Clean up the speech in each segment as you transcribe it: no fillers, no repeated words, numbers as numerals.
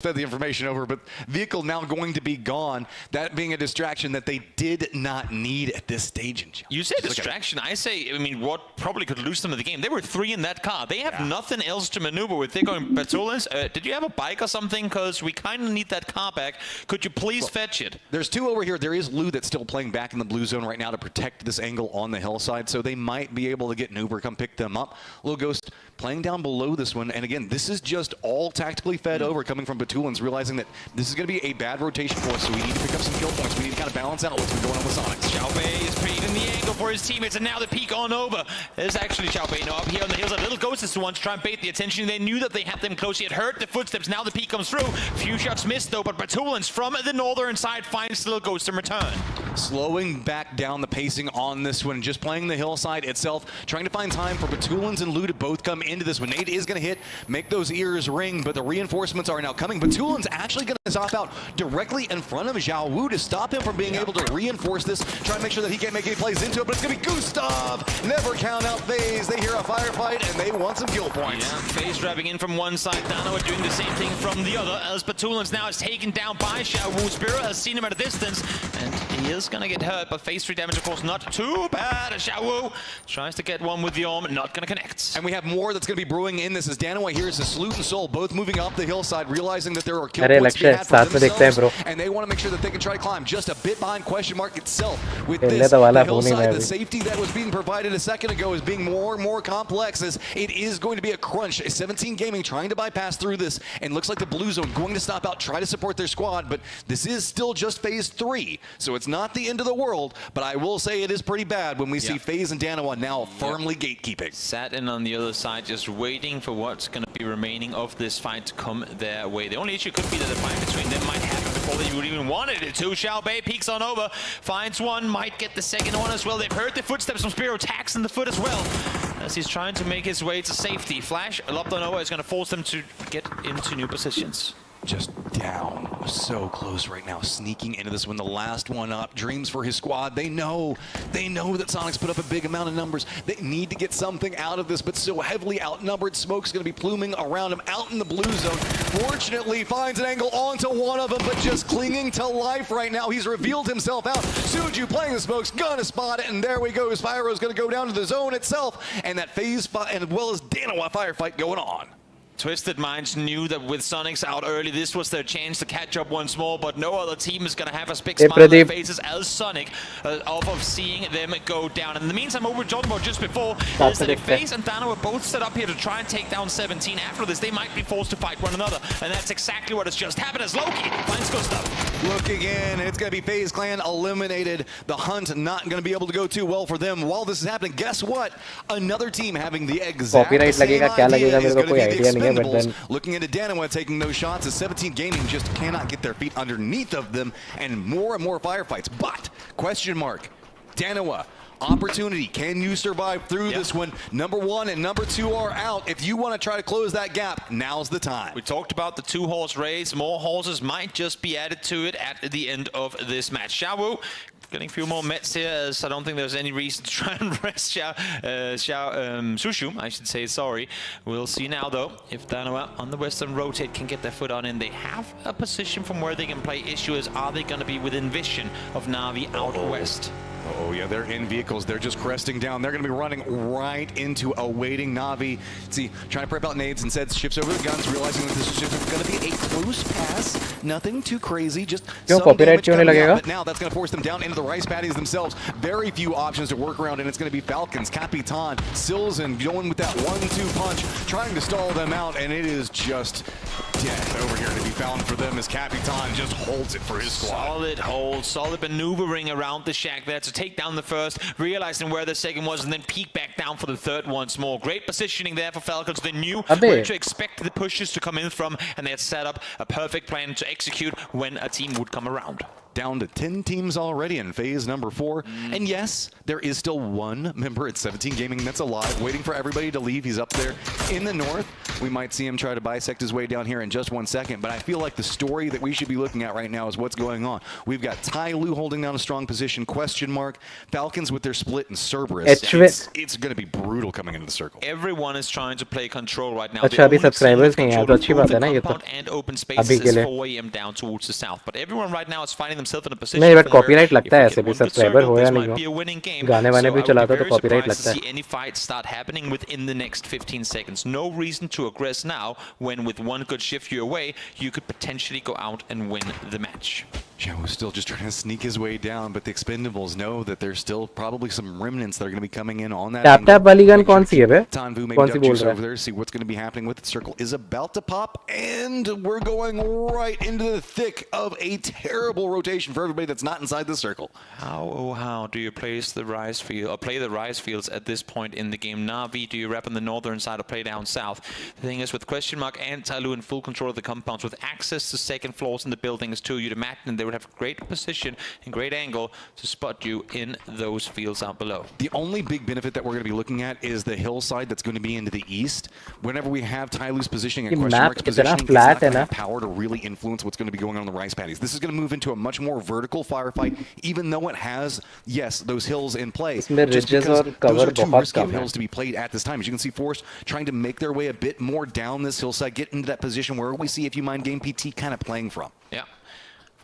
fed the information over, but vehicle now going to be gone. That being a distraction that they did not need at this stage in challenge. You say distraction, I say, I mean, what probably could lose them in the game. They were 3 in that car. They have nothing else to maneuver with. They're going Batulins. Did you have a bike or something? Because we kind of need that car back. Could you please fetch it? There's 2 over here. There is Lou that's still playing back in the blue zone right now to protect this angle on the hillside, so they might be able to get an Uber, come pick them up. Lil Ghost playing down below this one, and again, this is just all tactically fed over coming from Batulins, realizing that this is going to be a bad rotation for us, so we need to pick up some kill points. We need to kind of balance out what's been going on with Sonics. Xiaobei is creating the angle for his teammates, and now the peek on over. There's actually Xiaobei now up here on the hills. A little Ghost is the one to try and bait the attention. They knew that they had them close. He had heard the footsteps. Now the peek comes through. Few shots missed though, but Batulins from the northern side finds the little Ghost in return. Slowing back down the pacing on this one, just playing the hillside itself, trying to find time for Batulins and Lou to both come into this one. Nate is going to hit, make those ears ring, but the reinforcements are now coming. Batulins actually going to stop out directly in front of Zhao Wu to stop him from being able to reinforce this, try to make sure that he can't make any plays into it, but it's going to be Gustav! Never count out FaZe. They hear a firefight and they want some kill points. Yeah, FaZe driving in from one side, Dano doing the same thing from the other, as Batulins now is taken down by Zhao Wu. Spirit has seen him at a distance, and he is going to get hurt, but phase 3 damage, of course, not too bad. Zhao Wu tries to get one with the arm, not going to connect. And we have more that's going to be brewing in this as Danaway here is the Salute and Soul, both moving up the hillside, realizing that there are kill points to be had for themselves, and they want to make sure that they can try to climb just a bit behind question mark itself. With this, the hillside, the safety that was being provided a second ago is being more and more complex as it is going to be a crunch. 17 Gaming trying to bypass through this, and looks like the blue zone going to stop out, try to support their squad, but this is still just phase 3, so it's not the end of the world, but I will say it is pretty bad when we see FaZe and Danawa now firmly gatekeeping. Sat in on the other side, just waiting for what's going to be remaining of this fight to come their way. The only issue could be that the fight between them might happen before they would even wanted it to. Xiaobei peeks on over, finds one, might get the second one as well. They've heard the footsteps from Spiro, attacks in the foot as well, as he's trying to make his way to safety. Flash, lobbed on over is going to force them to get into new positions. Just down, so close right now, sneaking into this one, the last one up. Dreams for his squad. They know that Sonics put up a big amount of numbers. They need to get something out of this, but so heavily outnumbered. Smoke's going to be pluming around him out in the blue zone. Fortunately, finds an angle onto one of them, but just clinging to life right now. He's revealed himself out. Suju playing the Smokes, gonna spot it, and there we go. Spyro's going to go down to the zone itself, and that phase fight, and as well as Danawa firefight going on. Twisted Minds knew that with Sonics out early, this was their chance to catch up once more, but no other team is going to have as big smile on their faces as Sonic off of seeing them go down. And in the meantime, what we were talking about just before is that if FaZe and Dana were both set up here to try and take down 17 after this, they might be forced to fight one another. And that's exactly what has just happened as Loki finds Gustav. Looking in, it's going to be FaZe Clan eliminated. The hunt not going to be able to go too well for them. While this is happening, guess what? Another team having the exact same idea is going to be the Expendables. Looking into Danawa taking those shots as 17 Gaming just cannot get their feet underneath of them, and more firefights. But, question mark, Danawa, opportunity, can you survive through this one? Number 1 and number 2 are out. If you want to try to close that gap, now's the time. We talked about the 2-horse race. More horses might just be added to it at the end of this match. Zhao Wu getting a few more mets here, as I don't think there's any reason to try and rest Sushu, I should say, sorry. We'll see now, though, if Danawa on the western rotate can get their foot on in. They have a position from where they can play. Issue is, are they going to be within vision of Na'Vi out west? Oh yeah, they're in vehicles. They're just cresting down. They're going to be running right into a waiting Na'Vi. See, trying to prep out nades, instead shifts over the guns, realizing that this is going to be a close pass. Nothing too crazy, just some damage coming out. But now that's going to force them down into the rice paddies themselves. Very few options to work around, and it's going to be Falcons, Capitan, Silzen going with that 1-2 punch, trying to stall them out, and it is just death over here to be found for them as Capitan just holds it for his squad. Solid hold, solid maneuvering around the shack there to take down the first, realizing where the second was, and then peek back down for the third once more. Great positioning there for Falcons. They knew where to expect the pushes to come in from, and they had set up a perfect plan to execute when a team would come around. down to 10 teams already in phase number 4. And yes, there is still one member at 17 Gaming that's alive, waiting for everybody to leave. He's up there in the north. We might see him try to bisect his way down here in just 1 second, but I feel like the story that we should be looking at right now is what's going on. We've got Tyloo holding down a strong position, question mark. Falcons with their split, and Cerberus. It's going to be brutal coming into the circle. Everyone is trying to play control right now. अच्छा अभी subscribers नहीं हैं तो अच्छी बात है ना ये तो and open spaces is 4 AM down towards the south, but everyone right now is finding themselves in a position. नहीं बट कॉपीराइट लगता है ऐसे भी सब्सक्राइबर हो या नहीं हो गाने वाने भी चलाता तो कॉपीराइट लगता है. Any fights start happening within the next 15 seconds. No reason to aggress now when with one good shift your way you could potentially go out and win the match. Joe's still just trying to sneak his way down, but the Expendables know that there's still probably some remnants that are going to be coming in on that. Tap वाली gun कौन सी है बे? कौन सी बोल रहा है? Over there, see what's going to be happening with the circle is about to pop, and we're going right into the thick of a terrible rotation for everybody that's not inside the circle. How do you place the rise field or play the rise fields at this point in the game? Na'Vi, do you rep on the northern side or play down south? The thing is, with question mark and Tyloo in full control of the compounds, with access to second floors in the buildings too, you'd imagine they would have great position and great angle to spot you in those fields out below. The only big benefit that we're going to be looking at is the hillside that's going to be into the east. Whenever we have Tyloo's positioning and question mark's positioning, it's not going to have power to really influence what's going to be going on in the rice paddies. This is going to move into a much more vertical firefight, even though it has, yes, those hills in play. Just because those are too risky of hills to be played at this time. As you can see, Forrest trying to make their way a bit more down this hillside, get into that position where we see, if you mind, Game PT kind of playing from. Yeah.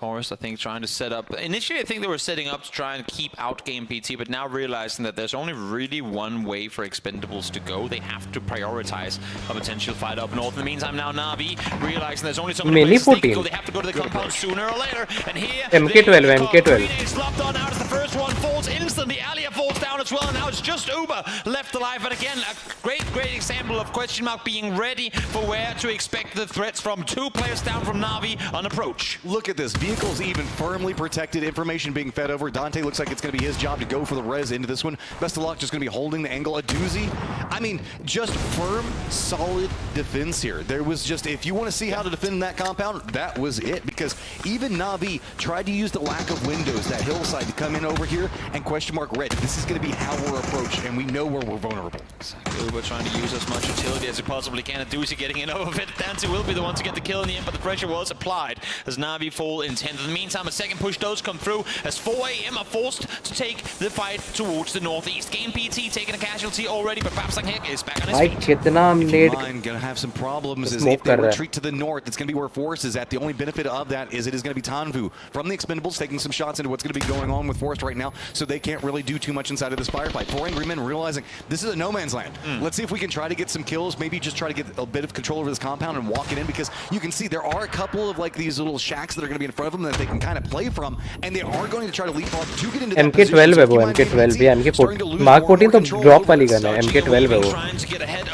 Forrest, I think, trying to set up. Initially, I think they were setting up to try and keep out Game PT, but now realizing that there's only really one way for Expendables to go. They have to prioritize a potential fight up north. In the meantime, now Na'Vi realizing there's only so many places they can go. They have to go to the compound sooner or later. And here, MK12. Grenades locked on out as the first one falls instantly. Alia falls down as well, and now it's just Uber left alive. But again, a great example of question mark being ready for where to expect the threats from. 2 players down from Na'Vi on approach. Look at this. Vehicles even firmly protected, information being fed over. Dante looks like it's going to be his job to go for the res into this one. Best of luck, just going to be holding the angle. A doozy. I mean, just firm, solid defense here. There was just, if you want to see how to defend that compound, that was it. Because even Na'Vi tried to use the lack of windows, that hillside, to come in over here and question mark red. This is going to be how we're approached, and we know where we're vulnerable. Exactly. We're trying to use as much utility as we possibly can. A doozy getting in over it. Dante will be the one to get the kill in the end, but the pressure was applied as Na'Vi fall in 10th. In the meantime, a second push does come through as 4 AM are forced to take the fight towards the northeast. Game PT taking a casualty already, but Papsangek is back on his feet. If you mind, gonna have some problems is if they retreat to the north, it's gonna be where Forrest is at. The only benefit of that is it is gonna be Tanvu from the Expendables taking some shots into what's gonna be going on with Forrest right now, so they can't really do too much inside of this firefight. 4 Angry Men realizing this is a no man's land. Let's see if we can try to get some kills, maybe just try to get a bit of control over this compound and walk it in, because you can see there are a couple of like these little shacks that are gonna be in front of them that they can kind of play from, and they are going to try to leapfrog to get into that MK12 है वो MK12 भी MK Mark 14 तो drop वाली gun है MK12 है वो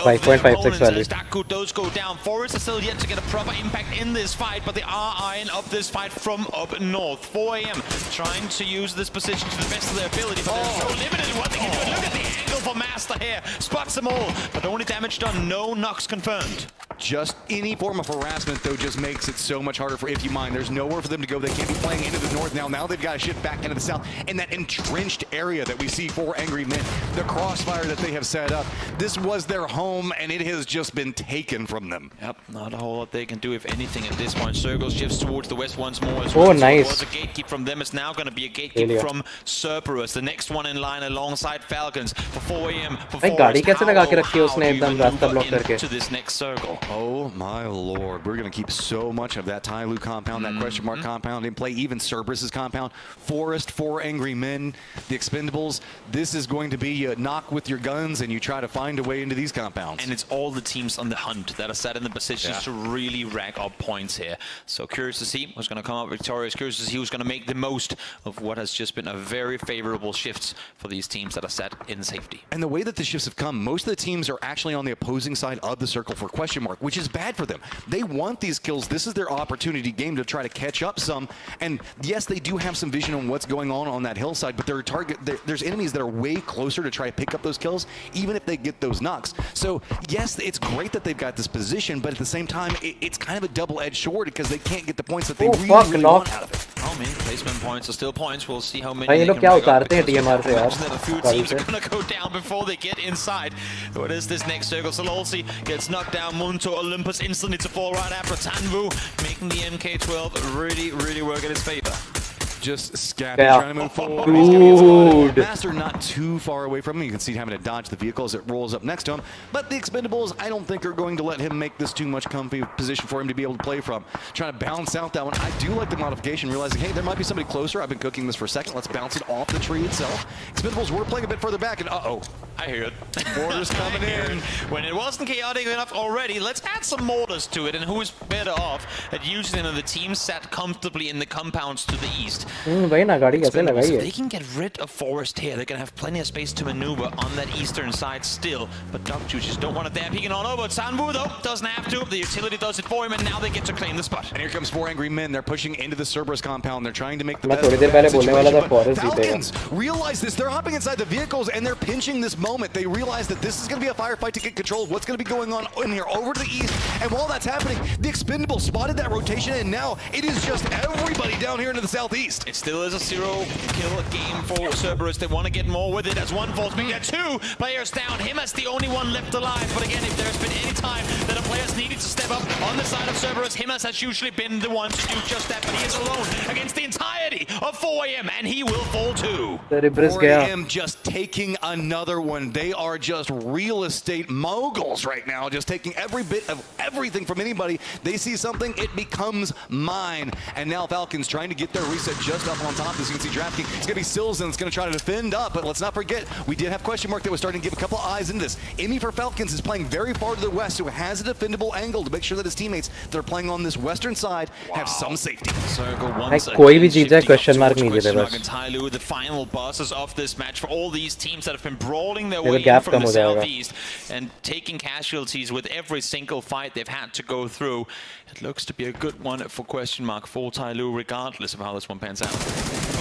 5.56 वाली. Staku does go down. Forrest is still yet to get a proper impact in this fight, but they are eyeing up this fight from up north. 4 AM trying to use this position to the best of their ability, but they're so limited in what they can do. Look at the angle for Master here. Spots them all, but only damage done, no knocks confirmed. Just any form of harassment, though, just makes it so much harder for If You Mind. There's nowhere for them to go. They can't be playing into the north now. Now they've got to shift back into the south. In that entrenched area that we see for Angry Men, the crossfire that they have set up, this was their home, and it has just been taken from them. Yep, not a whole lot they can do, if anything, at this point. Circle shifts towards the west once more as well. Oh, nice. So it was a gatekeep from them. It's now going to be a gatekeep from Cerberus, the next one in line alongside Falcons for 4 AM. For गाड़ी कैसे लगा के रखी है उसने एकदम रास्ता block करके. To this next circle. Oh my lord, we're going to keep so much of that Tyloo compound, that question mark compound in play, even Cerberus's compound. Forrest, 4 Angry Men, the Expendables. This is going to be you knock with your guns and you try to find a way into these compounds. And it's all the teams on the hunt that are set in the positions to really rack up points here. So curious to see who's going to come up victorious. Curious to see who's going to make the most of what has just been a very favorable shifts for these teams that are set in safety. And the way that the shifts have come, most of the teams are actually on the opposing side of the circle for question mark, which is bad for them. They want these kills. This is their opportunity game to try to catch up some. And yes, they do have some vision on what's going on that hillside, but there's enemies that are way closer to try to pick up those kills, even if they get those knocks. So yes, it's great that they've got this position, but at the same time, it's kind of a double-edged sword because they can't get the points that they really want out of it. Oh I mean, placement points are still points. We'll see how many. भाई ये लोग क्या उतारते हैं DMR से यार? A few teams are gonna go down before they get inside. What is this next circle? Sololsi gets knocked down. Munto Olympus instantly to fall right after Tanvu, making the MK12 really work in his favor. Just scabbing, trying to move forward. Dude. Master not too far away from him. You can see him having to dodge the vehicle as it rolls up next to him. But the Expendables, I don't think are going to let him make this too much comfy position for him to be able to play from. Trying to balance out that one. I do like the modification, realizing, hey, there might be somebody closer. I've been cooking this for a second. Let's bounce it off the tree itself. Expendables were playing a bit further back, and uh-oh. I hear it. Mortars coming in. When it wasn't chaotic enough already, let's add some mortars to it. And who is better off at using the team sat comfortably in the compounds to the east? They can get rid of Forest here. They're going to have plenty of space to maneuver on that eastern side still. But Dog Juices don't want it there. Peeking on over. Sanvu, though, doesn't have to. The utility does it for him, and now they get to claim the spot. And here comes 4 angry men. They're pushing into the Cerberus compound. They're trying to make the best of the situation. But Falcons realize this. They're hopping inside the vehicles, and they're pinching this moment. They realize that this is going to be a firefight to get control of what's going to be going on in here over to the east. And while that's happening, the Expendables spotted that rotation, and now it is just everybody down here into the southeast. It still is a 0-kill game for Cerberus. They want to get more with it as one falls. Big at 2 players down. Him as the only one left alive. But again, if there's been any time that a player's needed to step up on the side of Cerberus, Himas has usually been the one to do just that. But he is alone against the entirety of 4AM, and he will fall too. 4AM just taking another one. They are just real estate moguls right now, just taking every bit of everything from anybody. They see something, it becomes mine. And now Falcons trying to get their reset just up on top. As you can see, DraftKings, it's going to be Silzen that's going to try to defend up, but let's not forget, we did have question mark that was starting to give a couple eyes into this. Emmy for Falcons is playing very far to the west, so has a defendable angle to make sure that his teammates that are playing on this western side have some safety. Circle once कोई भी जीत जाए question mark नहीं जीते बस. Tyloo, the final bosses of this match for all these teams that have been brawling their way in from the southeast and taking casualties with every single fight they've had to go through. It looks to be a good one for question mark for Tyloo, regardless of how this one pans out.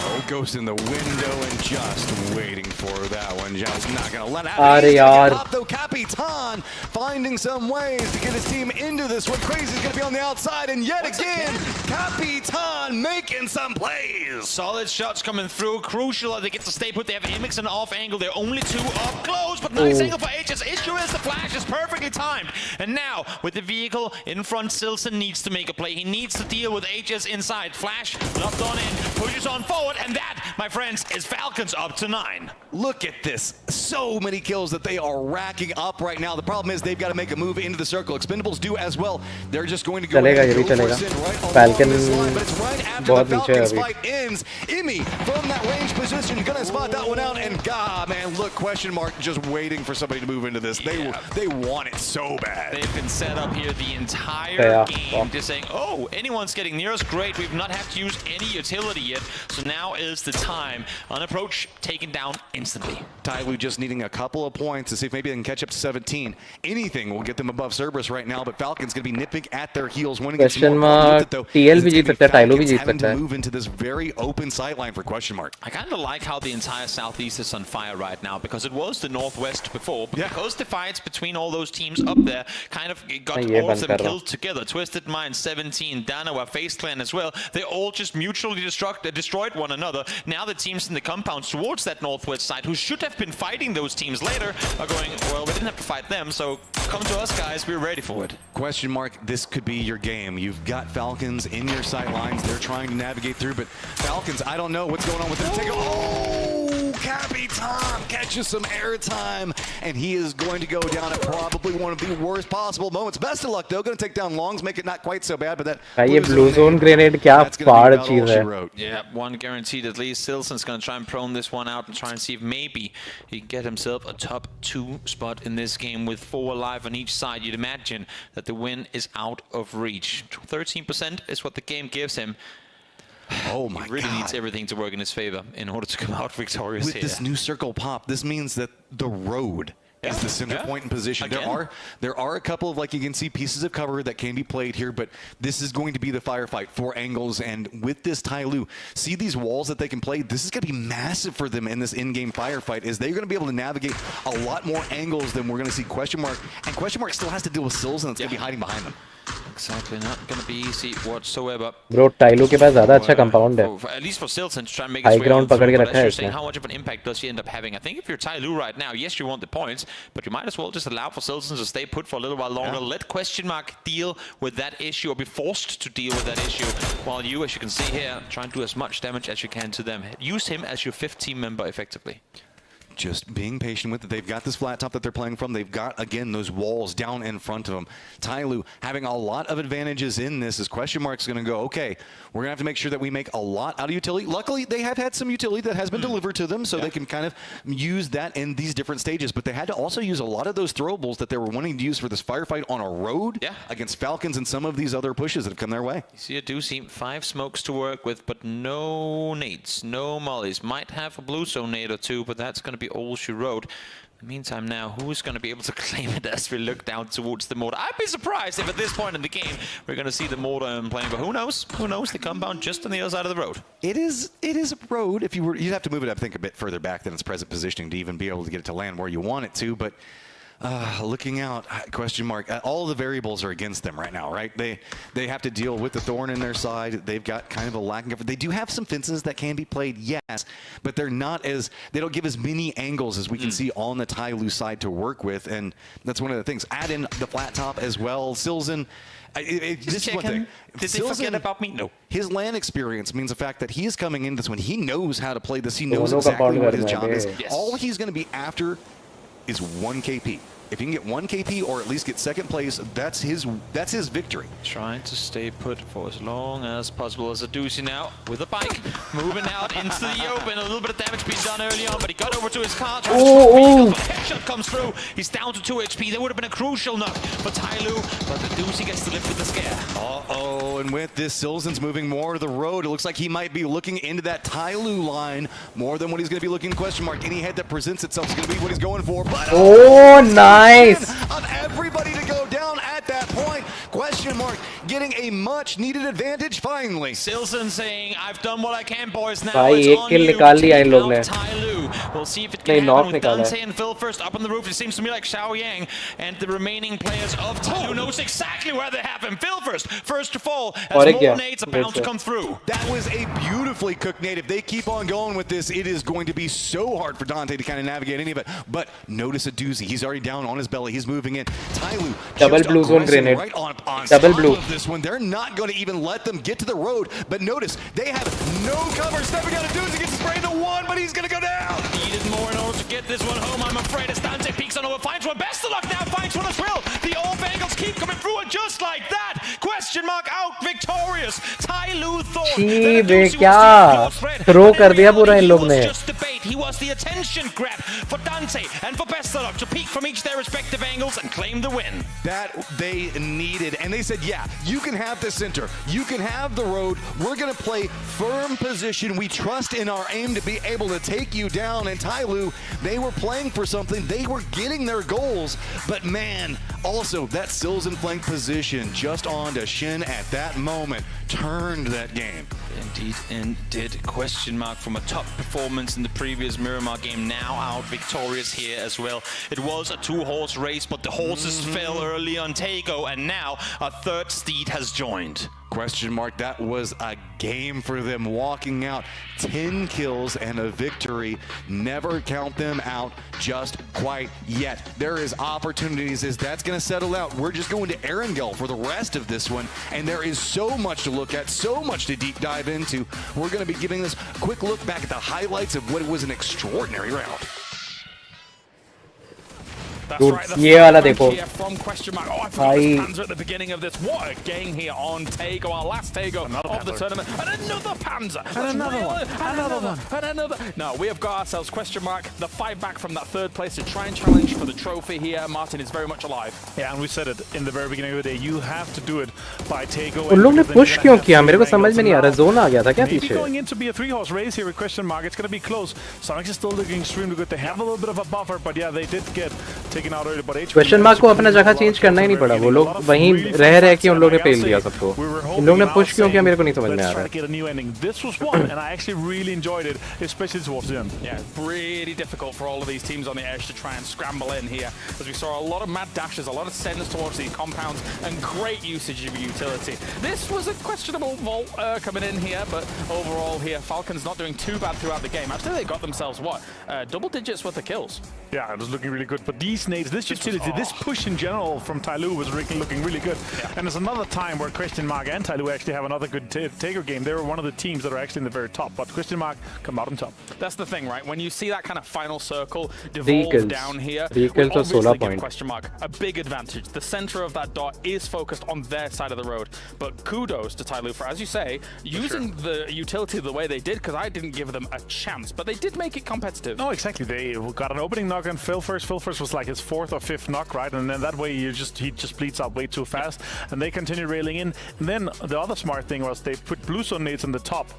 Oh, Ghost in the window and just waiting for that one. Just not going to let out. Pop though, Capitan finding some ways to get his team into this one. Crazy's going to be on the outside, and yet again, Capitan making some plays. Solid shots coming through. Crucial they get to stay put. They have Imix and off angle. They're only 2 up close, but nice angle for HS. Issue is the flash is perfectly timed. And now, with the vehicle in front, Silson needs to make a play. He needs to deal with HS inside. Flash locked on in, pushes on forward, and that, my friends, is Falcons up to 9. Look at this. So many kills that they are racking up right now. The problem is they've got to make a move into the circle. Expendables do as well. They're just going to go right Falcon but it's right after the Falcons fight ends. Emmy from that range position gonna spot that one out, and God, man, look, question mark just waiting for somebody to move into this. They want it so bad. They've been set up here the entire game, just saying, oh, anyone's getting near us, great. We've not had to use any utility yet, so now is the time. On approach, taken down instantly. Tyloo just needing a couple of points to see if maybe they can catch up to 17. Anything will get them above Cerberus right now, but Falcons gonna be nipping at their heels. Question mark. TL भी जीत सकता है, Tyloo भी जीत सकता है. Move into this very open sideline for question mark. I kind of like how the entire southeast is on fire right now, because it was the northwest before, but because the fights between all those teams up there kind of got all of them killed together. Twisted Mind, 17, Danawa, Face Clan as well. They all just mutually destroyed one another. Now the teams in the compounds towards that northwest side, who should have been fighting those teams later, are going, well, we didn't have to fight them, so come to us, guys. We're ready for it. Question mark, this could be your game. You've got Falcons in your sight lines. They're trying to navigate through, but Falcons, I don't know what's going on with them. Oh, Capitan catches some airtime, and he is going to go down at probably one of the worst possible moments. Best of luck, though. Going to take down Longs, make it not quite so bad, but that blue zone grenade क्या फाड़ चीज है. Yeah, one guaranteed at least. Silson's going to try and prone this one out and try and see if maybe he can get himself a top 2 spot in this game with 4 alive on each side. You'd imagine that the win is out of reach. 13% is what the game gives him. Oh my God. He really needs everything to work in his favor in order to come out victorious with here. This new circle pop, this means that the road is the center point in position. There are a couple of, like, you can see pieces of cover that can be played here, but this is going to be the firefight, 4 angles, and with this Tyloo, see these walls that they can play? This is going to be massive for them in this in-game firefight, is they're going to be able to navigate a lot more angles than we're going to see question mark, and question mark still has to deal with Sills, and it's going to be hiding behind them. Exactly, not going to be easy whatsoever. Bro, Tyloo के पास ज़्यादा अच्छा compound है. At least for Silson to try and make High his way ground on through, पकड़ के but रखा as है you're saying, इसने. how much of an impact does he end up having? I think if you're Tyloo right now, yes, you want the points, but you might as well just allow for Silson to stay put for a little while longer. Let question mark deal with that issue, or be forced to deal with that issue, while you, as you can see here, try and do as much damage as you can to them. Use him as your 5th team member effectively. Just being patient with it. They've got this flat top that they're playing from. They've got, again, those walls down in front of them. Tyloo having a lot of advantages in this. As question mark's going to go, okay, we're going to have to make sure that we make a lot out of utility. Luckily, they have had some utility that has been delivered to them, so they can kind of use that in these different stages. But they had to also use a lot of those throwables that they were wanting to use for this firefight on a road against Falcons and some of these other pushes that have come their way. You see a doozy, 5 smokes to work with, but no nades, no mollies. Might have a blue zone nade or 2, but that's going to be all she wrote. In the meantime now, who's going to be able to claim it as we look down towards the mortar? I'd be surprised if at this point in the game we're going to see the mortar playing, but who knows? Who knows? The compound just on the other side of the road. It is a road. If you'd have to move it, I think, a bit further back than its present positioning to even be able to get it to land where you want it to, but looking out, question mark, all the variables are against them right now, right? They have to deal with the thorn in their side. They've got kind of a lacking of, they do have some fences that can be played, yes, but they're not as, they don't give as many angles as we can see on the Tyloo side to work with, and that's one of the things. Add in the flat top as well. Silson, this is one thing. Did they forget about me? No. His LAN experience means the fact that he is coming into this one. He knows how to play this. He knows exactly what his job is. Yes. All he's going to be after is 1 KP. If he can get 1 KP or at least get 2nd place, that's his victory. Trying to stay put for as long as possible as a doozy now with a bike moving out into the open. A little bit of damage being done early on, but he got over to his car. Headshot comes through. He's down to 2 HP. That would have been a crucial knock for Tyloo, but the doozy gets to live with the scare. Uh-oh, and with this, Silson's moving more to the road. It looks like he might be looking into that Tyloo line more than what he's going to be looking question mark. Any head that presents itself is going to be what he's going for. But nice. Of everybody to go down at that point. Question mark getting a much needed advantage finally. Silson saying, I've done what I can, boys. Now भाई it's एक on kill you. निकाल लिया इन लोग ने. Tyloo. We'll see if it नहीं, can knock happen with निकाला. Dante and Phil first up on the roof. It seems to me like Xiao Yang and the remaining players of Tyloo knows exactly where they have him. Phil first to fall as more nades are bound to come through. That was a beautifully cooked nade. If they keep on going with this, it is going to be so hard for Dante to kind of navigate any of it. But notice a doozy. He's already down on his belly. He's moving in. Tyloo double blue zone grenade. Right on double blue. Of this one. They're not going to even let them get to the road. But notice they have no cover. Stepping out of doozy gets sprayed to 1, but he's going to go down. Needed more in order to get this one home, I'm afraid. As Dante peeks on over, finds one. Best of luck now, finds one as well. The off angles keep coming through, and just like that, question mark out victorious. Tyloo thought that क्या throw कर दिया पूरा इन लोग ने. Just debate. He was the attention grab for Dante and for Best of luck to peek from each their respective angles and claim the win. That they needed, and they said, yeah, you can have the center, you can have the road, we're going to play firm position, we trust in our aim to be able to take you down. And Tyloo, they were playing for something, they were getting their goals, but man, also that Silson flank position just onto Shin at that moment turned that game. Indeed, and did question mark from a top performance in the previous Miramar game, now out victorious here as well. It was a 2-horse race, but the horses fell early on Tego, and now a 3rd steed has joined. Question mark, that was a game for them, walking out 10 kills and a victory. Never count them out just quite yet. There is opportunities as that's going to settle out. We're just going to Erangel for the rest of this one, and there is so much to look at, so much to deep dive into. We're going to be giving this a quick look back at the highlights of what was an extraordinary round. That's right, ये वाला देखो from question mark. Oh, I forgot the Panzer at the beginning of this. What a game here on Tego, our last Tego of the tournament. And another Panzer. And another one. Another one. And another. No, we have got ourselves question mark. The fight back from that 3rd place to try and challenge for the trophy here. Martin is very much alive. Yeah, and we said it in the very beginning of the day. You have to do it by Tego. उन लोग ने push क्यों किया? मेरे को समझ में नहीं आ रहा. Zone आ गया था क्या पीछे? Maybe going in to be a 3-horse race here with question mark. It's going to be close. Sonic is still looking extremely good. They have a little bit of a buffer, but yeah, they did get taken out early, but question mark को अपना जगह change करना ही नहीं पड़ा, वो लोग वहीं रह के उन लोगों ने पेल दिया सबको. इन लोगों ने पुश क्यों किया मेरे को नहीं समझ में आ रहा है. This was one, and I actually really enjoyed it, especially towards the end. Yeah, really difficult for all of these teams on the edge to try and scramble in here, as we saw a lot of mad dashes, a lot of sends towards these compounds, and great usage of utility. This was a questionable vault coming in here, but overall here, Falcons not doing too bad throughout the game. Actually, they got themselves, what, double digits worth of kills. Yeah, it was looking really good. But these nades, this utility, this push in general from Tyloo was looking really good. Yeah. And there's another time where Question Mark and Tyloo actually have another good taker game. They were one of the teams that are actually in the very top, but Question Mark come out on top. That's the thing, right? When you see that kind of final circle devolve down here, vehicles we obviously give point. Question Mark a big advantage. The center of that dot is focused on their side of the road. But kudos to Tyloo for, as you say, using the utility the way they did, because I didn't give them a chance, but they did make it competitive. No, exactly. They got an opening knock and Phil first. Phil first was like his 4th or 5th knock, right? And then that way he just bleeds out way too fast. And they continue railing in. And then the other smart thing was they put blue zone nades on the top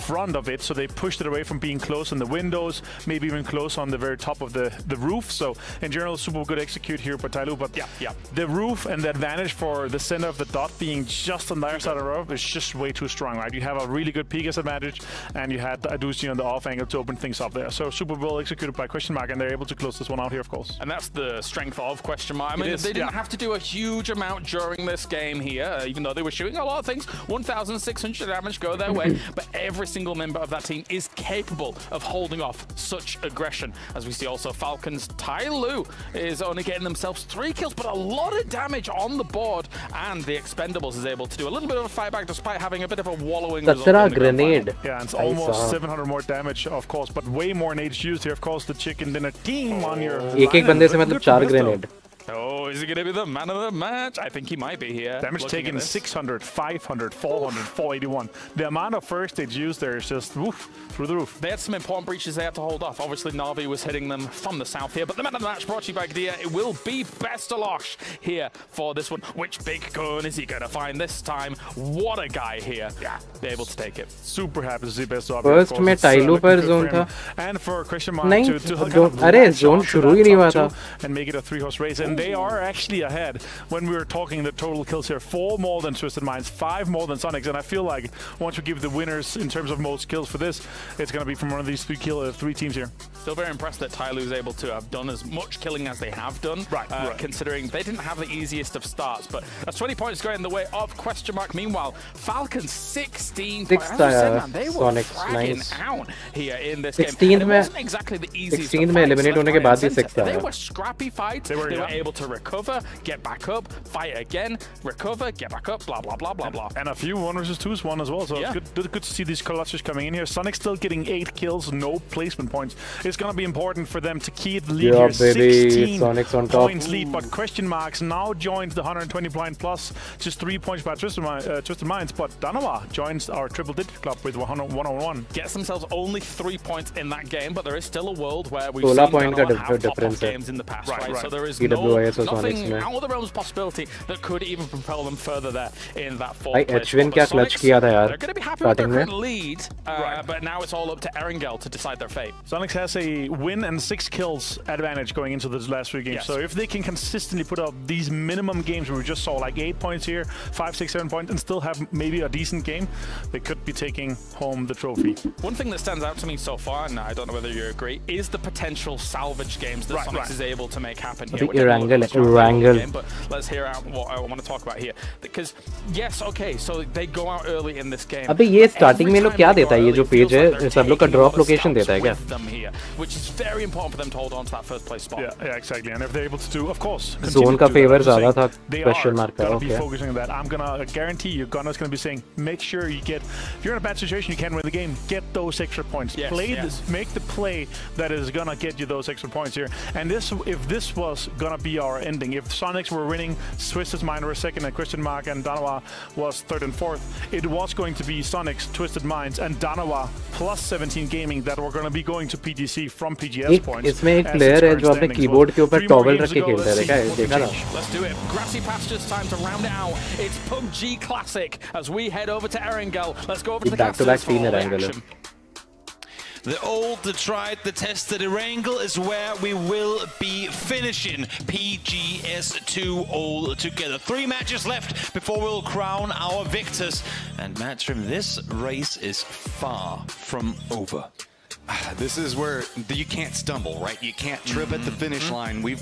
front of it, so they pushed it away from being close in the windows, maybe even close on the very top of the roof. So in general, super good execute here by Tyloo. But yeah, the roof and the advantage for the center of the dot being just on the other side of the roof is just way too strong, right? You have a really good PGS advantage, and you had Adusi on the off angle to open things up there. So super well executed by Question Mark, and they're able to close this one out here, of course. And that's the strength of Question Mark. I mean, they didn't have to do a huge amount during this game here, even though they were shooting a lot of things. 1,600 damage go their way, but every single member of that team is capable of holding off such aggression. As we see also Falcons, Tyloo is only getting themselves 3 kills, but a lot of damage on the board, and the Expendables is able to do a little bit of a fight back despite having a bit of a wallowing. Grenade. Yeah, and it's almost 700 more damage, of course, but way more nades used here. Of course, the chicken dinner team on your एक बंदे से मतलब 4 grenade. Oh, is he going to be the man of the match? I think he might be here. Damage taken 600, 500, 400, 481. The amount of first aids used there is just woof, through the roof. They had some important breaches they had to hold off. Obviously, Navi was hitting them from the south here, but the man of the match brought to you by Gdia. It will be Bestalosh here for this one. Which big gun is he going to find this time? What a guy here. Yeah, they're able to take it. Super happy to see Bestalosh. First में Tyloo पर zone था. And for Question Mark नहीं, to अरे zone शुरू ही नहीं हुआ था. And make it a 3-horse race. And they are actually ahead when we were talking the total kills here. 4 more than Twisted Minds, 5 more than Sonics, and I feel like once we give the winners in terms of most kills for this, it's going to be from one of these 3 teams here. Still very impressed that Tyloo is able to have done as much killing as they have done, right. Considering they didn't have the easiest of starts, but that's 20 points going the way of Question Mark. Meanwhile, Falcons 16 points. They were fragging out here in this game. It wasn't exactly the easiest 16 में eliminate होने के बाद ही 6 They were scrappy fights. They were able to recover, get back up, fight again, recover, get back up, blah, blah, blah, blah, blah. And a few 1 versus 2s won as well, so it's good to see these clutches coming in here. Sonic still getting 8 kills, no placement points. It's going to be important for them to keep the lead here. 16 points lead, but Question Marks now joins the 120 blind plus, just 3 points by Twisted Minds, but Danawa joins our triple digit club with 101. Gets themselves only 3 points in that game, but there is still a world where we've seen Danawa have top games in the past, right? So there is nothing out of the realms of possibility that could even propel them further there in that 4th place. They're going to be happy with their current lead, but now it's all up to Erangel to decide their fate. Sonics has a win and 6 kills advantage going into the last 3 games. So if they can consistently put up these minimum games where we just saw like 8 points here, 5, 6, 7 points, and still have maybe a decent game, they could be taking home the trophy. One thing that stands out to me so far, and I don't know whether you agree, is the potential salvage games that Sonics is able to make happen here. Game, but let's hear out what I want to talk about here, because yes, okay, so they go out early in this game. अबे ये starting में लोग क्या देता है, ये जो page है सब लोग का drop location देता है क्या? Which is very important for them to hold on to that first place spot. Yeah, exactly. And if they're able to do, of course, zone का favor ज़्यादा था. Question Mark का. Okay. Be focusing on that. I'm gonna guarantee you, Gunner's gonna be saying, make sure you get. If you're in a bad situation, you can't win the game. Get those extra points. Make the play that is gonna get you those extra points here. And if this was gonna be our ending, if Sonics were winning, Twisted Mind were 2nd, and Question Mark and Danawa was 3rd and 4th, it was going to be Sonics, Twisted Minds, and Danawa plus 17 Gaming that were going to be going to PGC from PGS points. इसमें एक player है जो अपने keyboard के ऊपर toggle रख के खेलता है, देखा ना? Let's do it. Grassy Pastures time to round it out. It's PUBG Classic as we head over to Erangel. Let's go over to the castles for all the action. The old, the tried, the tested Erangel is where we will be finishing PGS2 all together. 3 matches left before we'll crown our victors. And Matchroom, this race is far from over. This is where you can't stumble, right? You can't trip at the finish line. We've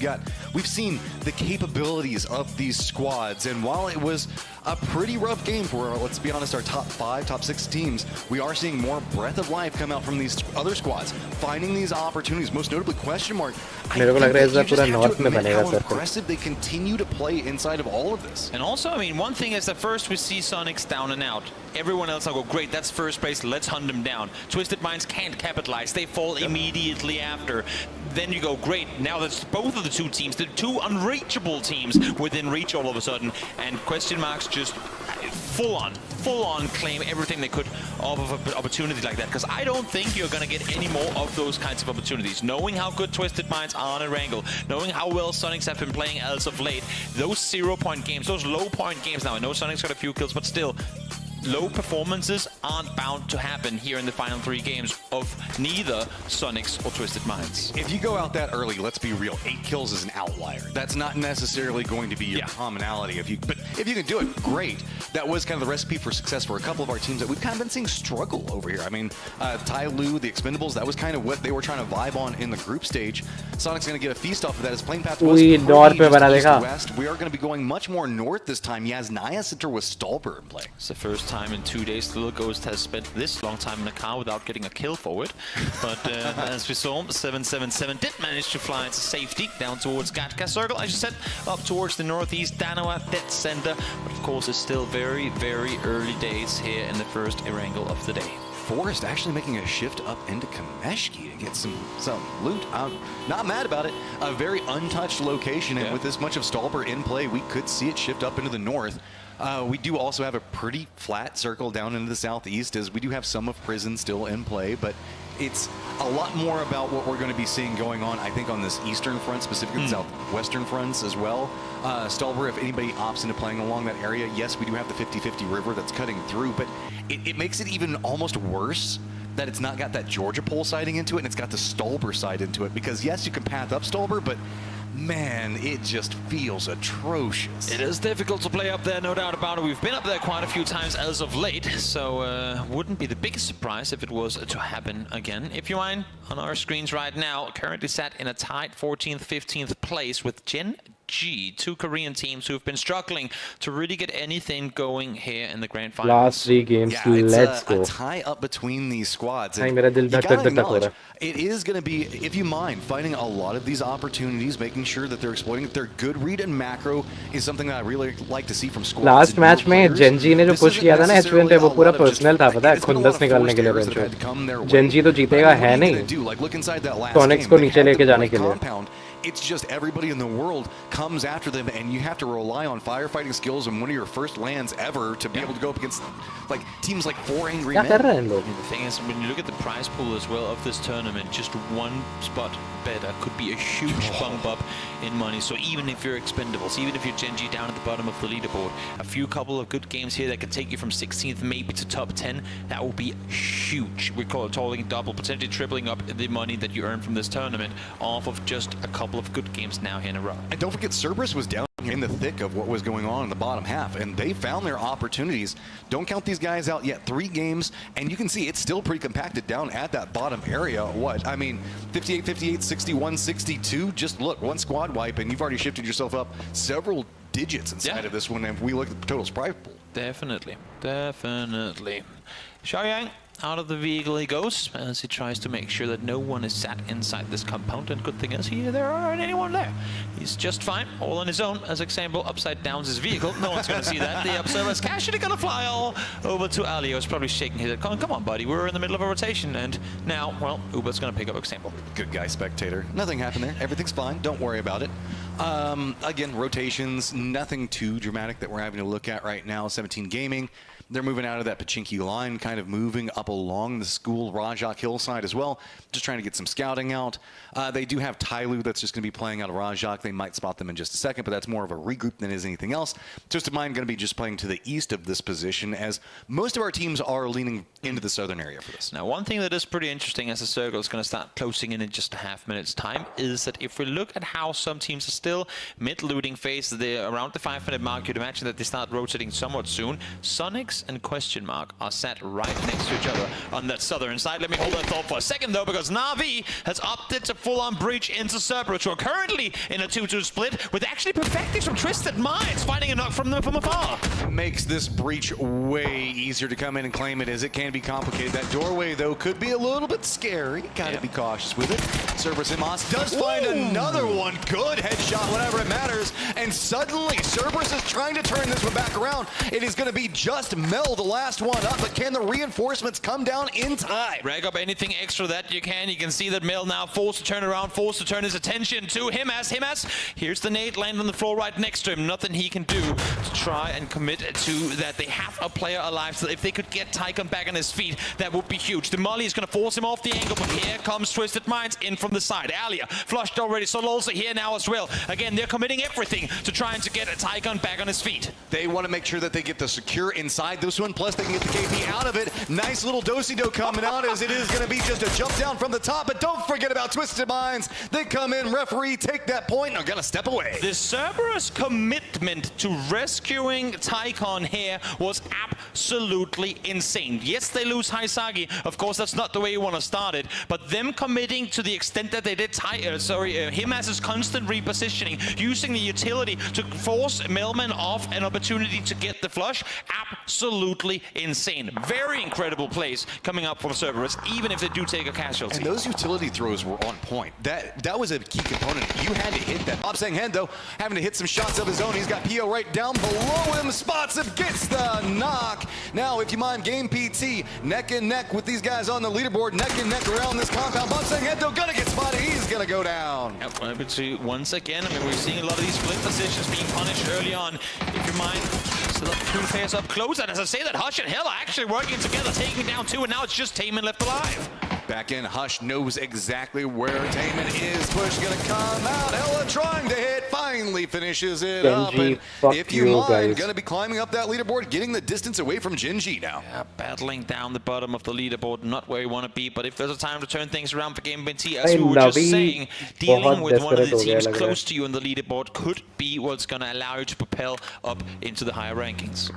seen the capabilities of these squads, and while it was a pretty rough game for, let's be honest, our top 5, top 6 teams, we are seeing more breath of life come out from these other squads, finding these opportunities, most notably Question Mark. I think that you just have to admit how aggressive they continue to play inside of all of this. And also, I mean, one thing is that first we see Sonics down and out. Everyone else will go, great, that's first place, let's hunt them down. Twisted Minds can't capitalize, they fall immediately after. Then you go, great, now that's both of the 2 teams, the 2 unreachable teams within reach all of a sudden, and Question Marks just full on claim everything they could off of an opportunity like that, because I don't think you're going to get any more of those kinds of opportunities. Knowing how good Twisted Minds are on Erangel, knowing how well Sonics have been playing as of late, those 0-point games, those low-point games, now I know Sonics got a few kills, but still, low performances aren't bound to happen here in the final 3 games of neither Sonics or Twisted Minds. If you go out that early, let's be real, 8 kills is an outlier. That's not necessarily going to be your commonality. But if you can do it, great. That was kind of the recipe for success for a couple of our teams that we've kind of been seeing struggle over here. I mean, Tai Lu, the Expendables, that was kind of what they were trying to vibe on in the group stage. Sonic's going to get a feast off of that. His playing path was pretty west. We are going to be going much more north this time. Yaz Naya Center with Stolper in play. It's the first time in 2 days Little Ghost has spent this long time in a car without getting a kill for it. But as we saw, 777 did manage to fly into safety down towards Gatka Circle, as you said, up towards the northeast Danoa Dead Center. But of course, it's still very, very early days here in the first Erangel of the day. Forrest actually making a shift up into Kameshki to get some loot. I'm not mad about it. A very untouched location, and with this much of Stolper in play, we could see it shift up into the north. We do also have a pretty flat circle down into the southeast, as we do have some of Prison still in play, but it's a lot more about what we're going to be seeing going on, I think, on this eastern front, specifically the southwestern fronts as well. Stolper, if anybody opts into playing along that area, yes, we do have the 50-50 river that's cutting through, but it makes it even almost worse that it's not got that Georgia pole siding into it, and it's got the Stolper side into it, because yes, you can path up Stolper, but man, it just feels atrocious. It is difficult to play up there, no doubt about it. We've been up there quite a few times as of late, so wouldn't be the biggest surprise if it was to happen again. If you mind, on our screens right now, currently sat in a tied 14th, 15th place with Gen G, 2 Korean teams who have been struggling to really get anything going here in the grand final. Last 3 games, let's go. A tie up between these squads. And you gotta acknowledge, it is going to be, if you mind, finding a lot of these opportunities, making sure that they're exploiting it. Their good read and macro is something that I really like to see from squads. Last match में Gen G ने जो push किया था ना H1 पे, वो पूरा personal था, पता है, खुंदस निकालने के लिए बेंच। Gen G तो जीतेगा है नहीं, Sonics को नीचे लेके जाने के लिए। It's just everybody in the world comes after them, and you have to rely on firefighting skills and one of your first lands ever to be able to go up against like teams like 4 Angry Men. The thing is, when you look at the prize pool as well of this tournament, just one spot better could be a huge bump up in money. So even if you're Expendables, even if you're Gen G down at the bottom of the leaderboard, a couple of good games here that could take you from 16th maybe to top 10, that will be huge. We call it totally double, potentially tripling up the money that you earn from this tournament off of just a couple of good games now here in a row. And don't forget, Cerberus was down in the thick of what was going on in the bottom half, and they found their opportunities. Don't count these guys out yet. 3 games, and you can see it's still pretty compacted down at that bottom area. What? I mean, 58, 58, 61, 62. Just look, one squad wipe, and you've already shifted yourself up several digits inside of this one, and if we look at the total prize pool. Definitely. Xiaoyang, out of the vehicle he goes as he tries to make sure that no one is sat inside this compound, and good thing is there aren't anyone there. He's just fine, all on his own, as example, upside down his vehicle. No one's going to see that. The observer's casually going to fly all over to Alio's, probably shaking his head. Come on, buddy, we're in the middle of a rotation, and now, well, Uber's going to pick up example. Good guy, Spectator. Nothing happened there. Everything's fine. Don't worry about it. Again, rotations, nothing too dramatic that we're having to look at right now. 17 Gaming They're moving out of that Pachinki line, kind of moving up along the school Rajak hillside as well, just trying to get some scouting out. They do have Tyloo that's just going to be playing out of Rajak. They might spot them in just a second, but that's more of a regroup than is anything else. Twisted Mind going to be just playing to the east of this position, as most of our teams are leaning into the southern area for this. Now, one thing that is pretty interesting as the circle is going to start closing in just a half minute's time is that if we look at how some teams are still mid-looting phase, they're around the 5-minute mark, you'd imagine that they start rotating somewhat soon. Sonics and Question Mark are sat right next to each other on that southern side. Let me hold that thought for a second, though, because Na'Vi has opted to full-on breach into Cerberus, who are currently in a 2-2 split, with actually perfecting some Twisted Minds, finding a knock from them from afar. Makes this breach way easier to come in and claim it, as it can be complicated. That doorway, though, could be a little bit scary. Gotta be cautious with it. Cerberus Imas does find another one. Good headshot, whatever it matters. And suddenly, Cerberus is trying to turn this one back around. It is going to be just Mel, the last one up, but can the reinforcements come down in time? Rag up anything extra that you can. You can see that Mel now forced to turn around, forced to turn his attention to Himas. Here's the nade land on the floor right next to him. Nothing he can do to try and commit to that. They have a player alive, so if they could get Tycon back on his feet, that would be huge. The Molly is going to force him off the angle, but here comes Twisted Minds in from the side. Alia flushed already, so also here now as well. Again, they're committing everything to trying to get Tycon back on his feet. They want to make sure that they get the secure inside this one, plus they can get the KP out of it. Nice little do-si-do coming out, as it is going to be just a jump down from the top, but don't forget about Twisted Minds. They come in, referee, take that point, and are going to step away. The Cerberus commitment to rescuing Tycon here was absolutely insane. Yes, they lose Haisagi. Of course, that's not the way you want to start it, but them committing to the extent that they did Himas' constant repositioning, using the utility to force Melman off an opportunity to get the flush, absolutely insane. Very incredible plays coming up from Cerberus, even if they do take a casualty. And those utility throws were on point. That was a key component. You had to hit that. Bob Sanghendo having to hit some shots of his own. He's got PO right down below him, spots him, gets the knock. Now, if you mind, Game PT, neck and neck with these guys on the leaderboard, neck and neck around this compound. Bob Sanghendo gonna get spotted. He's gonna go down. Once again, I mean, we're seeing a lot of these split positions being punished early on. If you mind, so the two players up close, and as I say that, Hush and Hell are actually working together, taking down two, and now it's just Taman left alive. Back in, Hush knows exactly where Taman is. Push gonna come out. Ella trying to hit, finally finishes it up. And if you mind, gonna be climbing up that leaderboard, getting the distance away from Genji now. Yeah, battling down the bottom of the leaderboard, not where you want to be, but if there's a time to turn things around for Game BT, as we were just saying, dealing with one of the teams close to you on the leaderboard could be what's gonna allow you to propel up into the higher rankings.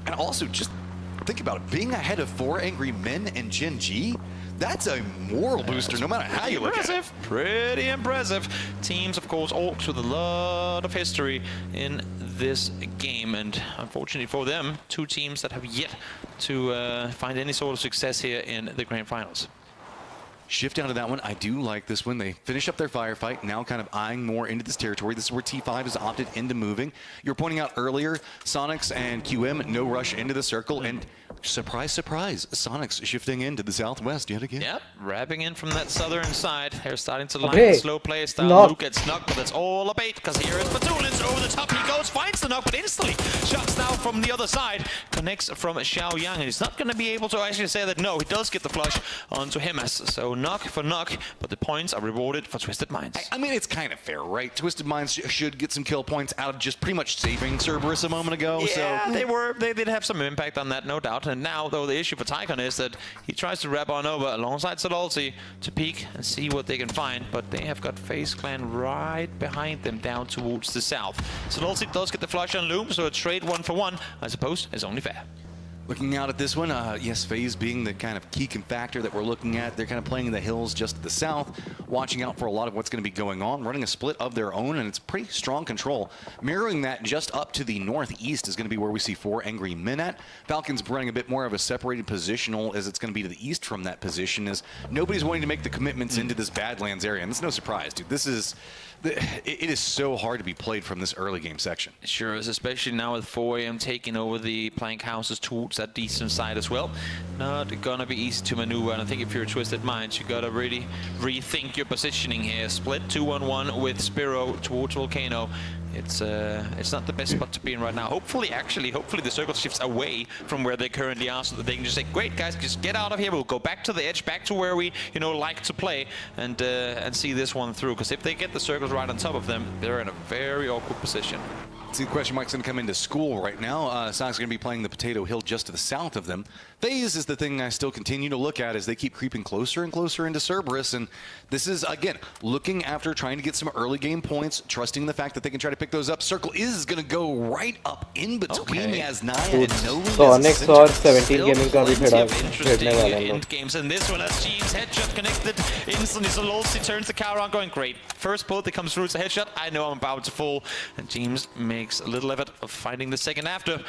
And also, just think about it, being ahead of 4 Angry Men and Genji, that's a moral booster no matter how you look at it. Pretty impressive. Teams, of course, Orcs with a lot of history in this game, and unfortunately for them, two teams that have yet to find any sort of success here in the grand finals. Shift out of that one. I do like this one. They finish up their firefight, now kind of eyeing more into this territory. This is where T5 has opted into moving. You were pointing out earlier, Sonics and QM, no rush into the circle, and surprise, surprise, Sonics shifting into the southwest yet again. Yep, wrapping in from that southern side. They're starting to line the slow play style. Luke gets knocked, but that's all a bait, because here is Batulins over the top. He goes, finds the knock, but instantly shuts down from the other side. Connects from Xiao Yang, and he's not going to be able to actually say that no, he does get the flush onto Himas. So knock for knock, but the points are rewarded for Twisted Minds. I mean, it's kind of fair, right? Twisted Minds should get some kill points out of just pretty much saving Cerberus a moment ago. Yeah, so they did have some impact on that, no doubt. And now, though, the issue for Tycon is that he tries to wrap on over alongside Sadolsi to peek and see what they can find, but they have got FaZe Clan right behind them down towards the south. Sadolsi does get the flush on Loom, so a trade 1-for-1, I suppose, is only fair. Looking out at this one, yes, FaZe being the kind of key factor that we're looking at. They're kind of playing in the hills just to the south, watching out for a lot of what's going to be going on, running a split of their own, and it's pretty strong control. Mirroring that just up to the northeast is going to be where we see 4 Angry Men at. Falcons running a bit more of a separated positional, as it's going to be to the east from that position, as nobody's wanting to make the commitments into this Badlands area, and it's no surprise, dude. This is... It is so hard to be played from this early game section. Sure is, especially now with 4 AM taking over the plank houses towards that eastern side as well. Not gonna be easy to maneuver, and I think if you're a Twisted Minds, you gotta really rethink your positioning here. Split 2-on-1 with Spiro towards Volcano. It's not the best spot to be in right now. Hopefully the circle shifts away from where they currently are, so that they can just say, "Great guys, just get out of here. We'll go back to the edge, back to where we like to play, and see this one through." Because if they get the circles right on top of them, they're in a very awkward position. See, the question mark's going to come into school right now. Sonic's going to be playing the Potato Hill just to the south of them. FaZe is the thing I still continue to look at as they keep creeping closer and closer into Cerberus. And this is, again, looking after trying to get some early game points, trusting the fact that they can try to pick those up. Circle is going to go right up in between Yasnaya and Nolan. Sonics और 17 gaming का भी interesting end games. And this one has Jeeves headshot connected instantly. So Lolsey turns the car around going, great. First bullet that comes through, it's a headshot. I know I'm about to fall. And Jeeves makes a little effort of finding the second after.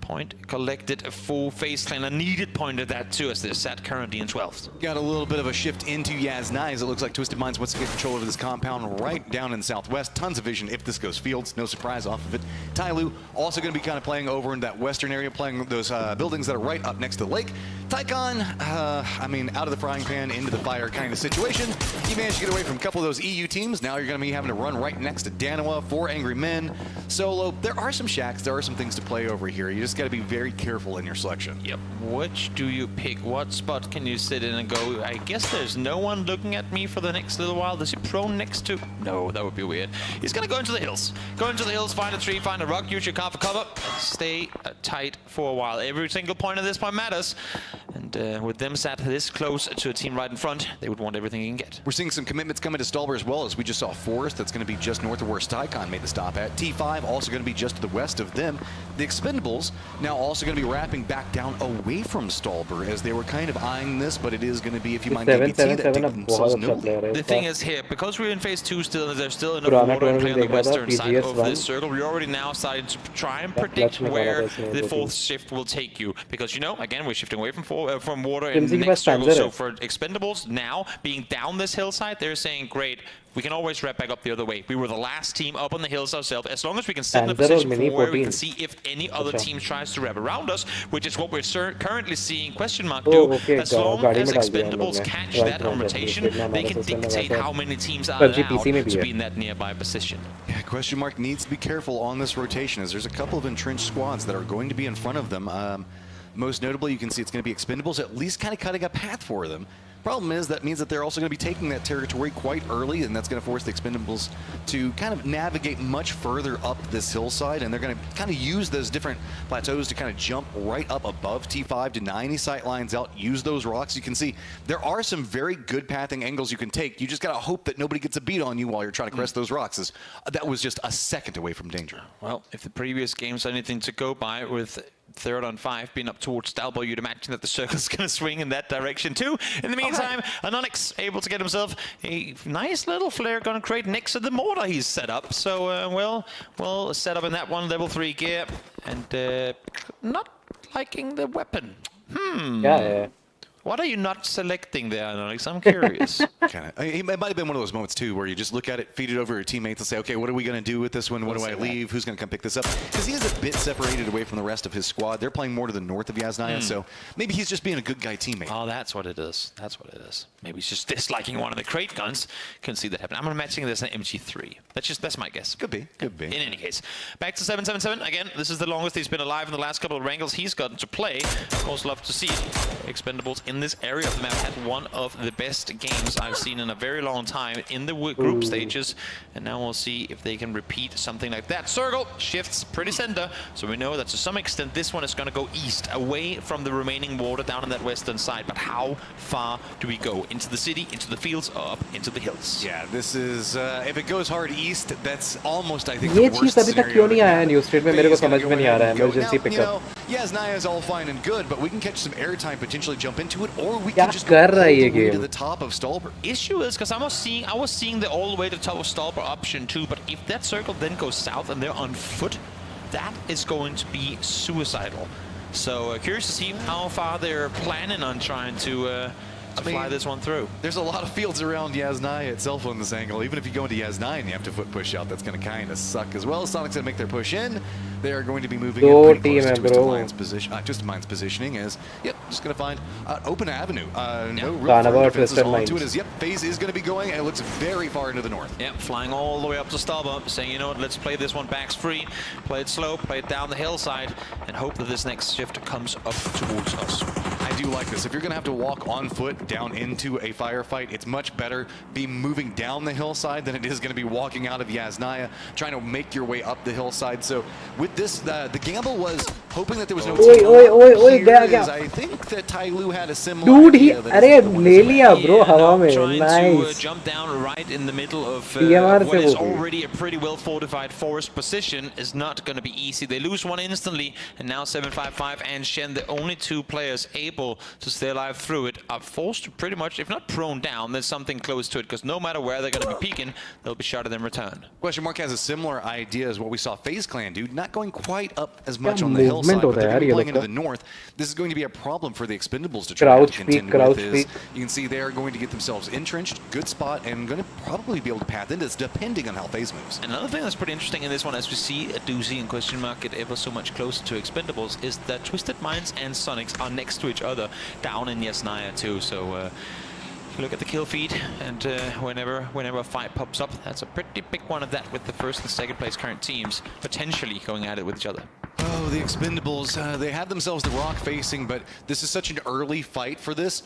Point collected for FaZe Clan. A needed point at that too, as they're sat currently in 12th. Got a little bit of a shift into Yasnaya as it looks like Twisted Minds wants to get control over this compound right down in the southwest. Tons of vision if this goes fields. No surprise off of it. Tyloo also going to be kind of playing over in that western area, playing those buildings that are right up next to the lake. Tycon, I mean, out of the frying pan into the fire kind of situation. You managed to get away from a couple of those EU teams. Now you're going to be having to run right next to Danawa, 4 Angry Men, Solo. There are some shacks. There are some things to play over here. You just got to be very careful in your selection. Yep. Which do you pick? What spot can you sit in and go, I guess there's no one looking at me for the next little while. Does he prone next to? No, that would be weird. He's going to go into the hills. Go into the hills, find a tree, find a rock, use your car for cover. Stay tight for a while. Every single point at this point matters. And with them sat this close to a team right in front, they would want everything you can get. We're seeing some commitments coming to Stallber as well, as we just saw Forest. That's going to be just north of where Tycon made the stop at. T5 also going to be just to the west of them. The Expendables now also going to be wrapping back down away from Stallber, as they were kind of eyeing this, but it is going to be, if you mind, DBT that take themselves nowhere. The thing is here, because we're in phase 2 still, and there's still enough water and play on the western side of this circle, we're already now starting to try and predict where the fourth shift will take you. Because, you know, again, we're shifting away from water in the next circle. So for Expendables now being down this hillside, they're saying, great, we can always wrap back up the other way. We were the last team up on the hills ourselves. As long as we can sit in a position where we can see if any other team tries to wrap around us, which is what we're currently seeing question mark do. As long as Expendables catch that on rotation, they can dictate how many teams are allowed to be in that nearby position. Yeah, question mark needs to be careful on this rotation, as there's a couple of entrenched squads that are going to be in front of them. Most notably, you can see it's going to be Expendables at least kind of cutting a path for them. Problem is, that means that they're also going to be taking that territory quite early, and that's going to force the Expendables to kind of navigate much further up this hillside, and they're going to kind of use those different plateaus to kind of jump right up above T5, deny any sight lines out, use those rocks. You can see there are some very good pathing angles you can take. You just got to hope that nobody gets a beat on you while you're trying to crest those rocks. That was just a second away from danger. Well, if the previous game's anything to go by, with 3rd on 5 being up towards Stalbo, you'd imagine that the circle's going to swing in that direction too. In the meantime, Anonix able to get himself a nice little flare gun crate next to the mortar he's set up. So, well set up in that one, level 3 gear, and not liking the weapon. Yeah. What are you not selecting there, Alex? I'm curious. It might have been one of those moments, too, where you just look at it, feed it over your teammates, and say, okay, what are we going to do with this one? What do I leave? Who's going to come pick this up? Because he is a bit separated away from the rest of his squad. They're playing more to the north of Yasnaya, so maybe he's just being a good guy teammate. Oh, that's what it is. That's what it is. Maybe he's just disliking one of the crate guns. Can see that happen. I'm matching this an MG3. That's my guess. Could be. In any case, back to 777. Again, this is the longest he's been alive in the last couple of wrangles he's gotten to play. Of course, love to see Expendables in this area of the map. Had one of the best games I've seen in a very long time in the group stages, and now we'll see if they can repeat something like that. Circle shifts pretty center, so we know that to some extent this one is going to go east, away from the remaining water down on that western side. But how far do we go? Into the city, into the fields, or up into the hills? Yeah, this is if it goes hard east, that's almost, I think, the worst scenario. Yasnaya is all fine and good, but we can catch some airtime, potentially jump into it, or we can just go all the way to the top of Stallber. Issue is, because I was seeing the all the way to the top of Stallber option too, but if that circle then goes south and they're on foot, that is going to be suicidal. So curious to see how far they're planning on trying to fly this one through. There's a lot of fields around Yasnaya itself on this angle. Even if you go into Yasnaya and you have to foot push out, that's going to kind of suck as well. Sonic's going to make their push in. They are going to be moving in pretty close to Twisted Mind's positioning as, yep, just going to find open avenue. No real defenses onto it as, yep, FaZe is going to be going, and it looks very far into the north. Yep, flying all the way up to Starbuck, saying, you know what, let's play this one backs free, play it slow, play it down the hillside, and hope that this next shift comes up towards us. I do like this. If you're going to have to walk on foot down into a firefight, it's much better be moving down the hillside than it is going to be walking out of Yasnaya, trying to make your way up the hillside. So with this, the gamble was hoping that there was no I think that Tai Lu had a similar Dude, idea trying to jump down right in the middle of what is already a pretty well fortified forest position is not going to be easy. They lose one instantly, and now 755 and Shen, the only two players able to stay alive through it, are forced to pretty much, if not prone down, there's something close to it, because no matter where they're going to be peeking, they'll be shot at in return. Question Mark has a similar idea as what we saw FaZe Clan do, not going quite up as much on the hillside, but they're playing into the north. This is going to be a problem for the Expendables to try to contend with this. You can see they're going to get themselves entrenched, good spot, and going to probably be able to path into this, depending on how FaZe moves. Another thing that's pretty interesting in this one, as we see a Doozy and Question Mark get ever so much closer to Expendables, is that Twisted Minds and Sonics are next to each other down in Yasnaya too. So if you look at the kill feed, and whenever a fight pops up, that's a pretty big one of that, with the first and second place current teams potentially going at it with each other. Oh, the Expendables, they have themselves the rock facing, but this is such an early fight for this.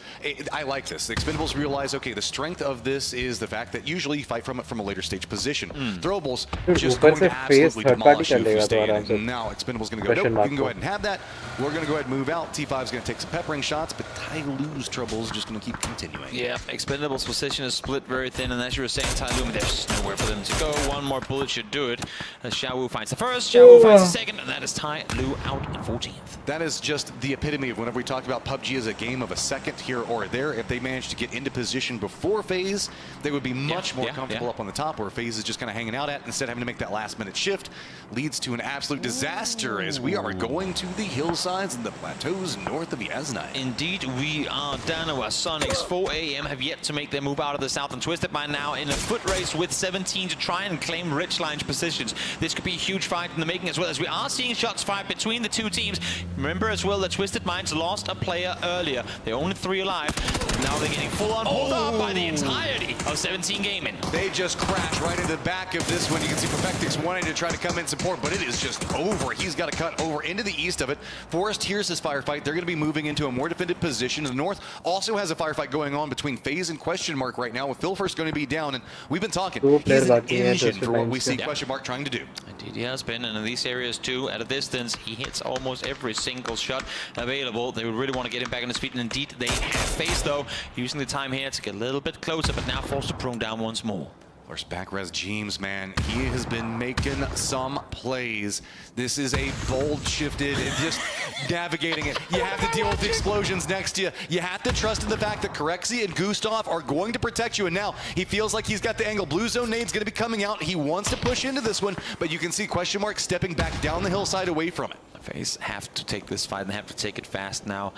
I like this. The Expendables realize, okay, the strength of this is the fact that usually you fight from a later stage position. Throwables just going to absolutely demolish you if you stay in. And now Expendables going to go, nope, you can go ahead and have that. We're going to go ahead and move out. T5's going to take some peppering shots, but Tai Lu's trouble is just going to keep continuing. Yeah, Expendables' position is split very thin, and as you were saying, Tai Lu, there's nowhere for them to go. One more bullet should do it. As Xiaowu finds the first, Xiaowu finds the second, and that is Tai Lu out in 14th. That is just the epitome of whenever we talked about PUBG as a game of a second here or there. If they managed to get into position before FaZe, they would be much more comfortable up on the top, where FaZe is just kind of hanging out at, instead of having to make that last-minute shift. Leads to an absolute disaster as we are going to the hillsides and the plateaus north of Yasnaya. Indeed, we are. Danawa, Sonics, 4 AM have yet to make their move out of the south, and Twisted Mind now in a foot race with 17 to try and claim Ridgeline positions. This could be a huge fight in the making, as well as we are seeing shots fired between the two teams. Remember as well that Twisted Minds lost a player earlier. They're only 3 alive, and now they're getting full-on pulled up by the entirety of 17 Gaming. They just crashed right into the back of this one. You can see Perfectix wanting to try to come in support, but it is just over. He's got to cut over into the east of it. Forest hears this firefight. They're going to be moving into a more defended position. The north also has a firefight going on between FaZe and Question Mark right now, with Phil first going to be down, and we've been talking. He's an engine for what we see Question Mark trying to do. Indeed, he has been, and in these areas too, at a distance, he hits almost every single shot available. They would really want to get him back on his feet, and indeed they have FaZe though, using the time here to get a little bit closer, but now forced to prone down once more. There's back res James, man. He has been making some plays. This is a bold shifted and just navigating it. You have to deal with the explosions next to you. You have to trust in the fact that Corexi and Gustav are going to protect you. And now he feels like he's got the angle. Blue zone nade's going to be coming out. He wants to push into this one, but you can see Question Mark stepping back down the hillside away from it. FaZe have to take this fight and have to take it fast now.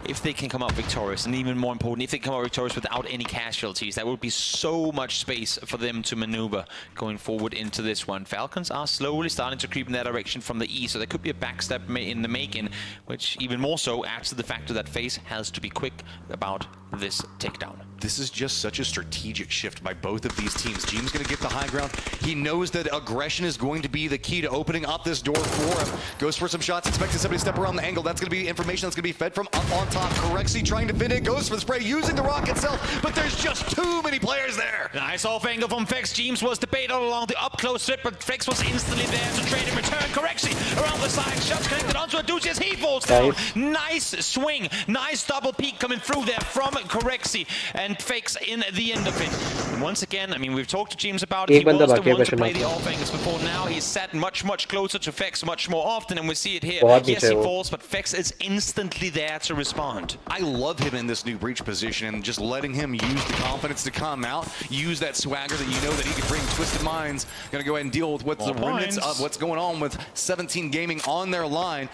If they can come out victorious, and even more important, if they come out victorious without any casualties, that would be so much space for them to maneuver going forward into this one. Falcons are slowly starting to creep in that direction from the east, so there could be a backstep in the making, which even more so adds to the factor that FaZe has to be quick about this takedown. This is just such a strategic shift by both of these teams. James going to get the high ground. He knows that aggression is going to be the key to opening up this door for him. Goes for some shots, expecting somebody to step around the angle. That's going to be information that's going to be fed from up on top. Corexi trying to fit it, goes for the spray, using the rock itself, but there's just too many players there. Nice off angle from Fex. James was debated all along the up close strip, but Fex was instantly there to trade in return. Corexi around the side, shots connected onto a Duce as he falls down. Nice swing, nice double peek coming through there from Corexi, and Fex in the end of it. And once again, I mean, we've talked to James about it. He was the one to play the off angles before. Now he's sat much closer to Fex much more often, and we see it here. Yes, he falls, but Fex is instantly there to respond. I love him in this new breach position, and just letting him use the confidence to come out, use that swagger that you know that he can bring. Twisted Minds gonna go ahead and deal with what's the remnants of what's going on with 17 Gaming on their line.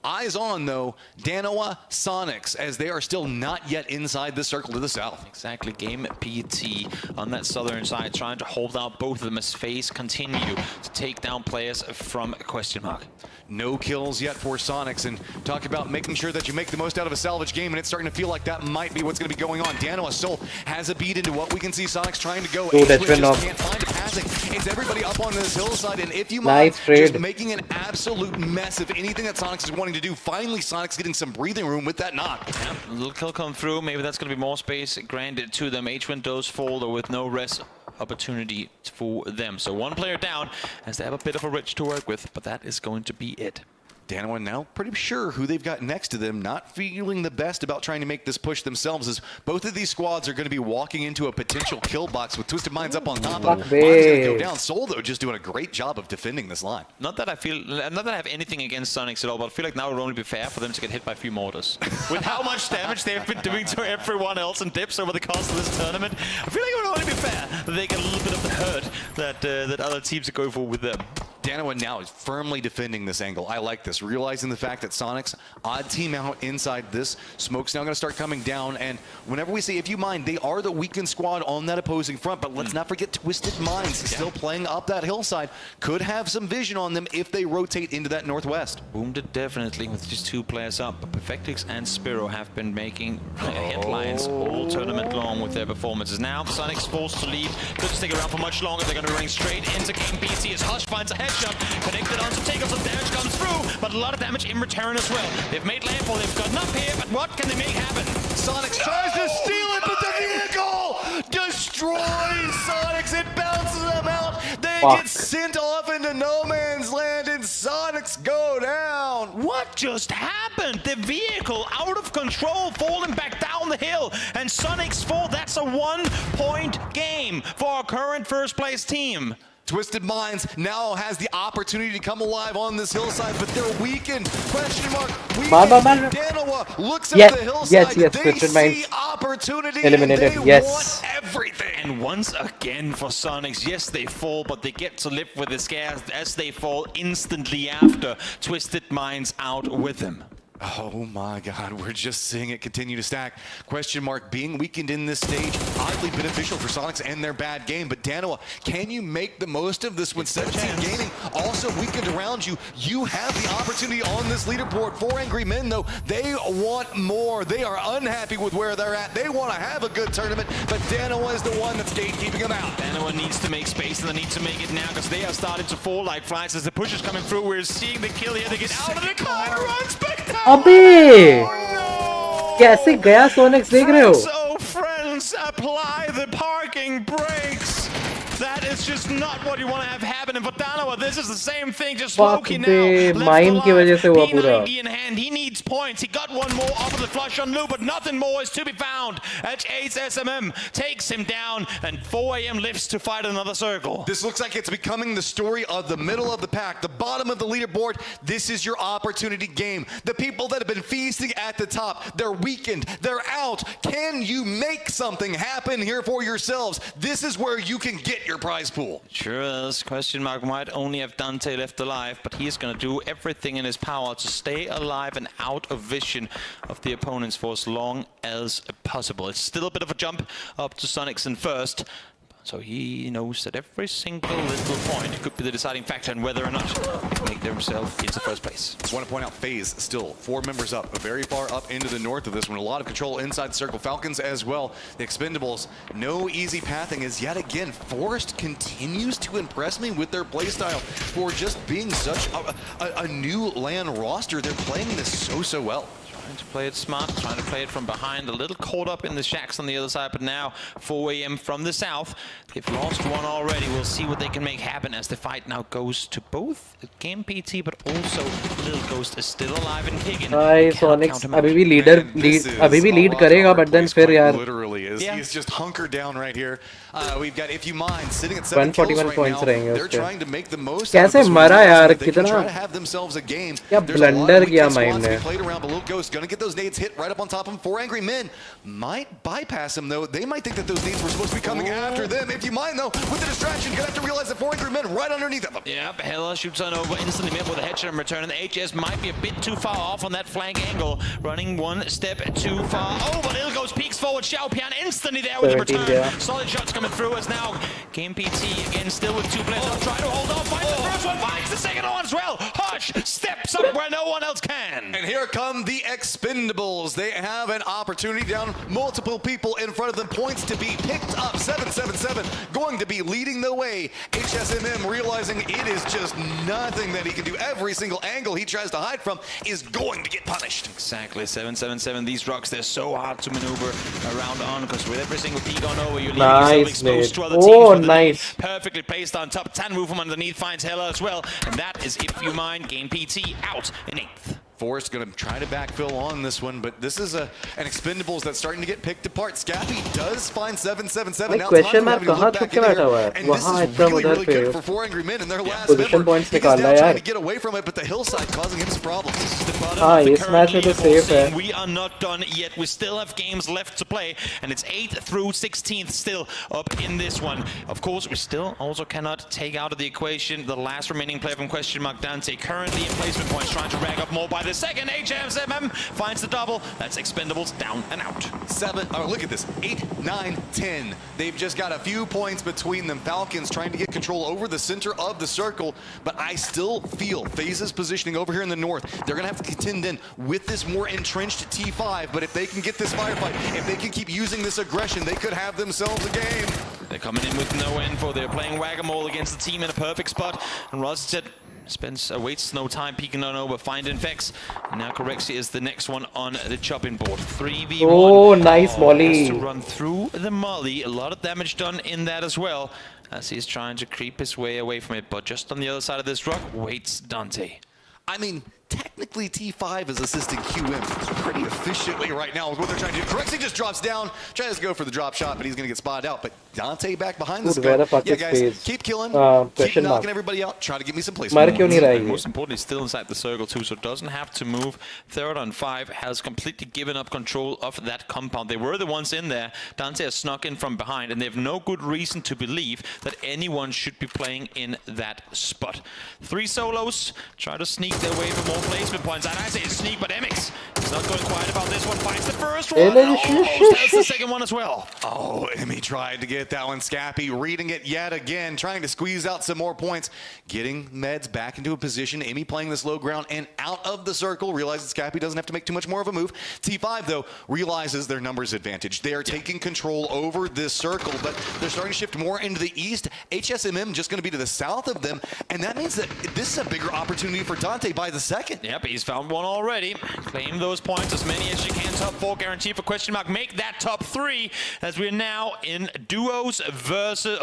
Eyes on, though, Danoa, Sonics, as they are still not yet inside the circle to the south. Exactly, Game PT on that southern side, trying to hold out both of them as FaZe continue to take down players from question mark. No kills yet for Sonics, and talk about making sure that you make the most out of a salvage game, and it's starting to feel like that might be what's going to be going on. Danoa still has a beat into what we can see Sonics trying to go. Dude, just can't find a passing. It's everybody up on this hillside, and if you mind, just making an absolute mess of anything that Sonics is wanting to do. Finally, Sonics getting some breathing room with that knock. Yeah, a little kill come through. Maybe that's going to be more space granted to them. H1 does fold with no rest opportunity for them. So one player down as they have a bit of a ridge to work with, but that is going to be it. Danoa now pretty sure who they've got next to them, not feeling the best about trying to make this push themselves, as both of these squads are going to be walking into a potential kill box with Twisted Minds up on top of them. Mine's going to go down. Soul, though, just doing a great job of defending this line. Not that I have anything against Sonics at all, but I feel like now it would only be fair for them to get hit by a few mortars. With how much damage they've been doing to everyone else in dips over the course of this tournament, I feel like it would only be fair that they get a little bit of the hurt that other teams are going for with them. Danoa now is firmly defending this angle. I like this, realizing the fact that Sonics, odd team out inside this. Smoke's now going to start coming down, and whenever we say, if you mind, they are the weakened squad on that opposing front, but let's not forget Twisted Minds still playing up that hillside. Could have some vision on them if they rotate into that northwest. Boomed it definitely with just two players up, but Perfectix and Spiro have been making headlines all tournament long with their performances. Now Sonics forced to leave, couldn't stick around for much longer. They're going to be running straight into Game BT as Hush finds a headshot, connected onto Takeoff, some damage comes through, but a lot of damage in return as well. They've made landfall, they've gotten up here, but what can they make happen? Sonics tries to steal it, but the vehicle destroys Sonics. It bounces them out. They get sent off into no man's land, and Sonics go down. What just happened? The vehicle out of control, falling back down the hill, and Sonics fall. That's a 1-point game for our current first place team. Twisted Minds now has the opportunity to come alive on this hillside, but they're weakened. Question mark. Danoa looks at the hillside. They Twisted Minds opportunity. Eliminated. And they want everything. And once again for Sonics, yes, they fall, but they get to live with the scares as they fall instantly after. Twisted Minds out with them. Oh my God, we're just seeing it continue to stack. Question mark being weakened in this stage, oddly beneficial for Sonics and their bad game, but Danoa, can you make the most of this when 17 Gaming also weakened around you? You have the opportunity on this leaderboard. For Angry Men, though, they want more. They are unhappy with where they're at. They want to have a good tournament, but Danoa is the one that's gatekeeping them out. Danoa needs to make space, and they need to make it now, because they are starting to fall like flies as the push is coming through. We're seeing the kill here. They get out of the corner, run spectacular! अबे कैसे गया Sonics देख रहे हो? So friends, apply the parking brakes. That is just not what you want to have happening for Danoa. This is the same thing, just Loki now. Mine की वजह से हुआ पूरा. P90 in hand, he needs points. He got one more off of the flush on Lou, but nothing more is to be found. H8's SMM takes him down, and 4 AM lifts to fight another circle. This looks like it's becoming the story of the middle of the pack, the bottom of the leaderboard. This is your opportunity game. The people that have been feasting at the top, they're weakened, they're out. Can you make something happen here for yourselves? This is where you can get your prize pool. Sure is. Question mark might only have Dante left alive, but he's going to do everything in his power to stay alive and out of vision of the opponents for as long as possible. It's still a bit of a jump up to Sonics in first. So he knows that every single little point could be the deciding factor in whether or not he can make themselves into first place. I want to point out FaZe still 4 members up, very far up into the north of this one. A lot of control inside the circle. Falcons as well. The Expendables, no easy pathing as yet again. Forest continues to impress me with their playstyle for just being such a new LAN roster. They're playing this so well. Trying to play it smart, trying to play it from behind, a little caught up in the shacks on the other side, but now 4 AM from the south. They've lost one already. We'll see what they can make happen as the fight now goes to both Game PT, but also Little Ghost is still alive and kicking. Sonics अभी भी lead करेगा, but then फिर यार literally is. Yeah. He's just hunkered down right here. We've got If You Mind sitting at 7 141 kills right points now. रहेंगे They're उसके. trying to make the most कैसे out of this मरा one. यार, They can कितना- try to have themselves a game. क्या There's a lot blunder of किया weak Mind spots to ने. be played around, but Little Ghost gonna get those nades hit right up on top of him. 4 Angry Men might bypass him though. They might think that those nades were supposed to be coming after them. If You Mind though, with the distraction, gonna have to realize that 4 Angry Men right underneath of them. Yep, Hella shoots on over, instantly met with a headshot in return, and the HS might be a bit too far off on that flank angle, running one step too far. Oh, but Little Ghost peeks forward, Xiaopian instantly there with the 17 return. there. Solid shots coming through as now Game PT again still with 2 players. Try to hold on, finds the first one, finds the second one as well. Hush steps up where no one else can. And here come the Expendables. They have an opportunity down, multiple people in front of them, points to be picked up. 777 going to be leading the way. HSMM realizing it is just nothing that he can do. Every single angle he tries to hide from is going to get punished. Exactly, 777. These rocks, they're so hard to maneuver around on, because with every single peek on over, you're leaving yourself Nice, exposed mate. to other Oh, teams. But the nice. perfectly placed on top. 10 move from underneath, finds Hella as well. And that is If You Mind. Game PT out in 8th. Forrest going to try to backfill on this one, but this is an Expendables that's starting to get picked apart. Scappy does find 777. Like, Now question Taco mark having to look कहाँ back छुप in के there, बैठा हुआ है? and this वहाँ is एकदम really, उधर really पे. good for 4 Angry Men and their last Position member. points He is निकाल now रहा है trying यार. to get away from it, but the hillside causing him some problems. हाँ, इस मैच में तो safe है. We are not done yet. We still have games left to play, and it's 8th through 16th still up in this one. Of course, we still also cannot take out of the equation the last remaining player from question mark Dante, currently in placement points, trying to rag up more by the second. HMSMM finds the double. That's Expendables down and out. 7, oh look at this, 8, 9, 10. They've just got a few points between them. Falcons trying to get control over the center of the circle, but I still feel FaZe's positioning over here in the north. They're gonna have to contend in with this more entrenched T5, but if they can get this firefight, if they can keep using this aggression, they could have themselves a game. They're coming in with no info. They're playing whack-a-mole against the team in a perfect spot. And Rosted waits no time, peeking on over, find Infex. And now Correxia is the next one on the chopping board. 3v1. Oh, nice molly. Has to run through the molly. A lot of damage done in that as well, as he's trying to creep his way away from it. But just on the other side of this rock waits Dante. I mean, technically T5 is assisting QM pretty efficiently right now with what they're trying to do. Correxy just drops down, tries to go for the drop shot, but he's going to get spotted out. But Dante back behind the where the fuck Yeah, is guys, FaZe? keep killing, keep Question knocking mark. everybody out, try to give me some मर placement. क्यों नहीं रहा And ये? most importantly, still inside the circle too, so doesn't have to move. 3rd on 5 has completely given up control of that compound. They were the ones in there. Dante has snuck in from behind, and they have no good reason to believe that anyone should be playing in that spot. 3 solos try to sneak their way for more placement points. And I say sneak, but MX is not going quiet about this one. Finds the first one. Almost has the second one as well. Oh, Emmy tried to get that one. Scappy reading it yet again, trying to squeeze out some more points. Getting Meds back into a position. Emmy playing this low ground and out of the circle. Realizes Scappy doesn't have to make too much more of a move. T5, though, realizes their numbers advantage. They are taking control over this circle, but they're starting to shift more into the east. HSMM just going to be to the south of them, and that means that this is a bigger opportunity for Dante by the second. Yep, he's found one already. Claim those points, as many as you can. Top 4 guaranteed for question mark. Make that top 3, as we're now in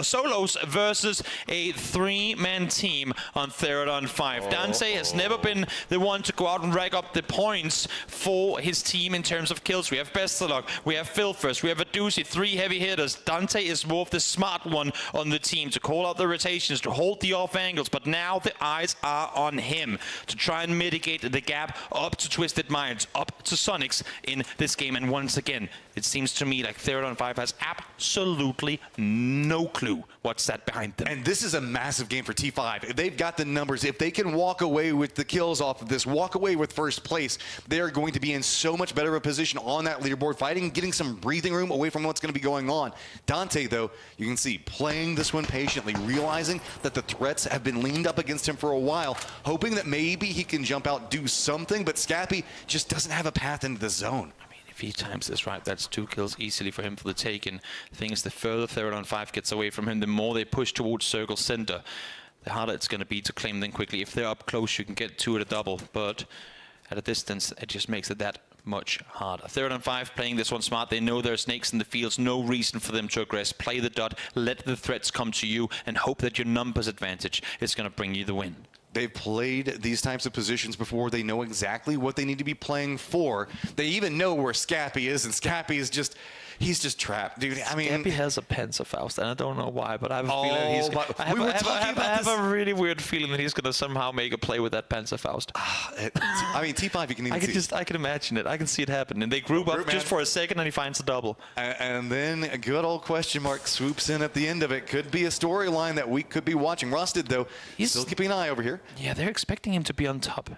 solos versus a 3-man team on 3rd on 5. Dante has never been the one to go out and rack up the points for his team in terms of kills. We have Bestalog, we have Filfers, we have Adusi, 3 heavy hitters. Dante is more of the smart one on the team to call out the rotations, to hold the off angles, but now the eyes are on him to try and mitigate the gap up to Twisted Minds, up to Sonics in this game. And once again, it seems to me like 3rd on 5 has absolutely no clue what's that behind them. And this is a massive game for T5. If they've got the numbers, if they can walk away with the kills off of this, walk away with first place, they are going to be in so much better of a position on that leaderboard, fighting, getting some breathing room away from what's going to be going on. Dante, though, you can see playing this one patiently, realizing that the threats have been leaned up against him for a while, hoping that maybe he can jump out, do something, but Scappy just doesn't have a path into the zone. If he times this right, that's 2 kills easily for him for the taken. Thing is, the further 3rd on 5 gets away from him, the more they push towards circle center, the harder it's going to be to claim them quickly. If they're up close, you can get 2 at a double, but at a distance, it just makes it that much harder. 3rd on 5 playing this one smart. They know there are snakes in the fields, no reason for them to aggress. Play the dot, let the threats come to you, and hope that your numbers advantage is going to bring you the win. They've played these types of positions before. They know exactly what they need to be playing for. They even know where Scappy is, and Scappy is just, He's just trapped, dude. I mean, Gabby has a Panzerfaust, and I don't know why, but I have a feeling he's. I have a really weird feeling that he's gonna somehow make a play with that Panzerfaust. I mean, T5, you can even see. I can imagine it. I can see it happen. And they group up just for a second, and he finds a double. And then a good old question mark swoops in at the end of it. Could be a storyline that we could be watching. Rusted, though, still keeping an eye over here. Yeah, they're expecting him to be on top.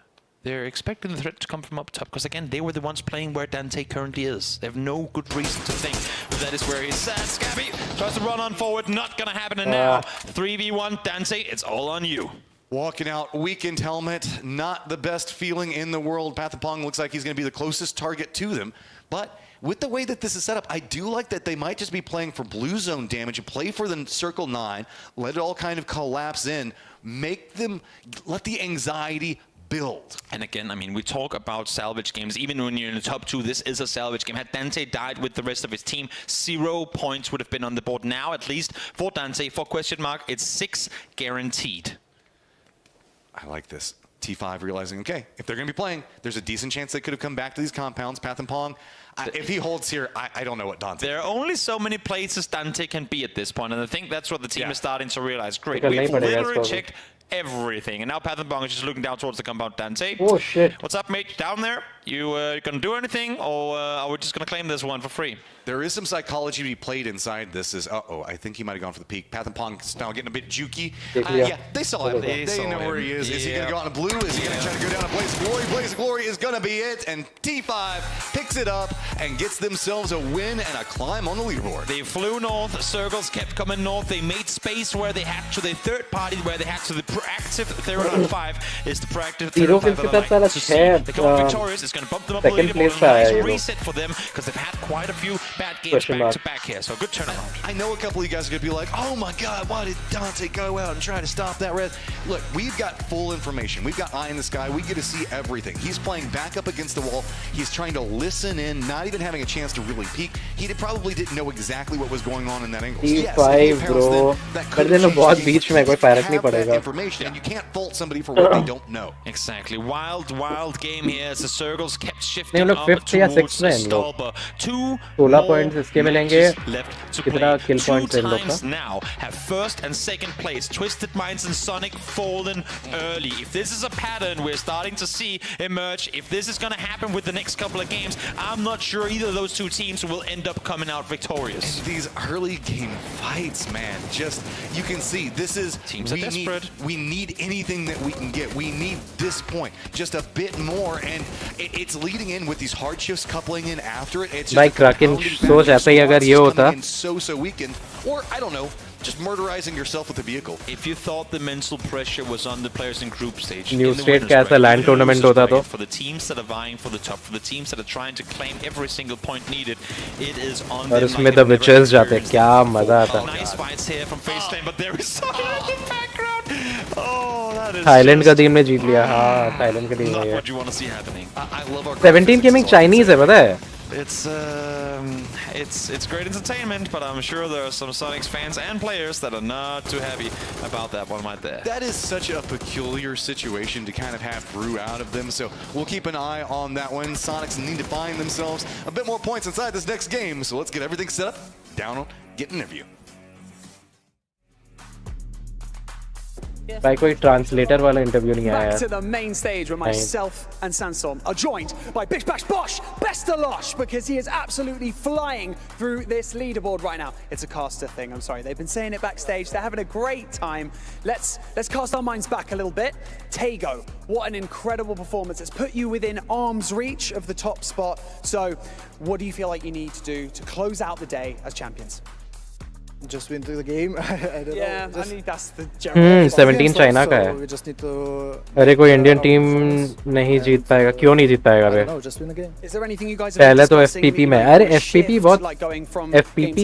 They're expecting the threat to come from up top, because again, they were the ones playing where Dante currently is. They have no good reason to think that is where he's at. Scabby tries to run on forward, not gonna happen. And now 3v1 Dante, it's all on you. Walking out, weakened helmet, not the best feeling in the world. Pathapong looks like he's going to be the closest target to them. But with the way that this is set up, I do like that they might just be playing for blue zone damage and play for the circle 9, let it all kind of collapse in, let the anxiety build. And again, I mean, we talk about salvage games. Even when you're in the top 2, this is a salvage game. Had Dante died with the rest of his team, 0 points would have been on the board. Now, at least for Dante, for question mark, it's 6 guaranteed. I like this. T5 realizing, okay, if they're going to be playing, there's a decent chance they could have come back to these compounds. Pathapong, if he holds here, I don't know what Dante. There are only so many places Dante can be at this point, and I think that's what the team is starting to realize. Great, we've literally checked everything, and now Pathapong is just looking down towards the compound. Dante, oh shit! What's up, mate? Down there? You gonna do anything, or are we just gonna claim this one for free? There is some psychology to be played inside this. I think he might have gone for the peak. Pathapong's now getting a bit jukey. Yeah, they saw him. They know where he is. Is he going to go out in blue? Is he going to try to go down and Blaze of Glory? Blaze of Glory is going to be it. And T5 picks it up and gets themselves a win and a climb on the leaderboard. They flew north. Circles kept coming north. They made space where they had to. The third party where they had to. The proactive 3-on-5 is the proactive 3-on-5. They come victorious. It's going to bump them up the leaderboard. A nice reset for them, because they've had quite a few bad games back to back here, so good turnaround. I know a couple of you guys are going to be like, oh my god, why did Dante go out and try to stop that res? Look, we've got full information. We've got eye in the sky. We get to see everything. He's playing back up against the wall. He's trying to listen in, not even having a chance to really peek. He probably didn't know exactly what was going on in that angle. T5 bro, but then the बहुत बीच में कोई फर्क नहीं पड़ेगा. Information, and you can't fault somebody for what they don't know. Exactly. Wild game here as the circles kept shifting नहीं, up towards the Stolper. 16 points इसके मिलेंगे. कितना kill points इन लोग का? Now have first and second place. Twisted Minds and Sonic fallen early. If this is a pattern we're starting to see emerge, if this is going to happen with the next couple of games, I'm not sure either of those two teams will end up coming out victorious. And these early game fights, man, just you can see this is teams are desperate. We need anything that we can get. We need this point just a bit more, and it's leading in with these hard shifts coupling in after it. It's just Kraken सोच ऐसा ही अगर ये होता so weakened, or I don't know, just murderizing yourself with a vehicle. If you thought the mental pressure was on the players in group stage, NEWSTATE का ऐसा land tournament होता तो for the teams that are vying for the top, for the teams that are trying to claim every single point needed, it is on them. और उसमें the witches जाते, क्या मजा आता. Nice fights here from FaceTime, but there is Sonic in the background. Oh, that is Thailand का team ने जीत लिया. हाँ, Thailand का team not है. what you want to see happening. I love our 17 gaming Chinese है पता है. It's great entertainment, but I'm sure there are some Sonics fans and players that are not too happy about that one right there. That is such a peculiar situation to kind of have brew out of them, so we'll keep an eye on that one. Sonics need to find themselves a bit more points inside this next game, so let's get everything set up, down on, get an interview. भाई कोई translator वाला interview नहीं आया. Back to the main stage where myself and Sandstorm are joined by Bish Bash Bosh, Bestalosh, because he is absolutely flying through this leaderboard right now. It's a caster thing, I'm sorry. They've been saying it backstage. They're having a great time. Let's cast our minds back a little bit. Taego, what an incredible performance. It's put you within arm's reach of the top spot. So what do you feel like you need to do to close out the day as champions? Just win the game. I don't know. I think that's the general. 17 China का है. We just need to. अरे कोई Indian team नहीं जीत पाएगा. क्यों नहीं जीत पाएगा बे? No, just win the game. Is there anything you guys पहले तो FPP में. अरे FPP बहुत FPP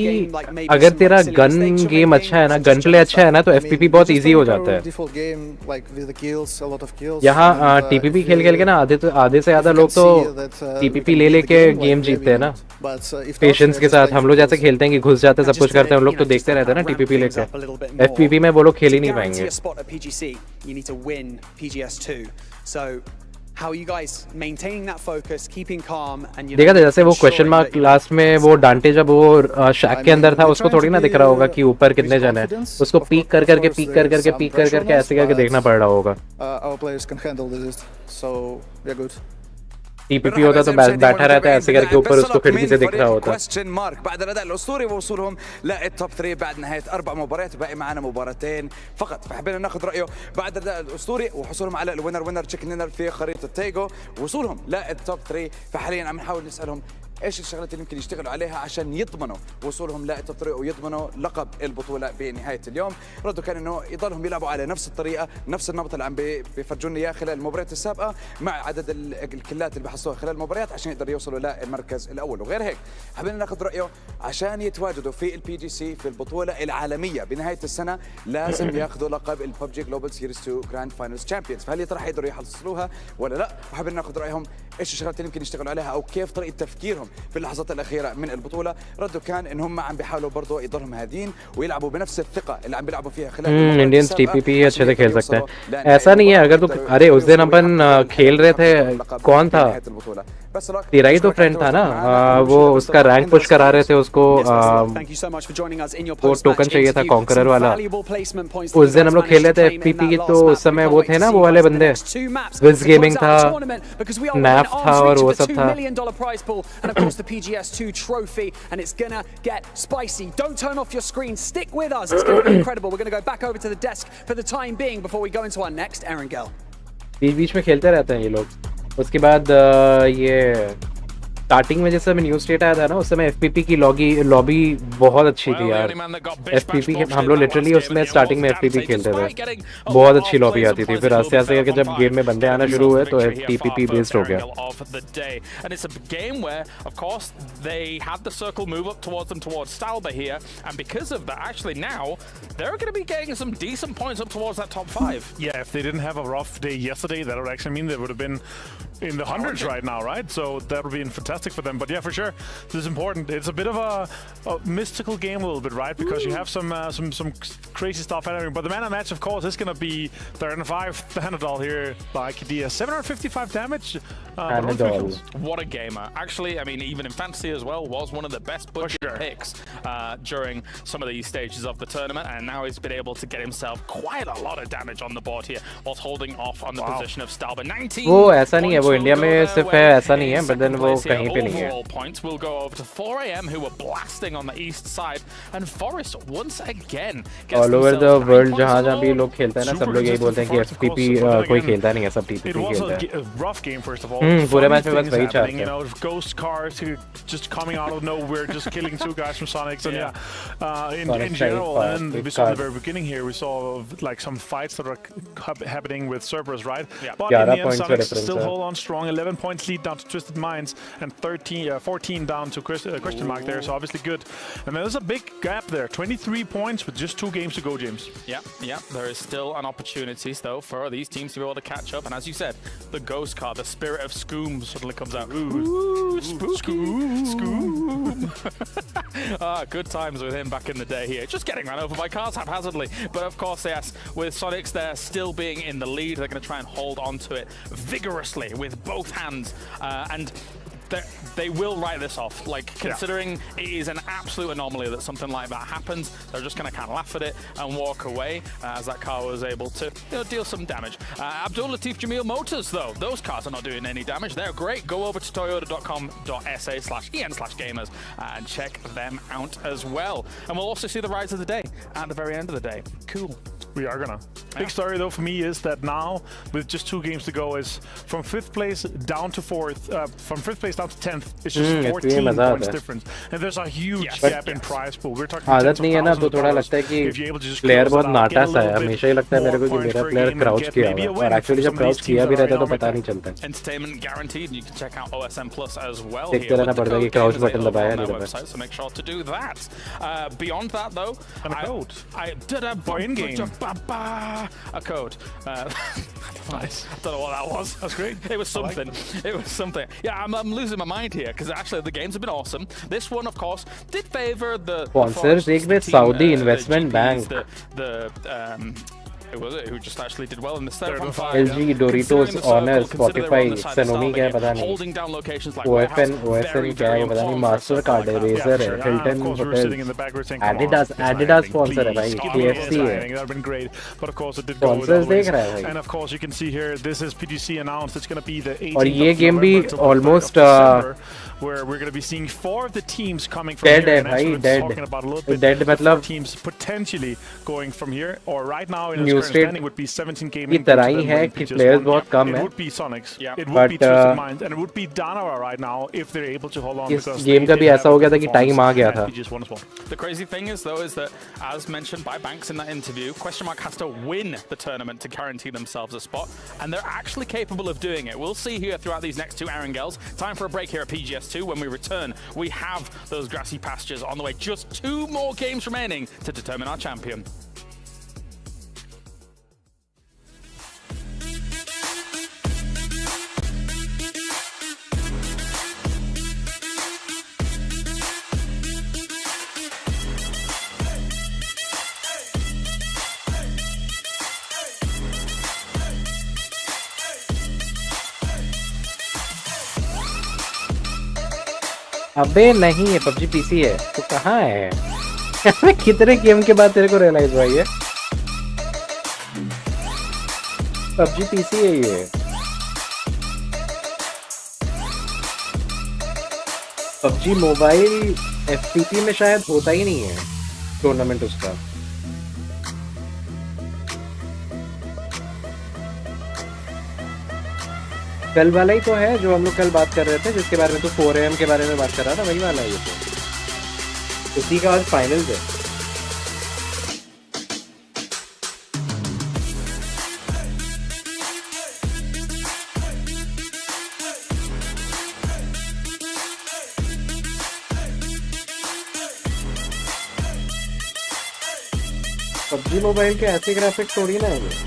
अगर तेरा गन गेम अच्छा है ना, गन प्ले अच्छा है ना, तो FPP बहुत इजी हो जाता है. Default game like with the kills, a lot of kills. यहाँ TPP खेल के ना आधे से ज़्यादा लोग तो TPP ले लेके गेम जीतते हैं ना. पेशेंस के साथ हम लोग जैसे खेलते हैं कि घुस जाते हैं, सब कुछ करते हैं, हम लोग तो देखते रहते हैं ना टीपीपी लेके. एफपीपी में वो लोग खेल ही नहीं पाएंगे. spot at PGC, you need to win PGS2. So how are you guys maintaining that focus, keeping calm, and देखा था जैसे वो क्वेश्चन मार्क लास्ट में वो डांटे जब वो शैक के अंदर था उसको थोड़ी ना दिख रहा होगा कि ऊपर कितने जन है उसको पीक कर करके ऐसे करके देखना पड़ रहा होगा Our players can handle this, so we're good. TPP होता तो बैठा रहता है ऐसे करके ऊपर उसको खिड़की से दिख रहा होता क्वेश्चन मार्क بعد الاداء الاسطوري ووصولهم للتوب 3 بعد نهايه 4 مباريات باقي معنا مباراتين فقط فحبينا ناخذ رايه بعد الاداء الاسطوري وحصولهم على الوينر تشيكن دينر في خريطه تيجو وصولهم للتوب 3 فحاليا عم نحاول نسالهم ايش الشغلات اللي يمكن يشتغلوا عليها عشان يضمنوا وصولهم للتوب 3 ويضمنوا لقب البطوله بنهايه اليوم. ردوا كان انه يضلهم يلعبوا على نفس الطريقه نفس النمط اللي عم بيفرجونا اياه خلال المباريات السابقه مع عدد الكلات اللي بحصلوها خلال المباريات عشان يقدروا يوصلوا للمركز الاول. وغير هيك حابين ناخذ رايه عشان يتواجدوا في البي جي سي في البطوله العالميه بنهايه السنه لازم ياخذوا لقب الببجي جلوبال سيريز 2 جراند فاينلز تشامبيونز. فهل يا ترى حيقدروا يحصلوها ولا لا؟ وحابين ناخذ رايهم ايش الشغلات اللي يمكن يشتغلوا عليها او كيف طريقه تفكيرهم في اللحظات الاخيره من البطوله. ردوا كان ان هم عم بيحاولوا برضه يضلهم هادين ويلعبوا بنفس الثقه اللي عم بيلعبوا فيها خلال इंडियंस टीपीपी अच्छे से खेल सकते हैं ऐसा नहीं है अगर तो अरे उस दिन अपन खेल रहे थे कौन था तेरा ही तो फ्रेंड था ना वो उसका रैंक पुश करा रहे थे उसको वो टोकन चाहिए था कॉन्करर वाला उस दिन हम लोग खेल रहे थे एफपीपी की तो उस समय वो थे ना वो वाले बंदे विज गेमिंग था नैफ था और वो सब था the PGS2 trophy, and it's gonna get spicy. Don't turn off your screen. Stick with us. It's gonna be incredible. We're gonna go back over to the desk for the time being before we go into our next Erangel. बीच में खेलते रहते हैं ये लोग. उसके बाद ये starting में जैसे न्यू स्टेट आया था ना उस समय एफपीपी की लॉबी बहुत अच्छी थी यार. एफपीपी हम लोग लिटरली उसमें स्टार्टिंग में एफपीपी खेलते थे. बहुत अच्छी लॉबी आती थी. फिर आस्ते आस्ते करके जब गेम में बंदे आना शुरू हुए तो टीपीपी बेस्ड हो गया. And it's a game where, of course, they had the circle move up towards them towards Stalba here, and because of that, actually now they're going to be getting some decent points up towards that top 5. Yeah, if they didn't have a rough day yesterday, that would actually mean they would have been in the hundreds right now, right? So that would be fantastic for them. But yeah, for sure, this is important. It's a bit of a mystical game a little bit, right? Because you have some crazy stuff happening. But the man of the match, of course, is going to be 35 Thanadol here by Kidia. 755 damage. What a gamer. Actually, I mean, even in fantasy as well, was one of the best budget picks during some of these stages of the tournament. And now he's been able to get himself quite a lot of damage on the board here whilst holding off on the position of Stalba. 19 वो ऐसा नहीं है. वो India में सिर्फ है ऐसा नहीं है. But then वो कहीं पे नहीं है. Points will go over to 4am who were blasting on the east side, and Forest once again all over the world जहाँ भी लोग खेलते हैं ना सब लोग यही बोलते हैं कि एफपीपी कोई खेलता नहीं है. सब टीपीपी खेलते हैं. It was a rough game first of all. पूरे मैच में बस वही चाहते हैं. You know, ghost cars who just coming out of nowhere, just killing 2 guys from Sonics, and in general, and we saw in the very beginning here, we saw like some fights that are happening with Cerberus, right? Yeah. But in the end, Sonics still hold on strong. 11 points lead down to Twisted Minds, and 14 down to question mark there. So obviously good. And there's a big gap there. 23 points with just 2 games to go, James. Yeah. There is still an opportunity though for these teams to be able to catch up. And as you said, the ghost card, the spirit of Scoom suddenly comes out. Ooh, spooky. Scoom. Good times with him back in the day here. Just getting run over by cars haphazardly. But of course, yes, with Sonics there still being in the lead, they're going to try and hold on to it vigorously with both hands. And they will write this off. Like, considering it is an absolute anomaly that something like that happens, they're just going to kind of laugh at it and walk away as that car was able to deal some damage. Abdul Latif Jamil Motors, though, those cars are not doing any damage. They're great. Go over to toyota.com.sa/EN/gamers and check them out as well. And we'll also see the rise of the day at the very end of the day. Cool. We are gonna. Big story though for me is that now with just 2 games to go is from 5th place down to 4th, from 5th place down to 10th. It's just 14 points difference, and there's a huge gap in prize pool. We're talking आदत नहीं है ना तो थोड़ा लगता है कि player बहुत नाटा सा है. हमेशा ही लगता है मेरे को कि मेरा प्लेयर क्राउच किया हुआ है और एक्चुअली जब क्राउच किया भी रहता है तो पता नहीं चलता है. Entertainment guaranteed. You can check out OSM Plus as well. देखते रहना पड़ता है कि क्राउच बटन दबाया नहीं दबाया. So make sure to do that. Beyond that though, and a code. I did a in-game. A code. Nice. I don't know what that was. That's great. It was something. It was something. Yeah, I'm losing my mind here because actually the games have been awesome. This one, of course, did favor the sponsors. एक में Saudi Investment Bank. Who was it? Who just actually did well in the third one? LG, Doritos, Honor, Spotify, Xiaomi क्या है पता नहीं. Holding down locations like OSN क्या है पता नहीं. Mastercard है, Razer है, Hilton Hotels, Adidas sponsor है भाई, KFC है. That would been great, but of course it did go Sponsors देख रहा है भाई. And of course you can see here, this is PGC announced. It's going to be the 18th और ये of game भी November till almost, 11th of December, where we're going to be seeing 4 of the teams coming from Dead here. है And भाई, actually dead. talking about a little bit Dead the मतलब teams potentially going from here, or right now in its New current State standing would be 17 की gaming. तरह ही है कि players बहुत कम It है. would be Sonics. Yeah. It would be But, Twisted Minds, and it would be Danara right now if they're able to hold on. इस because game they का भी did ऐसा have हो a गया था कि performance time आ गया at था. PGS1 as well. The crazy thing is, though, is that, as mentioned by Banks in that interview, Question Mark has to win the tournament to guarantee themselves a spot, and they're actually capable of doing it. We'll see here throughout these next 2 Arangels. Time for a break here at PGS2. When we return, we have those grassy pastures on the way. Just 2 more games remaining to determine our champion. अबे नहीं है, PUBG PC है. तो कहाँ है? कितने game के बाद तेरे को रियलाइज हुआ ये? PUBG PC है ये. PUBG मोबाइल FPP में शायद होता ही नहीं है टूर्नामेंट उसका. कल वाला ही तो है जो हम लोग कल बात कर रहे थे, जिसके बारे में तो 4 AM के बारे में बात कर रहा था, वही वाला है ये तो. उसी का आज फाइनल्स है. PUBG मोबाइल के ऐसे ग्राफिक्स थोड़ी ना है.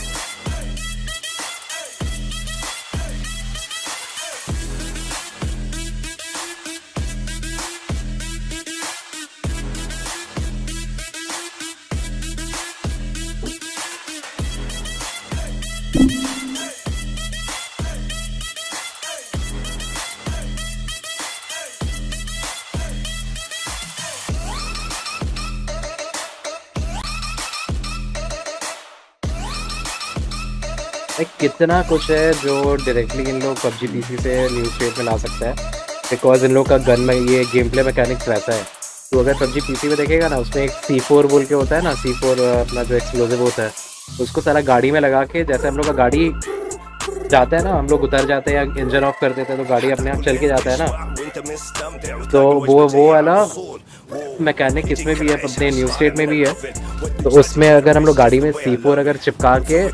कितना कुछ है जो डायरेक्टली इन लोग PUBG PC से न्यूज़ स्टेट में ला सकता है, बिकॉज इन लोग का गन में ये गेम प्ले मैकेनिक्स वैसा है. तो अगर PUBG PC में देखेगा ना, उसमें एक C4 बोल के होता है ना, C4 अपना जो एक्सप्लोजिव होता है, उसको सारा गाड़ी में लगा के, जैसे हम लोग का गाड़ी जाता है ना, हम लोग उतर जाते हैं या इंजन ऑफ कर देते हैं तो गाड़ी अपने आप चल के जाता है ना, तो वो वाला मैकेनिक इसमें भी है, अपने न्यू स्टेट में भी है. तो उसमें अगर हम लोग गाड़ी में C4 अगर चिपका के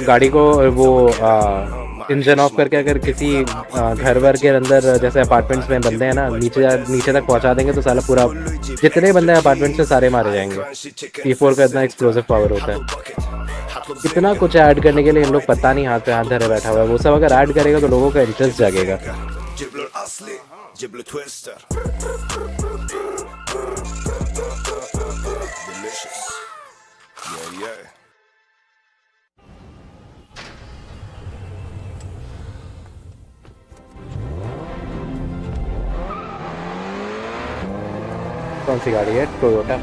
गाड़ी को वो इंजन ऑफ करके अगर किसी घर वर के अंदर, जैसे अपार्टमेंट्स में बंदे हैं ना, नीचे तक पहुंचा देंगे तो साला पूरा जितने बंदे अपार्टमेंट से सारे मारे जाएंगे. C4 का इतना एक्सप्लोसिव पावर होता है. इतना कुछ ऐड करने के लिए इन लोग पता नहीं हाथ पे हाथ धरे बैठा हुआ है. वो सब अगर ऐड करेगा तो लोगों का इंटरेस्ट जागेगा. कौन सी गाड़ी है? Toyota.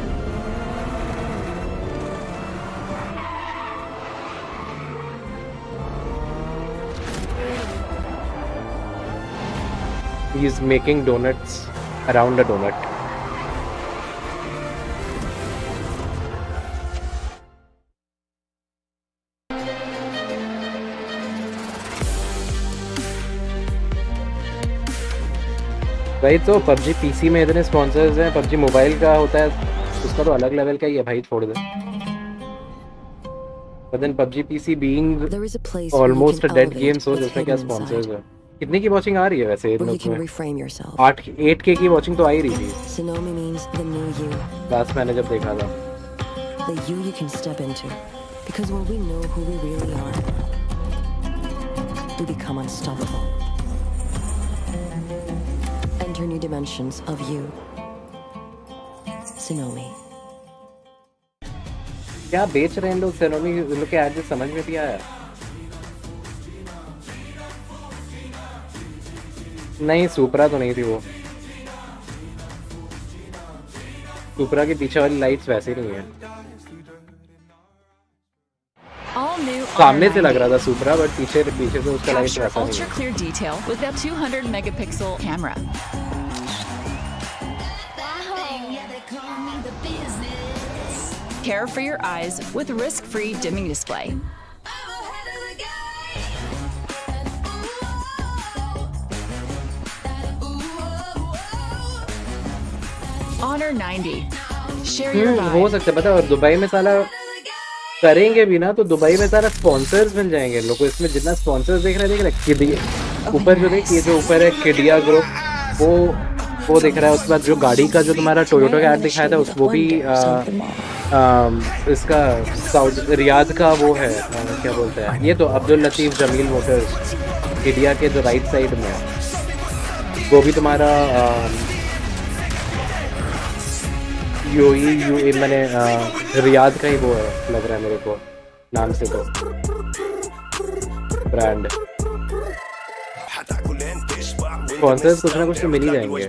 He is making donuts around a donut. भाई तो PUBG PC में इतने स्पॉन्सर्स हैं, PUBG मोबाइल का होता है उसका तो अलग लेवल का ही है भाई, छोड़ दे. But then PUBG PC being almost a dead game, so जिसमें क्या स्पॉन्सर्स है. कितने की वॉचिंग आ रही है वैसे इन लोग में? 8K की वॉचिंग तो आ ही रही थी लास्ट मैंने जब देखा था. The you can step into, because when we know who we really are, we become unstoppable. Enter new dimensions of you. Tsunami. क्या बेच रहे हैं लोग सेनोमी, लोग के ऐड समझ में भी आया? नहीं सुपरा तो नहीं थी वो, सुपरा के पीछे वाली लाइट्स वैसे नहीं है, सामने से लग रहा था सुपरा बट पीछे से उसका लाइट वैसा नहीं ultra clear detail with that 200 megapixel camera. Care for your eyes with risk-free dimming display. Honor 90. Share your vibe. हो सकता है पता है, और दुबई में साला करेंगे भी ना तो दुबई में सारा स्पॉन्सर्स मिल जाएंगे लोगों को, इसमें जितना स्पॉन्सर्स देख रहे हैं किडिया ऊपर जो देख, ये जो ऊपर है किडिया ग्रुप वो दिख रहा है, उसके बाद जो गाड़ी का जो तुम्हारा टोयोटा का ऐड दिखाया था वो भी इसका साउथ रियाद का वो है, क्या बोलते हैं ये तो अब्दुल लतीफ जमील मोटर्स किडिया के जो राइट साइड में है, वो भी तुम्हारा यूएई मैंने रियाद का ही वो है लग रहा है मेरे को नाम से तो ब्रांड। स्पॉन्सर्स कुछ ना कुछ तो मिल ही जाएंगे,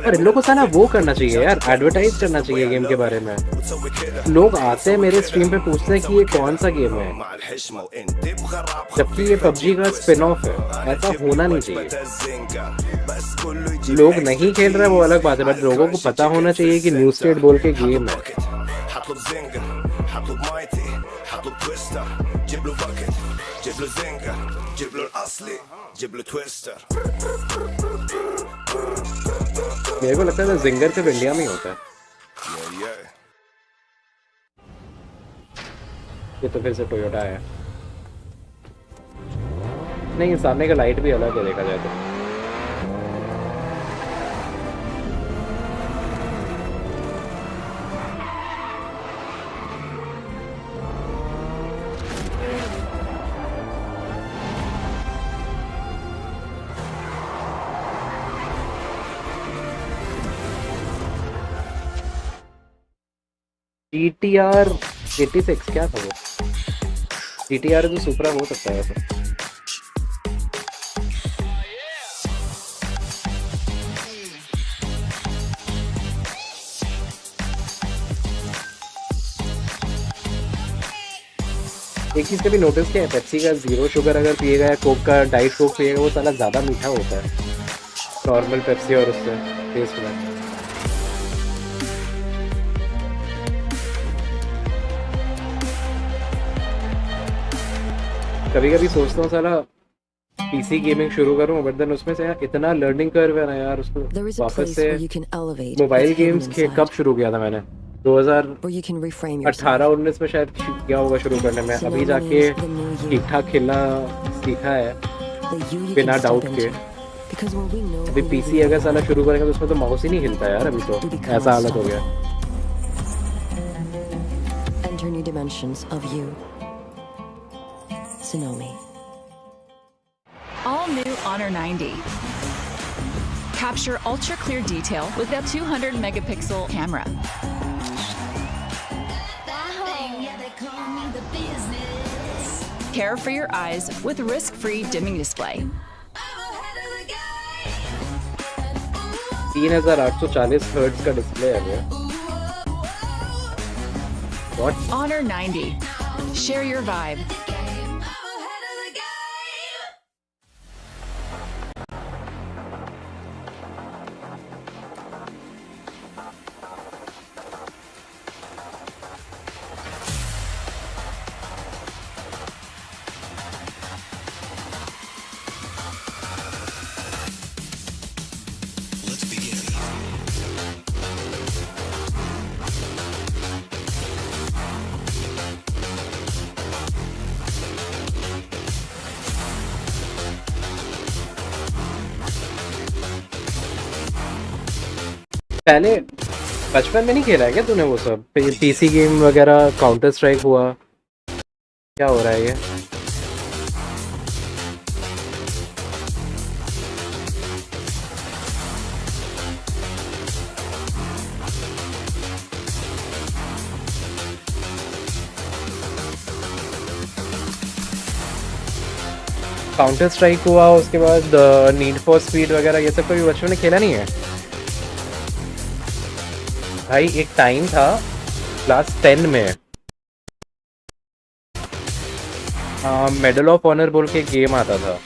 पर इन लोग को साला वो करना चाहिए यार, एडवर्टाइज करना चाहिए गेम के बारे में। लोग आते हैं मेरे स्ट्रीम पे पूछते हैं कि ये कौन सा गेम है, जबकि ये पबजी का स्पिन ऑफ है, ऐसा होना नहीं चाहिए। लोग नहीं खेल रहे वो अलग बात है, बट लोगों को पता होना चाहिए कि न्यू स्टेट बोल के गेम है। मेरे को लगता है जिंगर सिर्फ इंडिया में ही होता है। ये तो फिर से टोयोटा है, नहीं सामने का लाइट भी अलग है देखा जाए तो। GTR 86 क्या था वो? GTR तो सुपरा हो सकता है वैसे। एक चीज कभी नोटिस किया है, पेप्सी का 0 शुगर अगर पिएगा या कोक का डाइट कोक पिएगा वो साला ज्यादा मीठा होता है नॉर्मल पेप्सी और उससे टेस्ट में। कभी कभी सोचता हूँ साला पीसी गेमिंग शुरू करूँ, बट देन उसमें से यार इतना लर्निंग कर्व है ना यार, उसको वापस से मोबाइल गेम्स कब शुरू किया था मैंने 2018-19 में शायद किया होगा शुरू करने में, अभी जाके ठीक ठाक खेलना सीखा है बिना डाउट के। अभी पीसी अगर साला शुरू करेंगे तो उसमें तो माउस ही नहीं हिलता यार, अभी तो ऐसा हालत हो गया। All new Honor 90. Capture ultra clear detail with that 200 megapixel camera. Care for your eyes with risk-free dimming display. 3840 hertz का डिस्प्ले है ये। What? Honor 90. Share your vibe. पहले बचपन में नहीं खेला है क्या तूने वो सब पीसी गेम वगैरह? काउंटर स्ट्राइक हुआ, क्या हो रहा है ये? काउंटर स्ट्राइक हुआ, उसके बाद नीड फॉर स्पीड वगैरह ये सब कभी बच्चों ने खेला नहीं है भाई। एक टाइम था क्लास 10 में मेडल ऑफ ऑनर बोल के एक गेम आता था।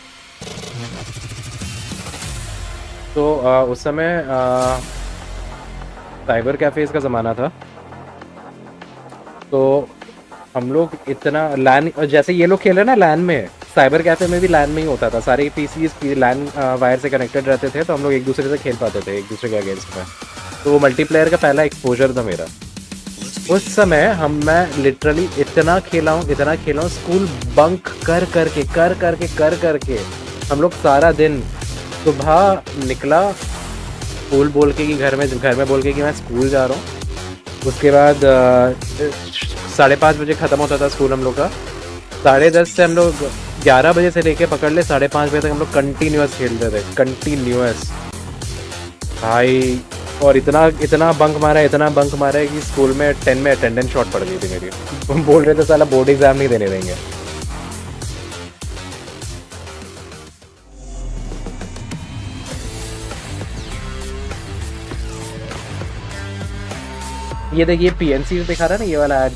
तो उस समय साइबर कैफेज का ज़माना था। तो हम लोग इतना लैन, जैसे ये लोग खेल रहे ना लैन में, साइबर कैफे में भी लैन में ही होता था। सारे पीसीज लैन वायर से कनेक्टेड रहते थे, तो हम लोग एक दूसरे से खेल पाते थे एक दूसरे के अगेंस्ट में। तो वो मल्टीप्लेयर का पहला एक्सपोजर था मेरा। उस समय मैं लिटरली इतना खेला हूँ स्कूल बंक कर करके हम लोग सारा दिन। सुबह निकला स्कूल बोल के कि घर में बोल के कि मैं स्कूल जा रहा हूँ। उसके बाद 5:30 बजे ख़त्म होता था स्कूल हम लोग का। 10:30 से हम लोग 11 बजे से लेके पकड़ ले 5:30 बजे तक हम लोग कंटिन्यूस खेलते थे, कंटिन्यूस भाई। और इतना बंक मारा है कि स्कूल में 10 में अटेंडेंस शॉर्ट पड़ गई थी मेरी। बोल रहे थे साला बोर्ड एग्जाम नहीं देने देंगे। ये देखिए पीएनसी दिखा रहा है ना ये वाला ऐड।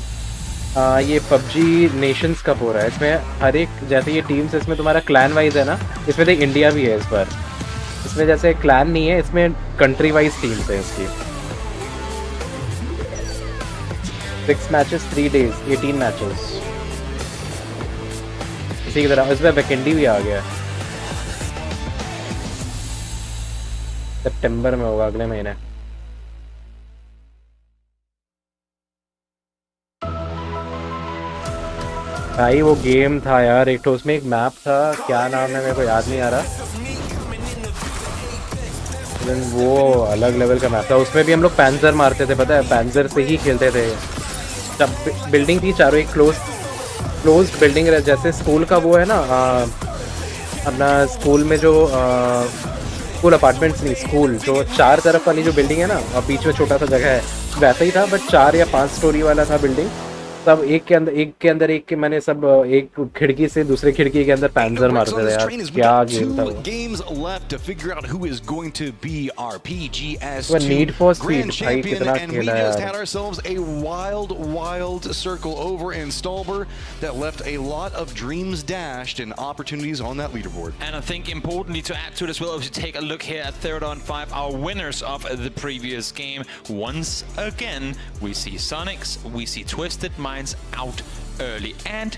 ये पबजी नेशंस कप हो रहा है। इसमें हर एक, जैसे ये टीम्स, इसमें तुम्हारा क्लैन वाइज है ना, इसमें देख इंडिया भी है इस बार। इसमें जैसे क्लैन नहीं है, इसमें कंट्री वाइज टीम्स है इसकी। 6 मैचेस 3 डेज 18 मैचेस इसी की तरह। इसमें वैकेंडी भी आ गया, सितंबर में होगा, अगले महीने। भाई वो गेम था यार एक तो, उसमें एक मैप था, क्या नाम है मेरे को याद नहीं आ रहा, लेकिन वो अलग लेवल का मैप था। उसमें भी हम लोग पैंजर मारते थे, पता है, पैंजर से ही खेलते थे। जब बिल्डिंग थी चारों, एक क्लोज बिल्डिंग, जैसे स्कूल का वो है ना अपना स्कूल में जो स्कूल अपार्टमेंट्स नहीं, स्कूल जो 4 तरफ वाली जो बिल्डिंग है ना, और बीच में छोटा सा जगह है, वैसा ही था, बट 4 या 5 स्टोरी वाला था बिल्डिंग। सब एक के अंदर एक के, मैंने सब एक खिड़की से दूसरे खिड़की के अंदर पैंजर मारते थे यार। क्या गेम था वो। नीड फॉर स्पीड भाई कितना खेला यार। wild circle over in Stolber that left a lot of dreams dashed and opportunities on that leaderboard. And I think importantly to add to it as well, if you take a look here at 3rd on 5, our winners of the previous game, once again we see Sonics, we see Twisted Minds out early, and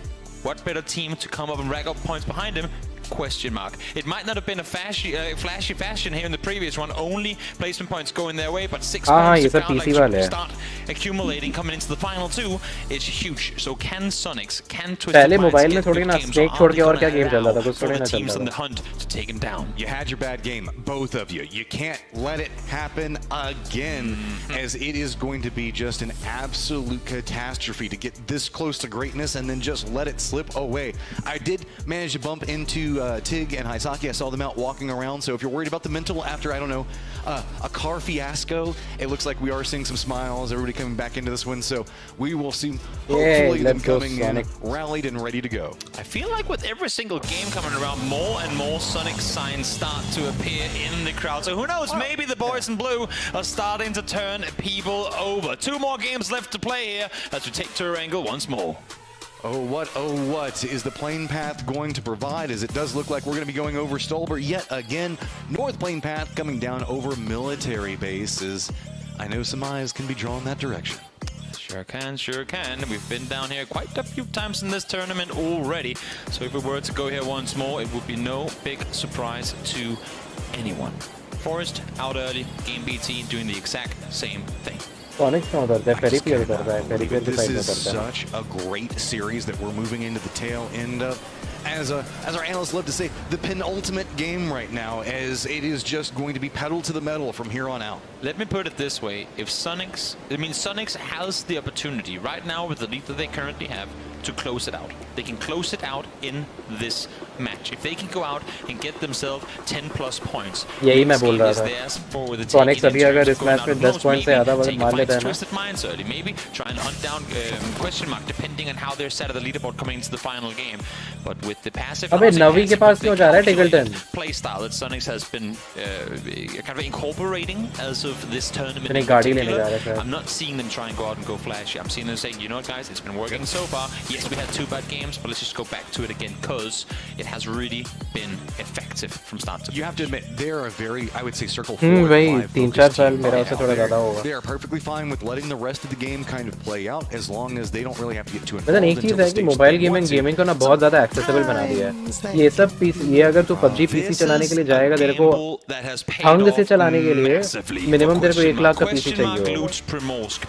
what better team to come up and rack up points behind him? Question mark. It might not have been a flashy fashion here in the previous one, only placement points going their way, but 6 points to count, like, start accumulating coming into the final 2 is huge. So can Sonics, can Twisted Minds mobile में थोड़ी ना snake छोड़ के और क्या game चल रहा था, कुछ थोड़ी ना चल teams रहा in the hunt to take him down. You had your bad game, both of you. You can't let it happen again, as it is going to be just an absolute catastrophe to get this close to greatness and then just let it slip away. I did manage to bump into Tig and Haisaki. I saw them out walking around, so if you're worried about the mental after, I don't know, a car fiasco, it looks like we are seeing some smiles, everybody coming back into this one, so we will see hopefully them coming in rallied and ready to go. I feel like with every single game coming around, more and more Sonic signs start to appear in the crowd, so who knows, maybe the boys in blue are starting to turn people over. 2 more games left to play here as we take Tour Angle once more. Oh, what is the plane path going to provide, as it does look like we're going to be going over Stolber yet again. North plane path coming down over military bases. I know some eyes can be drawn that direction. Sure can. We've been down here quite a few times in this tournament already, so if we were to go here once more, it would be no big surprise to anyone. Forest out early, Game BT doing the exact same thing. This is such a great series that we're moving into the tail end of. As our analysts love to say, the penultimate game right now, as it is just going to be pedal to the metal from here on out. Let me put it this way, if Sonics has the opportunity right now with the lead that they currently have to close it out. They can close it out in this match. If they can go out and get themselves 10 plus points, यही मैं बोल रहा था. Sonic अभी अगर इस match में 10 point से ज़्यादा मार लेता है ना, Twisted Minds early, maybe try and hunt down question mark depending on how they're set of the leaderboard coming into the final game. But with the passive, अबे नवी के पास क्यों जा रहा है टिगल्टन? Play style that Sonic has been kind of incorporating as of this tournament. अपनी गाड़ी लेने जा रहा है. I'm not seeing them try and go out and go flashy. I'm seeing them saying, you know what, guys, it's been working so far. Yes, we had 2 bad games, but let's just go back to it again because it has really been effective from start to finish. You have to admit, they're a very, I would say, circle 4 and 5 focused team right now. They are perfectly fine with letting the rest of the game kind of play out as long as they don't really have to get too involved. लेकिन एक चीज़ है कि mobile gaming को ना बहुत ज़्यादा accessible बना दिया है. ये सब पीसी, ये अगर तू PUBG पीसी चलाने के लिए जाएगा, तेरे को हंग से चलाने के लिए मिनिमम तेरे को 1 लाख का पीसी चाहिए होगा.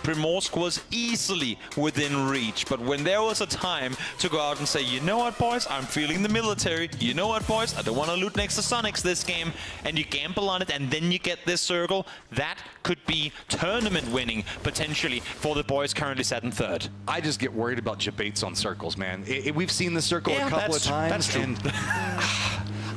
Primorsk was easily within reach, but when there was a time to go out and say, you know what, boys, I'm feeling the military. You know what, boys, I don't want to loot next to Sonics this game, and you gamble on it, and then you get this circle. That could be tournament winning potentially for the boys currently sat in 3rd. I just get worried about debates on circles, man. We've seen the circle a couple of times. That's true. And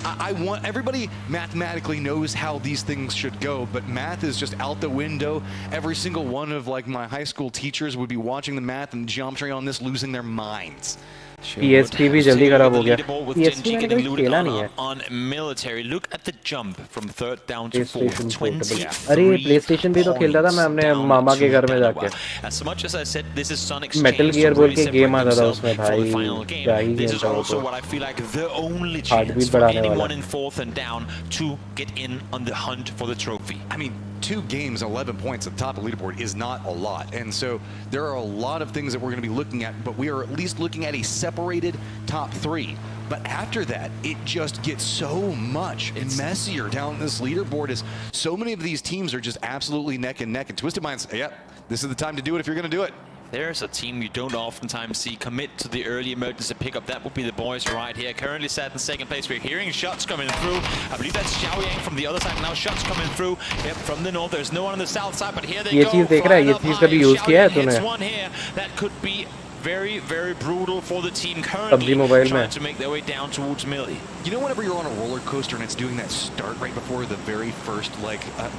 I want everybody mathematically knows how these things should go, but math is just out the window. Every single one of like my high school teachers would be watching the math and geometry on this, losing their minds. PSP भी जल्दी खराब हो गया. PSP मैंने कभी खेला नहीं है. On military, look at the jump from 3rd down to 4th. 23. अरे PlayStation भी तो खेलता था मैं अपने मामा के घर में जाके. As much as I said, this is Sonic's Metal Gear बोल के गेम आता था उसमें भाई. क्या ही This गेम is था वो also तो. what I feel like the only chance for anyone in 4th and down to get in on the hunt for the trophy. I mean, 2 games, 11 points at the top of the leaderboard is not a lot. And so there are a lot of things that we're going to be looking at, but we are at least looking at a separated top 3. But after that, it just gets so much messier down this leaderboard as so many of these teams are just absolutely neck and neck. And Twisted Minds, yep, this is the time to do it if you're going to do it. There's a team you don't oftentimes see commit to the early emergency pickup. That would be the boys right here. Currently sat in 2nd place. We're hearing shots coming through. I believe that's Xiaoyang from the other side. Now shots coming through. Yep, from the north. There's no one on the south side, but here they go. ये चीज़ देख रहा है, ये चीज़ कभी use किया है तूने? One here that could be very, very brutal for the team currently trying to make their way down towards Millie. You know, whenever you're on a roller coaster and it's doing that start right before the very first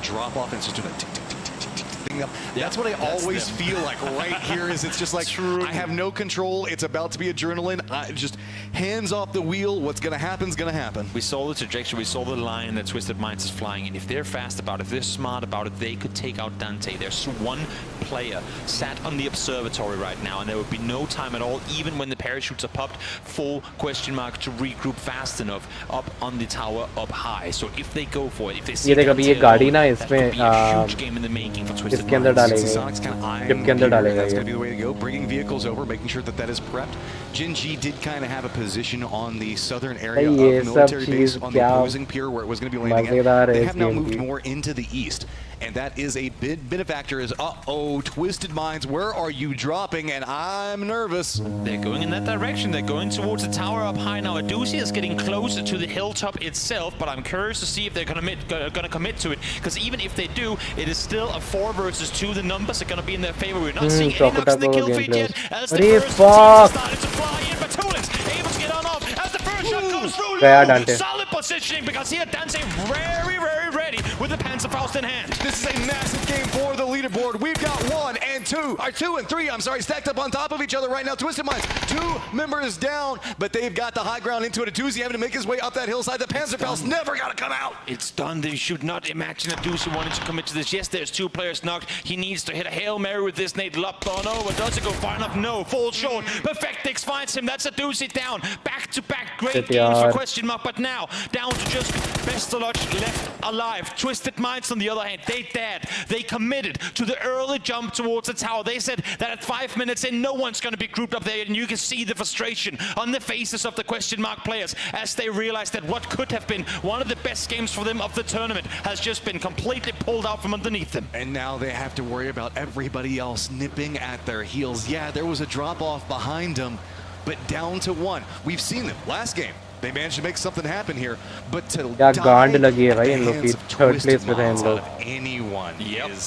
drop off, and it's just doing that tick, tick, tick, tick, tick, tick thing up. That's what I always feel like right here. Is it's just like I have no control. It's about to be adrenaline. Just hands off the wheel. What's gonna happen is gonna happen. We saw the trajectory. We saw the line that Twisted Minds is flying in. If they're fast about it, if they're smart about it, they could take out Dante. There's one player sat on the observatory right now, and there would be no time at all, even when the parachutes are popped, full question mark to regroup fast enough up on the tower up high. So if they go for it, if they see ये देखो ये गाड़ी ना इसमें huge game in the making for Twisted इसके अंदर डालेंगे. Sonic's kind of eyeing Chip के अंदर डालेगा that's ये. going to be the way to go. Bringing vehicles over, making sure that that is prepped. Jin Ji did kind of have a position on the southern area of the military base on the opposing pier where it was going to be landing at. They have now moved more into the east. And that is a benefactor is, uh-oh, Twisted Minds, where are you dropping? And I'm nervous. They're going in that direction. They're going towards the tower up high now. Adusia is getting closer to the hilltop itself, but I'm curious to see if they're going to commit to it. Because even if they do, it is still a 4 versus 2. The numbers are going to be in their favor. We're not seeing any knocks in the kill feed yet. As the first team started to fly in, but Tulix able to get on off as the first shot goes through. Solid positioning because here Dante very, very ready with the Panzerfaust in hand. This is a massive game for the leaderboard. We've got 1 and 2, or 2 and 3, I'm sorry, stacked up on top of each other right now. Twisted Minds, 2 members down, but they've got the high ground into it. Aduzi having to make his way up that hillside. The Panzerfaust never got to come out. It's done. They should not imagine Aduzi wanting to commit to this. Yes, there's 2 players knocked. He needs to hit a Hail Mary with this Nate Lup on over. Does it go far enough? No. Falls short. Perfectix finds him. That's Aduzi down. Back-to-back great games for question mark, but now down to just Bestaloch left alive. Twisted Minds on the other hand, they dared. They committed to the early jump towards the tower. They said that at 5 minutes in, no one's going to be grouped up there, and you can see the frustration on the faces of the question mark players as they realize that what could have been one of the best games for them of the tournament has just been completely pulled out from underneath them. And now they have to worry about everybody else nipping at their heels. Yeah, there was a drop-off behind them, but down to 1. We've seen them last game. They managed to make something happen here, but to die at the hands of Twisted Minds out of anyone is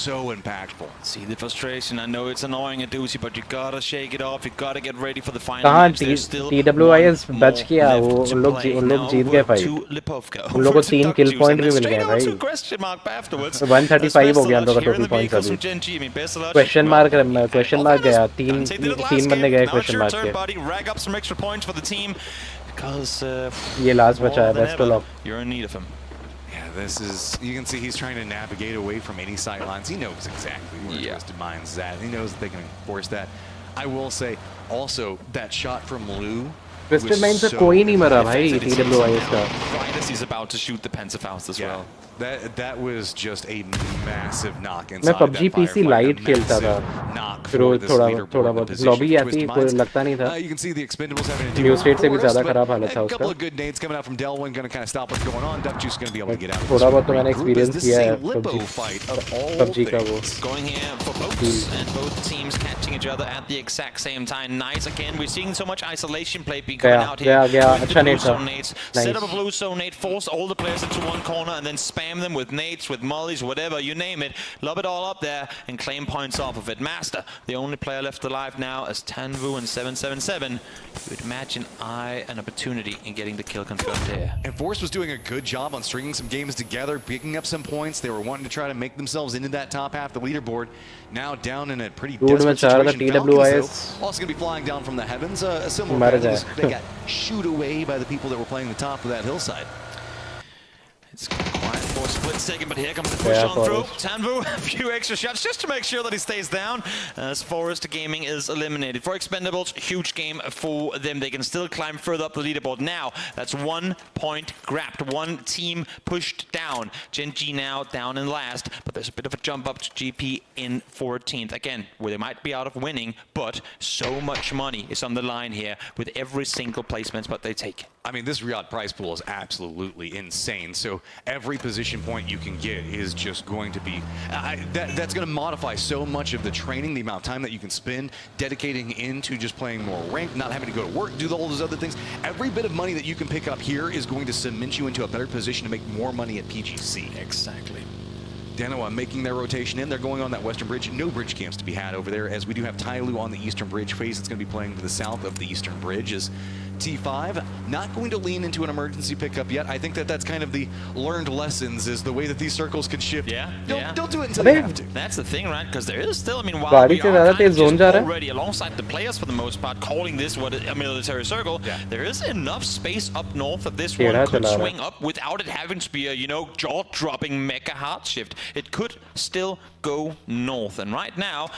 so impactful. See the frustration. I know it's annoying and doozy, but you gotta shake it off. You gotta get ready for the final. कहाँ TWIS बच गया वो उन लोग जीत गए भाई उन लोगों को 3 किल पॉइंट भी मिल गए भाई 135 हो गया उन लोगों का टोटल पॉइंट्स अभी क्वेश्चन मार्क गया तीन बंदे गए क्वेश्चन मार्क के ये लास्ट बचा है best of luck You're in need of him. Yeah, this is, you can see he's trying to navigate away from any sight lines. He knows exactly where Twisted Mind's at. He knows that they can enforce that. I will say also that shot from Lou. Twisted Mind से कोई नहीं मरा भाई TWIS का. He's about to shoot the Pensafaust as well. That was just a massive knock inside. मैं PUBG PC light खेलता था. फिर थोड़ा बहुत लॉबी आती कोई लगता नहीं था. You can see the expendables having to NEWSTATE से भी ज़्यादा खराब हालत था उसका. A couple of good nades coming out from Delwyn, going to kind of stop what's going on. Duck Juice going to be able to get out. थोड़ा बहुत तो मैंने एक्सपीरियंस किया है PUBG का वो. Going here for both and both teams catching each other at the exact same time. Nice again. We're seeing so much isolation play being coming out here. गया अच्छा नेट था. Set up a blue zone nade, force all the players into one corner, and then spam them with nades, with mollies, whatever, you name it. Lob it all up there and claim points off of it. Master, the only player left alive now is Tanvu and 777. You would imagine an opportunity in getting the kill confirmed here. And Force was doing a good job on stringing some games together, picking up some points. They were wanting to try to make themselves into that top half of the leaderboard. Now down in a pretty desperate situation. TWIS also going to be flying down from the heavens. A similar path. They got shooed away by the people that were playing the top of that hillside. It's quiet for a split second, but here comes the push on through. Tanvu, a few extra shots just to make sure that he stays down as Forest Gaming is eliminated. For Expendables, huge game for them. They can still climb further up the leaderboard. Now, that's 1 point grabbed. One team pushed down. Gen G now down in last, but there's a bit of a jump up to GP in 14th. Again, where they might be out of winning, but so much money is on the line here with every single placement but they take. I mean, this Riyadh prize pool is absolutely insane. So every position point you can get is just going to be, that's going to modify so much of the training, the amount of time that you can spend dedicating into just playing more ranked, not having to go to work, do all those other things. Every bit of money that you can pick up here is going to cement you into a better position to make more money at PGC. Exactly. Danoa making their rotation in. They're going on that western bridge. No bridge camps to be had over there, as we do have Tyloo on the eastern bridge. FaZe that's going to be playing to the south of the eastern bridge is T5. Not going to lean into an emergency pickup yet. I think that's kind of the learned lessons, is the way that these circles can shift. Don't do it until they have to. That's the thing, right? Because there is still, I mean, while we are already alongside the players for the most part, calling this a military circle, there is enough space up north that this one could swing up without it having to be a, jaw-dropping mecha hard shift. It could still go north, and right now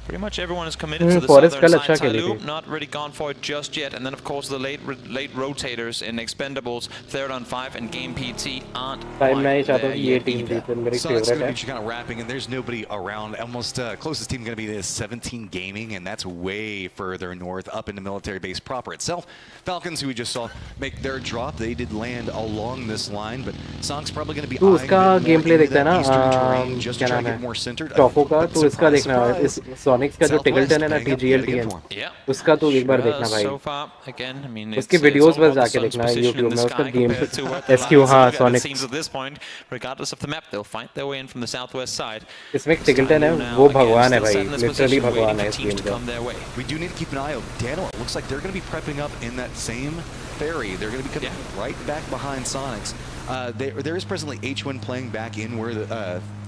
pretty much everyone is committed to the southern side. Tyloo not really gone for it just yet, and then of course the late rotators in Expendables, Third on 5 and Game PT aren't quite there yet either. So it's going to be kind of wrapping, and there's nobody around. Almost closest team going to be this 17 Gaming, and that's way further north, up in the military base proper itself. Falcons, who we just saw make their drop, they did land along this line, but Sonic's probably going to be eyeing gameplay eastern terrain just to try to get more centered. Sonic's का जो टिगल्टन है ना TGLTN उसका तो एक बार देखना भाई उसके वीडियोस बस जाके देखना YouTube में उसका गेम SQ हाँ Sonic regardless of the map they'll find their way in from the southwest side. इसमें एक टिगल्टन है वो भगवान है भाई लिटरली भगवान है इस गेम का. We do need to keep an eye on Dano. It looks like they're going to be prepping up in that same ferry. They're going to be coming right back behind Sonics. There is presently H1 playing back in where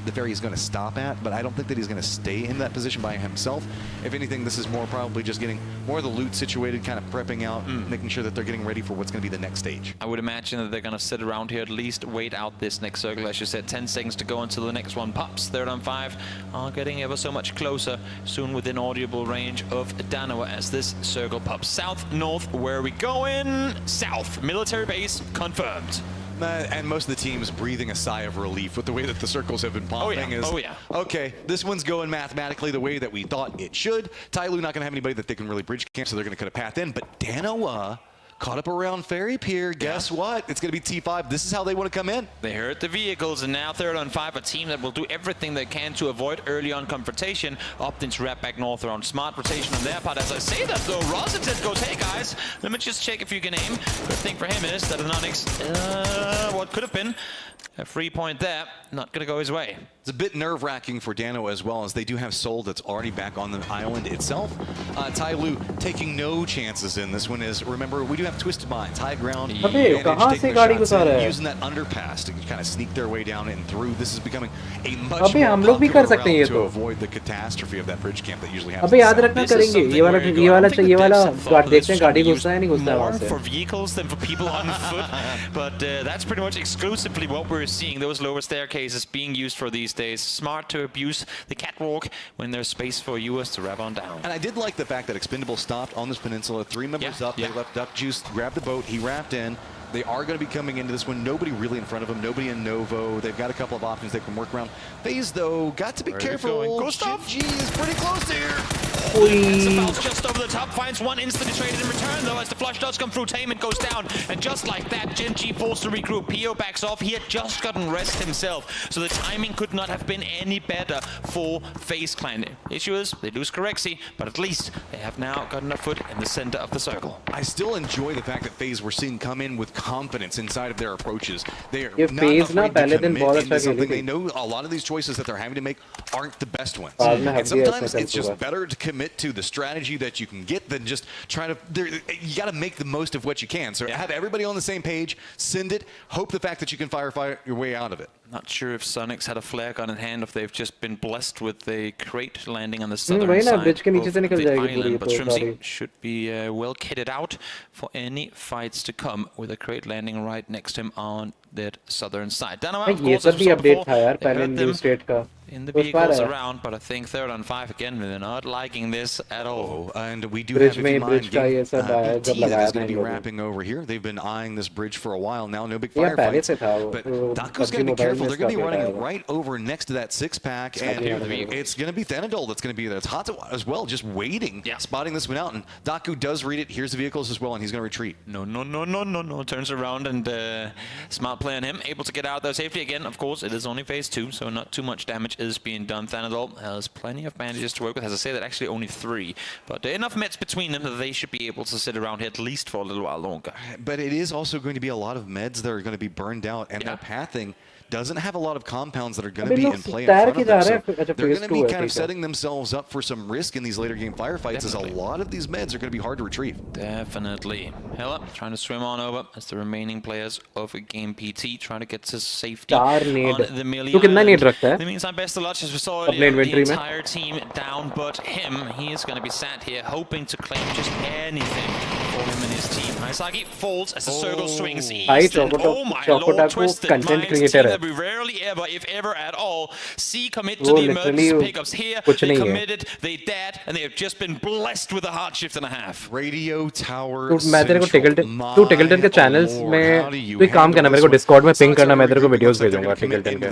the ferry is going to stop at, but I don't think that he's going to stay in that position by himself. If anything, this is more probably just getting more of the loot situated, kind of prepping out, making sure that they're getting ready for what's going to be the next stage. I would imagine that they're going to sit around here, at least wait out this next circle. As you said, 10 seconds to go until the next one pops. Third on 5 are getting ever so much closer, soon within audible range of Danoa as this circle pops. South, north, where are we going? South, military base confirmed. And most of the teams breathing a sigh of relief with the way that the circles have been popping. Okay, this one's going mathematically the way that we thought it should. Tyloo not going to have anybody that they can really bridge camp, so they're going to cut a path in. But Danoa caught up around Ferry Pier. Guess what? It's going to be T5. This is how they want to come in. They heard the vehicles, and now Third on 5, a team that will do everything they can to avoid early on confrontation. Opting to wrap back north around smart rotation on their part. As I say that though, Rosington goes, hey guys, let me just check if you can aim. Good thing for him is that Anonix, what could have been A free point there, not going to go his way. It's a bit nerve-wracking for Dano as well, as they do have Soul that's already back on the island itself. Tai Lu taking no chances in this one. Is remember, we do have Twisted Minds, high ground, using that underpass to kind of sneak their way down and through. This is becoming a much more popular route to avoid the catastrophe of that bridge camp that usually happens. More for vehicles than for people on foot, but that's pretty much exclusively what we're seeing. Those lower staircases being used for these days. Smart to abuse the catwalk when there's space for US to wrap on down. And I did like the fact that Expendable stopped on this peninsula. 3 members up. They left Duck Juice, grabbed the boat. He wrapped in. They are going to be coming into this one. Nobody really in front of them. Nobody in Novo. They've got a couple of options they can work around. FaZe, though, got to be careful. Gustav G is pretty close here. Bounce just over the top, finds one instantly traded in return, though, as the flush does come through. Tainment goes down, and just like that, Gen G falls to regroup. PO backs off. He had just gotten rest himself, so the timing could not have been any better for FaZe Clan. Issue is, they lose Corexi, but at least they have now gotten a foot in the center of the circle. I still enjoy the fact that FaZe we're seeing come in with confidence inside of their approaches. They are not afraid to commit into something. They know a lot of these choices that they're having to make aren't the best ones. And sometimes it's just better to commit to the strategy that you can get than just try to. You got to make the most of what you can. So have everybody on the same page, send it, hope the fact that you can fire your way out of it. Not sure if Sonics had a flare gun in hand, if they've just been blessed with a crate landing on the southern side of the island. But Shrimzy should be well kitted out for any fights to come, with a crate landing right next to him on that southern side. Dynamite, of course, as we saw before, they heard them in the vehicles around, but I think 3rd on 5 again, they're not liking this at all. And we do have, if you mind, BT that is going to be wrapping over here. They've been eyeing this bridge for a while now. No big firefights. But Daku's going to be careful. They're going to be running right over next to that 6-pack, and it's going to be Thanadol that's going to be there. It's Hata as well, just waiting, spotting this one out. And Daku does read it. Here's the vehicles as well, and he's going to retreat. No. Turns around and smart play on him. Able to get out there safely again. Of course, it is only phase 2, so not too much damage is being done. Thanadol has plenty of bandages to work with. As I say, that actually only 3. But enough meds between them that they should be able to sit around here at least for a little while longer. But it is also going to be a lot of meds that are going to be burned out, and their pathing doesn't have a lot of compounds that are going to be in play in front of them. So they're going to be kind of setting themselves up for some risk in these later game firefights, as a lot of these meds are going to be hard to retrieve. Definitely. Hella trying to swim on over as the remaining players of Game PT trying to get to safety on the Millie Island. In the meantime, best of luck, as we saw earlier, the entire team down but him. He is going to be sat here hoping to claim just anything for him and his team. Haisagi falls as the circle swings east. Oh my lord, Twisted Minds team that we rarely ever, if ever at all, see commit to the emergency pickups here. They committed, they dead, and they have just been blessed with a hard shift and a half. Radio Tower मैं तेरे को टिकल्टन के channels में कोई काम करना, मेरे को डिस्कॉर्ड में पिंग करना, मैं तेरे को वीडियोस भेजूंगा टिकल्टन के।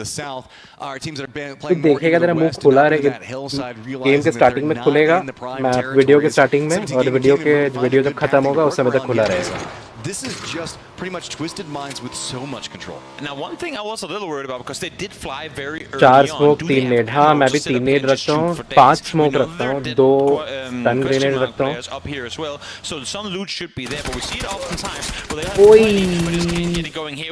तू देखेगा तेरा मुंह खुला रहेगा, गेम के स्टार्टिंग में खुलेगा, मैं वीडियो के स्टार्टिंग में, और वीडियो जब खत्म होगा उस समय तक खुला रहेगा। This is just pretty much Twisted Minds with so much control. Now, one thing I was a little worried about, because they did fly very early 4 smoke 3 नेड, हाँ मैं भी 3 नेड रखता हूँ, 5 स्मोक रखता हूँ, 2 टन ग्रेनेड रखता हूँ। Up here as well, so some loot should be there, but we see it oftentimes.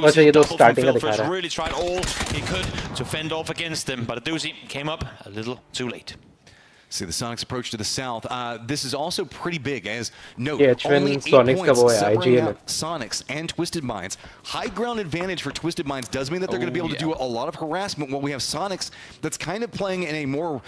अच्छा ये तो स्टार्टिंग का दिखा रहा है। Really tried all he could to fend off against them, but a doozy came up a little too late. See the Sonics approach to the south. This is also pretty big, as note, only 8 points separating out Sonics and Twisted Minds. High ground advantage for Twisted Minds does mean that they're going to be able to do a lot of harassment, while we have Sonics that's kind of playing in a more,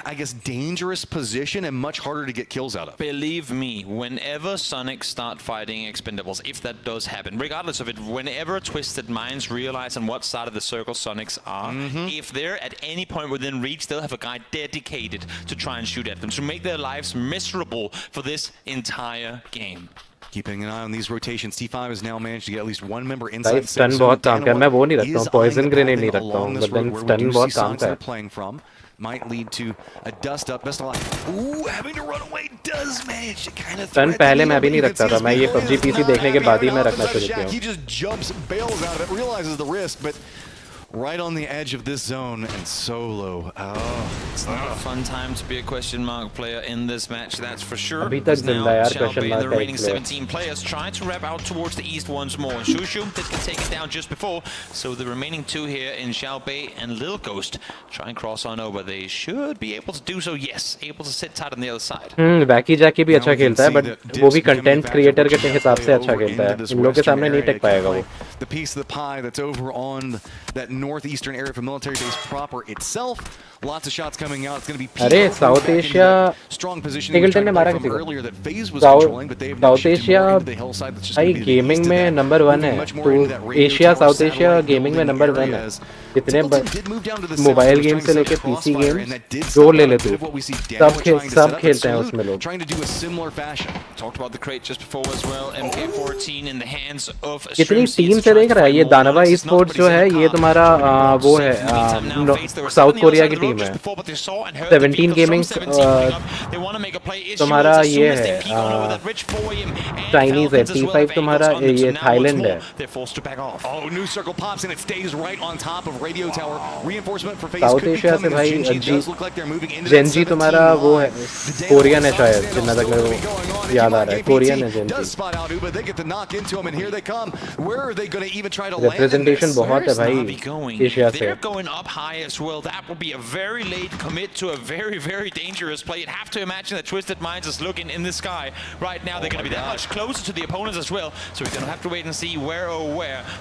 I guess, dangerous position and much harder to get kills out of. Believe me, whenever Sonics start fighting Expendables, if that does happen, regardless of it, whenever Twisted Minds realize on what side of the circle Sonics are, if they're at any point within reach, they'll have a guy dedicated to try and shoot at them, to make their lives miserable for this entire game. Keeping an eye on these rotations, T5 has now managed to get at least one member inside. Stun बहुत काम कर, मैं वो नहीं रखता हूँ, poison grenade नहीं रखता हूँ, but then stun बहुत काम कर। Playing from might lead to a dust up. Best of luck. Ooh, having to run away does manage to kind of. Stun पहले मैं भी नहीं रखता था, मैं ये PUBG PC देखने के बाद ही मैं रखना शुरू किया। He just jumps, bails out of it, realizes the risk, but right on the edge of this zone, and Solo. Oh, it's not a fun time to be a question mark player in this match, that's for sure. अभी तक जिंदा है यार question mark the remaining 17 players trying to wrap out towards the east once more. Shushu did take it down just before, so the remaining two here in Xiaobei and Lil Ghost try and cross on over. They should be able to do so, yes, able to sit tight on the other side. Wacky Jackie भी अच्छा खेलता है, but वो भी content creator के हिसाब से अच्छा खेलता है. इन लोगों के सामने नहीं टिक पाएगा वो. The piece of the pie that's over on that northeastern area for military base proper itself. Lots of shots coming out. It's going to be अरे South Asia strong position निकलते ने मारा किसी earlier that FaZe was controlling, but they've South Asia भाई gaming में number 1 है. तो Asia South Asia gaming में नंबर 1 है. इतने मोबाइल गेम से लेके पीसी गेम जो ले ले तू सब खेलते हैं उसमें लोग. Trying to do a similar fashion. Talked about the crate just before as well. MK14 in the hands of कितनी टीम से देख रहा है ये दानवा ई-स्पोर्ट्स जो है ये तुम्हारा वो है साउथ कोरिया की टीम है. 17 गेमिंग तुम्हारा ये है चाइनीज है. T5 तुम्हारा ये थाईलैंड है. Oh, new circle pops and it stays right on top of radio tower. Reinforcement for FaZe south Asia से भाई जेनजी तुम्हारा वो है कोरियन है शायद जितना तक मेरे को याद आ रहा है. कोरियन है जेनजी. रिप्रेजेंटेशन बहुत है भाई एशिया से. They're going up high as well. That will be a very late commit to a very, very dangerous play. You'd have to imagine that Twisted Minds is looking in the sky right now. They're going to be that much closer to the opponents as well. So we're going to have to wait and see where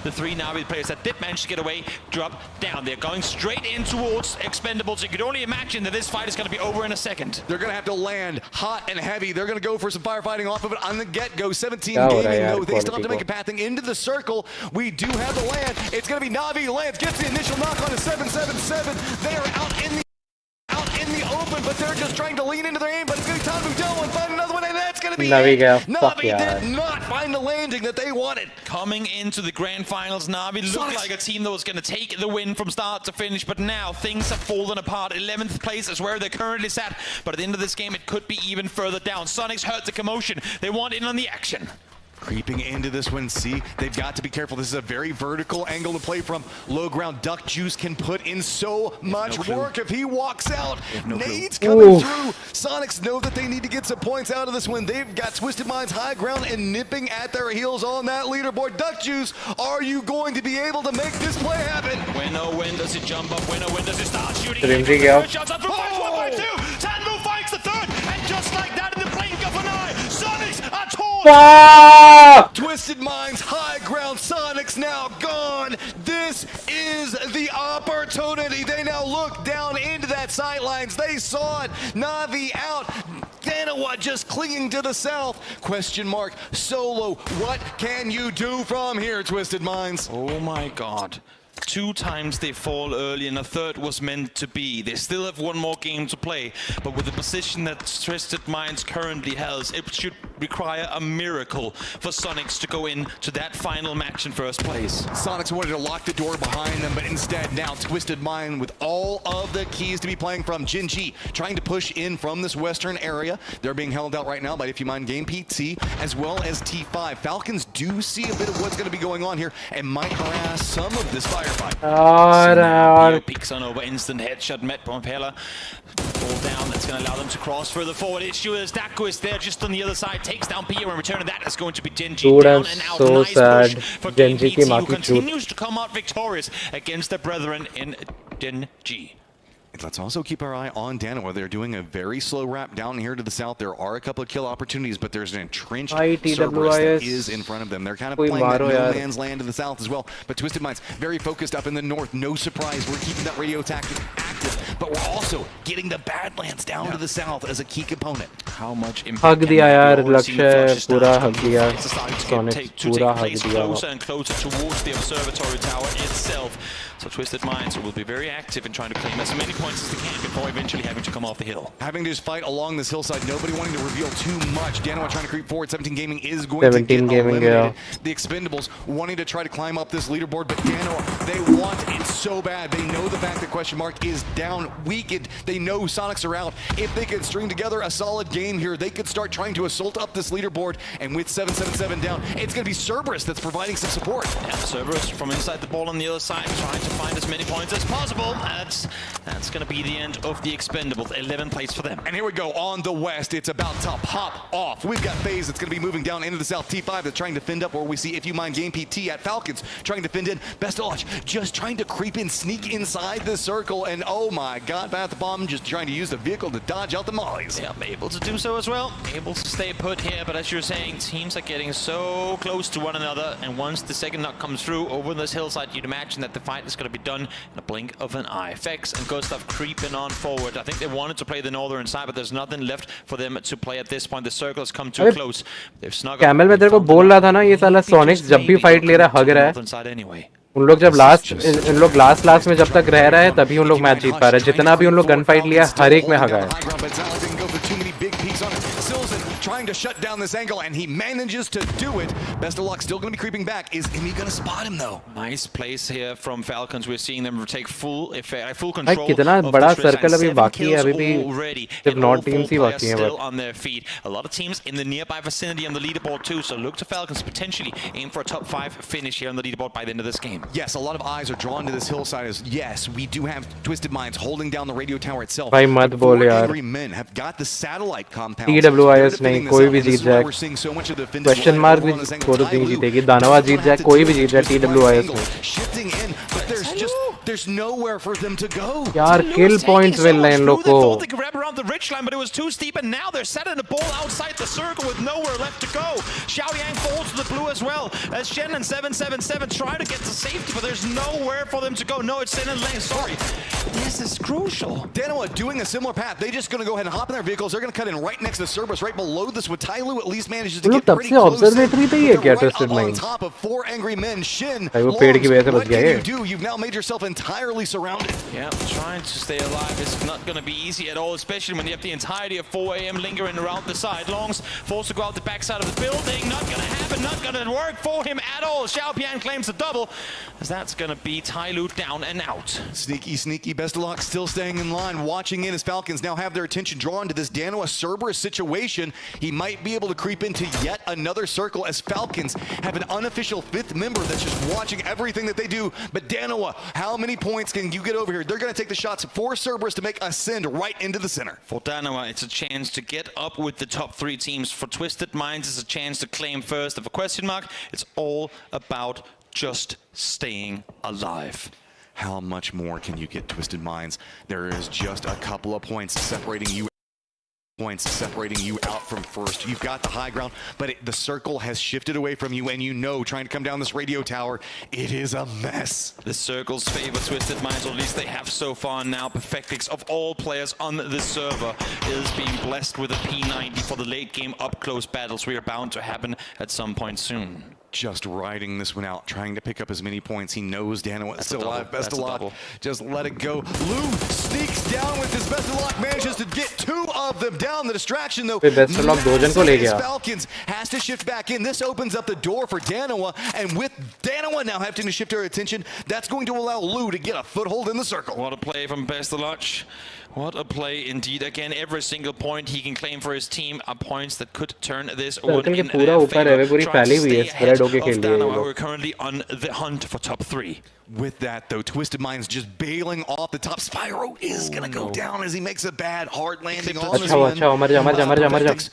the three Navi players that did manage to get away drop down. They're going straight in towards Expendables. You could only imagine that this fight is going to be over in a second. They're going to have to land hot and heavy. They're going to go for some firefighting off of it on the get-go. 17 gaming, though. They still have to make a pathing into the circle. We do have the land. It's going to be Navi. Lance gets the initial knock on a 777. They are out in the open, but they're just trying to lean into their aim. But it's going to be time to go and find another one, and that's going to be Navi did not find the landing that they wanted. Coming into the grand finals, Navi looked like a team that was going to take the win from start to finish, but now things have fallen apart. 11th place is where they're currently sat, but at the end of this game, it could be even further down. Sonics heard the commotion. They want in on the action. Creeping into this one, see, they've got to be careful. This is a very vertical angle to play from. Low ground, Duck Juice can put in so much work if he walks out. Nades coming through. Sonics know that they need to get some points out of this one. They've got Twisted Minds high ground and nipping at their heels on that leaderboard. Duck Juice, are you going to be able to make this play happen? When does it jump up? When does it start shooting? Shots up for 1 by 2. Tanvo fights the third, and just like that in the blink of an eye, Sonics are torn. Twisted Minds, high ground, Sonics now gone. This is the opportunity. They now look down into that sidelines. They saw it. Navi out. Danawa just clinging to the south. Question mark. Solo, what can you do from here, Twisted Minds? Oh my God. 2 times they fall early and a third was meant to be. They still have one more game to play, but with the position that Twisted Minds currently has, it should require a miracle for Sonics to go into that final match in first place. Sonics wanted to lock the door behind them, but instead now Twisted Mind with all of the keys to be playing from. Jinji trying to push in from this western area. They're being held out right now by If You Mind Game PT as well as T5. Falcons do see a bit of what's going to be going on here and might harass some of this firefight. Peeks on over, instant headshot met from Pella. Fall down, that's going to allow them to cross further forward. Issue is Daku is there just on the other side, takes down Pia, and return of that is going to be Genji. Down and out, so nice sad. push for Genji PT, who ki continues to come out victorious against their brethren in Genji. Let's also keep our eye on Danawa. They're doing a very slow wrap down here to the south. There are a couple of kill opportunities, but there's an entrenched Cerberus that is in front of them. They're kind of playing that no man's land to the south as well. But Twisted Minds, very focused up in the north. No surprise, we're keeping that radio tactic active, but we're also getting the Badlands down to the south as a key component. How much impact hug diya yaar, Lakshya pura hug diya. Sonic pura hug diya. Closer and closer towards the observatory tower itself. So Twisted Minds will be very active in trying to claim as many points as they can before eventually having to come off the hill. Having to just fight along this hillside, nobody wanting to reveal too much. Danawa trying to creep forward. 17 Gaming is going to get eliminated. The Expendables wanting to try to climb up this leaderboard, but Danawa, they want it so bad. They know the fact that question mark is down, weakened. They know Sonics are out. If they can string together a solid game, game here. They could start trying to assault up this leaderboard, and with 777 down, it's going to be Cerberus that's providing some support. Yeah, Cerberus from inside the ball on the other side, trying to find as many points as possible. That's going to be the end of the Expendables. 11 plays for them. And here we go on the west. It's about to pop off. We've got FaZe that's going to be moving down into the south. T5 that's trying to fend up, where we see If You Mind Game PT at Falcons trying to fend in. Best of Luck just trying to creep in, sneak inside the circle, and oh my god, Bath Bomb just trying to use the vehicle to dodge out the mollies. Yeah, able to do so as well. Able to stay put here, but as you're saying, teams are getting so close to one another, and once the second knock comes through over this hillside, you'd imagine that the fight is going to be done in a blink of an eye. Fex and Gustav creeping on forward. I think they wanted to play the northern side, but there's nothing left for them to play at this point. The circle has come too close. They've snuck up. Camel में तेरे को बोल रहा था ना, ये साला sonic जब भी फाइट ले रहा है हग रहा है. उन लोग जब इन लोग लास्ट में जब तक रह रहा है तभी उन लोग मैच जीत पा रहे हैं. जितना भी उन लोग गन फाइट लिया हर एक में हगा है. Trying to shut down this angle, and he manages to do it. Best of Luck still going to be creeping back. Is Imi going to spot him though? Nice place here from Falcons. We're seeing them take full control. कितना बड़ा circle अभी बाकी है. अभी भी सिर्फ not teams ही बाकी हैं. Still on their feet. A lot of teams in the nearby vicinity on the leaderboard too. So look to Falcons potentially aim for a top 5 finish here on the leaderboard by the end of this game. Yes, a lot of eyes are drawn to this hillside. As yes, we do have Twisted Minds holding down the radio tower itself. भाई मत बोल यार. Angry Men have got the satellite compound. TWIS नहीं, कोई भी जीत जाए. Question mark भी कोई नहीं जीतेगी. दानवा जीत जाए, कोई भी जीत जाए. TWIS में there's nowhere for them to go. यार kill points मिल रहे हैं इन लोग को. They could wrap around the ridge line, but it was too steep, and now they're setting the ball outside the circle with nowhere left to go. Xiaoyang falls to the blue as well, as Shen and 777 try to get to safety, but there's nowhere for them to go. No, it's in lane. Sorry. This is crucial. Danoa doing a similar path. They're just going to go ahead and hop in their vehicles. They're going to cut in right next to Cerberus, right below this. With Tyloo at least manages to get pretty close. Observatory पे ही है क्या Twisted Minds? Minds? On top of 4 angry men. Shin, वो पेड़ की वजह से बच गया है. what can you do? You've now made yourself entirely surrounded. Yeah, trying to stay alive is not going to be easy at all, especially when you have the entirety of 4 AM lingering around the sidelongs. Forced to go out the backside of the building. Not going to happen, not going to work for him at all. Xiao Pian claims a double, as that's going to be Tyloo down and out. Sneaky. Best of Luck still staying in line, watching in as Falcons now have their attention drawn to this Danoa Cerberus situation. He might be able to creep into yet another circle, as Falcons have an unofficial 5th member that's just watching everything that they do. But Danoa, how many points can you get over here? They're going to take the shots for Cerberus to make a send right into the center. For Danoa, it's a chance to get up with the top 3 teams. For Twisted Minds, it's a chance to claim first. Of a question mark, it's all about just staying alive. How much more can you get, Twisted Minds? There is just a couple of points separating you out from first. You've got the high ground, but the circle has shifted away from you, and you know, trying to come down this radio tower, it is a mess. The circles favor Twisted Minds, or at least they have so far now. Perfectix, of all players on this server, is being blessed with a P90 for the late game up close battles. We are bound to happen at some point soon. Just riding this one out, trying to pick up as many points. He knows Danoa is still alive. Best of Luck. Just let it go. Lou sneaks down with his Best of Luck, manages to get 2 of them down. The distraction, though, Best of Luck 2 जन को ले गया. Falcons has to shift back in. This opens up the door for Danoa, and with Danoa now having to shift her attention, that's going to allow Lou to get a foothold in the circle. What a play from Best of Luck. What a play indeed. Again, every single point he can claim for his team are points that could turn this one in favor. Trying to stay ahead of Danoa, who are currently on the hunt for top 3. With that, though, Twisted Minds just bailing off the top. Spyro is going to go down as he makes a bad hard landing on this one.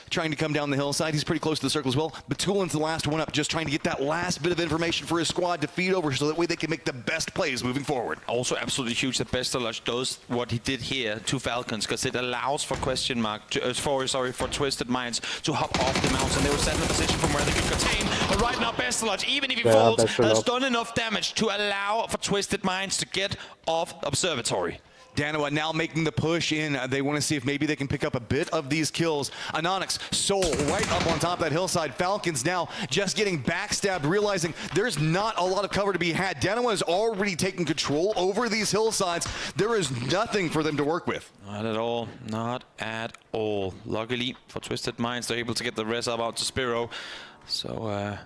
Trying to come down the hillside. He's pretty close to the circle as well. Batulin's the last one up, just trying to get that last bit of information for his squad to feed over, so that way they can make the best plays moving forward. Also absolutely huge that Bestalush does what he did here to Falcons, because it allows for for Twisted Minds to hop off the mountain. They were set in a position from where they could contain. But right now, Bestalush, even if he falls, has done enough damage to allow for Twisted Minds to get off Observatory. Danoa now making the push in. They want to see if maybe they can pick up a bit of these kills. Anonix, Soul, right up on top of that hillside. Falcons now just getting backstabbed, realizing there's not a lot of cover to be had. Danoa is already taking control over these hillsides. There is nothing for them to work with. Not at all. Not at all. Luckily for Twisted Minds, they're able to get the res up out to Spiro. So,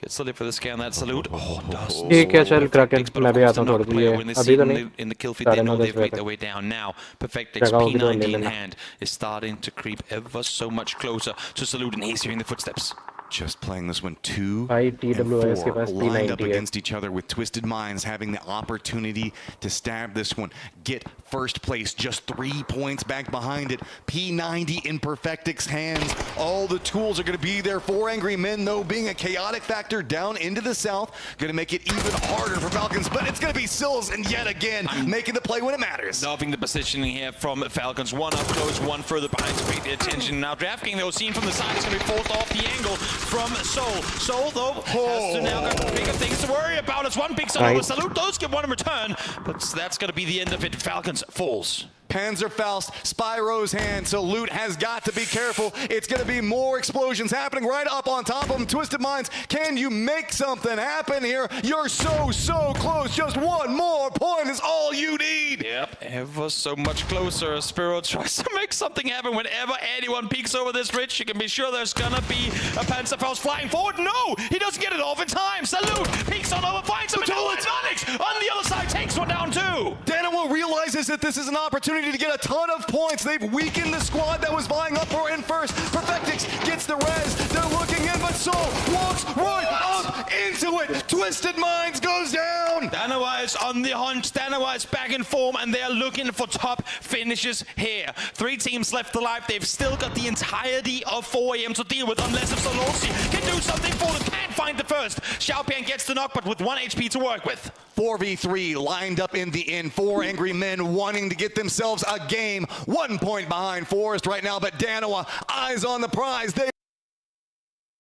Gets the lip for the scan, that salute. Oh, does. ठीक है चल Kraken मैं भी आता हूँ थोड़ी देर अभी तो नहीं in the kill feed, they know they've made their way down now. Perfectix P90 in hand is starting to creep ever so much closer to Salute, and he's hearing the footsteps. Just playing this one 2 and 4 lined up against each other with Twisted Minds having the opportunity to stab this one, get first place, just 3 points back behind it. P90 in Perfectix's hands. All the tools are going to be there for Angry Men, though, being a chaotic factor down into the south. Going to make it even harder for Falcons, but it's going to be Sills, and yet again, making the play when it matters. Loving the positioning here from Falcons. One up close, one further behind to create the attention. Now DraftKings, though, seen from the side, is going to be forced off the angle from Soul. Soul, though, has to now got bigger things to worry about. It's one big son over Salute. Those get one in return, but that's going to be the end of it. Falcons falls. Panzerfaust, Spyro's hand, so Loot has got to be careful. It's going to be more explosions happening right up on top of him. Twisted Minds, can you make something happen here? You're so close. Just one more point is all you need. Yep, ever so much closer. Spyro tries to make something happen. Whenever anyone peeks over this ridge, you can be sure there's going to be a Panzerfaust flying forward. No, he doesn't get it off in time. Salute peeks on over, finds him, and Onyx on the other side takes one down too. Danimal realizes that this is an opportunity to get a ton of points. They've weakened the squad that was vying up for in first. Perfectix gets the res. They're looking in, but Soul walks right up into it. Twisted Minds goes down. Danawa is on the hunt. Danawa is back in form, and they're looking for top finishes here. 3 teams left alive. They've still got the entirety of 4 AM to deal with, unless if Solossi can do something for them. Can't find the first. Xiaopian gets the knock, but with 1 HP to work with. 4v3 lined up in the end. 4 Angry Men wanting to get themselves a game. 1 point behind Forest right now, but Danawa, eyes on the prize. They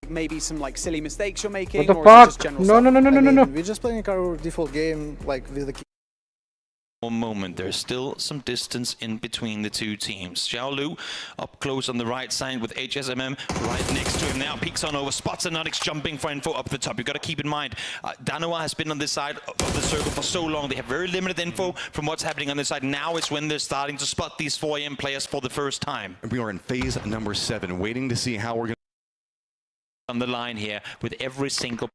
maybe some like silly mistakes you're making. What the or fuck? Is it just general No, stuff? no, no, no, no, no, no. We're just playing our default game, like with the. One moment, there's still some distance in between the two teams. Xiaolu up close on the right side with HSMM right next to him now. Peeks on over, spots and Onyx jumping for info up the top. You've got to keep in mind, Danawa has been on this side of the circle for so long. They have very limited info from what's happening on this side. Now it's when they're starting to spot these 4 AM players for the first time. We are in phase number 7, waiting to see how we're going on the line here with every single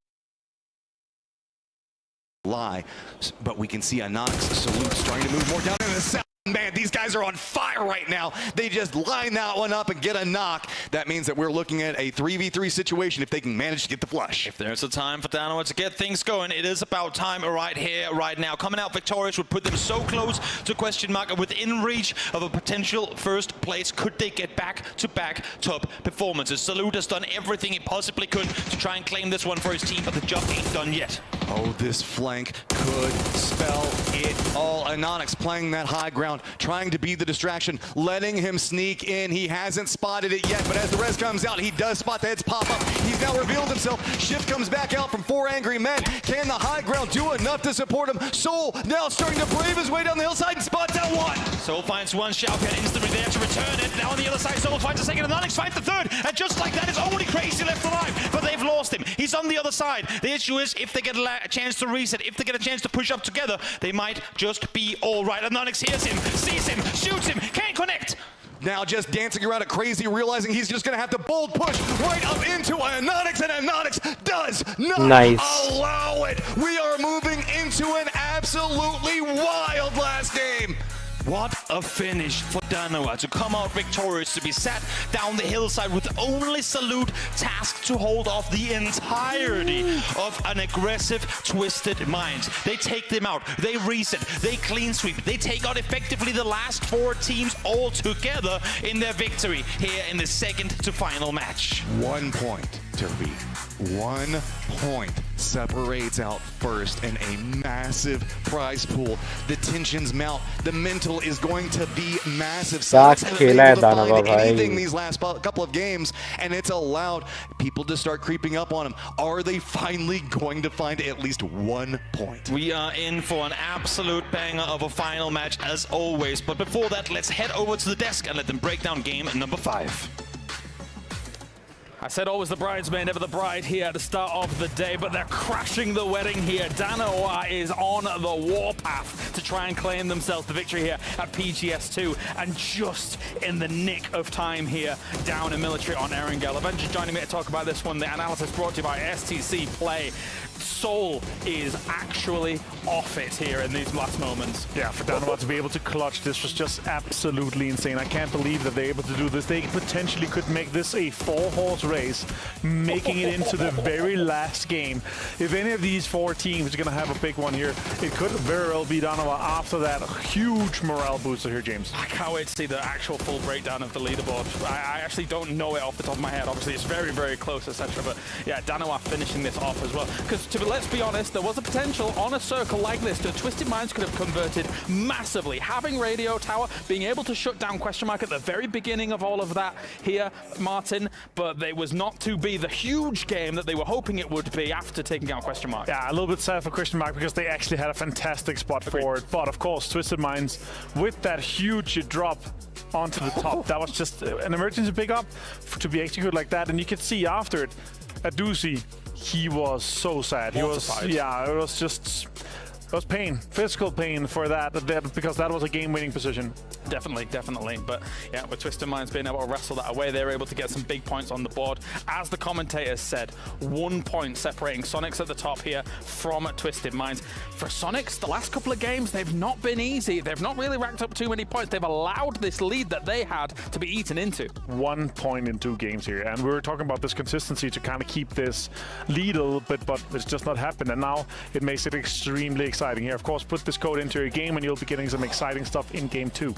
lie, but we can see Onyx Salutes trying to move more down in the south. Man, these guys are on fire right now. They just line that one up and get a knock. That means that we're looking at a 3v3 situation if they can manage to get the flush. If there's a time for Danawa to get things going, it is about time right here, right now. Coming out victorious would put them so close to question mark and within reach of a potential first place. Could they get back-to-back top performances? Salute has done everything he possibly could to try and claim this one for his team, but the job ain't done yet. Oh, this flank could spell it all. Onyx playing that high ground, trying to be the distraction, letting him sneak in. He hasn't spotted it yet, but as the res comes out, he does spot the heads pop up. He's now revealed himself. Shift comes back out from 4 Angry Men. Can the high ground do enough to support him? Soul now starting to brave his way down the hillside and spots out one. Soul finds one, Xiaopian instantly there to return it. Now on the other side, Soul finds a second, and Onyx finds the third. And just like that, it's only Crazy left alive, but they've lost him. He's on the other side. The issue is, if they get a chance to reset, if they get a chance to push up together, they might just be all right. And Onyx hears him, sees him, shoots him, can't connect. Now just dancing around at Crazy, realizing he's just going to have to bold push right up into Onyx, and Onyx does not allow it. We are moving into an absolutely wild last game. What a finish for Danawa to come out victorious, to be sat down the hillside with only Salute tasked to hold off the entirety of an aggressive Twisted Minds. They take them out, they reset, they clean sweep, they take out effectively the last 4 teams all together in their victory here in the second to final match. 1 point, Turby. 1 point separates out first and a massive prize pool. The tensions mount. The mental is going to be massive. Anything these last couple of games, and it's allowed people to start creeping up on them. Are they finally going to find at least 1 point? We are in for an absolute banger of a final match as always, but before that, let's head over to the desk and let them break down game number 5. I said always the bridesmaid, never the bride here at the start of the day, but they're crashing the wedding here. Danoa is on the warpath to try and claim themselves the victory here at PGS2, and just in the nick of time here, down in military on Erangel. Avenger joining me to talk about this one. The analysis brought to you by STC Play. Soul is actually off it here in these last moments. Yeah, for Danoa to be able to clutch this was just absolutely insane. I can't believe that they're able to do this. They potentially could make this a 4-horse race, making it into the very last game. If any of these 4 teams are going to have a big one here, it could very well be Danoa after that huge morale booster here, James. I can't wait to see the actual full breakdown of the leaderboard. I actually don't know it off the top of my head. Obviously, it's very, very close, etc. But yeah, Danoa finishing this off as well. Because let's be honest, there was a potential on a circle like this that Twisted Minds could have converted massively. Having Radio Tower, being able to shut down Question Mark at the very beginning of all of that here, Martin, but it was not to be the huge game that they were hoping it would be after taking out Question Mark. Yeah, a little bit sad for Question Mark because they actually had a fantastic spot for it. But of course, Twisted Minds with that huge drop onto the top, that was just an emergency pickup to be executed like that. And you could see after it, Adusi, he was so sad. He was, yeah, it was just, it was pain, physical pain for that because that was a game-winning position. Definitely, definitely. But yeah, with Twisted Minds being able to wrestle that away, they were able to get some big points on the board. As the commentators said, 1 point separating Sonics at the top here from Twisted Minds. For Sonics, the last couple of games, they've not been easy. They've not really racked up too many points. They've allowed this lead that they had to be eaten into. 1 point in 2 games here. And we were talking about this consistency to kind of keep this lead a little bit, but it's just not happened. And now it makes it extremely exciting here. Of course, put this code into your game and you'll be getting some exciting stuff in game 2.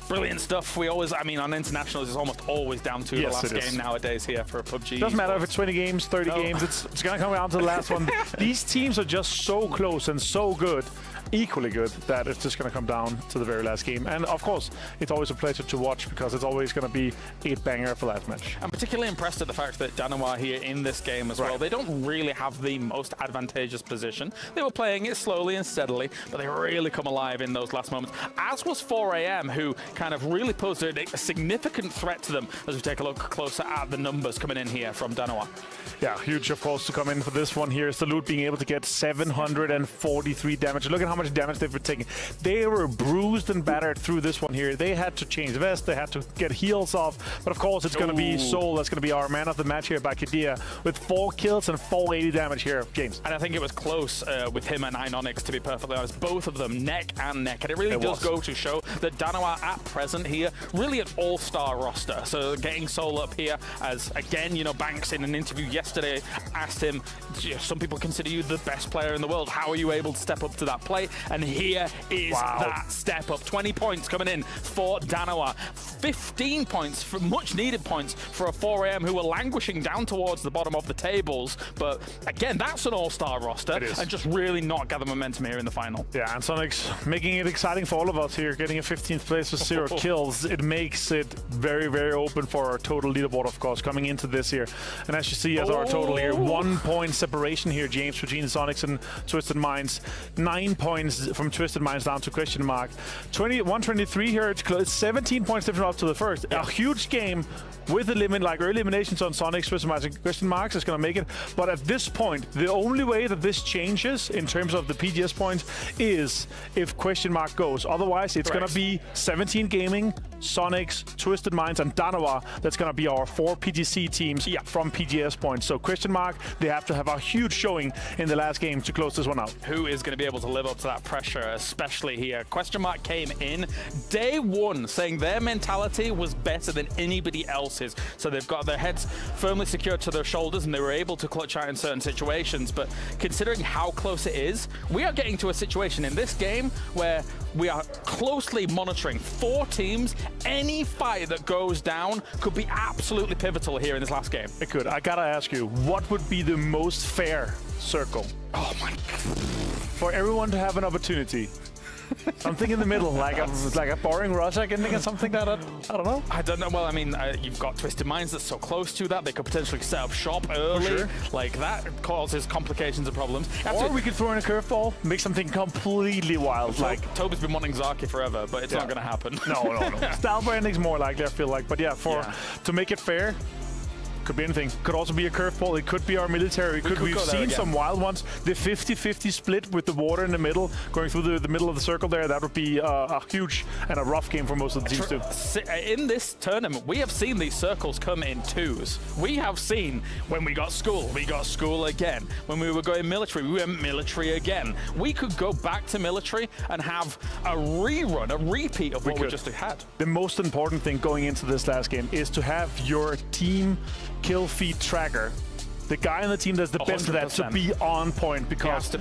Brilliant stuff. We always, I mean, on internationals, it's almost always down to the last game nowadays here for PUBG. Doesn't matter if it's 20 games, 30 games, it's going to come down to the last one. These teams are just so close and so good, equally good, that it's just going to come down to the very last game. And of course, it's always a pleasure to watch because it's always going to be a banger for last match. I'm particularly impressed at the fact that Danoa here in this game as well. They don't really have the most advantageous position. They were playing it slowly and steadily, but they really come alive in those last moments. As was 4AM, who kind of really posed a significant threat to them as we take a look closer at the numbers coming in here from Danoa. Yeah, huge, of course, to come in for this one here. Salute being able to get 743 damage. Look at how much damage they've been taking. They were bruised and battered through this one here. They had to change vest. They had to get heals off. But of course, it's going to be Soul that's going to be our man of the match here by Kadia with 4 kills and 480 damage here, James. And I think it was close with him and Inonix, to be perfectly honest. Both of them neck and neck. And it really does go to show that Danoa at present here, really an all-star roster. So getting Soul up here as, again, you know, Banks in an interview yesterday asked him, some people consider you the best player in the world. How are you able to step up to that plate? And here is that step up. 20 points coming in for Danoa. 15 points, for much needed points for a 4AM who were languishing down towards the bottom of the tables. But again, that's an all-star roster and just really not gather momentum here in the final. Yeah, and Sonic's making it exciting for all of us here, getting a 15th place with 0 kills. It makes it very, very open for our total leaderboard, of course, coming into this here. And as you see, as our total here, 1 point separation here, James, between Sonics and Twisted Minds. 9 points from Twisted Minds down to Question Mark. 123 here, it's 17 points different up to the first. A huge game with early eliminations on Sonics, Twisted Minds, and Question Marks is going to make it. But at this point, the only way that this changes in terms of the PGS points is if Question Mark goes. Otherwise, it's going to be 17 Gaming, Sonics, Twisted Minds, and Danoa. That's going to be our 4 PGC teams from PGS points. So Question Mark, they have to have a huge showing in the last game to close this one out. Who is going to be able to live up to that pressure, especially here? Question Mark came in day 1 saying their mentality was better than anybody else's. So they've got their heads firmly secured to their shoulders and they were able to clutch out in certain situations. But considering how close it is, we are getting to a situation in this game where we are closely monitoring 4 teams. Any fight that goes down could be absolutely pivotal here in this last game. It could. I gotta ask you, what would be the most fair circle? Oh my God. For everyone to have an opportunity. Something in the middle, like a boring rush, I can think of something that I don't know. I don't know. Well, I mean, you've got Twisted Minds that's so close to that. They could potentially set up shop early. Like, that causes complications and problems. Or we could throw in a curveball, make something completely wild. Like Toby's been wanting Zaki forever, but it's not going to happen. No. Style branding's more likely, I feel like. But yeah, to make it fair, Could be anything. Could also be a curveball. It could be our military. We've seen some wild ones. The 50-50 split with the water in the middle, going through the middle of the circle there, that would be a huge and a rough game for most of the teams too. In this tournament, we have seen these circles come in twos. We have seen when we got school again. When we were going military, we went military again. We could go back to military and have a rerun, a repeat of what we just had. The most important thing going into this last game is to have your team kill feed tracker, the guy on the team that's the best at that, to be on point, because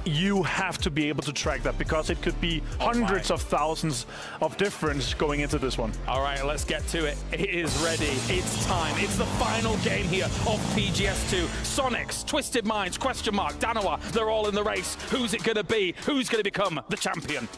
you have to be able to track that, because it could be hundreds of thousands of difference going into this one. All right, let's get to it. It is ready. It's time. It's the final game here of PGS2. Sonics, Twisted Minds, question mark, Danawa, they're all in the race. Who's it going to be? Who's going to become the champion?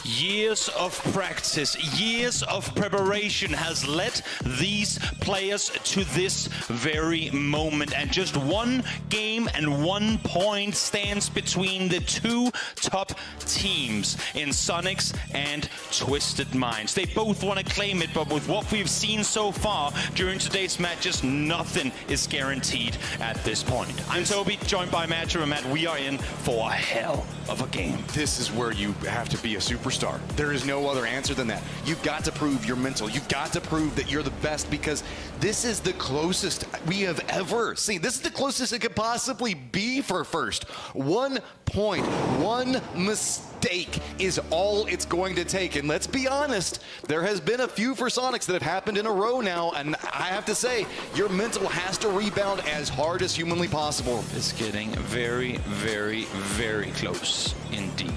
Years of practice, years of preparation has led these players to this very moment, and just one game and 1 point stands between the two top teams in Sonics and Twisted Minds. They both want to claim it, but with what we've seen so far during today's match, just nothing is guaranteed at this point. I'm Toby, joined by Matcher, and Matt, we are in for a hell of a game. This is where you have to be a superstar. There is no other answer than that. You've got to prove your mental. You've got to prove that you're the best, because this is the closest we have ever seen. This is the closest it could possibly be for first. 1 point, one mistake is all it's going to take. And let's be honest, there has been a few for Sonics that have happened in a row now, and I have to say, your mental has to rebound as hard as humanly possible. It's getting very, very, very close indeed.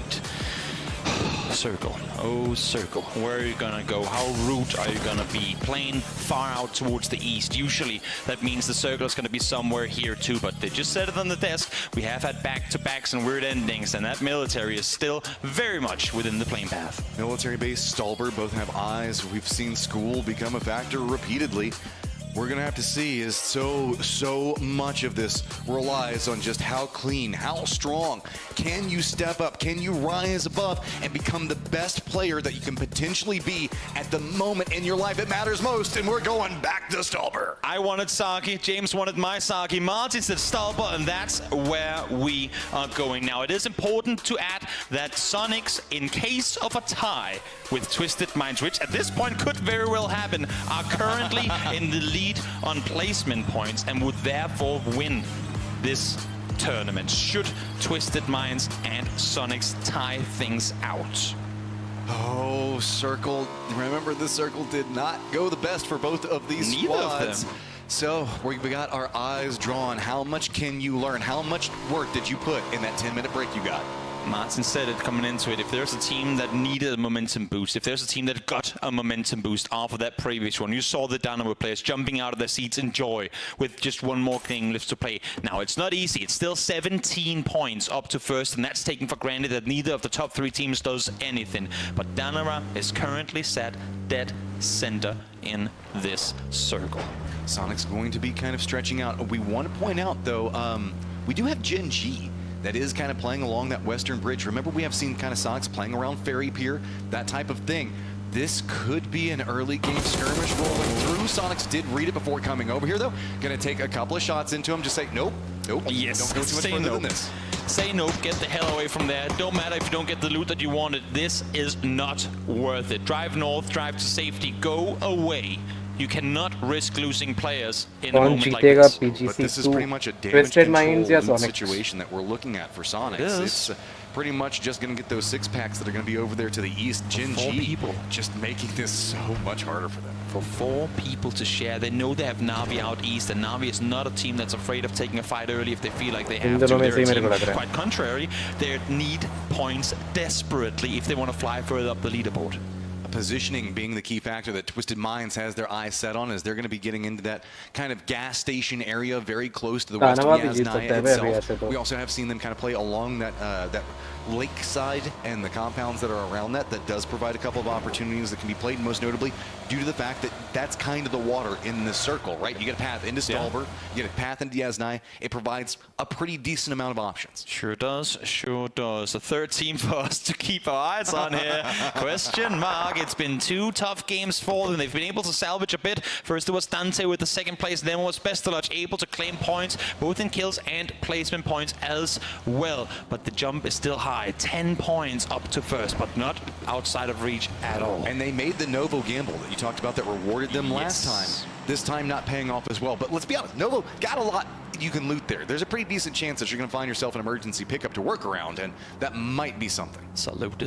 Circle, oh circle, where are you gonna go? How root are you gonna be? Playing far out towards the east. Usually that means the circle is gonna be somewhere here too, but they just set it on the desk. We have had back-to-backs and weird endings, and that military is still very much within the playing path. Military base, Stalber, both have eyes. We've seen school become a factor repeatedly. We're going to have to see, is so much of this relies on just how clean, how strong. Can you step up? Can you rise above and become the best player that you can potentially be at the moment in your life that matters most? And we're going back to Stalber. I wanted Saki, James wanted my Saki, Martin said Stalber, and that's where we are going now. It is important to add that Sonics, in case of a tie with Twisted Minds, which at this point could very well happen, are currently in the lead on placement points and would therefore win this tournament should Twisted Minds and Sonics tie things out. Oh, Circle. Remember, the Circle did not go the best for both of these squads. So we got our eyes drawn. How much can you learn? How much work did you put in that 10-minute break you got? Martin said it coming into it. If there's a team that needed a momentum boost, if there's a team that got a momentum boost off of that previous one, you saw the Dynamo players jumping out of their seats in joy with just one more thing left to play. Now, it's not easy. It's still 17 points up to first, and that's taken for granted that neither of the top three teams does anything. But Danara is currently sat dead center in this circle. Sonic's going to be kind of stretching out. We want to point out, though, we do have Gen G that is kind of playing along that western bridge. Remember, we have seen kind of Sonics playing around Ferry Pier, that type of thing. This could be an early game skirmish rolling through. Sonics did read it before coming over here, though. Gonna take a couple of shots into him, just say, nope, nope, yes, don't go too much further than this. Say nope, get the hell away from there. Don't matter if you don't get the loot that you wanted. This is not worth it. Drive north, drive to safety, go away. You cannot risk losing players in a moment like this. But this is pretty much a damage control situation that we're looking at for Sonics. It's pretty much just going to get those 6-packs that are going to be over there to the east. Gen G just making this so much harder for them. For 4 people to share, they know they have Na'Vi out east, and Na'Vi is not a team that's afraid of taking a fight early if they feel like they have to. They're a team, quite contrary, they need points desperately if they want to fly further up the leaderboard. Positioning being the key factor that Twisted Minds has their eyes set on, as they're going to be getting into that kind of gas station area very close to the west of Yasnaya itself. We also have seen them kind of play along that that lakeside and the compounds that are around that does provide a couple of opportunities that can be played, most notably due to the fact that that's kind of the water in this circle, right? You get a path into Stalber, you get a path into Yasnai. It provides a pretty decent amount of options. Sure does, sure does. The third team for us to keep our eyes on here. Question mark. It's been 2 tough games for them. They've been able to salvage a bit. First it was Dante with the second place, then was Bestelage able to claim points, both in kills and placement points as well. But the jump is still high. 10 points up to first, but not outside of reach at all. And they made the Novo gamble that you talked about that rewarded them last time. This time not paying off as well. But let's be honest, Novo got a lot you can loot there. There's a pretty decent chance that you're going to find yourself an emergency pickup to work around, and that might be something. Salute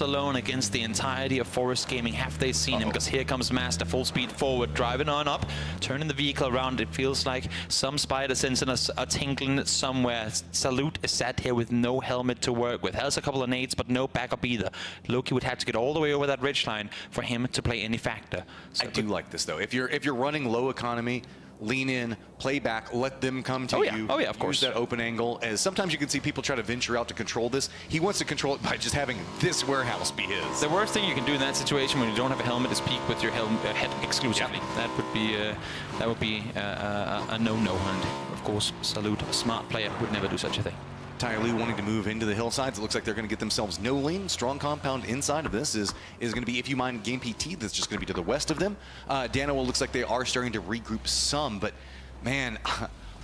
alone against the entirety of Forest Gaming. Have they seen him? Because here comes Master, full speed forward, driving on up, turning the vehicle around. It feels like some spider sense in us are tinkling somewhere. Salute is sat here with no helmet to work with. Has a couple of nades, but no backup either. Loki would have to get all the way over that ridgeline for him to play any factor. So I do like this though. If you're running low economy, lean in, play back, let them come to you. Oh yeah, of course. Use that open angle. As sometimes you can see people try to venture out to control this. He wants to control it by just having this warehouse be his. The worst thing you can do in that situation when you don't have a helmet is peek with your head exclusively. That would be a no-no. And of course, Salute, a smart player, would never do such a thing. Tyloo wanting to move into the hillsides. It looks like they're going to get themselves no lane. Strong compound inside of this is going to be, if you mind, Game PT. That's just going to be to the west of them. Danoa looks like they are starting to regroup some, but man,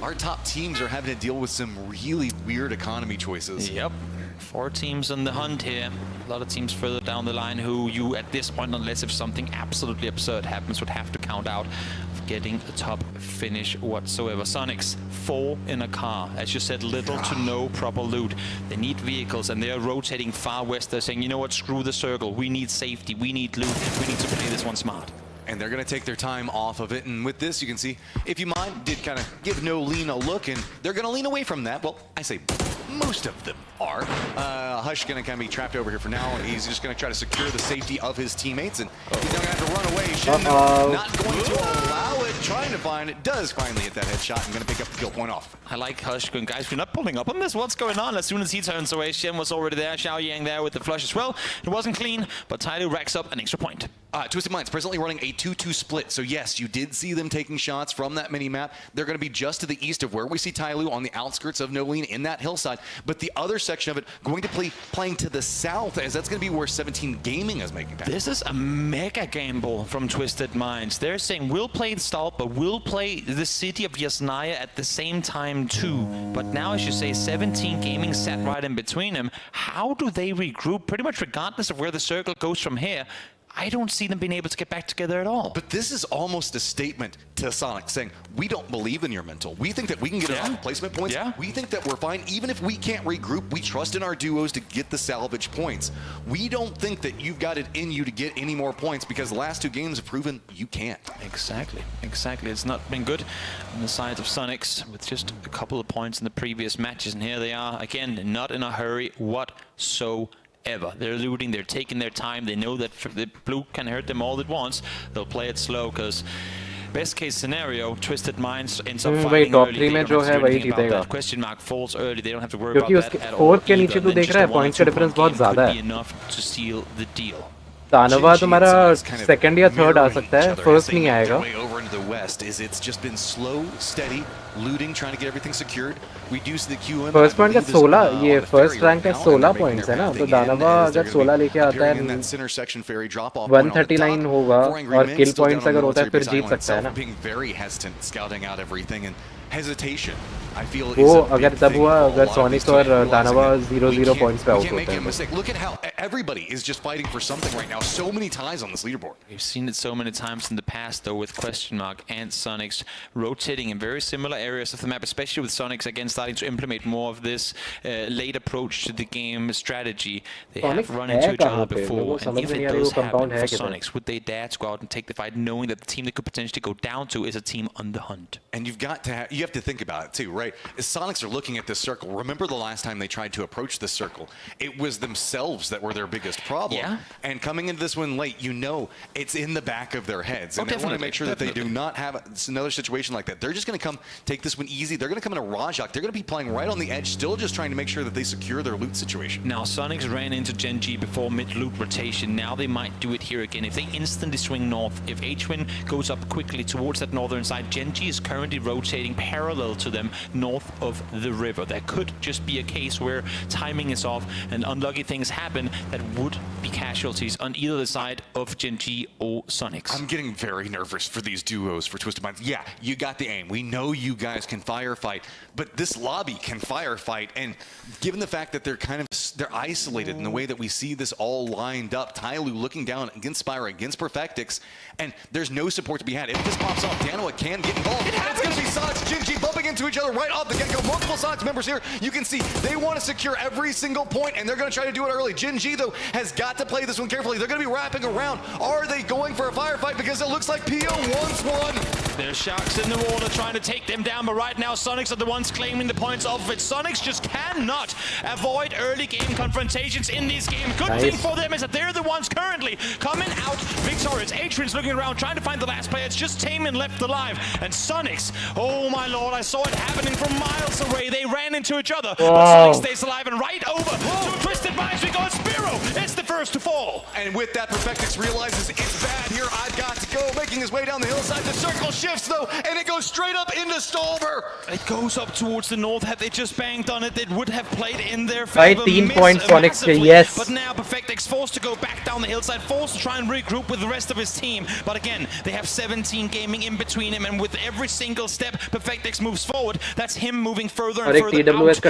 our top teams are having to deal with some really weird economy choices. Yep. 4 teams on the hunt here. A lot of teams further down the line who you, at this point, unless if something absolutely absurd happens, would have to count out of getting a top finish whatsoever. Sonics, 4 in a car. As you said, little to no proper loot. They need vehicles, and they are rotating far west. They're saying, you know what, screw the circle. We need safety. We need loot. We need to play this one smart. And they're going to take their time off of it. And with this, you can see, if you mind, did kind of give No Lean a look, and they're going to lean away from that. Well, I say most of them are. Hush going to kind of be trapped over here for now, and he's just going to try to secure the safety of his teammates, and he's going to have to run away. Shen not going to allow it, trying to find it. Does finally hit that headshot and going to pick up the kill point off. I like Hush going, guys, we're not pulling up on this. What's going on? As soon as he turns away, Shen was already there. Xiao Yang there with the flush as well. It wasn't clean, but Tyloo racks up an extra point. Twisted Minds presently running a 2-2 split. So yes, you did see them taking shots from that mini-map. They're going to be just to the east of where we see Tyloo on the outskirts of No Lean in that hillside. But the other section of it going to playing to the south, as that's going to be where 17 Gaming is making that. This is a mega gamble from Twisted Minds. They're saying we'll play the Stalk, but we'll play the city of Yasnaya at the same time too. But now, as you say, 17 Gaming sat right in between them. How do they regroup? Pretty much regardless of where the circle goes from here. I don't see them being able to get back together at all. But this is almost a statement to Sonic saying, we don't believe in your mental. We think that we can get it on placement points. We think that we're fine. Even if we can't regroup, we trust in our duos to get the salvage points. We don't think that you've got it in you to get any more points because the last 2 games have proven you can't. Exactly. It's not been good on the side of Sonics with just a couple of points in the previous matches. And here they are, again, not in a hurry whatsoever. They're looting, they're taking their time. They know that the blue can hurt them all at once. They'll play it slow because best case scenario, Twisted Minds ends up fighting early. They don't have to do anything about that. Question mark falls early. They don't have to worry about that at all. के नीचे तू देख रहा है points का difference बहुत ज़्यादा है. Enough to seal the deal. दानवा तुम्हारा सेकंड या थर्ड आ सकता है, फर्स्ट नहीं आएगा. The west is it's just been slow, steady, looting, trying to get everything secured. We do see the QM. First point का 16, ये फर्स्ट रैंक का 16 पॉइंट्स है ना, तो दानवा अगर 16 लेके आता है 139 होगा और किल पॉइंट्स अगर होता है फिर जीत सकता है ना. Being very hesitant, scouting out everything, and hesitation, I feel, वो अगर तब हुआ अगर सोनिक्स और दानवा 0-0 पॉइंट्स पे आउट होते हैं. Look at how everybody is just fighting for something right now. So many ties on this leaderboard. We've seen it so many times in the past, though, with Question Mark and Sonics rotating in very similar areas of the map, especially with Sonics again starting to implement more of this late approach to the game strategy. They have run into each other before, and if it does happen for Sonics, would they dare to go out and take the fight, knowing that the team they could potentially go down to is a team on the hunt? And you have to think about it too, right? As Sonics are looking at this circle, remember the last time they tried to approach this circle? It was themselves that were were their biggest problem. Yeah. And coming into this one late, you know it's in the back of their heads. And they want to make sure that they do not have another situation like that. They're just going to come take this one easy. They're going to come in a Rajak. They're going to be playing right on the edge, still just trying to make sure that they secure their loot situation. Now, Sonics ran into Gen G before mid-loot rotation. Now they might do it here again. If they instantly swing north, if H-Win goes up quickly towards that northern side, Gen G is currently rotating parallel to them north of the river. There could just be a case where timing is off and unlucky things happen that would be casualties on either the side of Gen G or Sonics. I'm getting very nervous for these duos for Twisted Minds. Yeah, you got the aim. We know you guys can firefight, but this lobby can firefight. And given the fact that they're isolated in the way that we see this all lined up, Tyloo looking down against Spyra, against Perfectix, and there's no support to be had. If this pops off, Danoa can get involved. It's going to be Sonics, Gen G bumping into each other right off the get-go. Multiple Sonics members here. You can see they want to secure every single point, and they're going to try to do it early. Gen G, though, has got to play this one carefully. They're going to be wrapping around. Are they going for a firefight? Because it looks like PO wants one. There's Sharks in the water trying to take them down, but right now Sonics are the ones claiming the points off of it. Sonics just cannot avoid early game confrontations in this game. Good thing for them is that they're the ones currently coming out victorious. Adrian's looking around trying to find the last player. It's just Taman left alive. And Sonics, oh my lord, I saw it happening from miles away. They ran into each other. But Sonics stays alive and right over to Twisted Minds. We go Spiro. It's the first to fall. And with that, Perfectix realizes it's bad here. I've got to go. Making his way down the hillside. The circle shifts though, and it goes straight up into Stolver. It goes up towards the north. Had they just banked on it, it would have played in their favor. 15 points Sonics, yes. But now Perfectix forced to go back down the hillside, forced to try and regroup with the rest of his team. But again, they have 17 gaming in between him, and with every single step Perfectix moves forward, that's him moving further and further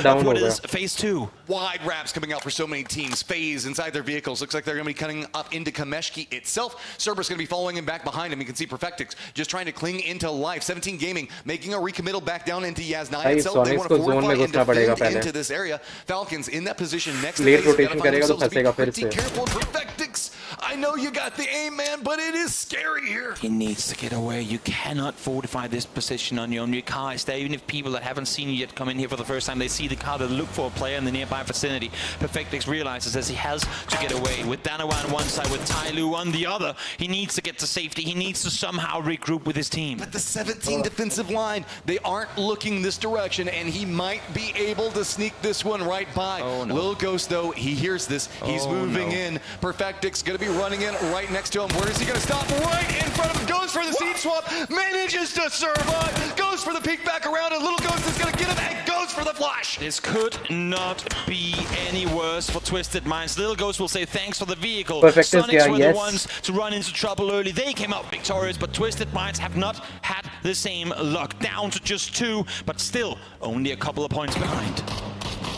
out of what is phase 2. Wide wraps coming out for so many teams. FaZe inside their vehicles. Looks like they're going to be cutting up into Kameshki itself. Cerberus going to be following him back behind him. You can see Perfectix just trying to cling into life. 17 Gaming making a recommittal back down into Yaz9 itself. They want to fortify and defend into this area. Falcons in that position next to FaZe. Gotta find themselves to be pretty careful. Perfectix, I know you got the aim, man, but it is scary here. He needs to get away. You cannot fortify this position on your own. Your car is there. Even if people that haven't seen you yet come in here for the first time, they see the car, they look for a player in the nearby vicinity. Perfectix realizes as he has to get away. With Danoa on one side, with Tyloo on the other, he needs to get to safety. He needs to somehow regroup with his team. But the 17 defensive line, they aren't looking this direction, and he might be able to sneak this one right by. Lil Ghost, though, he hears this. He's moving in. Perfectix going to be running in right next to him. Where is he going to stop? Right in front of him. Goes for the seed swap. Manages to survive. Goes for the peek back around, and Little Ghost is going to get him and goes for the flash. This could not be any worse for Twisted Minds. Little Ghost will say thanks for the vehicle. Sonics were the ones to run into trouble early. They came out victorious, but Twisted Minds have not had the same luck. Down to just 2, but still only a couple of points behind.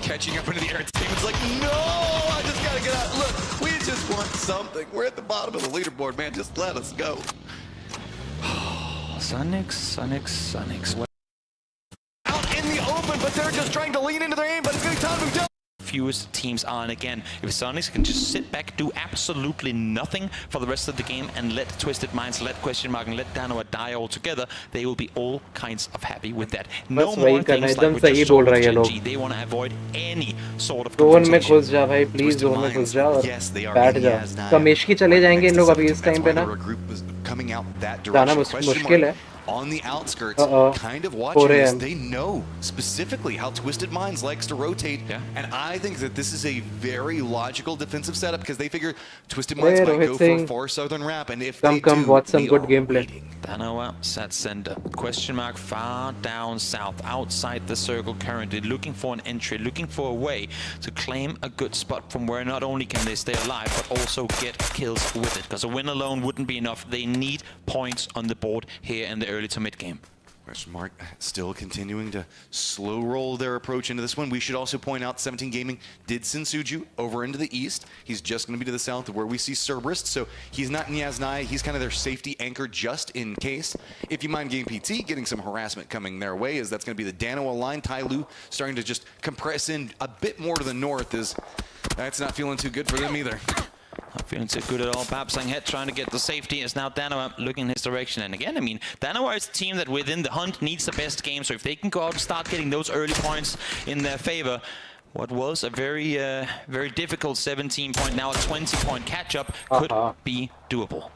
Catching up into the air. Damon's like, no, I just got to get out. Look, we just want something. We're at the bottom of the leaderboard, man. Just let us go. Sonics. Out in the open, but they're just trying to lean into their aim, but it's going to be time to move down. Fewest teams are, and again, if Sonics can just sit back, do absolutely nothing for the rest of the game, and let Twisted Minds, let Question Mark, and let Danoa die altogether, they will be all kinds of happy with that. No more things like we just saw with Gen G. They want to avoid any sort of confrontation. में घुस जा भाई, please zone में घुस जा और बैठ जा. कमेशकी चले जाएंगे इन लोग अभी इस टाइम पे ना. जाना मुश्किल है. On the outskirts, kind of watching this, they know specifically how Twisted Minds likes to rotate, and I think that this is a very logical defensive setup because they figure Twisted Minds might go for a far southern wrap, and if they do, watch some good gameplay. Danoa set center. Question Mark far down south, outside the circle currently, looking for an entry, looking for a way to claim a good spot from where not only can they stay alive, but also get kills with it, because a win alone wouldn't be enough. They need points on the board here in the early to mid game. Question Mark still continuing to slow roll their approach into this one. We should also point out 17 Gaming did send Suju over into the east. He's just going to be to the south of where we see Cerberus, so he's not in Yaz9. He's kind of their safety anchor just in case. If you mind Game PT getting some harassment coming their way, as that's going to be the Danoa line. Tyloo starting to just compress in a bit more to the north, is that's not feeling too good for them either. Not feeling too good at all. Babsang Head trying to get the safety as now Danoa looking in his direction. And again, I mean, Danoa is a team that within the hunt needs the best game. So if they can go out and start getting those early points in their favor, What was a very difficult 17-point, now a 20-point catch-up could be doable.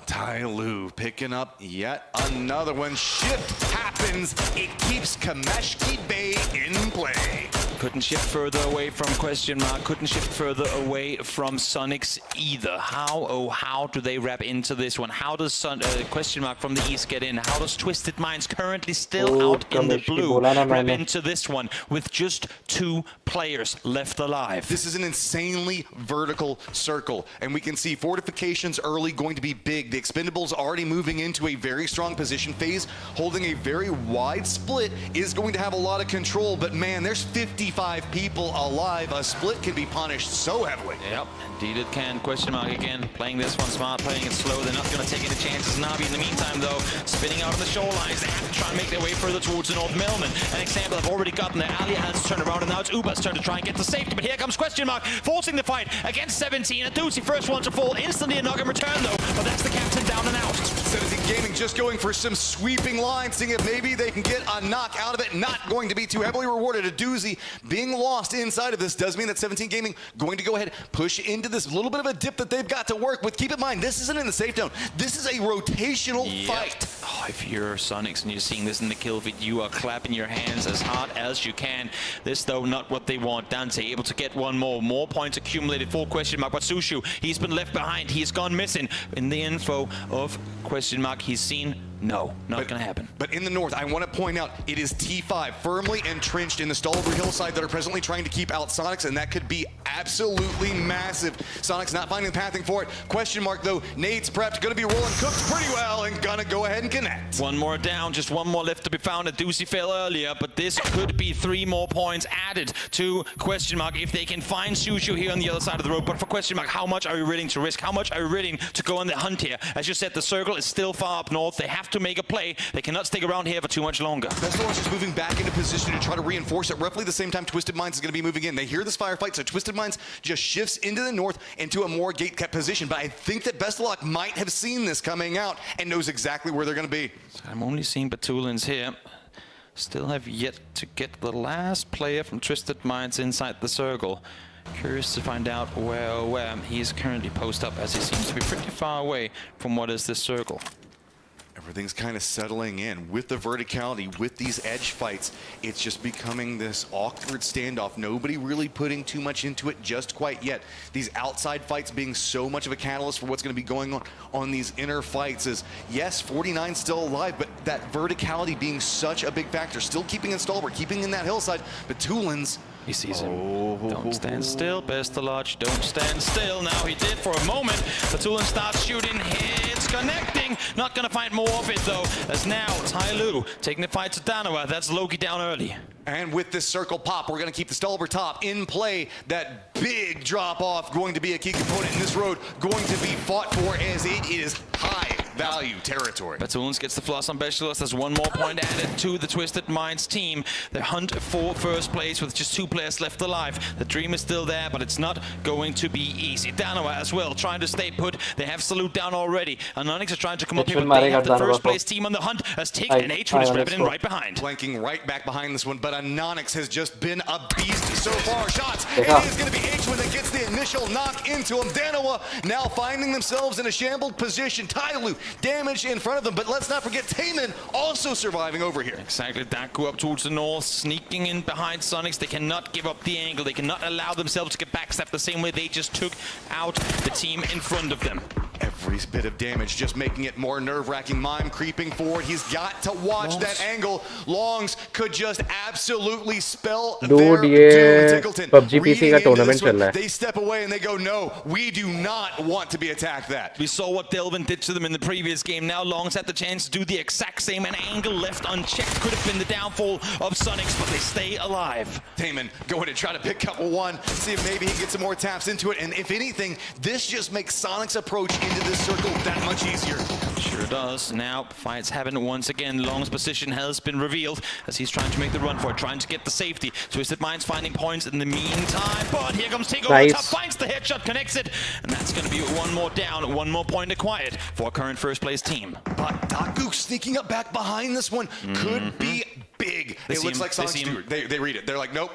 Tyloo picking up yet another one. Shift happens. It keeps Kameshki Bay in play. Couldn't shift further away from Question Mark. Couldn't shift further away from Sonics either. How, oh how do they wrap into this one? How does Question Mark from the east get in? How does Twisted Minds, currently still out in the blue, wrap into this one with just 2 players left alive? This is an insanely vertical circle, and we can see fortifications early going to be big. The Expendables already moving into a very strong position. FaZe holding a very wide split is going to have a lot of control, but man, there's 55 people alive. A split can be punished so heavily. Yep, indeed it can. Question Mark again, playing this one smart, playing it slow. They're not going to take any chances. Navi in the meantime, though, spinning out on the shorelines. They have to try and make their way further towards the North Melman. An example I've already gotten there. Ali has turned around, and now it's Uba's turn to try and get to safety. But here comes Question Mark, forcing the fight against 17. A Doozy first one to fall. Instantly a knock in return, though. But that's the captain down and out. 17 Gaming just going for some sweeping lines, seeing if maybe they can get a knock out of it. Not going to be too heavily rewarded. A Doozy being lost inside of this does mean that 17 Gaming going to go ahead, push into this little bit of a dip that they've got to work with. Keep in mind, this isn't in the safe zone. This is a rotational fight. Oh, if you're Sonics and you're seeing this in the kill feed, you are clapping your hands as hard as you can. This, though, not what they want. Dante able to get one more. More points accumulated for Question Mark. But Sushu, he's been left behind. He's gone missing. In the info of Question Mark, he's seen. No, not going to happen. But in the north, I want to point out, it is T5 firmly entrenched in the Stalber hillside that are presently trying to keep out Sonics, and that could be absolutely massive. Sonics not finding the pathing for it. Question Mark, though, Nade's prepped, going to be rolling cooked pretty well, and going to go ahead and connect. One more down, just one more left to be found. A Doozy fell earlier, but this could be 3 more points added to Question Mark if they can find Sushu here on the other side of the road. But for Question Mark, how much are you willing to risk? How much are you willing to go on the hunt here? As you said, the circle is still far up north. They have to make a play. They cannot stick around here for too much longer. Pestilence is moving back into position to try to reinforce it. Roughly the same time Twisted Minds is going to be moving in. They hear this firefight, so Twisted Minds just shifts into the north into a more gate-kept position. But I think that Bestalok might have seen this coming out and knows exactly where they're going to be. So I'm only seeing Batulins here. Still have yet to get the last player from Twisted Minds inside the circle. Curious to find out where he is currently posted up, as he seems to be pretty far away from what is this circle. Everything's kind of settling in with the verticality, with these edge fights. It's just becoming this awkward standoff. Nobody really putting too much into it just quite yet. These outside fights being so much of a catalyst for what's going to be going on these inner fights is, yes, 49 still alive, but that verticality being such a big factor. Still keeping in Stalber, keeping in that hillside, but Tulins. He sees him. Don't stand still, Bestalog. Don't stand still. Now he did for a moment. Batulin starts shooting. Hits connecting. Not going to find more of it, though, as now Tyloo taking the fight to Danawa. That's Loki down early. And with this circle pop, we're going to keep the Stalber top in play. That big drop-off going to be a key component in this road, going to be fought for as it is high-value territory. Batulins gets the floss on Bestalog. There's one more point added to the Twisted Minds team. They hunt for first place with just 2 players left alive. The dream is still there, but it's not going to be easy. Danawa as well, trying to stay put. They have Salute down already. Anonix are trying to come up here, but they have the first place team on the hunt as Tick and H1 is wrapping in right behind. Flanking right back behind this one, but Anonix has just been a beast so far. Shots. It is going to be H1 that gets the initial knock into him. Danawa now finding themselves in a shambled position. Tyloo damage in front of them, but let's not forget Taman also surviving over here. Exactly. Daku up towards the north, sneaking in behind Sonics. They cannot give up the angle. They cannot allow themselves to get backstep the same way they just took out the team in front of them. Every bit of damage just making it more nerve-wracking. Mime creeping forward. He's got to watch that angle. Longs could just absolutely spell their doom. Tickleton PUBG PC का tournament चल रहा है. They step away and they go, no, we do not want to be attacked that. We saw what Delvin did to them in the previous game. Now Longs had the chance to do the exact same. An angle left unchecked could have been the downfall of Sonics, but they stay alive. Taman going to try to pick up one, see if maybe he gets some more taps into it. And if anything, this just makes Sonic's approach into this circle that much easier. Sure does. Now, fights happen once again. Long's position has been revealed as he's trying to make the run for it, trying to get the safety. Twisted Minds finding points in the meantime, but here comes Tick over top, finds the headshot, connects it, and that's going to be one more down, one more point acquired for our current first place team. But Daku sneaking up back behind this one could be big. It looks like Sonic's they read it. They're like, nope,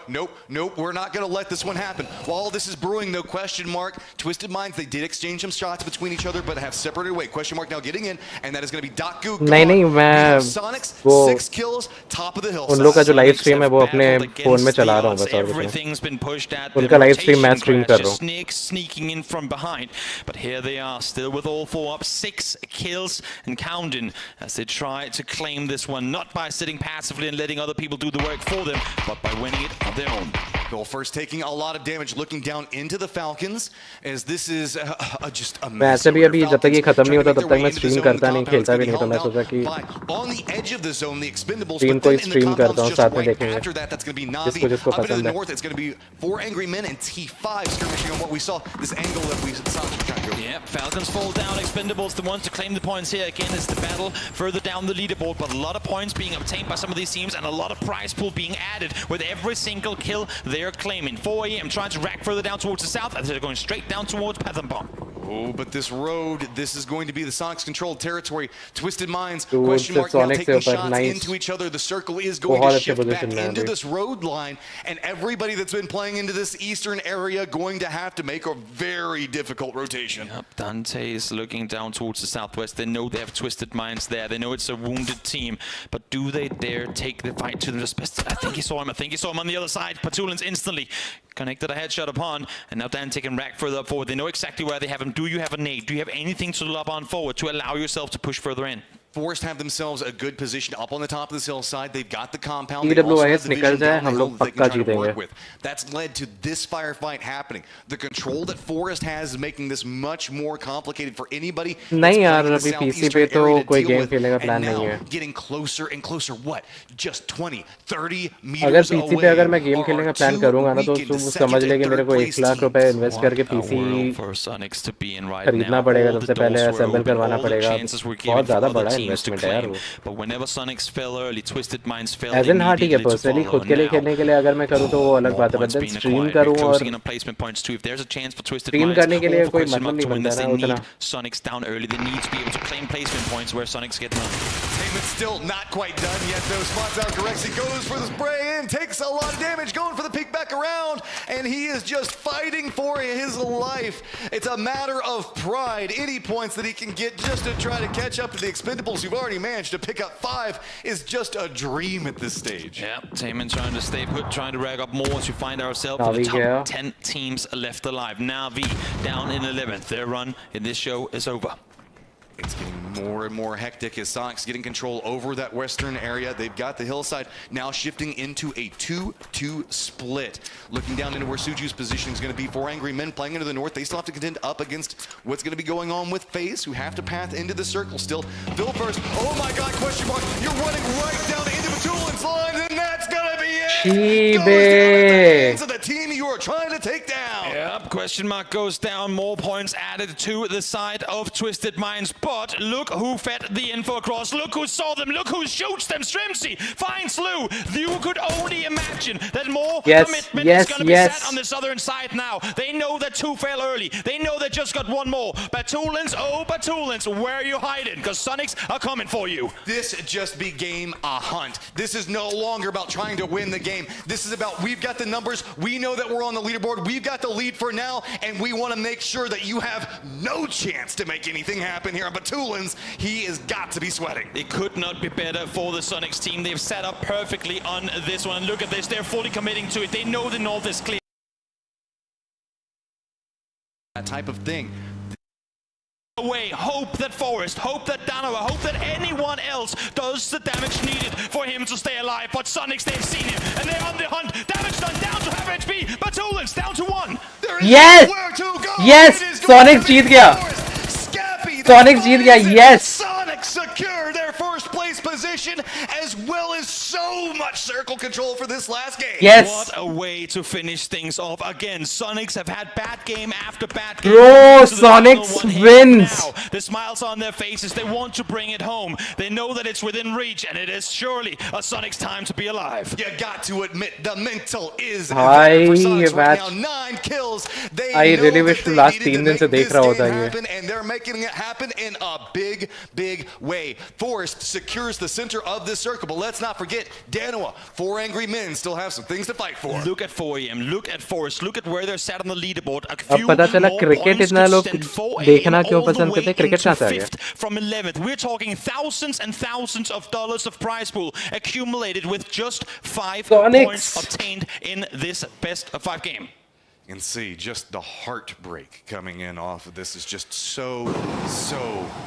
we're not going to let this one happen. While this is brewing, though, question mark, Twisted Minds, they did exchange some shots between each other, but have separated away. Question mark now getting in, and that is going to be Daku. नहीं, Sonic's वो 6 kills, top of the hill. उन लोग का जो live stream है वो अपने phone में चला रहा हूँ बस, और उनका लाइव स्ट्रीम मैं स्ट्रीम कर रहा हूँ. Sneaking in from behind, but here they are, still with all 4 up, 6 kills and counting as they try to claim this one, not by sitting passively and letting other people do the work for them, but by winning it on their own. Goal first taking a lot of damage, looking down into the Falcons, as this is just a मैं ऐसे भी अभी जब तक ये खत्म नहीं होता तब तक मैं स्ट्रीम करता नहीं, खेलता भी नहीं, तो मैं सोचा कि स्ट्रीम को ही स्ट्रीम करता हूँ, साथ में देखेंगे जिसको पसंद है. It's going to be 4 angry men and T5 skirmishing on what we saw, this angle that we saw. Yeah, Falcons fall down, Expendables the ones to claim the points here. Again, it's the battle further down the leaderboard, but a lot of points being obtained by some of these teams and a lot of prize pool being added with every single kill they're claiming. 4 AM trying to rack further down towards the south as they're going straight down towards Pathenbomb. Oh, but this road, this is going to be the Sonics controlled territory. Twisted Minds, Dude, question mark now Sonics taking shots nice. into each other. The circle is going to shift back into this road line, and everybody that's been playing into this eastern area going to have to make a very difficult rotation. Yep, Dante is looking down towards the southwest. They know they have Twisted Minds there. They know it's a wounded team, but do they dare take the fight to the best? I think he saw him on the other side. Patulans instantly connected a headshot upon, and now Dante can rack further up forward. They know exactly where they have him. Do you have a nade? Do you have anything to lob on forward to allow yourself to push further in? Forest have themselves a good position up on the top of this hillside. They've got the compound. TWIS निकल जाए, हम लोग पक्का जीतेंगे. That's led to this firefight happening. The control that Forest has is making this much more complicated for anybody. नहीं यार, अभी PC पे तो कोई गेम खेलने का प्लान नहीं है. Getting closer and closer. What? Just 20, 30 meters अगर PC पे अगर मैं गेम खेलने का प्लान करूंगा ना, तो समझ ले कि मेरे को 1 लाख रुपए इन्वेस्ट करके PC खरीदना पड़ेगा, सबसे पहले असेंबल करवाना पड़ेगा. बहुत ज़्यादा बड़ा इन्वेस्टमेंट है यार वो. But whenever Sonics fell early, Twisted Minds fell एज इन हाँ ठीक है, पर्सनली खुद के लिए खेलने के लिए अगर मैं करूँ तो वो अलग बात है, बट स्ट्रीम करूँ और स्ट्रीम करने के लिए कोई मतलब नहीं बनता ना उतना. Sonics down early, they need to be able to claim placement points where Sonics get none. It's still not quite done yet though. Spots out Correxy, goes for the spray in, takes a lot of damage, going for the peek back around, and he is just fighting for his life. It's a matter of pride. Any points that he can get just to try to catch up to the Expendables who've already managed to pick up 5 is just a dream at this stage. Yeah, Taman trying to stay put, trying to rag up more as we find ourselves in the top 10 teams left alive. Navi down in 11th. Their run in this show is over. It's getting more and more hectic as Sonic's getting control over that western area. They've got the hillside now shifting into a 2-2 split. Looking down into where Suju's position is going to be. 4 angry men playing into the north. They still have to contend up against what's going to be going on with FaZe, who have to path into the circle still. Phil first. Oh my god, question mark. You're running right down into Batulin's line, and that's going to be it. Chibe. Of the team you are trying to take down. Yep, question mark goes down. More points added to the side of Twisted Minds. But look who fed the info across. Look who saw them. Look who shoots them. Strimsy finds Lou. You could only imagine that more commitment is going to be set on the southern side now. They know that 2 fell early. They know they just got 1 more. Batulans, oh Batulans, where are you hiding? Because Sonics are coming for you. This just became a hunt. This is no longer about trying to win the game. This is about, we've got the numbers. We know that we're on the leaderboard. We've got the lead for now, and we want to make sure that you have no chance to make anything happen here. Batulans, he has got to be sweating. It could not be better for the Sonics team. They've set up perfectly on this one. And look at this, they're fully committing to it. They know the north is clear. That type of thing. Away, hope that Forest, hope that Danoa, hope that anyone else does the damage needed for him to stay alive. But Sonics, they've seen him, and they're on the hunt. Damage done, down to half HP. Batulans down to 1. Yes! Yes! Sonics जीत गया. Sonics जीत गया. Yes! Sonics secure their first place position as well as so much circle control for this last game. Yes! What a way to finish things off. Again, Sonics have had bad game after bad game. Bro, Sonics wins. Now, the smiles on their faces, they want to bring it home. They know that it's within reach, and it is surely a Sonics time to be alive. You got to admit, the mental is there for Sonics right now. 9 kills. They I really wish the last 3 दिन से देख रहा होता ये. And they're making it happen in a big, big way. Forest secures the center of this circle, but let's not forget forget, Danoa, 4 angry men still have some things to fight for. Look at 4am, look at Forest, look at where they're sat on the leaderboard. A अब few पता चला more cricket points इतना could लोग send 4am देखना क्यों all the पसंद way करते हैं क्रिकेट into कहाँ से आ गया 5th from 11th. We're talking thousands and thousands of dollars of prize pool accumulated with just 5 Sonics. points obtained in this best of 5 game. And see just the heartbreak coming in off of this is just so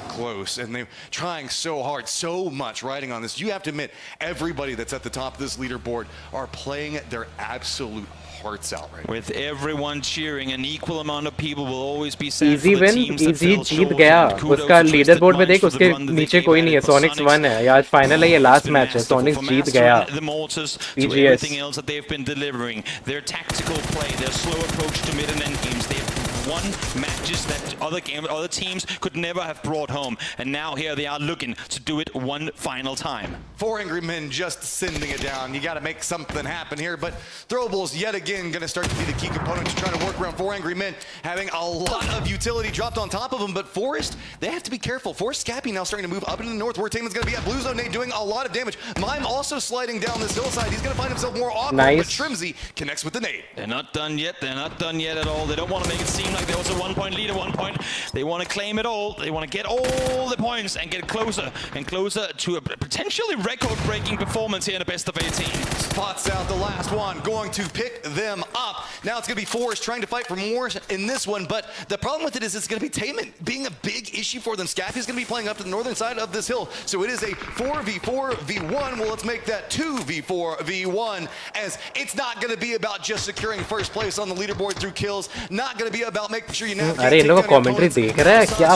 close, and they're trying so hard, so much riding on this. You have to admit, everybody that's at the top of this leaderboard are playing their absolute hearts out right now. With everyone cheering, an equal amount of people will always be sad easy for the win, teams that easy fell Jeet short. गया And kudos उसका to Twisted leaderboard में Minds देख for the उसके run that they नीचे gave कोई at नहीं it. है For Sonics Sonics, 1 है यार फाइनल है ये लास्ट been मैच है masterful. Sonics From Jeet Master गया and the Mortars to PGS. everything else that they've been delivering, their tactical play, their slow approach to mid and end games, they've won matches that other teams could never have brought home, and now here they are looking to do it one final time. 4 angry men just sending it down. You got to make something happen here, but throwables yet again going to start to be the key component to trying to work around 4 angry men, having a lot of utility dropped on top of them. But Forest, they have to be careful. Forest Scappy now starting to move up into the north, where Taman's going to be at blue zone. Nate doing a lot of damage. Mime also sliding down this hillside. He's going to find himself more awkward. Nice. But Trimsy connects with the nade. They're not done yet. They're not done yet at all. They don't want to make it seem like there was a 1-point lead at one point. They want to claim it all. They want to get all the points and get closer and closer to a potentially record-breaking performance here in a best of 18. Spots out the last one, going to pick them up. Now it's going to be Forest trying to fight for more in this one, but the problem with it is it's going to be Taman being a big issue for them. Scappy's going to be playing up to the northern side of this hill, so it is a 4v4v1. Well, let's make that 2v4v1, as it's not going to be about just securing first place on the leaderboard through kills, not going to be about making sure you navigate. अरे इन लोगों का commentary देख रहा है क्या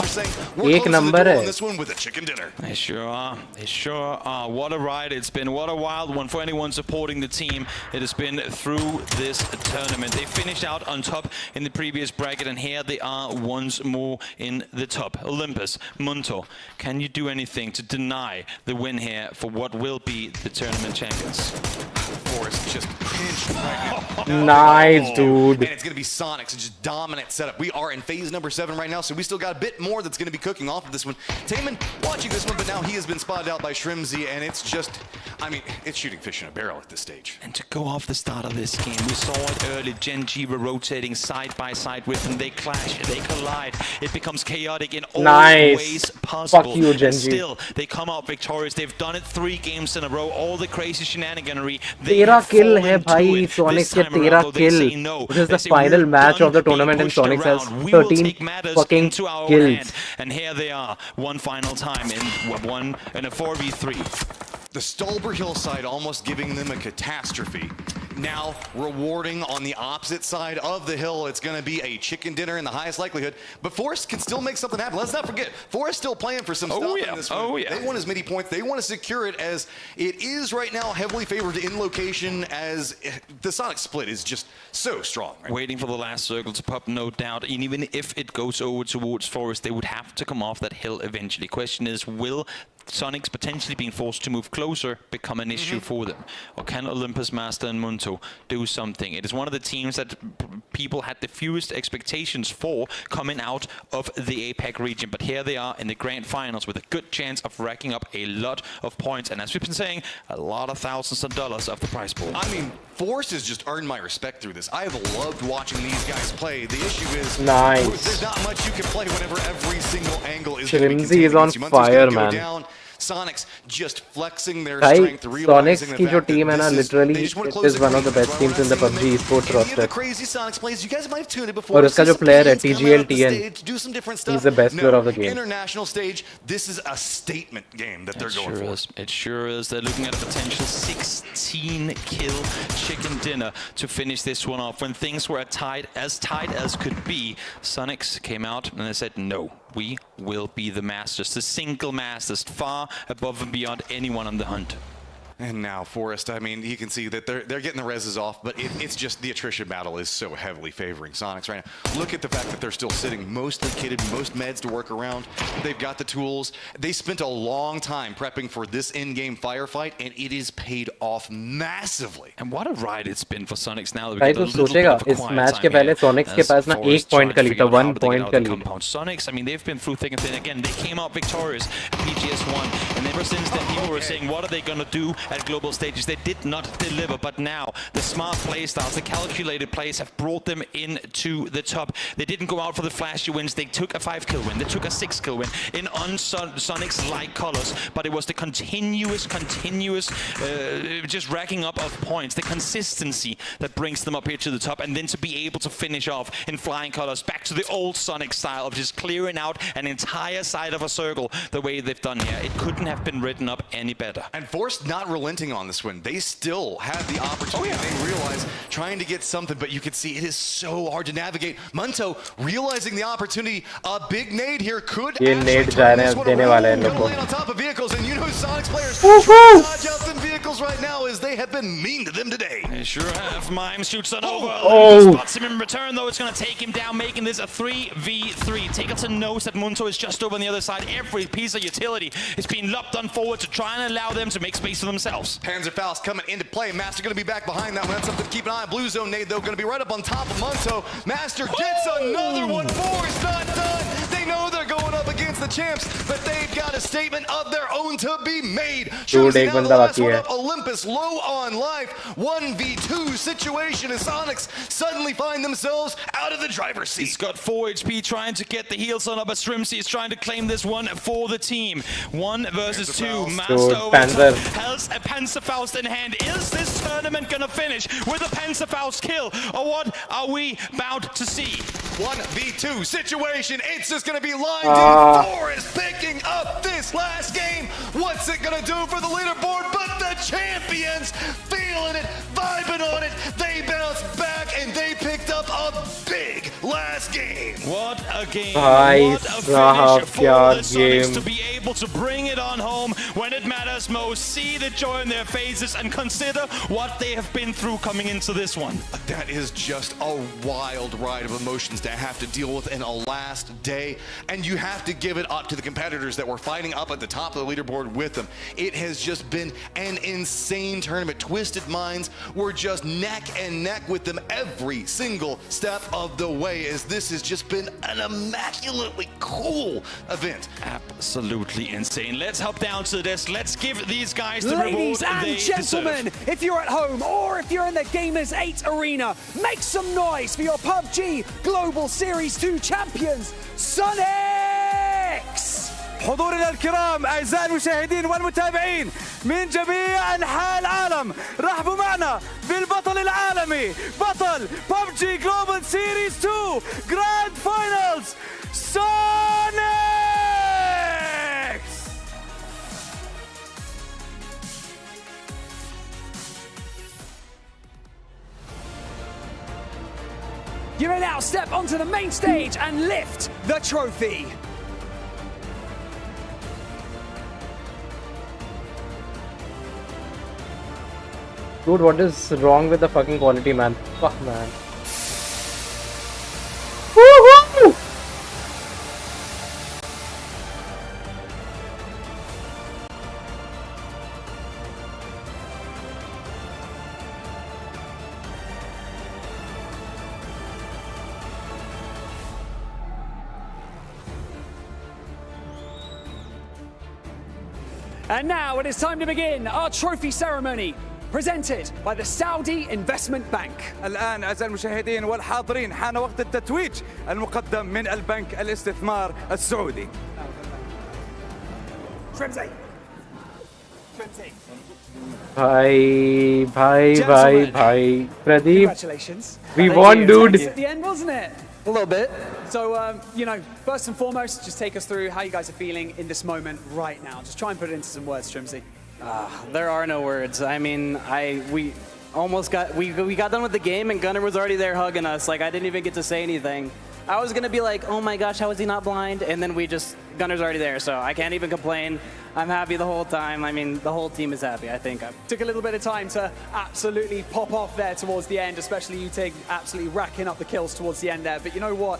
एक number है This one with a chicken dinner. They sure are. They sure are. What a ride it's been. What a wild one for anyone supporting the team. It has been through this tournament. They finished out on top in the previous bracket, and here they are once more in the top. Olympus, Munto, can you do anything to deny the win here for what will be the tournament champions? Forest just pinched right now. Nice, dude. And it's going to be Sonic's just dominant setup. We are in phase number 7 right now, so we still got a bit more that's going to be cooking off of this one. Taman watching this one, but now he has been spotted out by Shrimsy, and it's just, I mean, it's shooting fish in a barrel at this stage. And to go off the start of this game, we saw it early. Gen G were rotating side by side with them. They clash, they collide. It becomes chaotic in all ways possible. Fuck you, Gen G. Still, they come out victorious. They've done it 3 games in a row. All the crazy shenaniganery. 13 kill है भाई Sonics के 13 kill. This is the final match of the tournament and Sonics has 13 fucking kills. And here they are, one final time in a 4v3. The Stolber hillside almost giving them a catastrophe. Now rewarding on the opposite side of the hill. It's going to be a chicken dinner in the highest likelihood. But Forest can still make something happen. Let's not forget, Forest still playing for some stuff in this one. They want as many points. They want to secure it, as it is right now heavily favored in location, as the Sonic split is just so strong. Right? Waiting for the last circle to pop, no doubt. And even if it goes over towards Forest, they would have to come off that hill eventually. Question is, will Sonics potentially being forced to move closer become an issue for them? Or can Olympus, Master and Munto do something? It is one of the teams that people had the fewest expectations for coming out of the APAC region, but here they are in the grand finals with a good chance of racking up a lot of points, and as we've been saying, a lot of thousands of dollars of the prize pool. I mean, Forest has just earned my respect through this. I have loved watching these guys play. The issue is there's not much you can play whenever every single angle is Shrimsy is on fire, man. Down. Sonics just flexing their strength, Sonics की जो team है ना, literally it is one of the best teams in the PUBG esports roster. और उसका जो player है TGL TN, he's the best player of the game. International stage, this is a statement game that they're going for. It sure is. They're looking at a potential 16-kill chicken dinner to finish this one off. When things were tight as could be, Sonics came out and they said, no, we will be the masters, the single masters, far above and beyond anyone on the hunt. And now Forest, I mean, you can see that they're getting the reses off, but it's just the attrition battle is so heavily favoring Sonics right now. Look at the fact that they're still sitting mostly kitted, most meds to work around. They've got the tools. They spent a long time prepping for this in-game firefight, and it is paid off massively. And what a ride it's been for Sonics now. भाई तो सोचेगा इस match के पहले Sonics के पास ना 1 point का lead था, 1 point का lead. Sonics, I mean, they've been through thick and thin. Again, they came out victorious at PGS1, and ever since then people were saying, what are they going to do at global stages. They did not deliver, but now the smart play styles, the calculated plays have brought them into the top. They didn't go out for the flashy wins. They took a 5-kill win. They took a 6-kill win in Sonic's light colors, but it was the continuous just racking up of points, the consistency that brings them up here to the top, and then to be able to finish off in flying colors back to the old Sonic style of just clearing out an entire side of a circle the way they've done here. It couldn't have been written up any better. And Force not relenting on this win. They still had the opportunity. They realize trying to get something, but you can see it is so hard to navigate. Munto realizing the opportunity. A big nade here could actually turn this one around. Gonna land on top of vehicles, and you know Sonic's players dodge out them vehicles right now as they have been mean to them today. They sure have. Mime shoots it over. Spots him in return, though. It's going to take him down, making this a 3v3. Takealton knows that Munto is just over on the other side. Every piece of utility is being lopped on forward to try and allow them to make space for themselves. Panzerfaust coming into play. Master going to be back behind that one. That's something to keep an eye on. Blue zone nade, though, going to be right up on top of Munto. Master gets another one. Four is not done. They know they're going up against the champs, but they've got a statement of their own to be made. Choosing now the last one of Olympus, low on life. 1v2 situation as Sonics suddenly find themselves out of the driver's seat. He's got 4 HP trying to get the heals on up, but Strimsy is trying to claim this one for the team. 1 versus 2. Master over top has a Panzerfaust in hand. Is this tournament gonna finish with a Panzerfaust kill, or what are we about to see? 1v2 situation. It's just gonna be lined in. 4 is picking up this last game. What's it gonna do for the leaderboard? But the champions feeling it, vibing on it. They bounced back and they picked up a big last game. What a game. What a finish for the Sonics to be able to bring it on home when it matters most. See the joy in their faces and consider what they have been through coming into this one. That is just a wild ride of emotions to have to deal with in a last day. And you have to give it up to the competitors that were fighting up at the top of the leaderboard with them. It has just been an insane tournament. Twisted Minds were just neck and neck with them every single step of the way, as this has just been an immaculately cool event. Absolutely insane. Let's hop down to this. Let's give these guys the Ladies reward and gentlemen, deserve. if you're at home or if you're in the Gamers 8 arena, make some noise for your PUBG Global Series 2 champions, Sonics! حضورنا الكرام أعزائي المشاهدين والمتابعين من جميع أنحاء العالم، رحبوا معنا بالبطل العالمي، بطل PUBG Global Series 2 Grand Finals، Sonics! You may now step onto the main stage and lift the trophy. Dude, what is wrong with the fucking quality, man? Fuck, man. Woohoo! And now it is time to begin our trophy ceremony, presented by the Saudi Investment Bank. الآن أعزائي المشاهدين والحاضرين حان وقت التتويج المقدم من البنك الاستثمار السعودي. Trimsy. Bhai, Pradeep. Congratulations. We won, dude. At the end, wasn't it? A little bit. So, you know, first and foremost, just take us through how you guys are feeling in this moment right now. Just try and put it into some words, Trimsy. There are no words. I mean, we almost got done with the game and Gunnar was already there hugging us. Like, I didn't even get to say anything. I was gonna be like, oh my gosh, how is he not blind? And then Gunnar's already there, so I can't even complain. I'm happy the whole time. I mean, the whole team is happy, I think. Took a little bit of time to absolutely pop off there towards the end, especially you absolutely racking up the kills towards the end there. But you know what?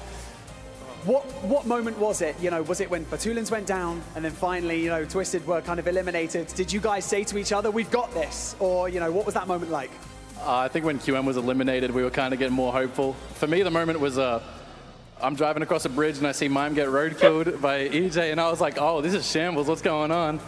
What moment was it? You know, was it when Batulins went down and then finally, you know, Twisted were kind of eliminated? Did you guys say to each other, we've got this? Or, you know, what was that moment like? I think when QM was eliminated, we were kind of getting more hopeful. For me, the moment was I'm driving across a bridge and I see Mime get road killed by EJ, and I was like, oh, this is shambles, what's going on?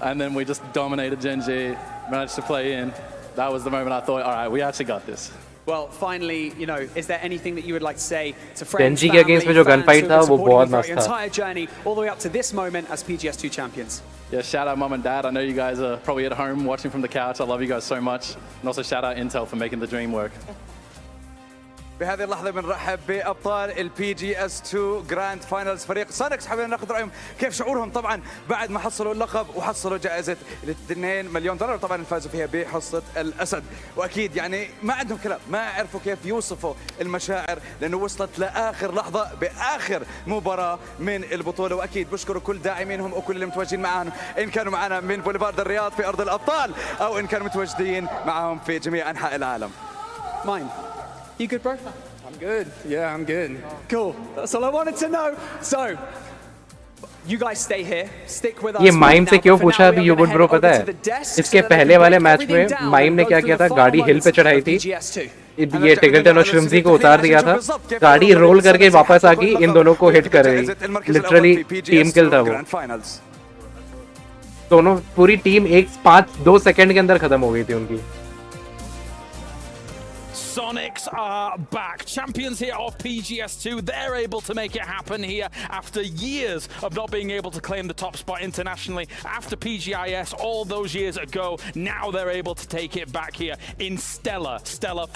and then we just dominated Gen G, managed to play in. That was the moment I thought, all right, we actually got this. Well, finally, you know, is there anything that you would like to say to friends, Gen G के against में जो fans gunfight who था, have been वो supporting बहुत you throughout मस्त your था. entire journey, all the way up to this moment as PGS2 champions? Yeah, shout out mom and dad. I know you guys are probably at home watching from the couch. I love you guys so much. And also shout out Intel for making the dream work. بهذه اللحظة بنرحب بأبطال البي جي اس 2 جراند فاينلز فريق سونيكس. حابين ناخذ رأيهم كيف شعورهم طبعا بعد ما حصلوا اللقب وحصلوا جائزة $2 مليون. طبعا فازوا فيها بحصة الأسد. وأكيد يعني ما عندهم كلام، ما عرفوا كيف يوصفوا المشاعر لأنه وصلت لآخر لحظة بآخر مباراة من البطولة. وأكيد بشكروا كل داعمينهم وكل اللي متواجدين معاهم، إن كانوا معنا من بوليفارد الرياض في أرض الأبطال أو إن كانوا متواجدين معهم في جميع أنحاء العالم. Mine. You good, bro? I'm good. Yeah, I'm good. Cool. That's all I wanted to know. So, you guys stay here. Stick with us. ये mime से क्यों पूछा अभी you good bro पता है? इसके पहले वाले मैच में माइम ने क्या किया था, गाड़ी हिल पे चढ़ाई थी, ये टिगल्टन और श्रिम्जी को उतार दिया था, गाड़ी रोल करके वापस आ गई, इन दोनों को हिट कर रही, लिटरली टीम किल था वो. दोनों पूरी टीम 2 सेकंड के अंदर खत्म हो गई थी उनकी. Sonics are back, champions here of PGS2. They're able to make it happen here after years of not being able to claim the top spot internationally. After PGIS all those years ago, now they're able to take it back here in stellar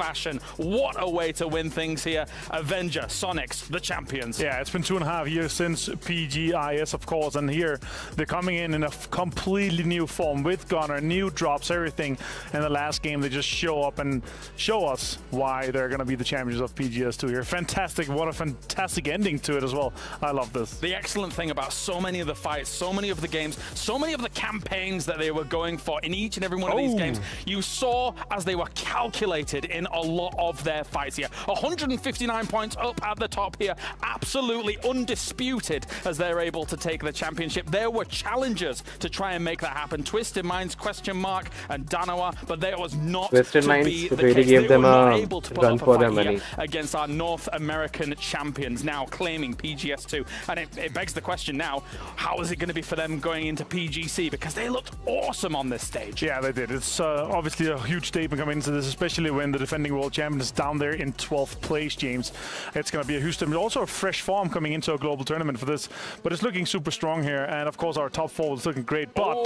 fashion. What a way to win things here. Avenger, Sonics, the champions. Yeah, it's been 2.5 years since PGIS, of course, and here they're coming in a completely new form with Gunner, new drops, everything. And the last game, they just show up and show us why they're going to be the champions of PGS2 here. Fantastic. What a fantastic ending to it as well. I love this. The excellent thing about so many of the fights, so many of the games, so many of the campaigns that they were going for in each and every one of these games, you saw as they were calculated in a lot of their fights here. 159 points up at the top here, absolutely undisputed as they're able to take the championship. There were challengers to try and make that happen. Twisted Minds, question mark, and Danawa, but there was not Twisted to Minds be the really case. gave them a Able to put run up a for their fight here money against our North American champions, now claiming PGS2. And it begs the question now, how is it going to be for them going into PGC? Because they looked awesome on this stage. Yeah, they did. It's obviously a huge statement coming into this, especially when the defending world champion is down there in 12th place, James. It's going to be a huge statement. Also a fresh form coming into a global tournament for this. But it's looking super strong here. And of course, our top four is looking great. But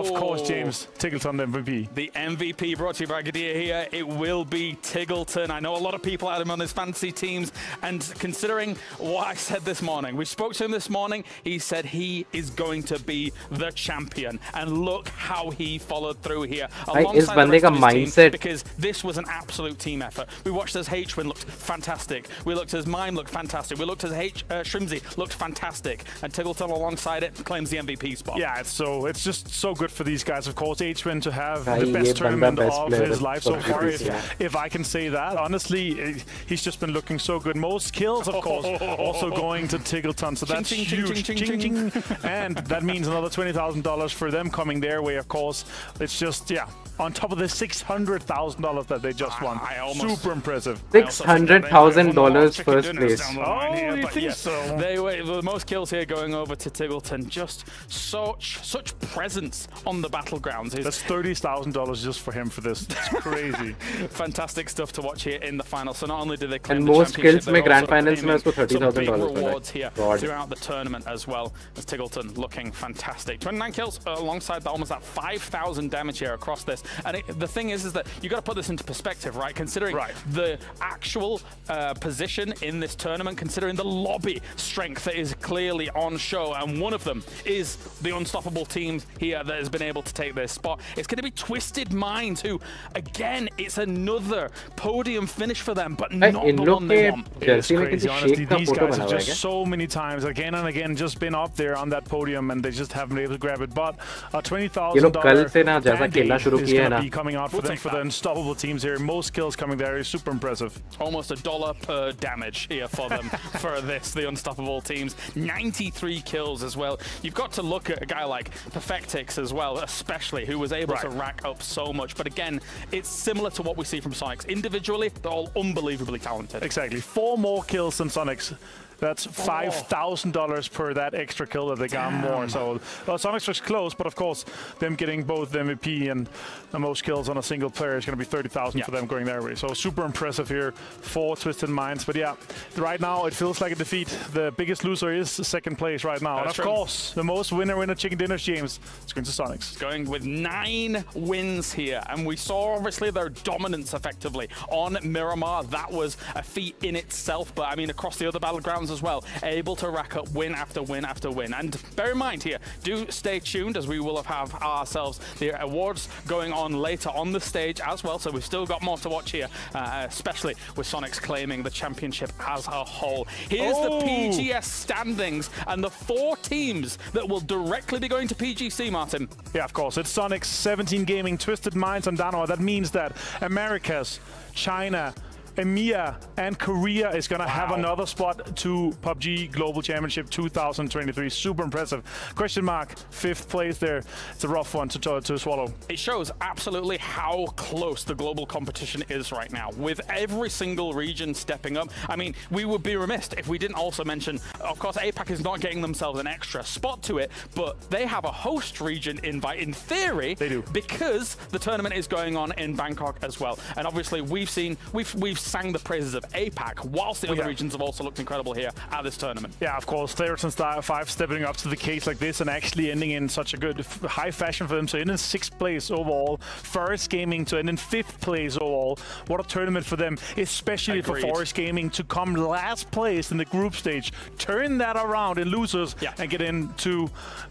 of course, James, Tiggleton, the MVP. The MVP brought to you by Gadia here. It will be Tiggleton. I know a lot of people had him on his fantasy teams, and considering what I said this morning, we spoke to him this morning, he said he is going to be the champion, and look how he followed through here alongside the rest of his team, because this was an absolute team effort. We watched as H-Win looked fantastic, we looked as Mime looked fantastic, we looked as Shrimsy looked fantastic, and Tiggleton alongside it claims the MVP spot. Yeah, it's just so good for these guys, of course. H-Win to have the best tournament of his life so far, if I can say that. Honestly, he's just been looking so good. Most kills, of course, also going to Tiggleton, so that's huge. And that means another $20,000 for them coming their way, of course. It's just, yeah, on top of the $600,000 that they just won. Super impressive. $600,000 first place. Oh, you think so? They were the most kills here going over to Tiggleton. Just such presence on the battlegrounds. That's $30,000 just for him for this. It's crazy. Fantastic stuff to watch here in the final. So not only did they claim and the most kills में grand finals में उसको $30,000 rewards here God. throughout the tournament as well, as Tiggleton looking fantastic. 29 kills alongside that, almost that 5,000 damage here across this. And the thing is that you got to put this into perspective, right? Considering the actual position in this tournament, considering the lobby strength that is clearly on show, and one of them is the unstoppable team here that has been able to take this spot. It's going to be Twisted Minds, who, again, it's another podium finish for them, but not the one they want. It's crazy, honestly. These guys have just so many times, again and again, just been up there on that podium, and they just haven't been able to grab it. But a $20,000 is going to be coming out for them, for the unstoppable teams here. Most kills coming there is super impressive. Almost $1 per damage here for them for this, the unstoppable teams. 93 kills as well. You've got to look at a guy like Perfectix as well, especially, who was able to rack up so much. But again, it's similar to what we see from Sonics. Individually, they're all unbelievably talented. Exactly. 4 more kills than Sonics. That's $5,000 per that extra kill that they got more. So Sonics was close, but of course, them getting both the MVP and the most kills on a single player is going to be 30,000 for them going their way. So super impressive here for Twisted Minds. But yeah, right now it feels like a defeat. The biggest loser is second place right now. That's and of course, the most winner chicken dinners, James, is going to Sonics. Going with 9 wins here. And we saw obviously their dominance effectively on Miramar. That was a feat in itself. But I mean, across the other battlegrounds as well, able to rack up win after win after win. And bear in mind here, do stay tuned as we will have ourselves the awards going on later on the stage as well. So we've still got more to watch here, especially with Sonics claiming the championship as a whole. Here's the PGS standings and the 4 teams that will directly be going to PGC, Martin. Yeah, of course. It's Sonics, 17 Gaming, Twisted Minds, and Danoa. That means that Americas, China, EMEA and Korea is going to have another spot to PUBG Global Championship 2023. Super impressive. Question mark, 5th place there. It's a rough one to swallow. It shows absolutely how close the global competition is right now, with every single region stepping up. I mean, we would be remiss if we didn't also mention, of course, APAC is not getting themselves an extra spot to it, but they have a host region invite in theory. They do. Because the tournament is going on in Bangkok as well. And obviously we've sang the praises of APAC, whilst the other regions have also looked incredible here at this tournament. Yeah, of course, Thayers and Star 5 stepping up to the case like this and actually ending in such a good high fashion for them. So in 6th place overall, Forest Gaming to end in 5th place overall. What a tournament for them, especially for Forest Gaming to come last place in the group stage, turn that around in losers and get into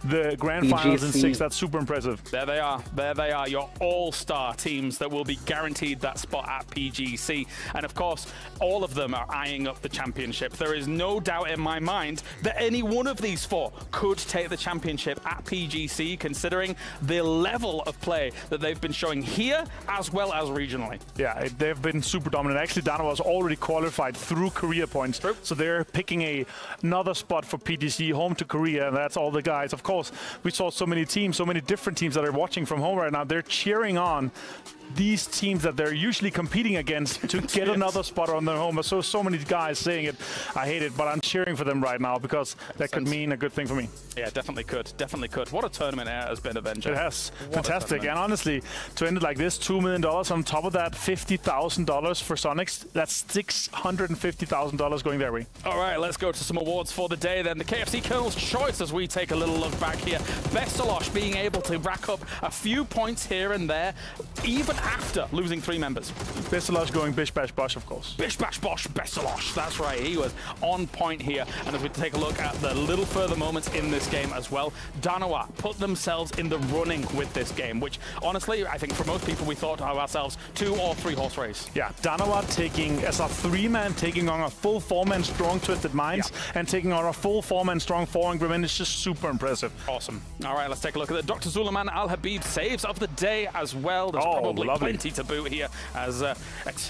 the grand finals in 6. That's super impressive. There they are, your all-star teams that will be guaranteed that spot at PGC. And of course, all of them are eyeing up the championship. There is no doubt in my mind that any one of these 4 could take the championship at PGC, considering the level of play that they've been showing here as well as regionally. Yeah, they've been super dominant. Actually, Danoa was already qualified through Korea points. True. So they're picking another spot for PGC, home to Korea, and that's all the guys. Of course, we saw so many teams, so many different teams that are watching from home right now. They're cheering on these teams that they're usually competing against to get another spot on their home. So many guys saying it. I hate it, but I'm cheering for them right now because that could mean a good thing for me. Yeah, definitely could. Definitely could. What a tournament it has been, Avenger. It has. Fantastic. And honestly, to end it like this, $2 million on top of that, $50,000 for Sonics. That's $650,000 going their way. All right, let's go to some awards for the day then. The KFC Colonel's Choice as we take a little look back here. Bestalosh being able to rack up a few points here and there, even after losing 3 members. Bestalosh going Bish Bash Bosh, of course. Bish Bash Bosh, Bestalosh. That's right. He was on point here. And as we take a look at the little further moments in this game as well, Danoa put themselves in the running with this game, which honestly, I think for most people, we thought of ourselves 2 or 3 horse race. Yeah, Danoa taking as a 3-man, taking on a full 4-man strong Twisted Minds and taking on a full 4-man strong 4-man Grim. It's just super impressive. Awesome. All right, let's take a look at the Dr. Zulaman Al Habib saves of the day as well. There's probably plenty to boot here, as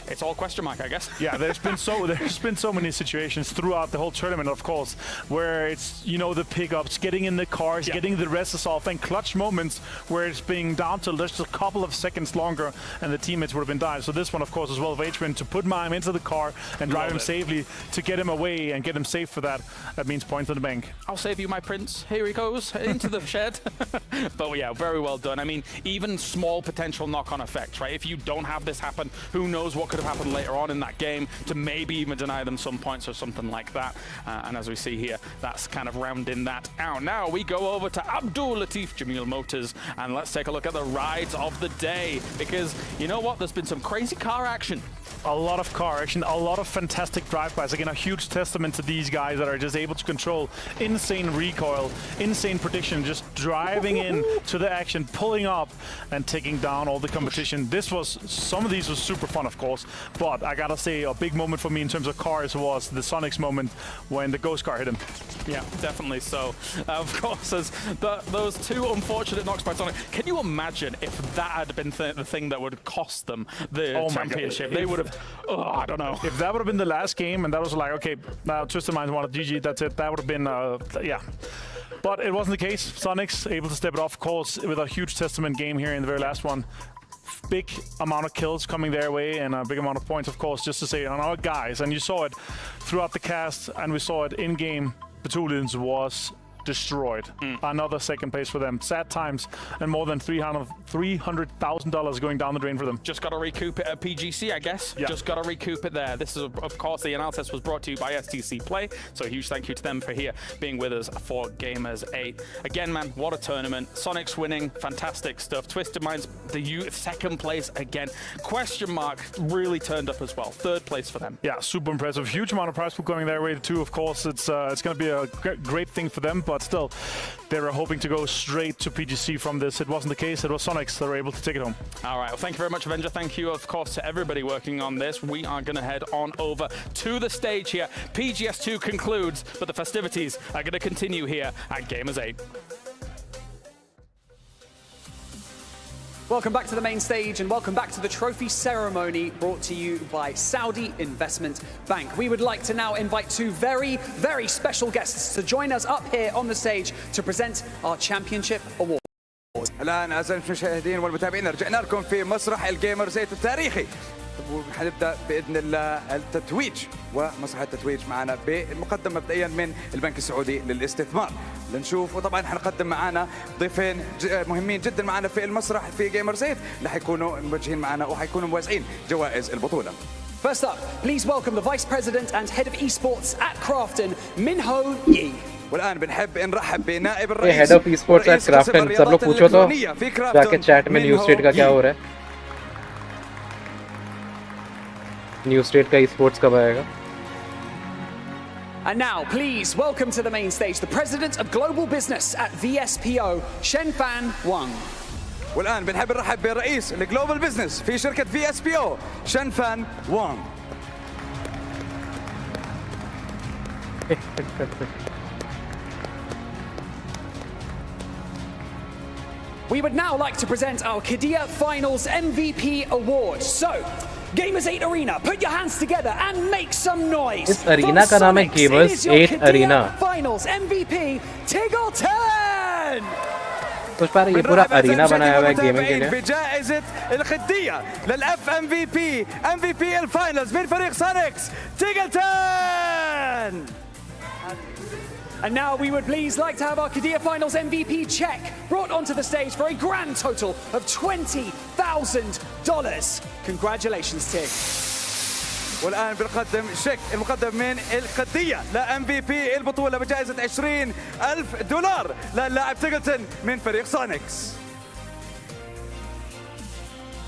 it's all question mark, I guess. Yeah, there's been so many situations throughout the whole tournament, of course, where it's the pickups, getting in the cars, getting the rests off, and clutch moments where it's being down to just a couple of seconds longer, and the teammates would have been dying. So this one, of course, as well of H-Win to put Mime into the car and drive him safely to get him away and get him safe for that. That means points on the bank. I'll save you, my prince. Here he goes into the shed. But yeah, very well done. I mean, even small potential knock-on effects, right? If you don't have this happen, who knows what could have happened later on in that game to maybe even deny them some points or something like that. And as we see here, that's kind of rounding that out. Now we go over to Abdul Latif Jamil Motors and let's take a look at the rides of the day, because you know what? There's been some crazy car action. A lot of car action, a lot of fantastic drive-bys. Again, a huge testament to these guys that are just able to control insane recoil, insane prediction, just driving in to the action, pulling up and taking down all the competition. Some of these was super fun, of course, but I gotta say a big moment for me in terms of cars was the Sonics moment when the ghost car hit him. Yeah, definitely so. Of course, as those 2 unfortunate knocks by Sonic. Can you imagine if that had been the thing that would cost them the championship? They would have, I don't know. If that would have been the last game and that was like, okay, now Twisted Minds wanted GG, that's it, that would have been, yeah. But it wasn't the case. Sonics able to step it off, of course, with a huge testament game here in the very last one. big amount of kills coming their way and a big amount of points, of course, just to say on our guys. And you saw it throughout the cast, and we saw it in game. Batulians was destroyed. Another second place for them. Sad times, and more than $300,000 going down the drain for them. Just got to recoup it at PGC, I guess. Yeah. Just got to recoup it there. This is, of course, the analysis was brought to you by STC Play, so a huge thank you to them for being with us for Gamers 8. Again, man, what a tournament. Sonic's winning, fantastic stuff. Twisted Minds, the second place again. Question Mark really turned up as well. Third place for them. Yeah, super impressive. Huge amount of prize pool going their way too. Of course, it's going to be a great thing for them, but still, they were hoping to go straight to PGC from this. It wasn't the case. It was Sonics that were able to take it home. All right. Well, thank you very much, Avenger. Thank you, of course, to everybody working on this. We are going to head on over to the stage here. PGS2 concludes, but the festivities are going to continue here at Gamers 8. Welcome back to the main stage and welcome back to the trophy ceremony brought to you by Saudi Investment Bank. We would like to now invite two very, very special guests to join us up here on the stage to present our championship award. الآن أعزائي المشاهدين والمتابعين رجعنا لكم في مسرح الجيمرز 8 التاريخي. وحنبدأ بإذن الله التتويج ومسرح التتويج معنا بالمقدم مبدئيا من البنك السعودي للاستثمار. لنشوف وطبعا حنقدم معنا ضيفين مهمين جدا معنا في المسرح في جيمرز 8 اللي حيكونوا موجهين معنا وحيكونوا موزعين جوائز البطولة. First up, please welcome the Vice President and Head of Esports at Crafton, Minho Yi. والآن بنحب نرحب بنائب الرئيس Head of Esports at Crafton. सब लोग पूछो तो जाके chat में NEWSTATE का क्या हो रहा है? NEWSTATE का esports कब आएगा? And now, please welcome to the main stage the President of Global Business at VSPO, Shenfan Wang. والآن بنحب نرحب برئيس الجلوبال بزنس في شركة VSPO, Shenfan Wang. We would now like to present our Qiddiya Finals MVP Award. So, Gamers 8 Arena, put your hands together and make some noise. इस arena का नाम है Gamers 8 Arena. Finals MVP Tiggleton. कुछ पर ये पूरा arena बनाया हुआ है gaming के लिए. بجائزة القدية للF MVP الفاينلز من فريق سونيكس تيجلتون. And now we would please like to have our Qiddiya Finals MVP check brought onto the stage for a grand total of $20,000. Congratulations, Tig. والآن بنقدم شيك المقدم من القدية لMVP البطولة بجائزة $20,000 للاعب تيجلتون من فريق سونيكس.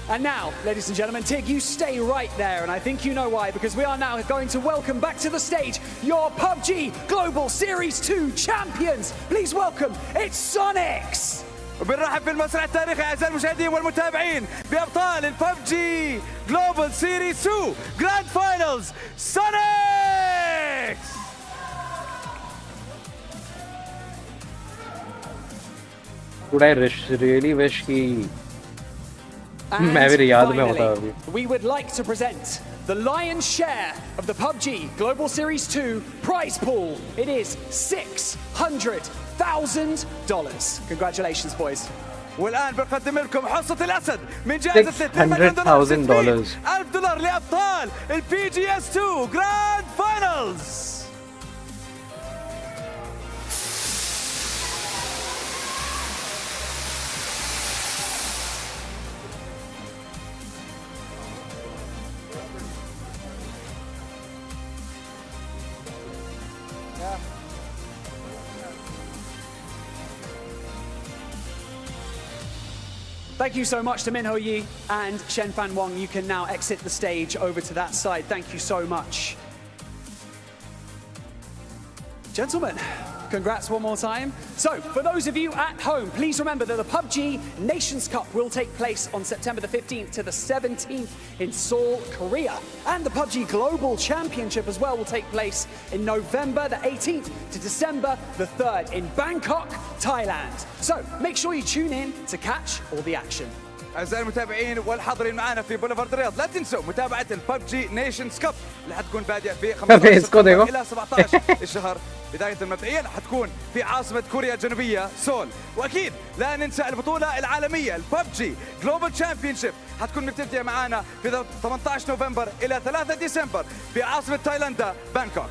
And now, ladies and gentlemen, Tig, you stay right there, and I think you know why, because we are now going to welcome back to the stage your PUBG Global Series 2 champions. Please welcome, it's Sonics! وبنرحب بالمسرح التاريخي أعزائي المشاهدين والمتابعين بأبطال الببجي Global Series 2 Grand Finals Sonics! Would I really wish he... And finally, we would like to present the lion's share of the PUBG Global Series 2 prize pool. It is $600,000. Congratulations, boys. والآن بنقدم لكم حصة الأسد من جائزة $600,000. $1,000 لأبطال ال PGS2 Grand Finals. Thank you so much to Minho Yi and Shenfan Wang. You can now exit the stage over to that side. Thank you so much. Gentlemen, congrats one more time. So, for those of you at home, please remember that the PUBG Nations Cup will take place on September the 15th to the 17th in Seoul, Korea. And the PUBG Global Championship as well will take place in November the 18th to December the 3rd in Bangkok, Thailand. So, make sure you tune in to catch all the action. أعزائي المتابعين والحاضرين معنا في بوليفارد الرياض لا تنسوا متابعة الببجي نيشنز كاب اللي حتكون بادئة في 15 إلى 17 الشهر بداية مبدئيا حتكون في عاصمة كوريا الجنوبية سول، وأكيد لا ننسى البطولة العالمية الببجي جلوبال تشامبيونشيب حتكون مبتدئة معانا في 18 نوفمبر إلى 3 ديسمبر في عاصمة تايلاندا بانكوك.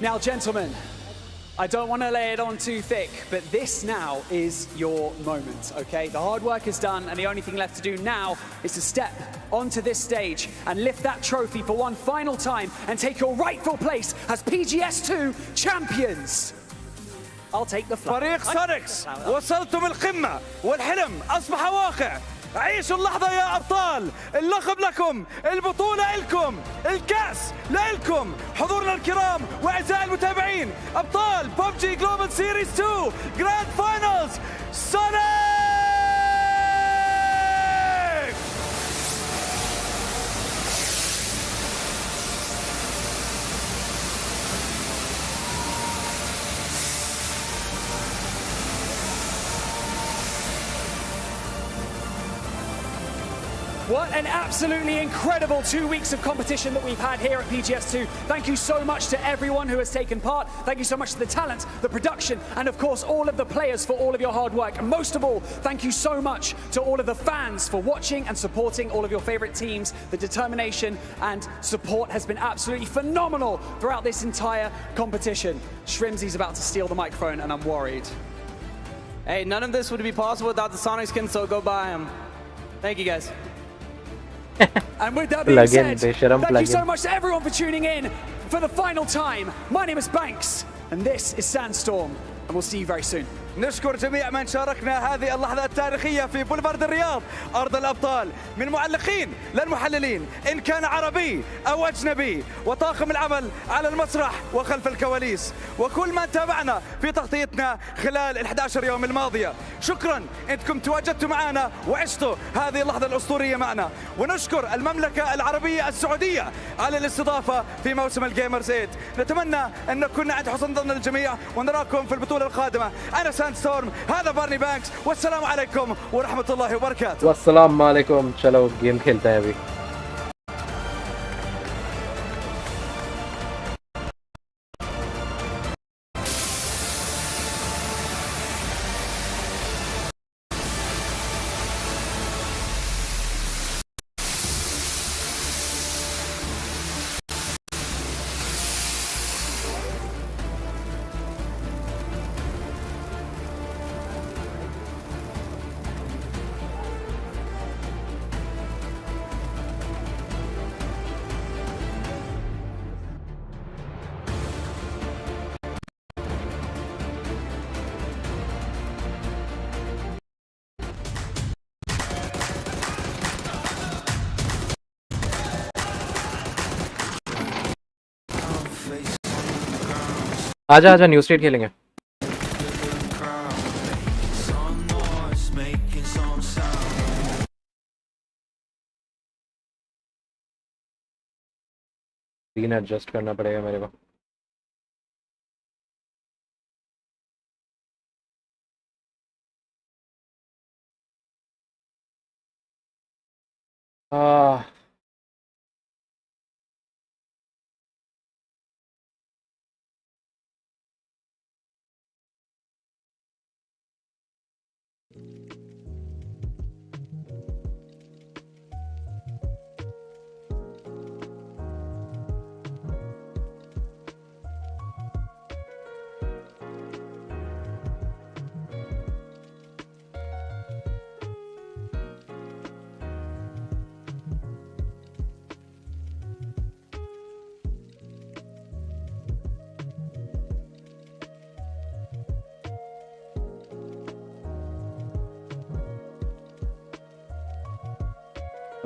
Now, gentlemen, I don't want to lay it on too thick, but this now is your moment, okay? The hard work is done, and the only thing left to do now is to step onto this stage and lift that trophy for one final time and take your rightful place as PGS2 champions. I'll take the flag. فريق سونيكس وصلتم القمة والحلم أصبح واقع. عيشوا اللحظة يا أبطال، اللقب لكم، البطولة لكم، الكأس لكم. حضورنا الكرام وأعزائي المتابعين، أبطال ببجي جلوبال سيريز 2 جراند فاينلز سونيك. What an absolutely incredible 2 weeks of competition that we've had here at PGS2. Thank you so much to everyone who has taken part. Thank you so much to the talent, the production, and of course all of the players for all of your hard work. And most of all, thank you so much to all of the fans for watching and supporting all of your favorite teams. The determination and support has been absolutely phenomenal throughout this entire competition. Shrimzy's about to steal the microphone and I'm worried. Hey, none of this would be possible without the Sonic skin, so go buy them. Thank you, guys. And with that being said, thank you so much to everyone for tuning in for the final time. My name is Banks, and this is Sandstorm, and we'll see you very soon. نشكر جميع من شاركنا هذه اللحظة التاريخية في بولفارد الرياض أرض الأبطال، من معلقين للمحللين إن كان عربي أو أجنبي، وطاقم العمل على المسرح وخلف الكواليس، وكل من تابعنا في تغطيتنا خلال ال11 يوم الماضية. شكرا أنكم تواجدتوا معنا وعشتوا هذه اللحظة الأسطورية معنا، ونشكر المملكة العربية السعودية على الاستضافة في موسم الجيمرز 8. نتمنى أن كنا عند حسن ظن الجميع ونراكم في البطولة القادمة. أنا ساندستورم، هذا بارني بانكس، والسلام عليكم ورحمة الله وبركاته. والسلام عليكم. चलो game खेलते हैं अभी. आजा आजा new state खेलेंगे. Screen adjust करना पड़ेगा मेरे को.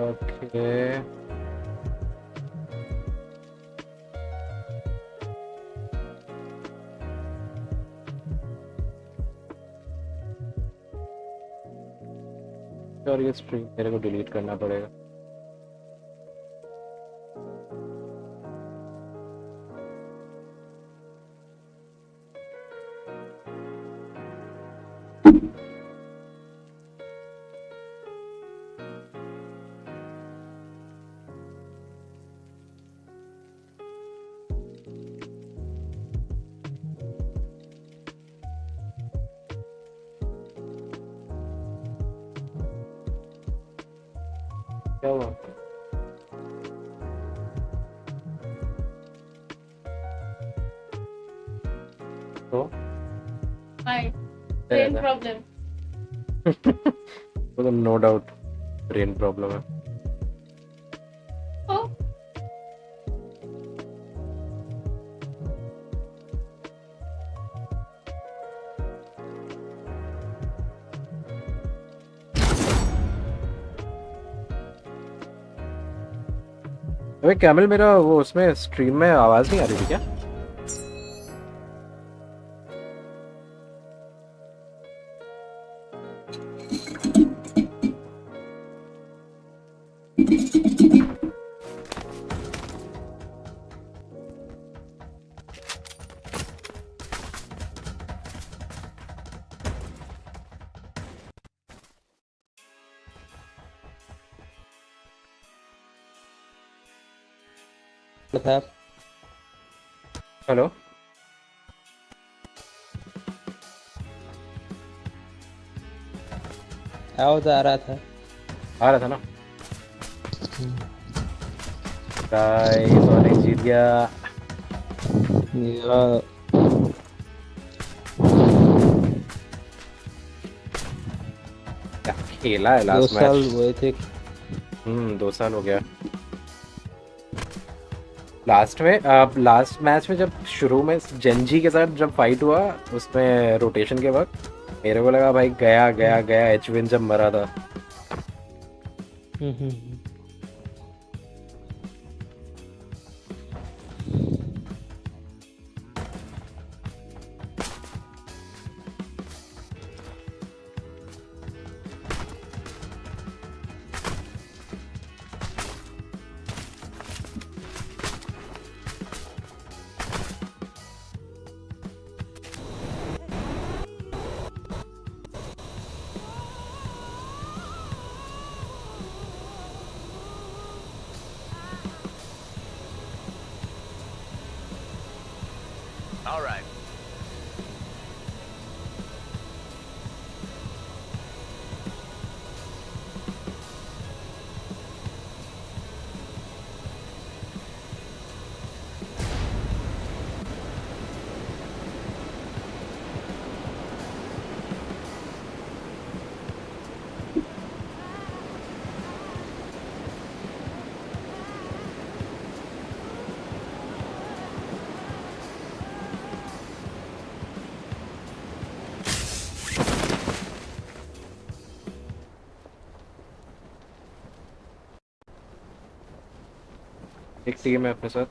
Okay. और ये स्ट्रीम मेरे को डिलीट करना पड़ेगा. क्या हुआ? तो Hi. Brain problem. वो तो नो डाउट ब्रेन प्रॉब्लम है. Oh. अबे कैमल, मेरा वो उसमें स्ट्रीम में आवाज नहीं आ रही थी क्या? हेलो. आवाज आ रहा था ना. गाइस सोनिक जीत गया. क्या खेला है लास्ट मैच? 2 साल हुए थे. 2 साल हो गया. लास्ट मैच में जब शुरू में जेंजी के साथ जब फाइट हुआ उसमें रोटेशन के वक्त मेरे को लगा भाई गया एचविन जब मरा था. All right. एक टीम है अपने साथ.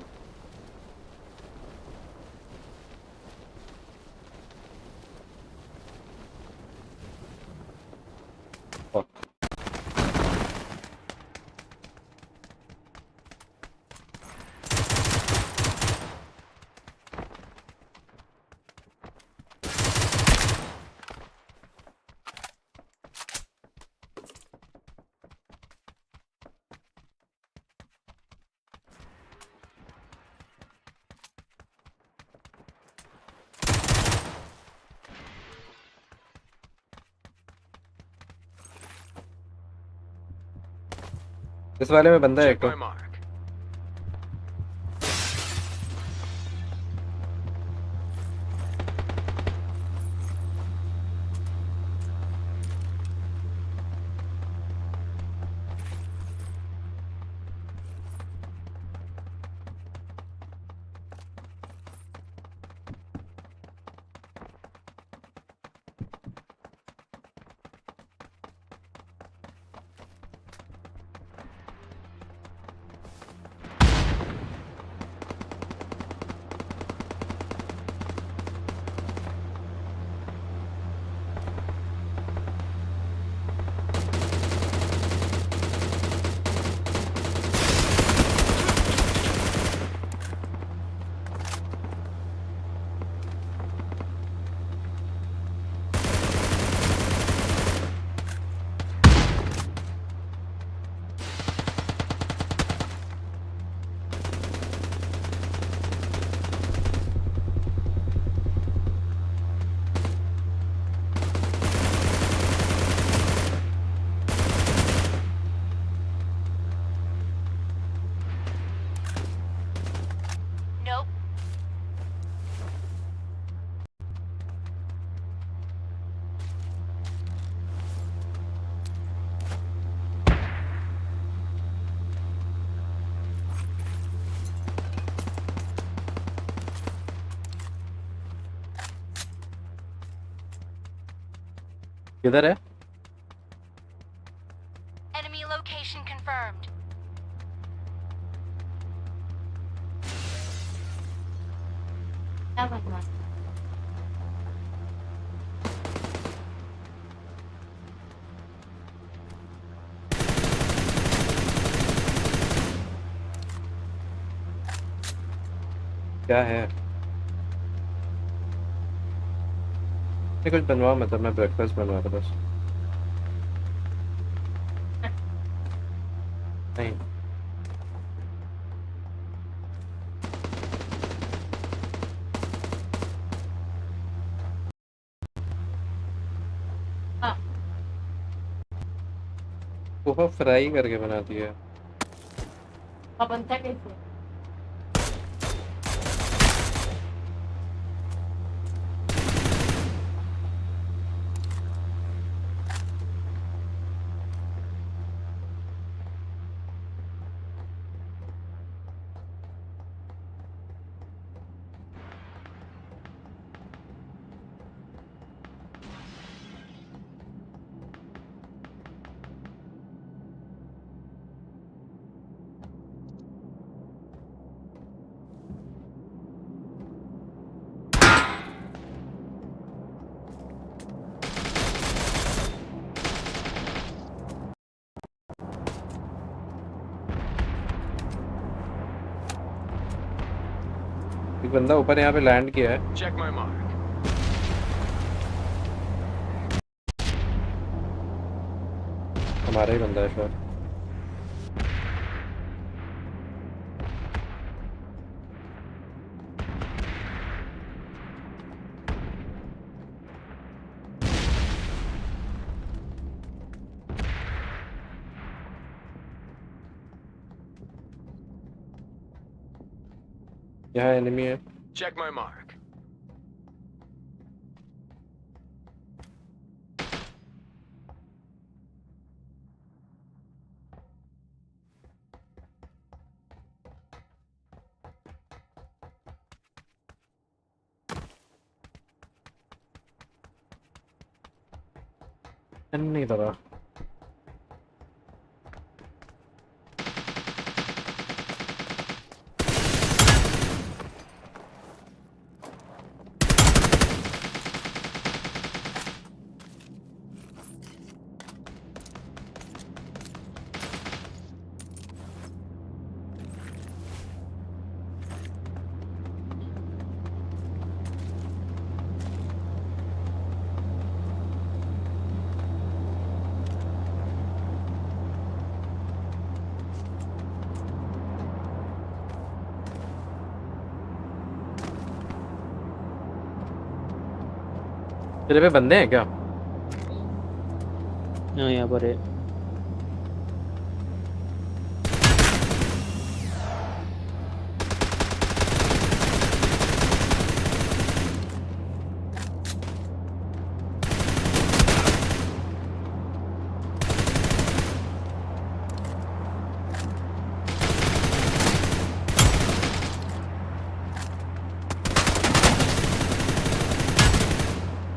इस वाले में बंदा है एक. किधर है? Enemy location confirmed. क्या बनवा? क्या है? कुछ बनवा, मतलब मैं ब्रेकफास्ट बनवा रहा बस। नहीं हाँ। पोहा फ्राई करके बनाती है। अब बनता कैसे? एक बंदा ऊपर यहाँ पे लैंड किया है। Check my mark. हमारा ही बंदा है शायद। यहाँ एनिमी है। Check my mark. नहीं पता। तेरे पे बंदे हैं क्या? हाँ यहाँ पर है।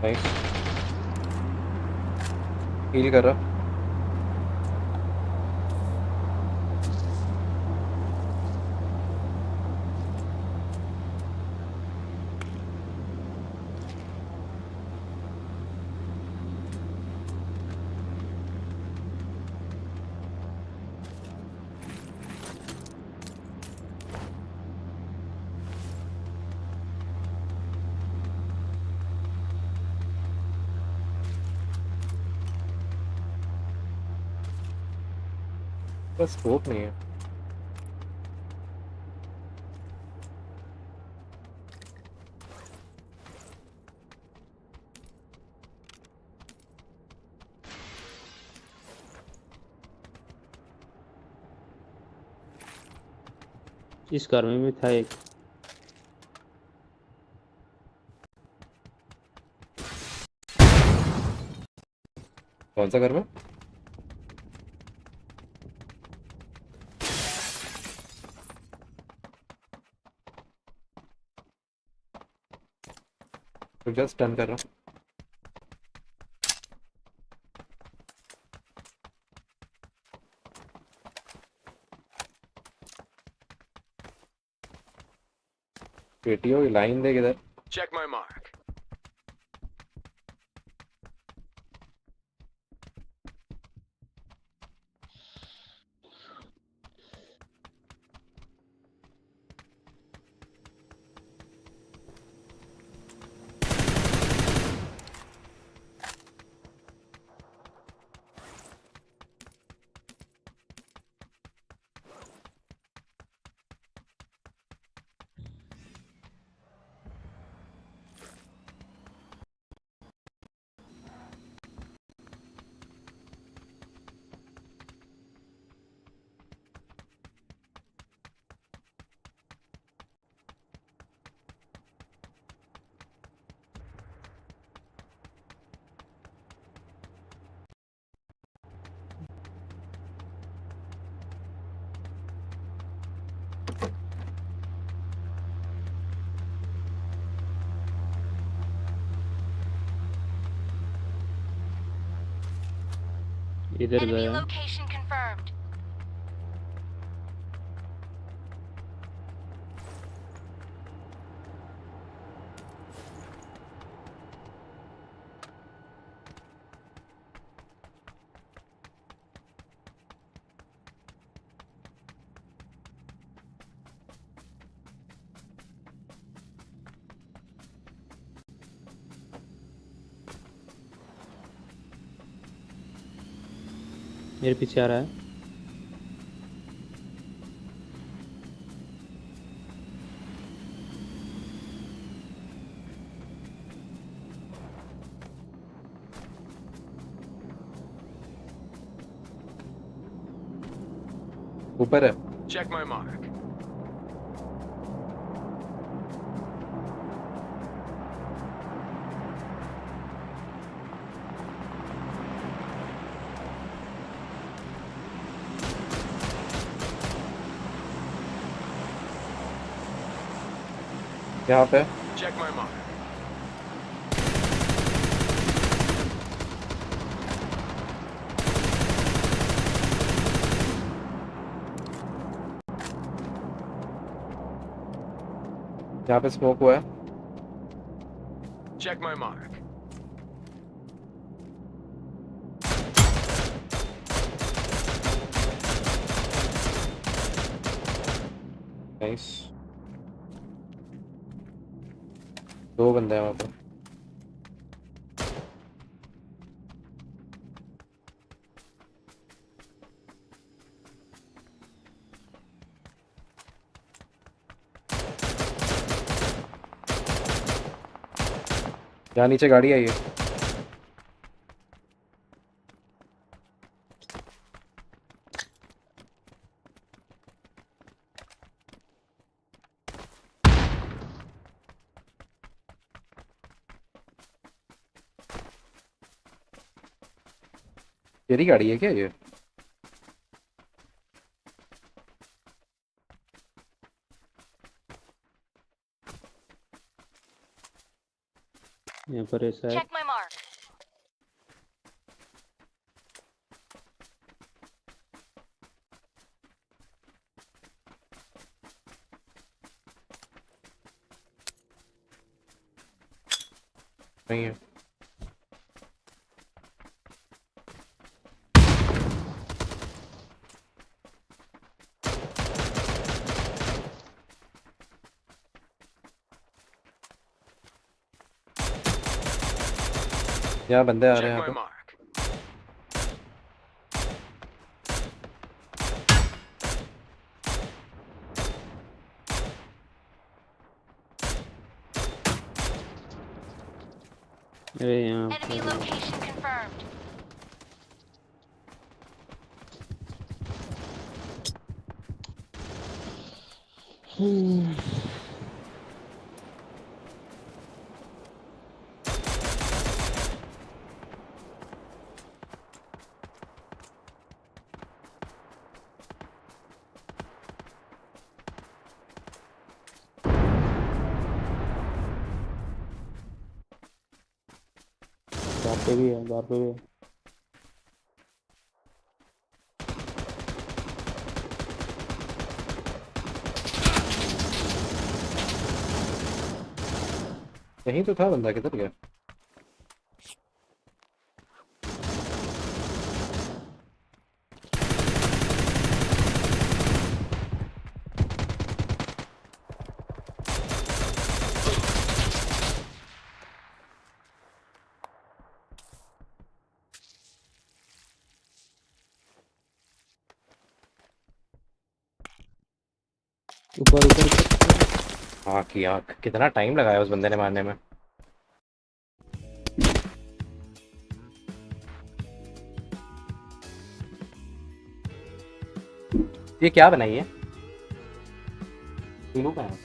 नाइस। हील कर रहा। बस स्कोप नहीं है। इस कार में भी था एक। कौन सा घर में? तो जस्ट टर्न कर रहा हूँ। पेटियों की लाइन देख इधर। Check my mark. इधर Enemy गया। location confirmed. मेरे पीछे आ रहा है। ऊपर है। Check my mark. यहाँ पे। Check my mark. यहाँ पे स्मोक हुआ है। Check my mark. नाइस। दो बंदे हैं वहाँ पे। यहाँ नीचे गाड़ी आई है। तेरी गाड़ी है क्या ये? यहाँ पर ऐसा है। Check my mark. नहीं है। यहाँ बंदे आ रहे हैं Check my यहाँ पे। mark. अरे यहाँ Enemy location confirmed. बाहर पे भी है, बाहर पे भी है। यहीं तो था बंदा, किधर गया? ऊपर ऊपर ऊपर। आँख की आँख, कितना टाइम लगाया उस बंदे ने मारने में। ये क्या बनाई है? तीनों का है।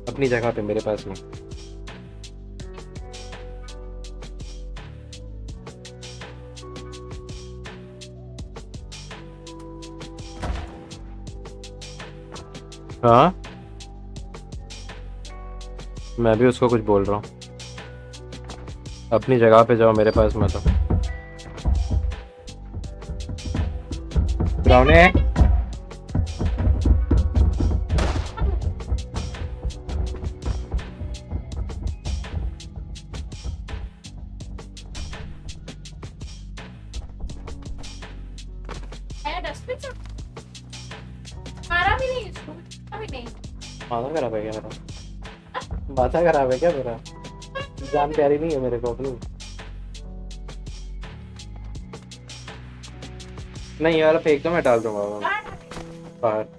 अपनी जगह पे मेरे पास नहीं। हाँ, मैं भी उसको कुछ बोल रहा हूँ। अपनी जगह पे जाओ, मेरे पास मत आओ। ब्राउन है। मारा भी नहीं इसको, अभी नहीं। माथा खराब है क्या मेरा? माथा खराब है क्या मेरा? जान प्यारी नहीं है मेरे को अपनी? नहीं यार, फेंक दो, मैं डाल दूंगा बाहर।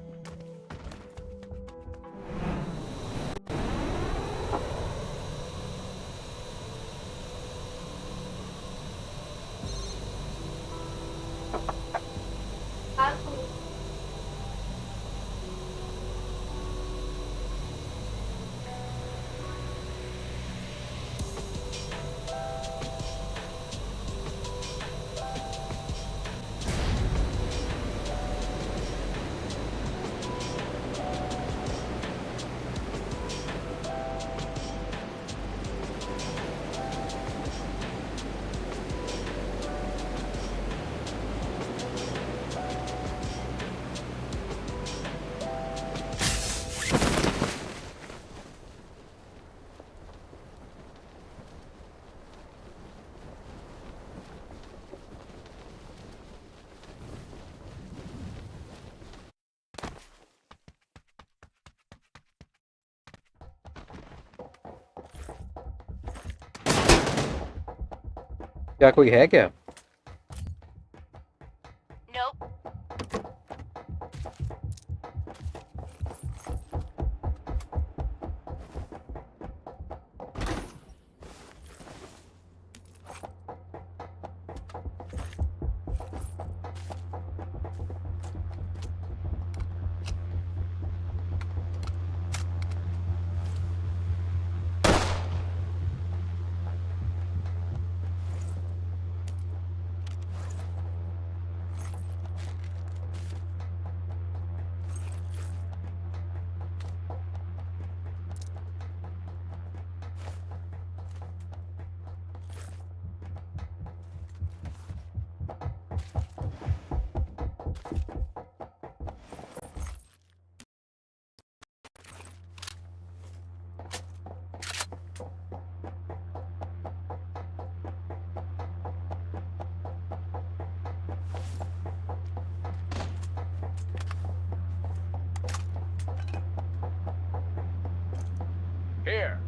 क्या कोई है क्या? Nope. Here.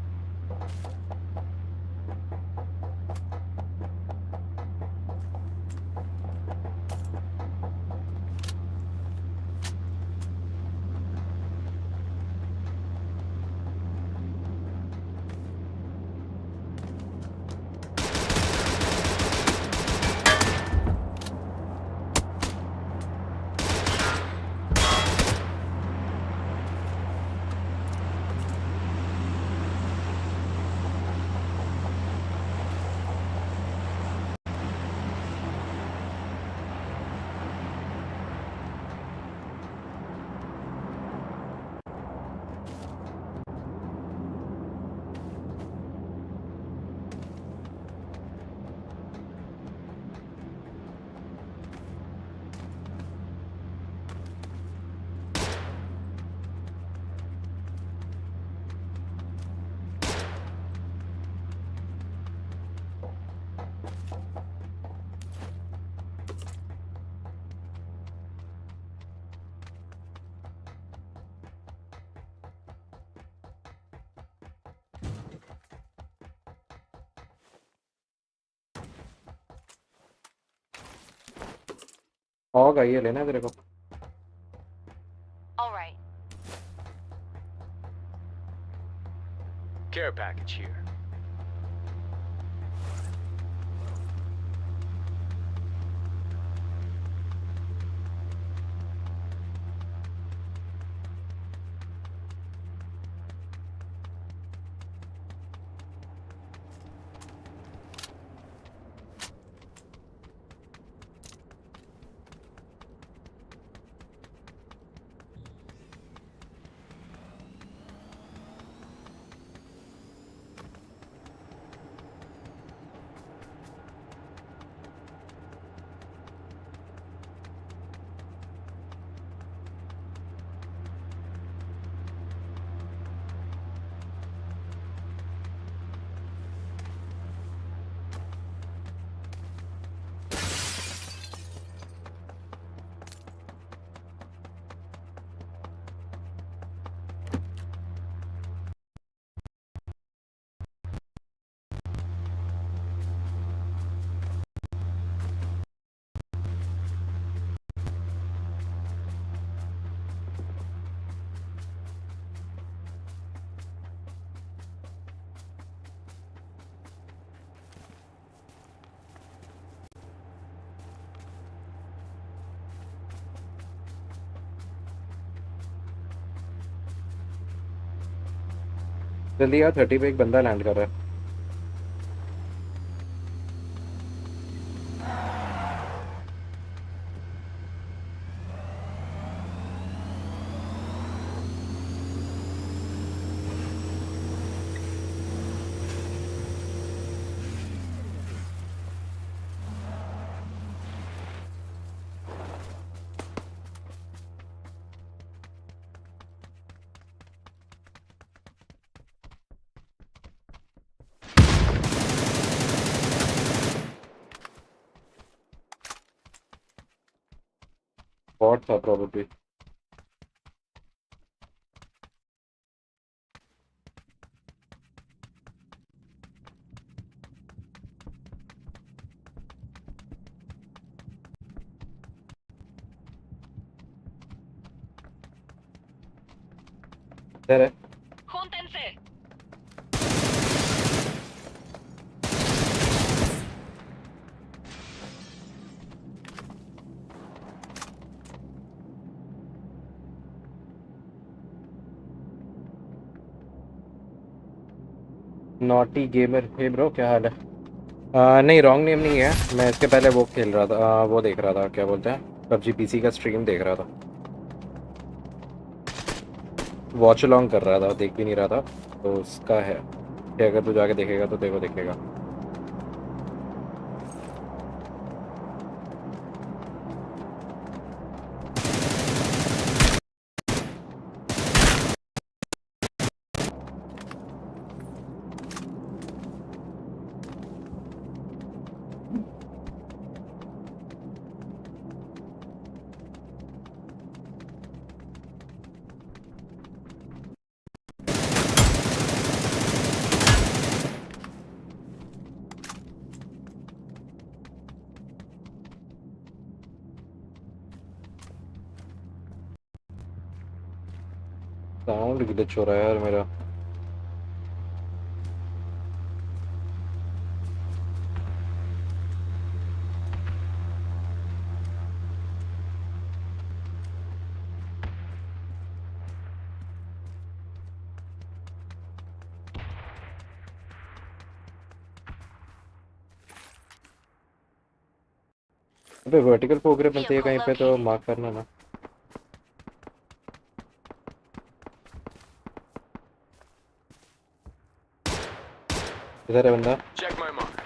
होगा ये लेना तेरे को All right. Care package here. जल्दी यार 30 पे एक बंदा लैंड कर रहा है बॉट था probably इधर है Júntense. नॉटी गेमर हे ब्रो क्या हाल है नहीं रॉन्ग नेम नहीं है मैं इसके पहले वो खेल रहा था वो देख रहा था क्या बोलते हैं पबजी पीसी का स्ट्रीम देख रहा था वॉच अलॉन्ग कर रहा था देख भी नहीं रहा था तो उसका है कि अगर तू जाके देखेगा तो देखो देखेगा साउंड ग्लिच हो रहा है यार मेरा। अबे वर्टिकल प्रोग्रेस बनती है कहीं पे तो मार्क करना ना। इधर है बंदा। Check my mark.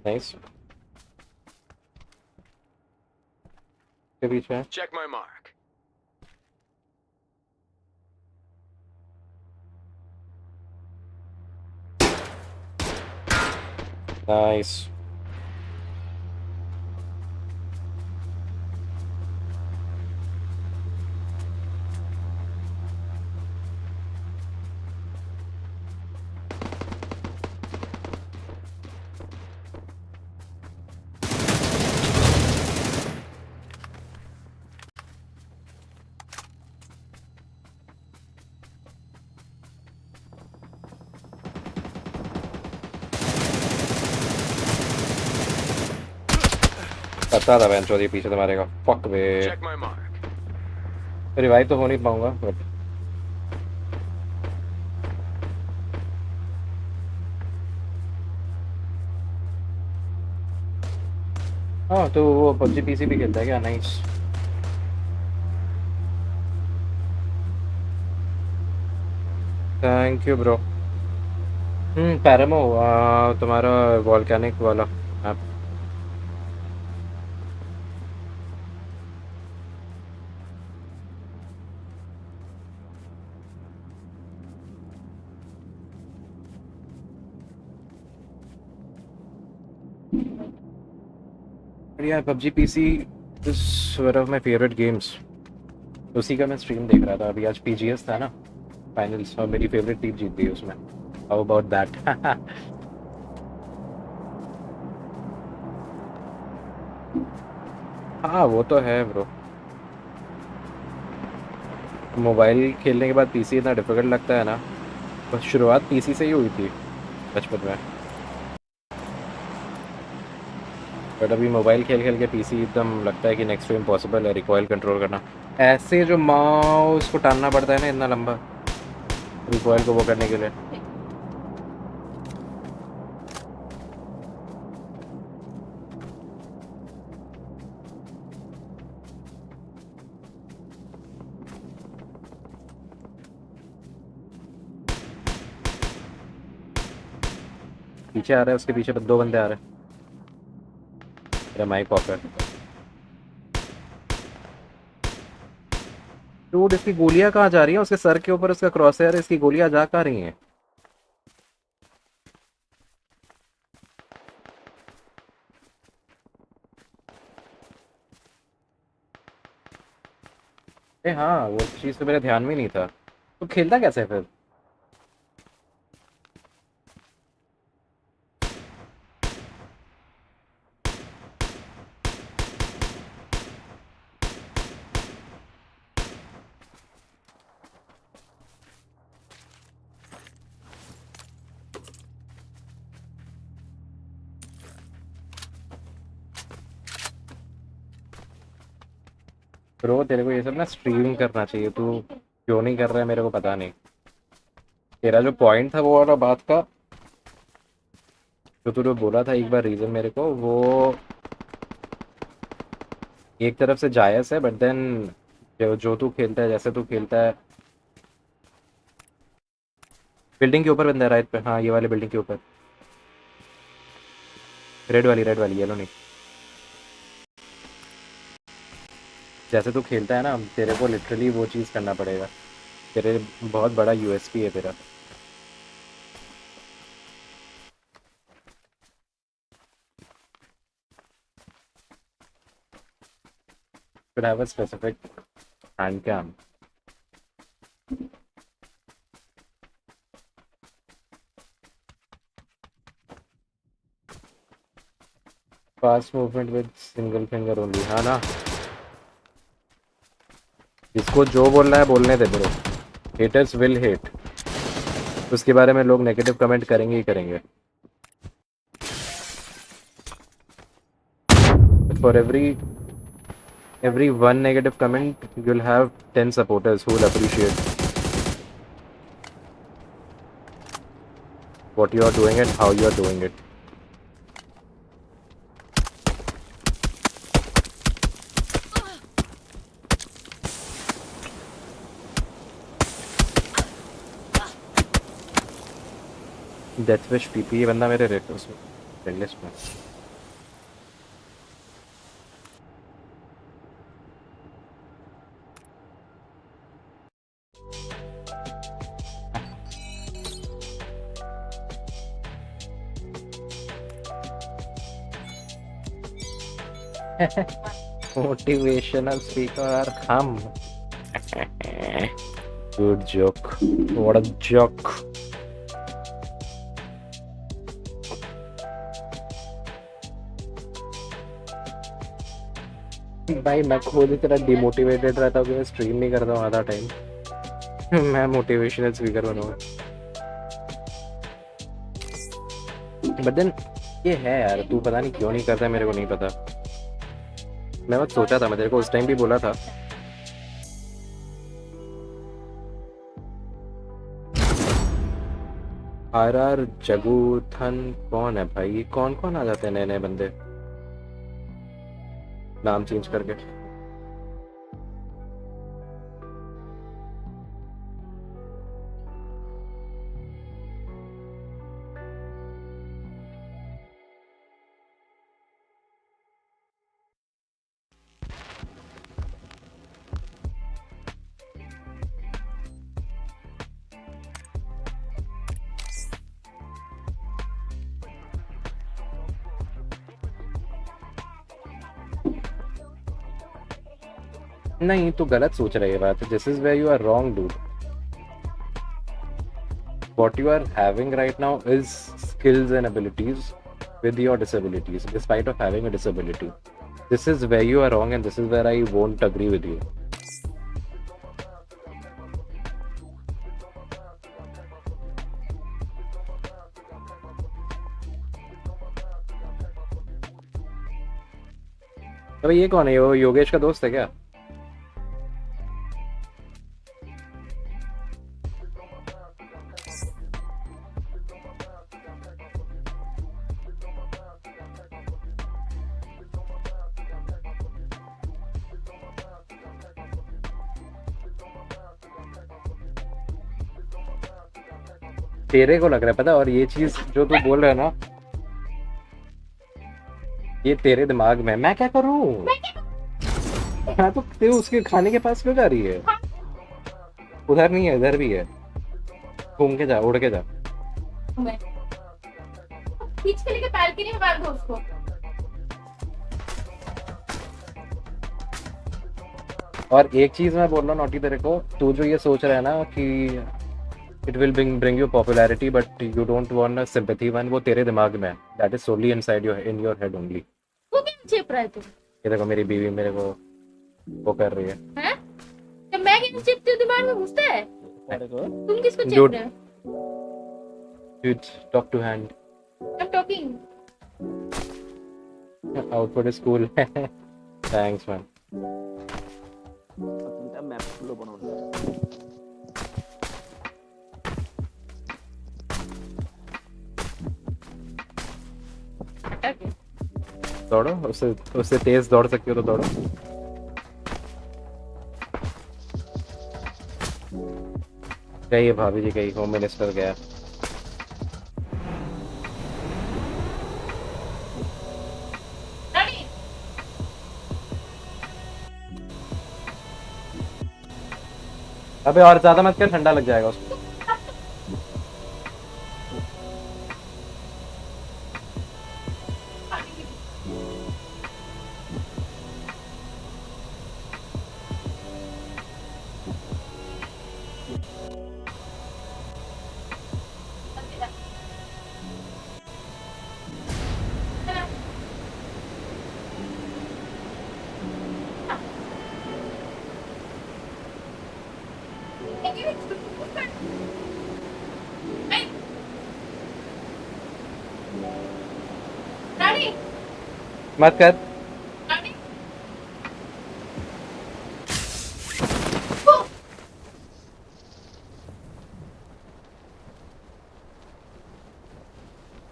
नाइस। के पीछे है। Check my mark. नाइस। पता था बेंच और ये पीछे तुम्हारे का। फक बे। Check my mark. रिवाइव तो हो नहीं पाऊंगा बट हाँ तो वो पबजी पीसी भी खेलता है क्या? नाइस। Thank you bro. पैरामो तुम्हारा वॉल्केनिक वाला ऐप। बढ़िया। PUBG PC is one of my favourite games. उसी का मैं स्ट्रीम देख रहा था अभी। आज पीजीएस था ना फाइनल्स और मेरी फेवरेट टीम जीत गई उसमें। How about that? हाँ वो तो है ब्रो। मोबाइल खेलने के बाद पीसी इतना डिफिकल्ट लगता है ना। बस शुरुआत पीसी से ही हुई थी बचपन में। बट अभी मोबाइल खेल खेल के पीसी एकदम लगता है कि नेक्स्ट टू इम्पॉसिबल है रिकॉइल कंट्रोल करना। ऐसे जो माउस को टानना पड़ता है ना इतना लंबा रिकॉइल को वो करने के लिए। पीछे आ रहा है उसके पीछे 2 बंदे आ रहे हैं। मेरा माइक ऑफ है। डूड इसकी गोलियां कहाँ जा रही हैं? उसके सर के ऊपर उसका क्रॉस है। इसकी गोलियां जा कहाँ रही हैं? ए हाँ वो चीज़ तो मेरे ध्यान में नहीं था। तो खेलता कैसे फिर? ब्रो तेरे को ये सब ना स्ट्रीम करना चाहिए। तू क्यों नहीं कर रहा है मेरे को पता नहीं। तेरा जो पॉइंट था वो वाला बात का जो तूने बोला था एक बार रीज़न मेरे को वो एक तरफ से जायज़ है बट देन जो तू खेलता है जैसे तू खेलता है। बिल्डिंग के ऊपर बंदा है राइट पे। हाँ ये वाले बिल्डिंग के ऊपर। रेड वाली येलो नहीं। जैसे तू खेलता है ना तेरे को लिटरली वो चीज़ करना पड़ेगा। तेरे बहुत बड़ा यूएसपी है तेरा। should have a specific hand cam. Fast movement with single finger only, हाँ ना। उसको जो बोल रहा है बोलने दे ब्रो. Haters will hate. उसके बारे में लोग नेगेटिव कमेंट करेंगे ही करेंगे. For every one negative comment, you'll have 10 supporters who will appreciate what you are doing and how you are doing it. Deathwish PP ये बंदा मेरे रेट लिस्ट में. Motivational speaker हम. Good joke. What a joke. भाई मैं खुद इतना demotivated रहता हूँ कि मैं स्ट्रीम नहीं करता हूँ आधा टाइम. मैं मोटिवेशनल स्पीकर बनूंगा. बट देन ये है यार, तू पता नहीं क्यों नहीं करता है, मेरे को नहीं पता. मैं बस सोचा था, मैं तेरे को उस टाइम भी बोला था. RR जगूथन कौन है भाई? ये कौन कौन आ जाते हैं नए नए बंदे नाम चेंज करके? नहीं, तू गलत सोच रही है बात. This is where you are wrong dude. What you are having right now is skills and abilities with your disabilities, despite of having a disability. This is where you are wrong, and this is where I won't agree with you. अबे ये कौन है? वो योगेश का दोस्त है क्या? तेरे को लग रहा है पता, और ये चीज जो तू बोल रहा है ना, ये तेरे दिमाग में. मैं क्या करूं? हाँ तो तू उसके खाने के पास क्यों जा रही है? उधर नहीं है, इधर भी है. घूम के जा, उड़ के जा. खींच के लेके बालकनी में मार दो उसको. और एक चीज मैं बोल रहा हूँ नोटी तेरे को, तू जो ये सोच रहा है ना कि it will bring you popularity, but you don't want a sympathy one, वो तेरे दिमाग में है. That is solely inside in your head only. वो क्या चिप रहा है तू? ये देखो मेरी बीवी मेरे को वो कर रही है. हैं? जब मैं क्या चिपती हूँ दिमाग में घुसता है? तुम किसको चिप रहे हो? Dude, talk to hand. I'm talking. Output is cool. Thanks man. दौड़ो, उससे तेज दौड़ सकती हो तो दौड़ो. गई भाभी जी, गई होम मिनिस्टर गया. अबे और ज्यादा मत कर, ठंडा लग जाएगा उसको. मत कर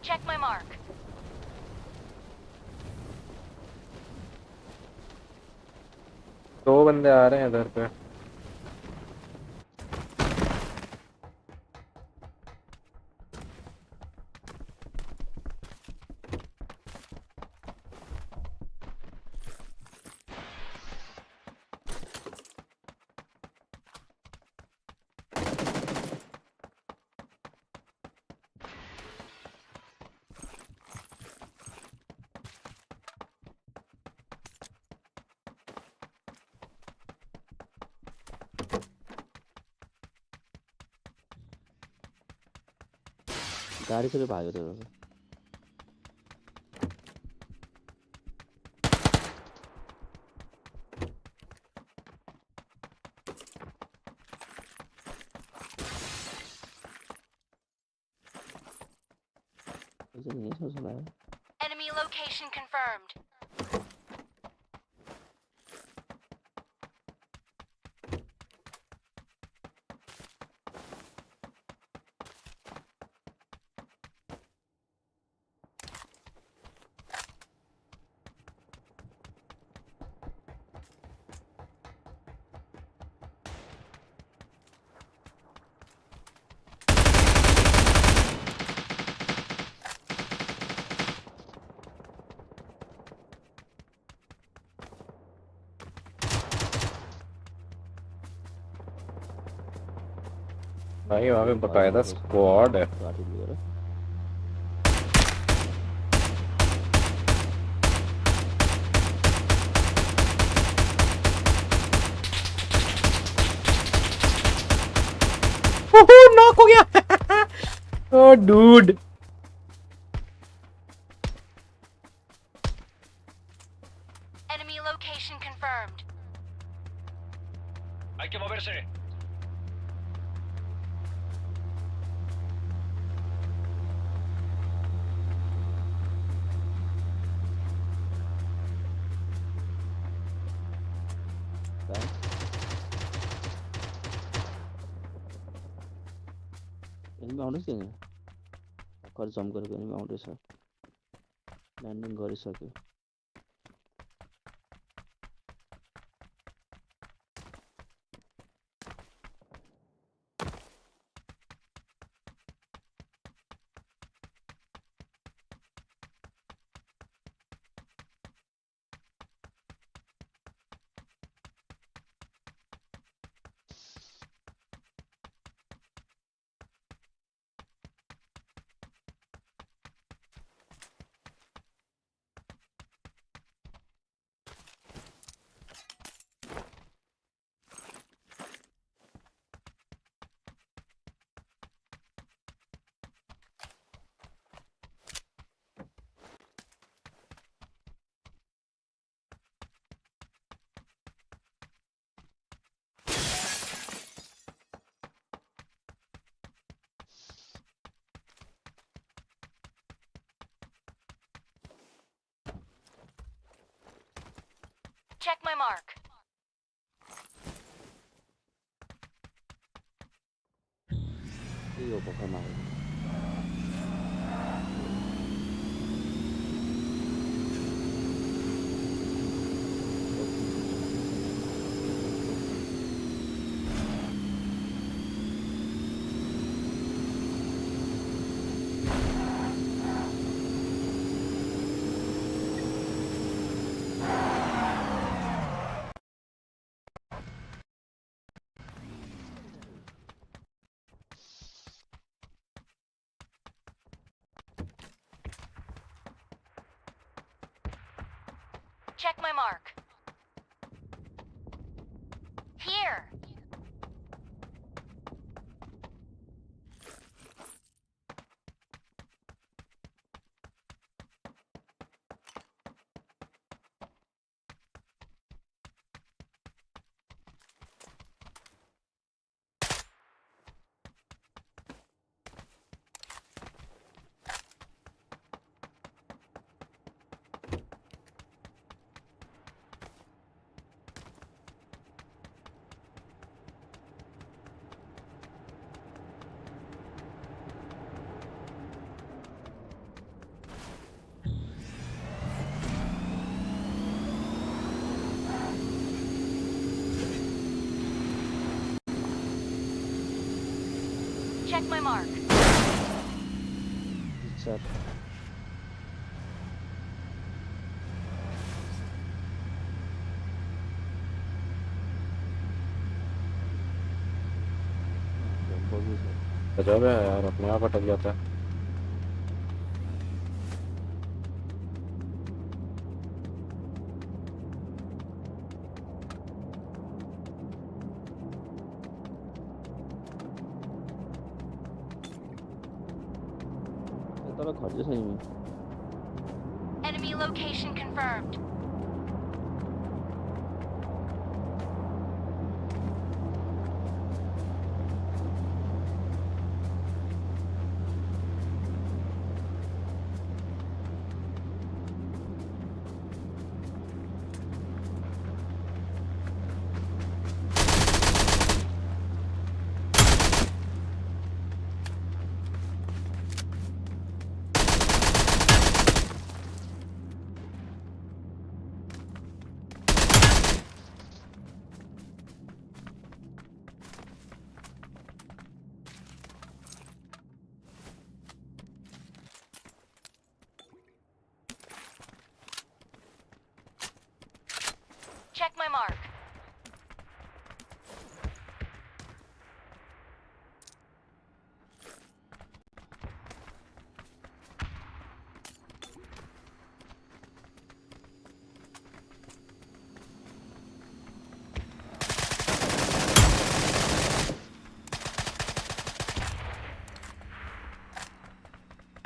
Check my mark. दो बंदे आ रहे हैं इधर पे गाडी चले भाग्यो त्यो Enemy location confirmed. भाई वहाँ पे बकायदा स्क्वाड है नॉक हो गया ओह dude Enemy location confirmed. Hay que moverse. Enemy आउँदैछ नि भर्खर जम्प गरेको एनिमी आउँदैछ ल्यान्डिङ गरिसक्यो Check my mark. यो भर्खर मारेको Check my mark. Here. Check my mark. Sir. गजब है यार, अपने आप अटक जाता है। Enemy location confirmed. Check my mark.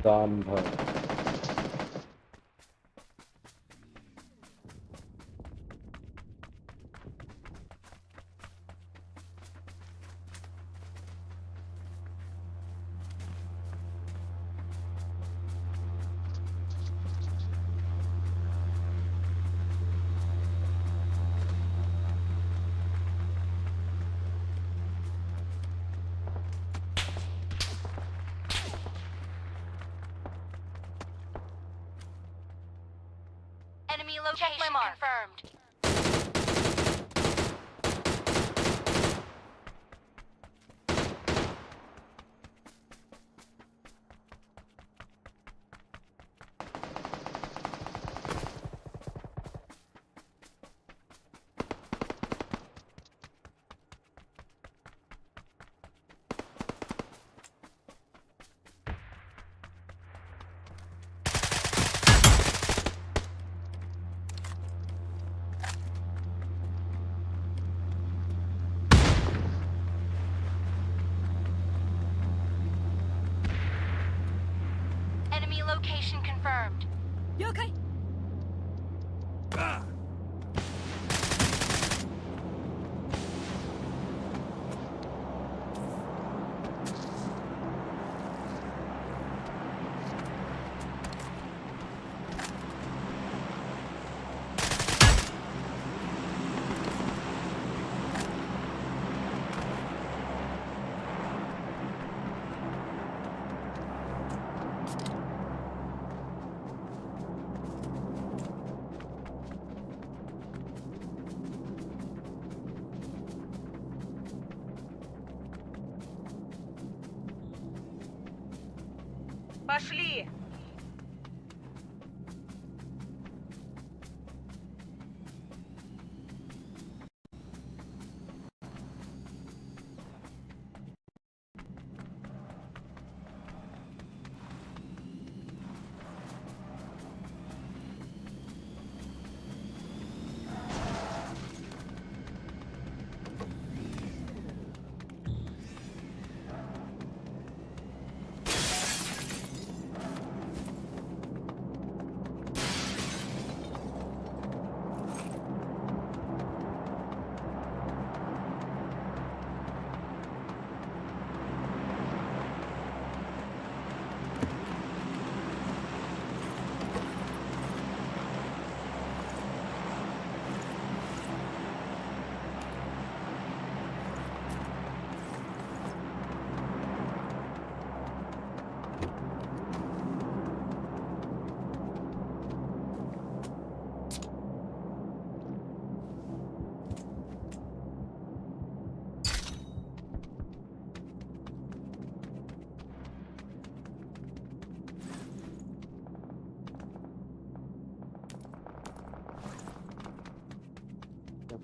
काम भर Enemy location confirmed. Enemy location confirmed. You okay? Пошли.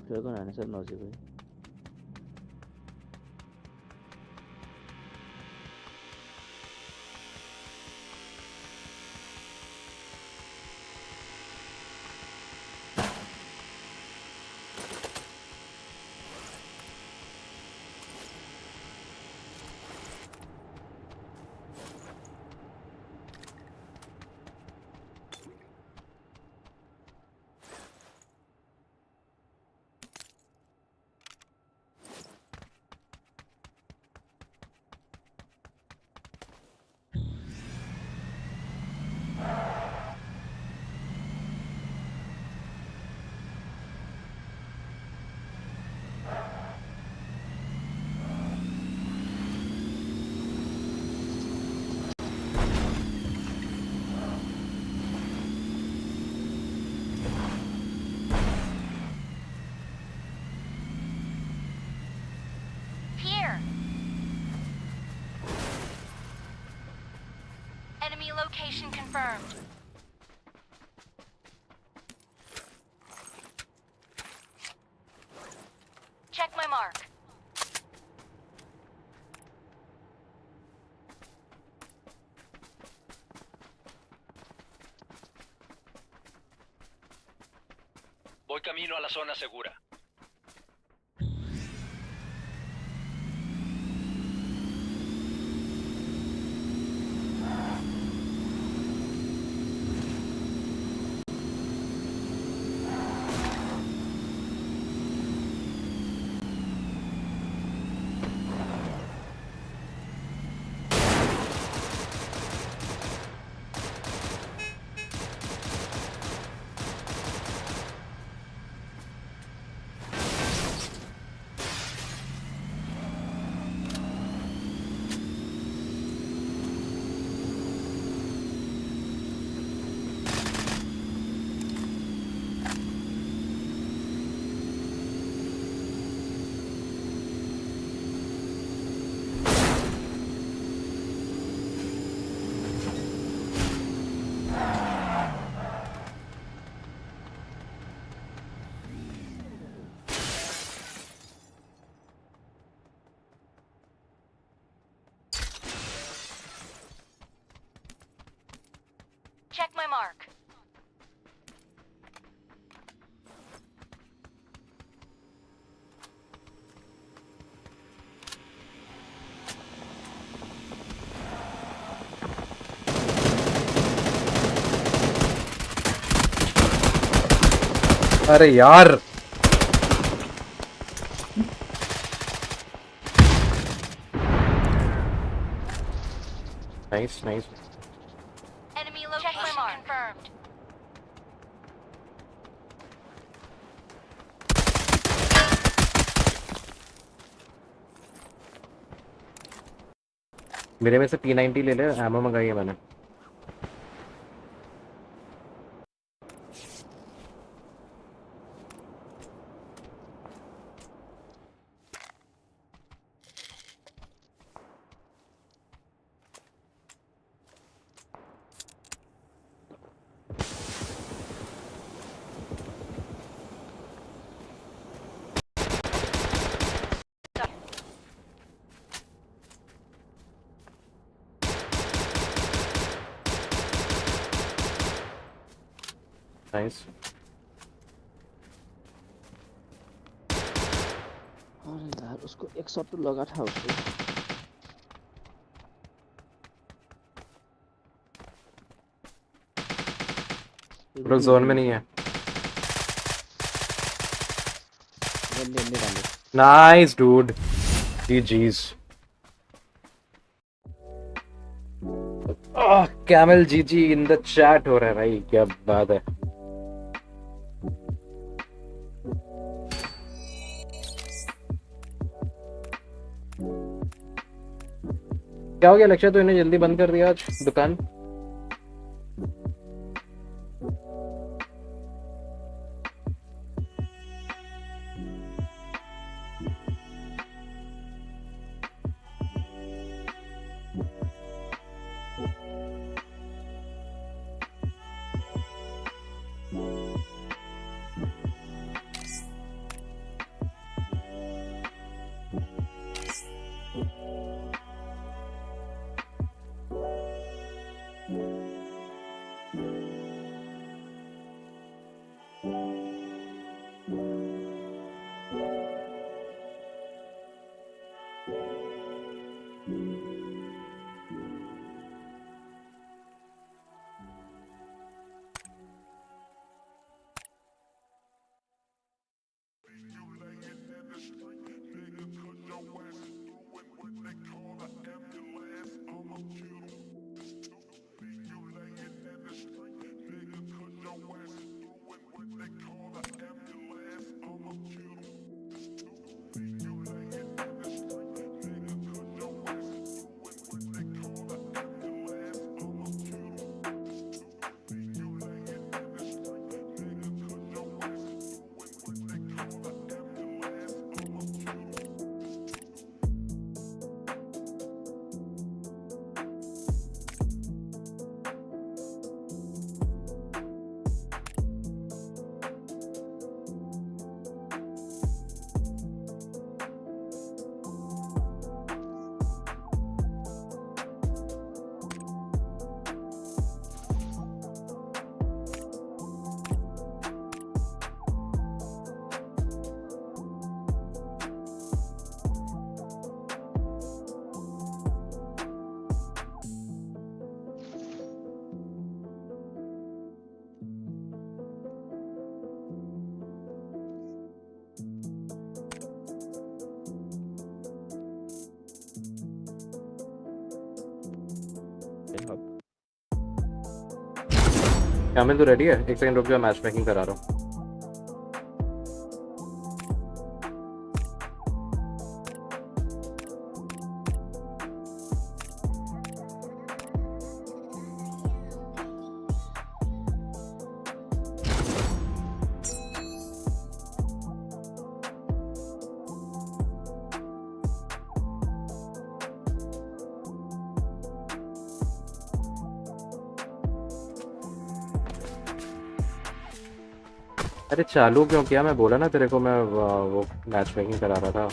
Player को आने सर नौजी भाई Here. Enemy location confirmed. Check my mark. Voy camino a la zona segura. Check my mark. अरे यार nice nice Enemy location confirmed. मेरे में से P90 ले ले एमो मंगाई है मैंने नाइस अरे यार उसको एक शॉट तो लगा था उसको लोग जोन में नहीं है नाइस डूड जीजीज कैमल जीजी इन द चैट हो रहा है भाई क्या बात है क्या हो गया लक्ष्य तो इन्हें जल्दी बंद कर दिया आज दुकान कामिल तो रेडी है? एक सेकंड रुक जा, मैच मेकिंग करा रहा हूँ. अरे चालू क्यों किया? मैं बोला ना तेरे को, मैं वो मैच मेकिंग करा रहा था.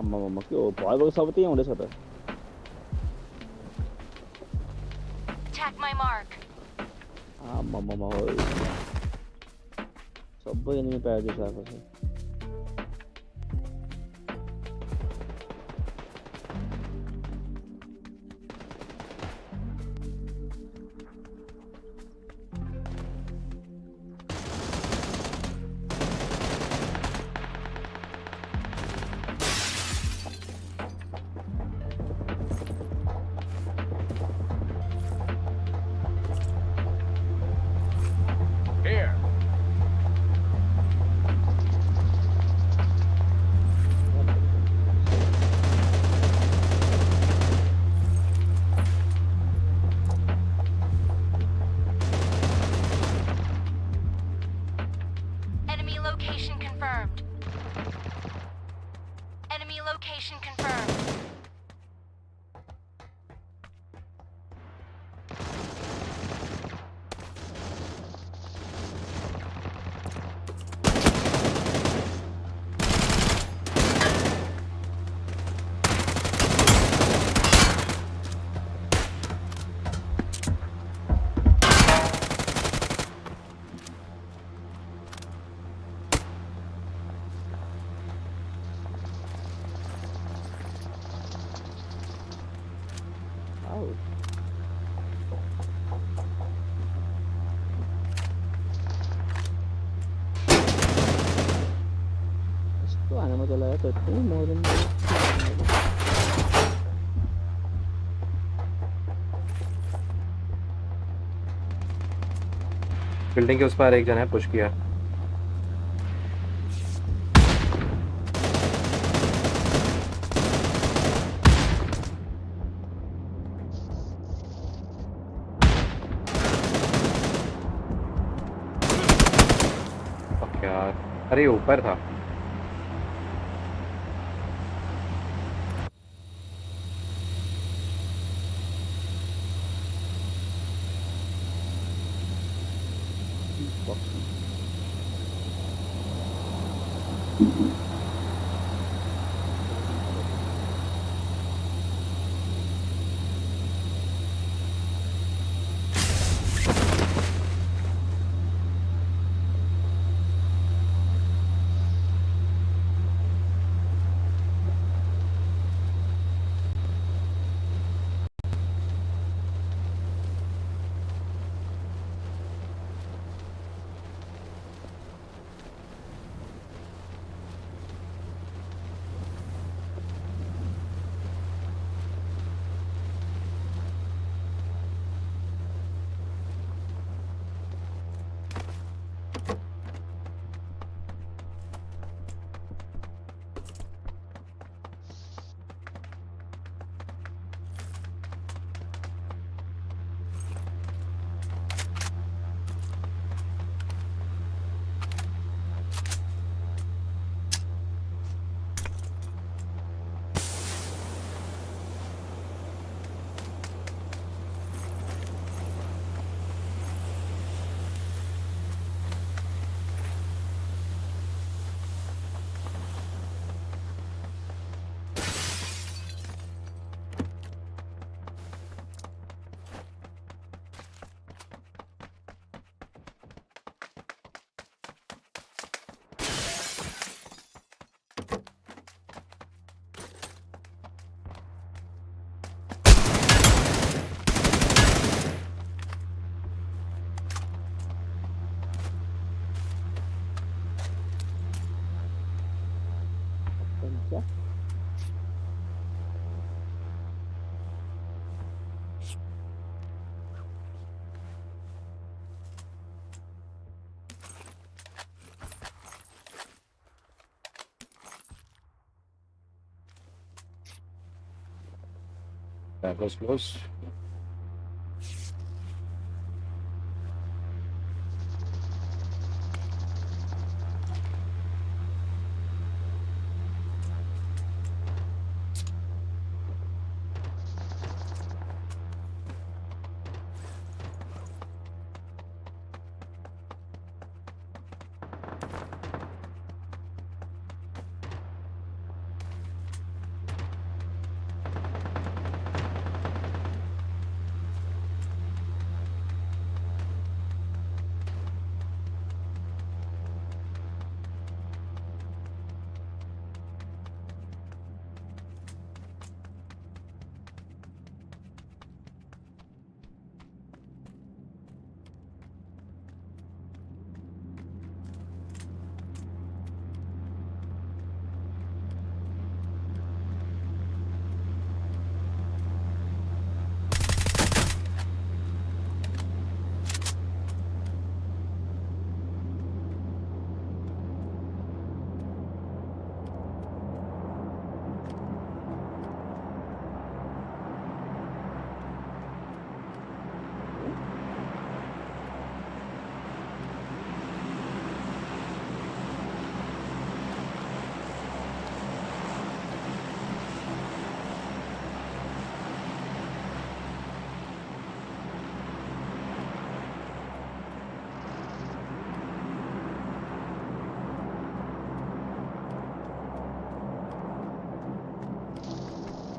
Mamma, che ho poi cosa sapete onde sata. Attack my mark. Mamma. सब enemy पैर के साथ है. Enemy location confirmed. Enemy location confirmed. आने में चला तो इतनी मोर बिल्डिंग के उस पार एक जन है, पुश किया. यार अरे ऊपर था. क्या? That was close.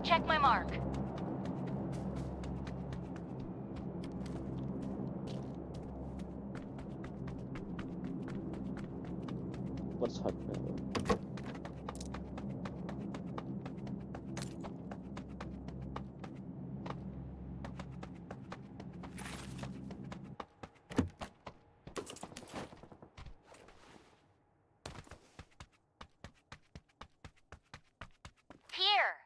Check my mark. What's happening? Here.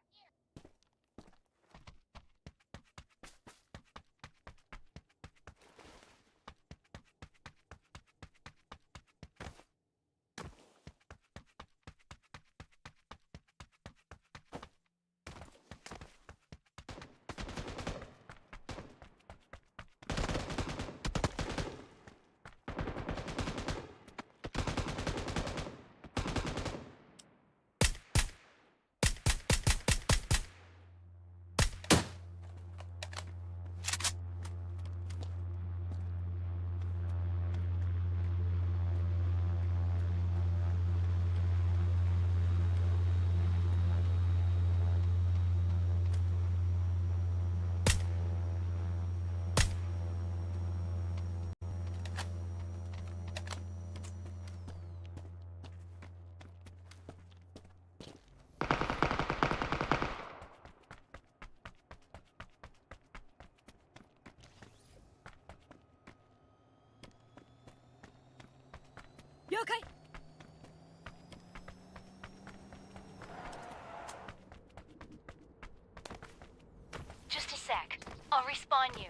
You okay? Just a sec. I'll respawn you.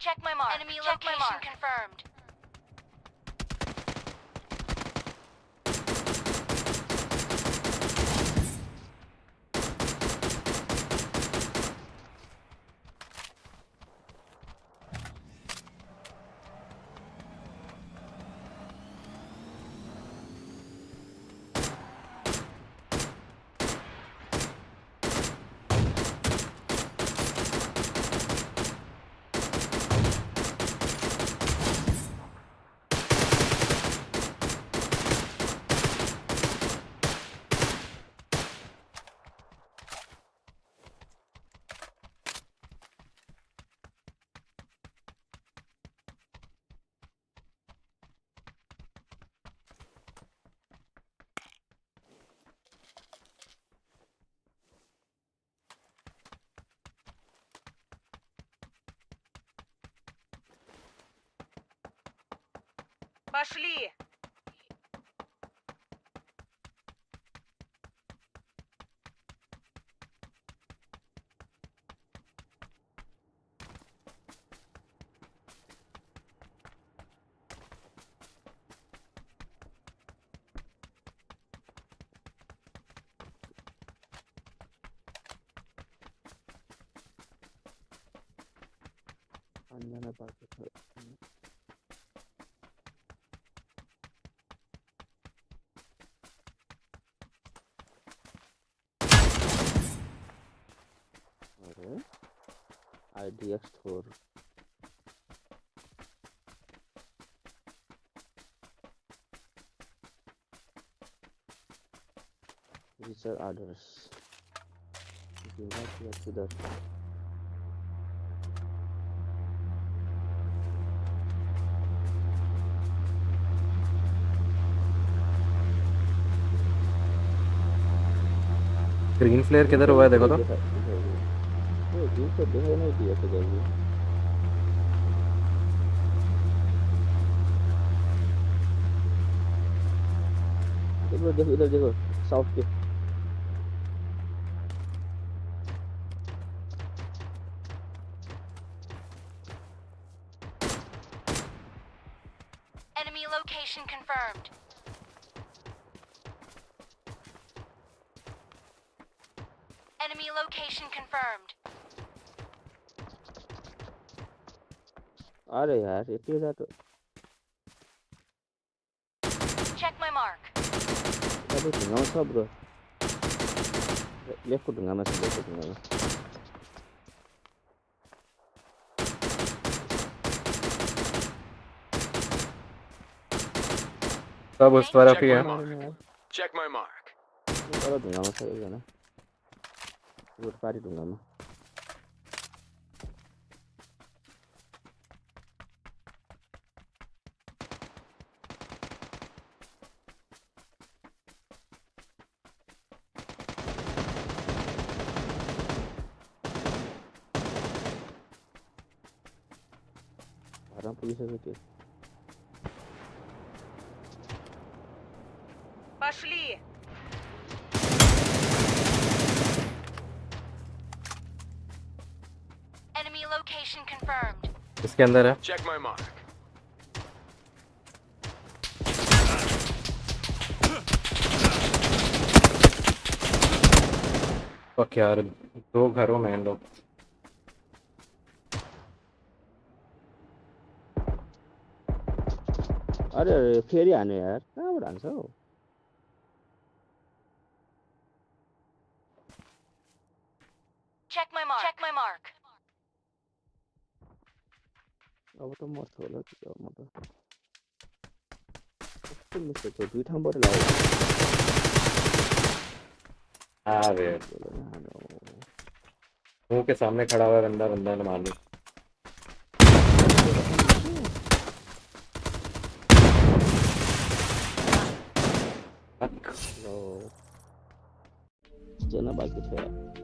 Check my mark. Enemy location confirmed. Пошли! Anjana पाके अरे IDX4 these are others किधर ग्रीन फ्लेयर किधर हुआ है देखो तो वो ग्रीन तो दिखाई नहीं दिया किधर भी देखो इधर देखो साउथ के Enemy location confirmed. Enemy location confirmed. अरे यार इतनी ज़्यादा Check my mark. अरे tinggal सब bro left को tinggal masih left को tinggal सब उस तरफ ही है Check my mark. kalau tinggal masih ya ना Gue pari dong lama. Orang polisi gitu. Пошли! Enemy location confirmed. इसके अंदर है Check my mark. fuck यार दो घरों में हैं लोग अरे फेरि हाने यार कहाँबाट हान्छ हौ Check my mark. Check my mark. अब त मर्छ होला त्यो म त कस्तो मिस्टेक हो दुई ठाउँबाट लाग्यो हाँ बे मुंह के सामने खड़ा हुआ बंदा बंदा ने मार दी जना बाकी छ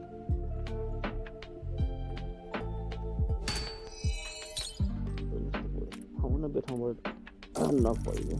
ठाउँमा बेठाउँबाट नक भयो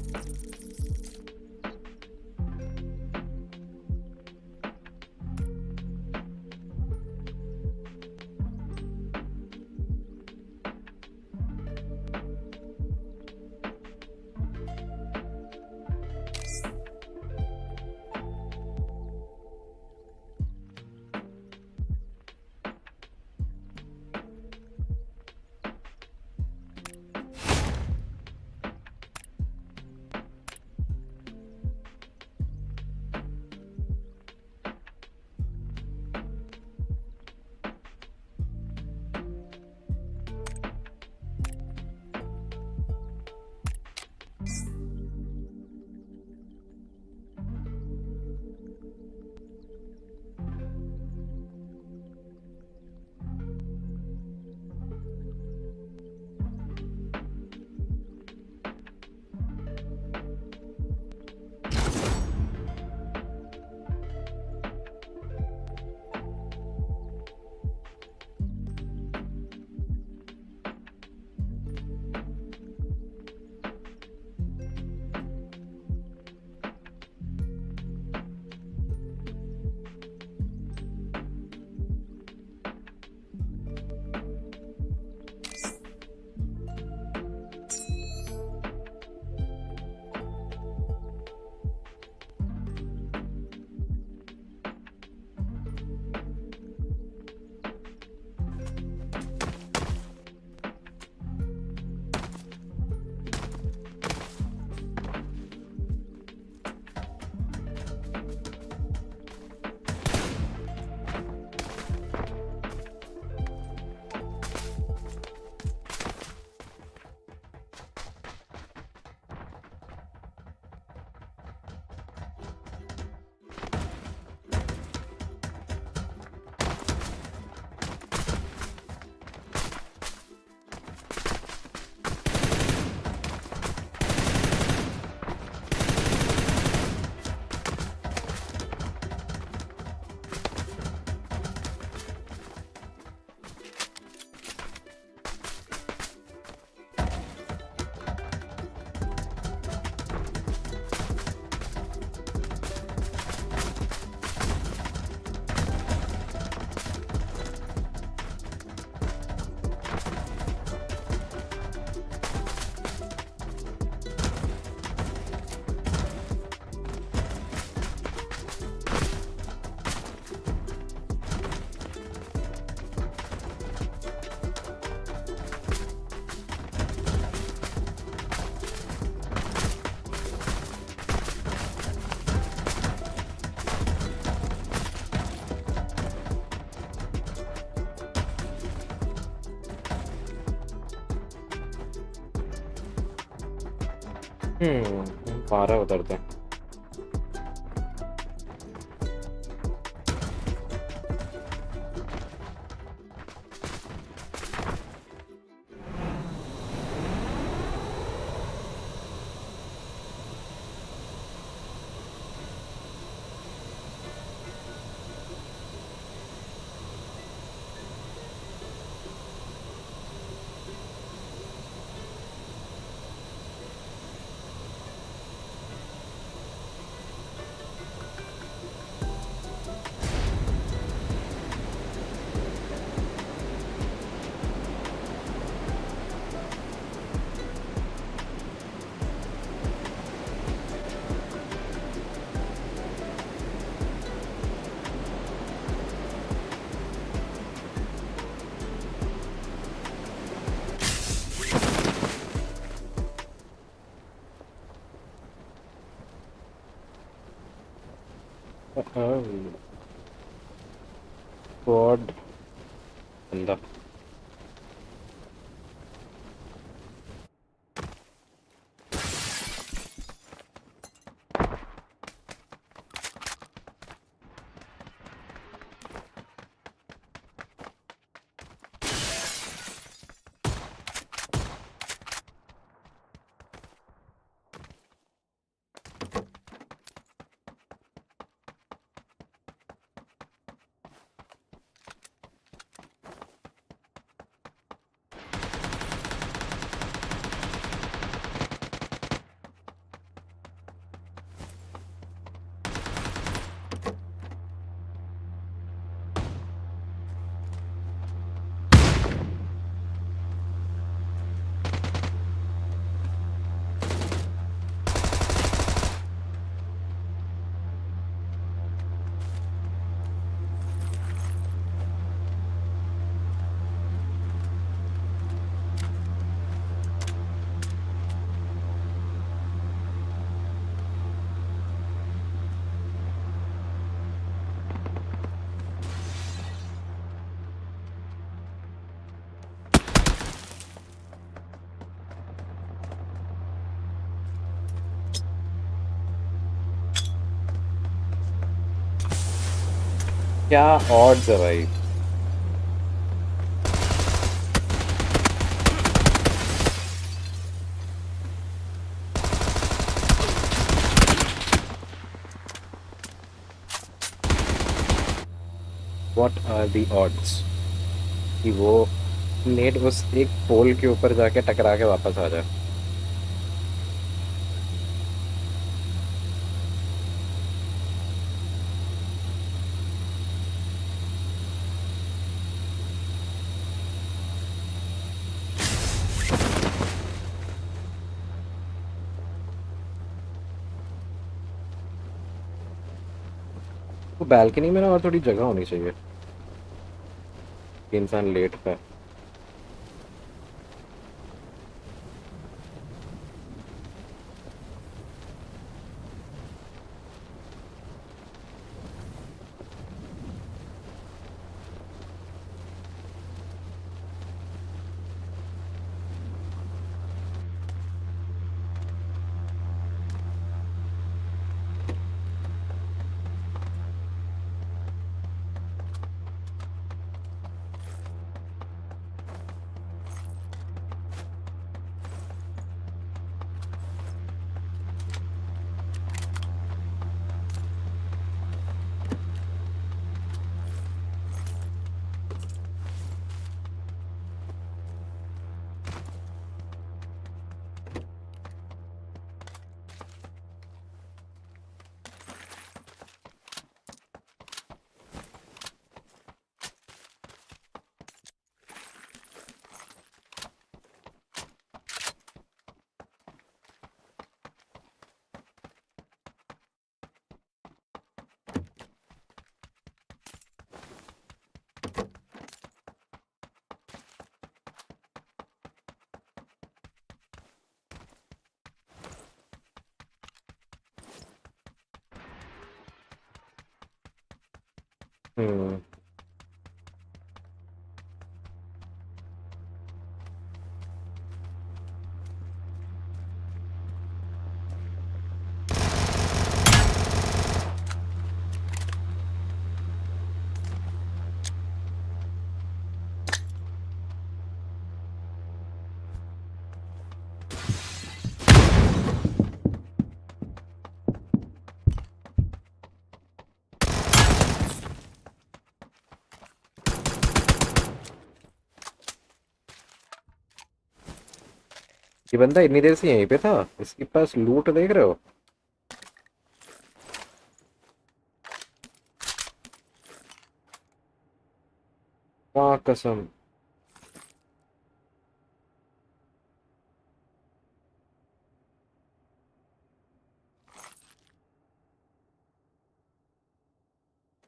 12 उतरते हैं. Squad बंदा. क्या odds है भाई. What are the odds कि वो नेट उस एक पोल के ऊपर जाके टकरा के वापस आ जाए. तो बैल्कनी में ना और थोड़ी जगह होनी चाहिए कि इंसान लेट पे. ये बंदा इतनी देर से यहीं पे था, इसके पास लूट देख रहे हो? हाँ कसम।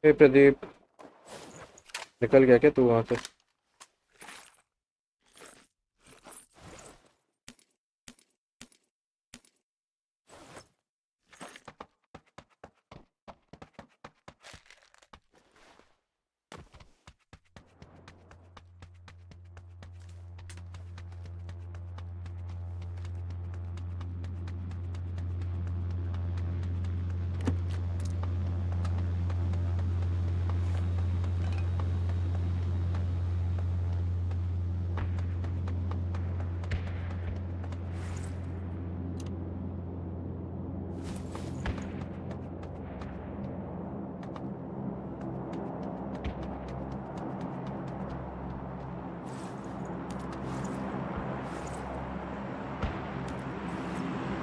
हे प्रदीप, निकल गया क्या तू वहां से?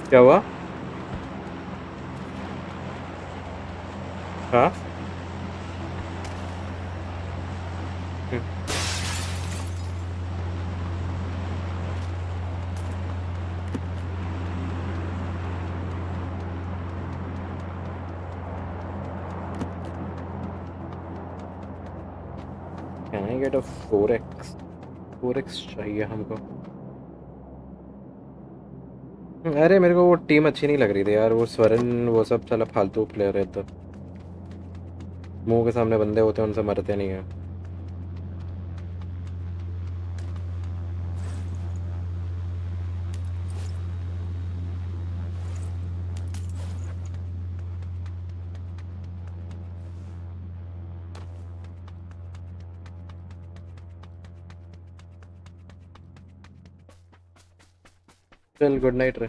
क्या हुआ? हाँ Can I get a 4x? 4x चाहिए हमको। अरे मेरे को वो टीम अच्छी नहीं लग रही थी यार, वो स्वरन वो सब साला फालतू प्लेयर है, तो मुंह के सामने बंदे होते हैं उनसे मरते नहीं है। चल गुड नाइट रे।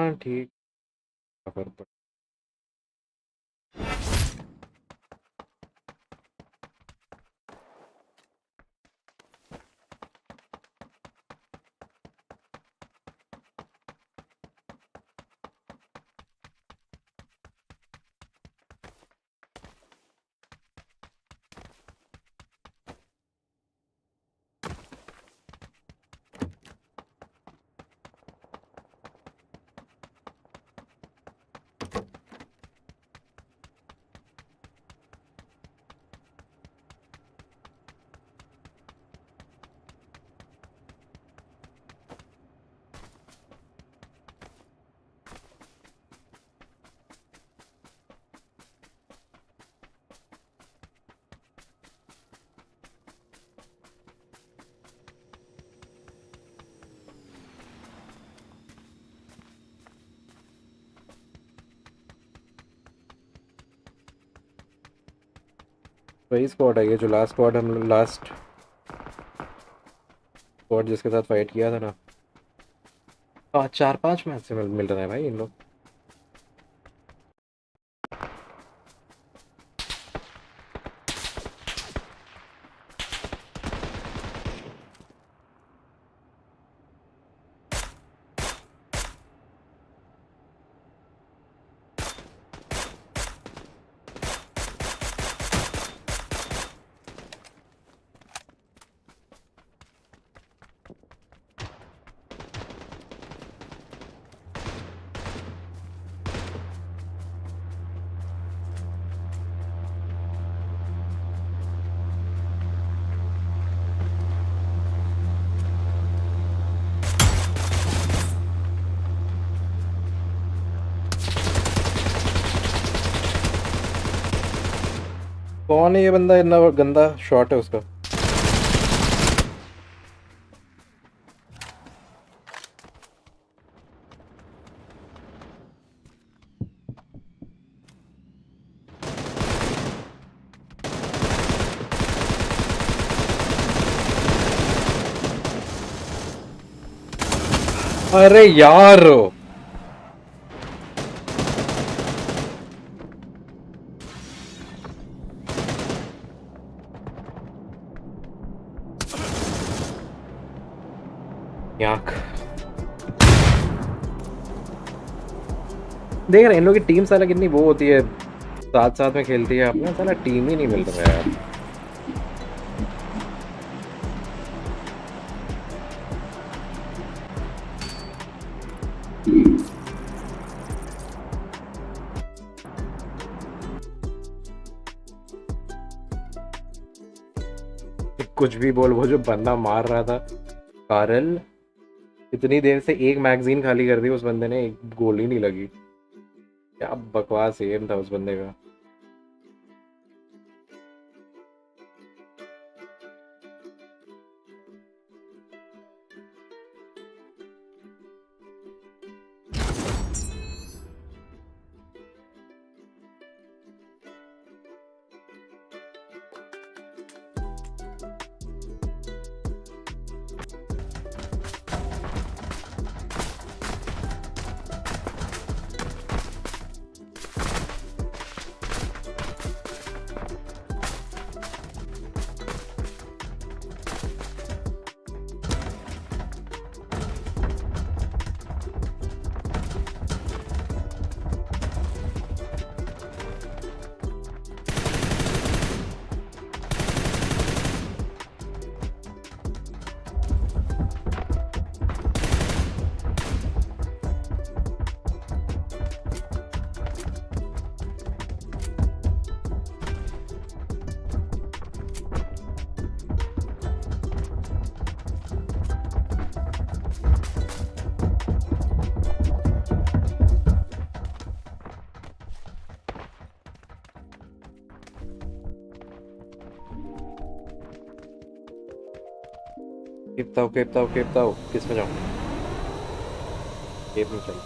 हाँ ठीक वही स्क्वाड है ये जो लास्ट स्क्वाड हम लास्ट स्क्वाड जिसके साथ फाइट किया था ना 4-5 मैच से मिल रहा है भाई इन लोग कौन है ये बंदा इतना गंदा शॉट है उसका अरे यार याक देख रहे इन लोग की टीम साला कितनी वो होती है साथ साथ में खेलती है अपना साला टीम ही नहीं मिल रहा है यार कुछ भी बोल वो जो बंदा मार रहा था कारल इतनी देर से एक मैगजीन खाली कर दी उस बंदे ने एक गोली नहीं लगी क्या बकवास एम था उस बंदे का केपता हूँ किस में जाऊँ केप में चल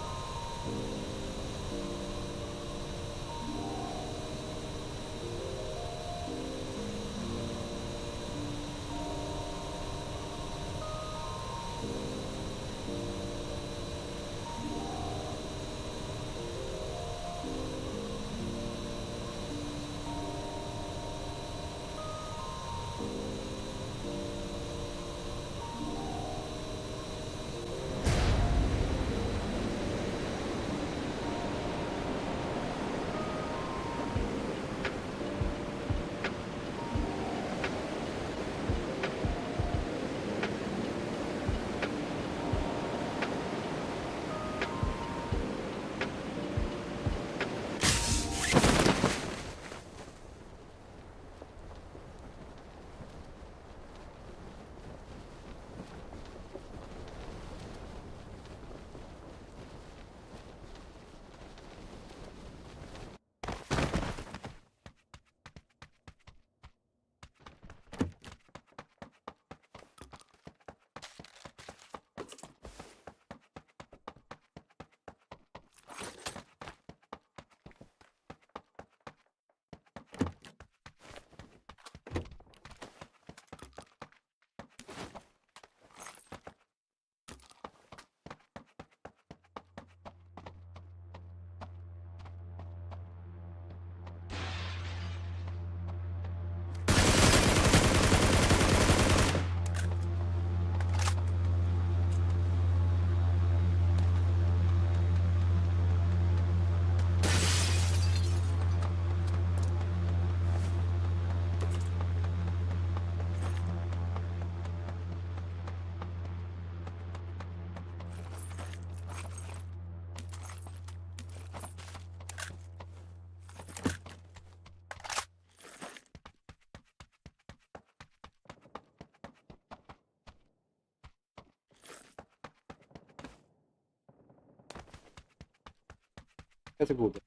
कैसे कूदे?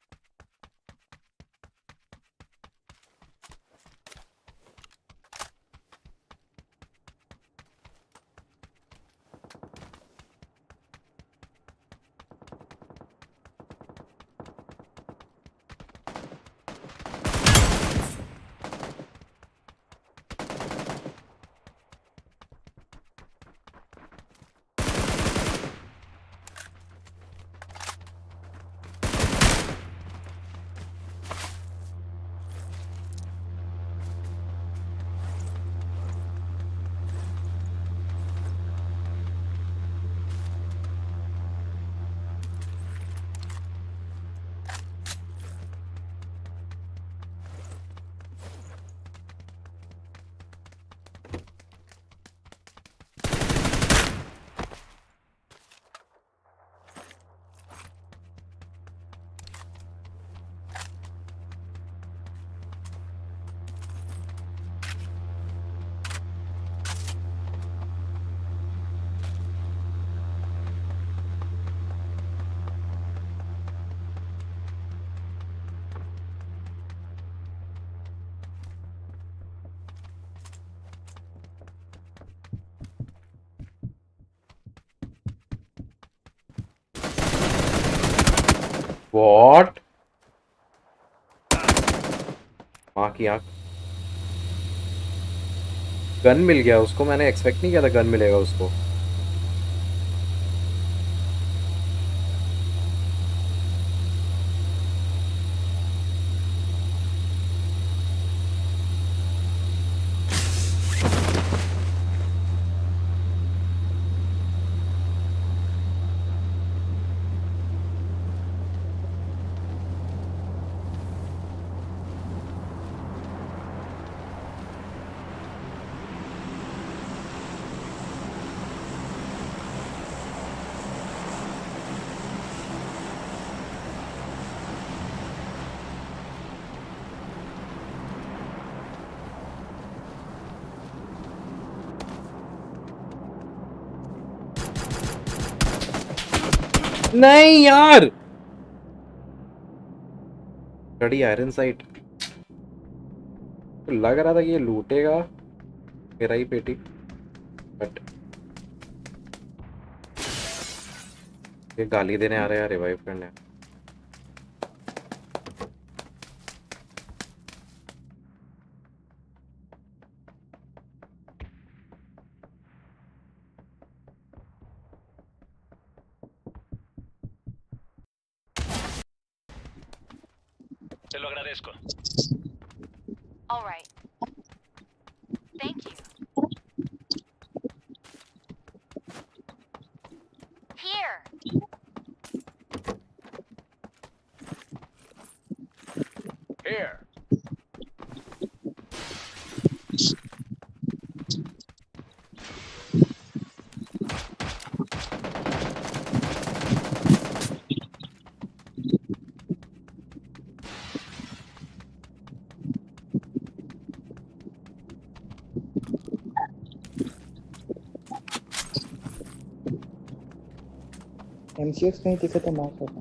What? माँ की आँख। गन मिल गया उसको, मैंने एक्सपेक्ट नहीं किया था गन मिलेगा उसको। नहीं यार, बड़ी आयरन साइट। तो लग रहा था कि ये लूटेगा मेरा ही पेटी, बट ये गाली देने आ रहे हैं रिवाइव करने। Te lo agradezco. All right. Thank you. Here. Here. MCX कहीं दिखे तो मार सकता।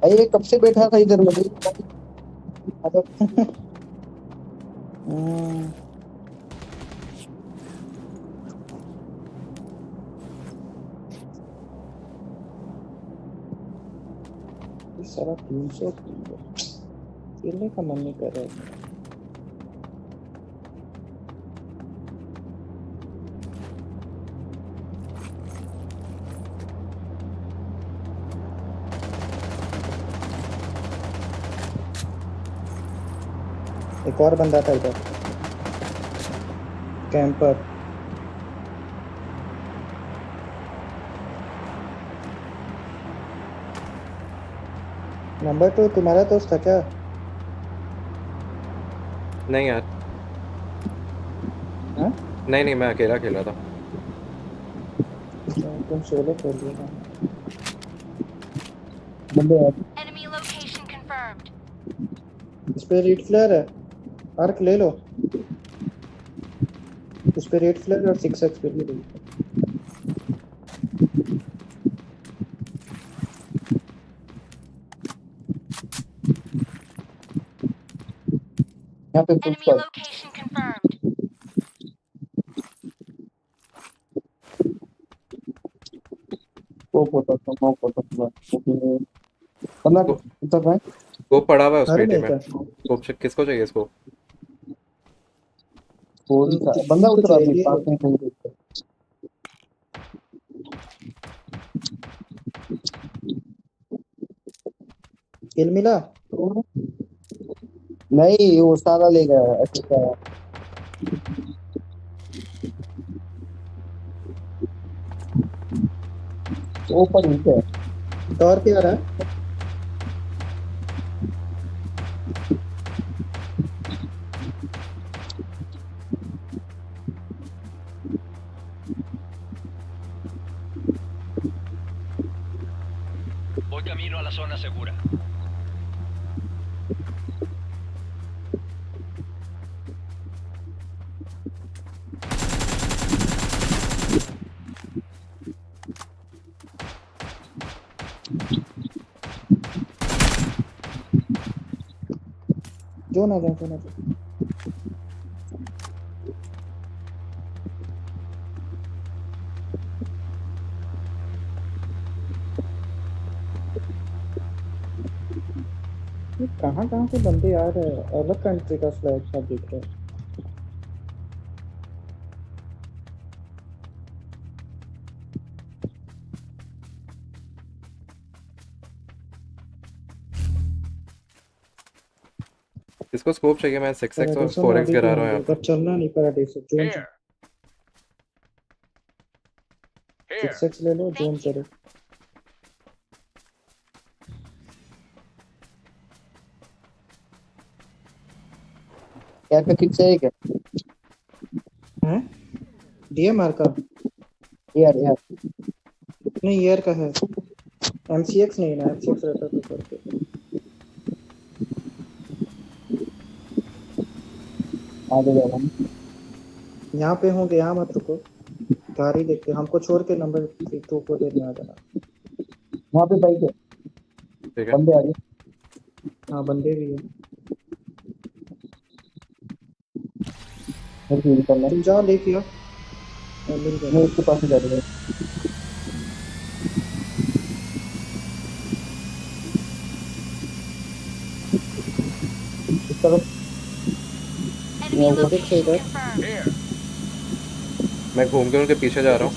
भाई ये कब से बैठा था इधर मुझे सारा 300 खेलने का मन नहीं कर रहा है। एक और बंदा था इधर कैंपर। नंबर 2 तुम्हारा दोस्त था क्या? नहीं यार, हाँ? नहीं मैं अकेला खेला था। तुम सोलो खेल रहे हो। बंदे Enemy location confirmed. इस पे रेड फ्लेयर है, आर्क ले लो। उस पे रेड फ्लेयर और 6x पे भी ले लो। यहाँ पे फुल स्क्वाड Location confirmed. वो पोता था वो पोता था बंदा उतर रहा है स्कोप पड़ा हुआ है उस अरे पेटी नहीं में। क्या स्कोप किसको चाहिए स्कोप? बंदा उतरा अभी पास में कहीं पे किल मिला नहीं वो सारा ले गया अच्छा ऊपर नीचे टॉर पे आ रहा है Voy camino a la zona segura. जो ना जो ना कहाँ कहाँ से बंदे आ रहे हैं अलग कंट्री का फ्लैग सब दिख रहा है इसको स्कोप चाहिए। मैं 6x और 4x गिरा रहा हूँ यहाँ पे। चलना नहीं पड़ा देख सकते हो 6x ले लो जोन करो यार पे किक चाहिए क्या हैं डीएमआर का यार नहीं यार का है एमसीएक्स नहीं ना एमसीएक्स रहता तो करके आगे जाओ यहाँ पे होंगे यहाँ मत रुको गाड़ी देखते हमको छोड़ के नंबर 2 को देने आ जाना वहाँ पे बाइक है ठीक है बंदे आ गए हाँ बंदे भी हैं तुम जाओ लेके आओ मैं उसके पास जा रहा हूँ इस तरफ मैं घूम के उनके पीछे जा रहा हूँ।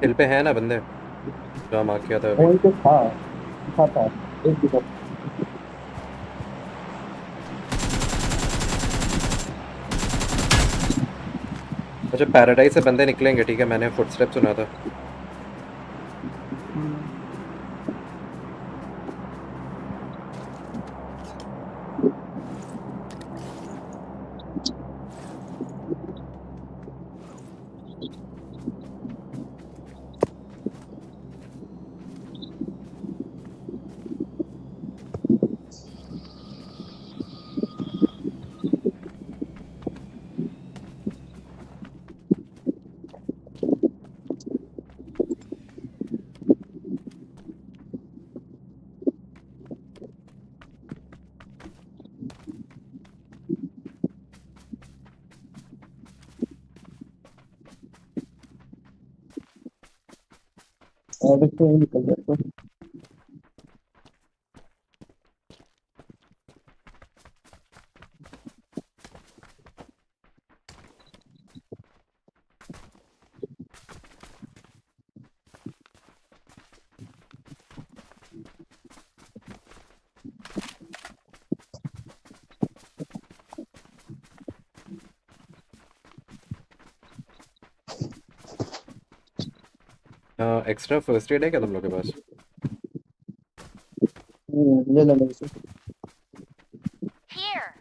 हिल पे है ना बंदे जो मार्क किया था अभी। वहीं पे था एक भी अच्छा पैराडाइज से बंदे निकलेंगे ठीक है। मैंने फुटस्टेप सुना था। और इसको ही निकल जाता एक्स्ट्रा फर्स्ट एड है क्या तुम लोग के पास? ले लो मेरे से Here.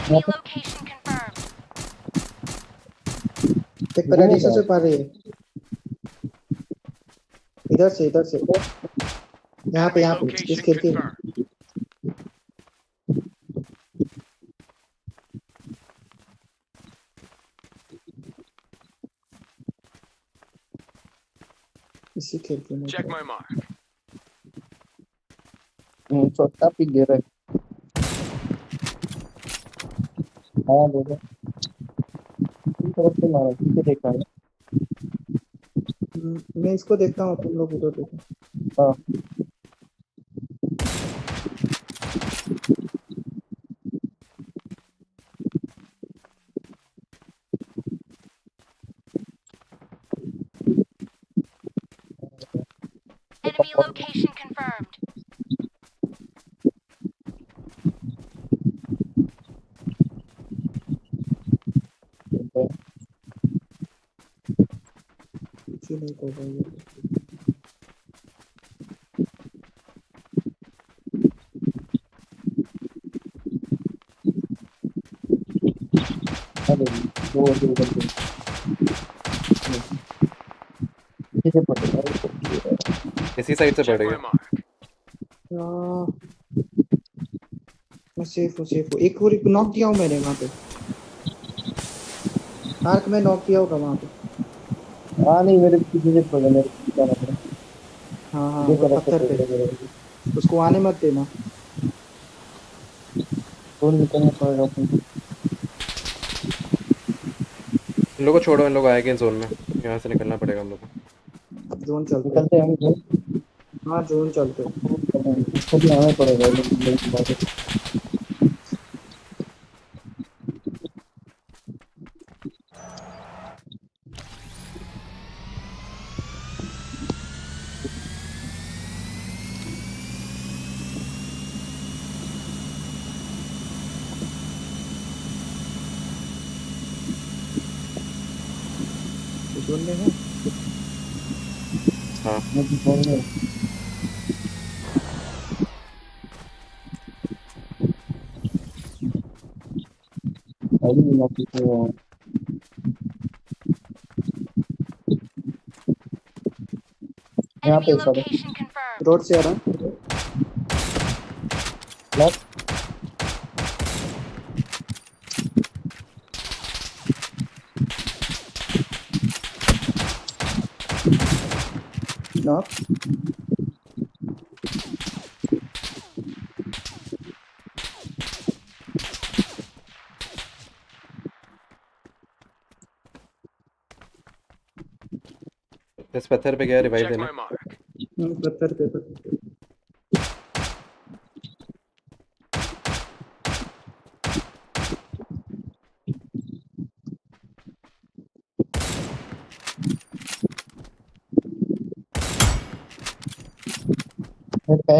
Enemy location confirmed. एक पैराडीसा से पार रही है, इधर से यहाँ पे इस खिड़की में। इसी खिड़की में। Check my mark. छोटा पिक गिर रहा है। हाँ बोलो, तरफ से मारा, पीछे देखा है। मैं इसको देखता हूँ, तुम लोग उधर देखो। हाँ Enemy location confirmed. पीछे नहीं कर रहा है। अरे वो उधर पीछे पड़ेगा, इसी साइड से पड़ेगा। मैं सेफ हूँ। एक और नॉक किया हूँ मैंने वहाँ पे, आर्क में नॉक किया होगा वहाँ पे। हाँ नहीं, मेरे पीछे पड़ेगा, मेरे पीछे जाना पड़ेगा। हाँ वो पत्थर पे, उसको आने मत देना। जोन निकलना पड़ेगा। इन लोगों को छोड़ो, इन लोग आएंगे जोन में, यहाँ से निकलना पड़ेगा हम लोग को। जोन चलते निकलते हैं हम जोन। हाँ जोन चलते इसको भी आना पड़ेगा। जोन में है। हाँ यहाँ पे सर रोड से आ रहा है। नॉक इस पत्थर पे गया रिवाइव देने। पत्थर पे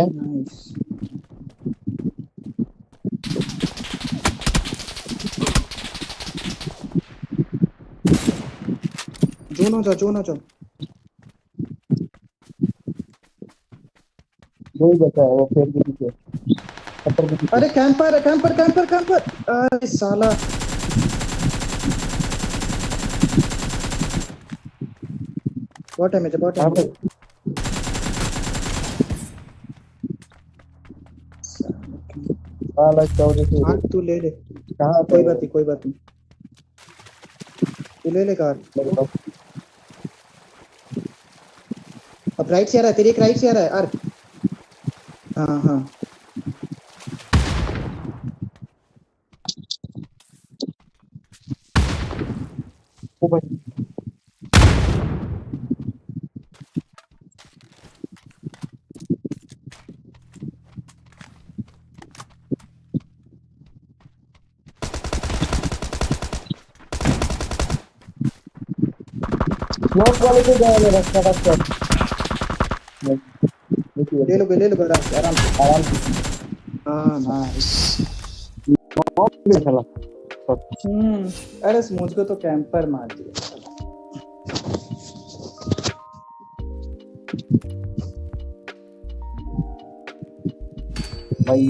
नाइस। जोन हो जा। वही बचा है वो पेड़ के पीछे, पत्थर के पीछे। अरे कैंपर। अरे साला बहुत डैमेज है। साला 14 से। हाँ तू ले कहाँ? कोई बात नहीं तू ले कार। अब राइट से आ रहा है, तेरी एक राइट से आ रहा है आर्क। हाँ ओ भाई स्मोक वाले को जाए मेरा रास्ता ले लो आराम से। हाँ नाइस। अरे मुझको तो कैंपर मार दिया। भाई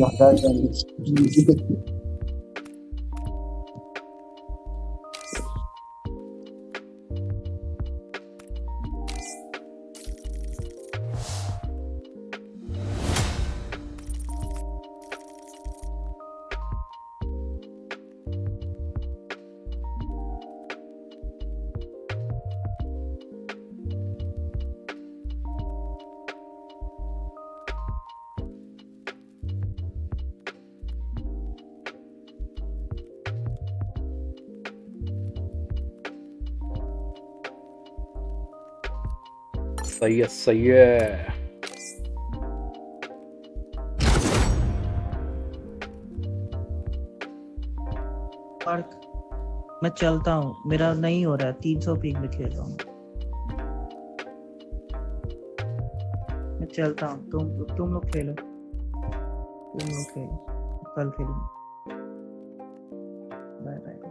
सही है सही है। मैं चलता हूँ, मेरा नहीं हो रहा है, 300 पिंग में खेल रहा हूँ। मैं चलता हूँ, तुम लोग खेलो, कल खेलूंगा। Bye bye.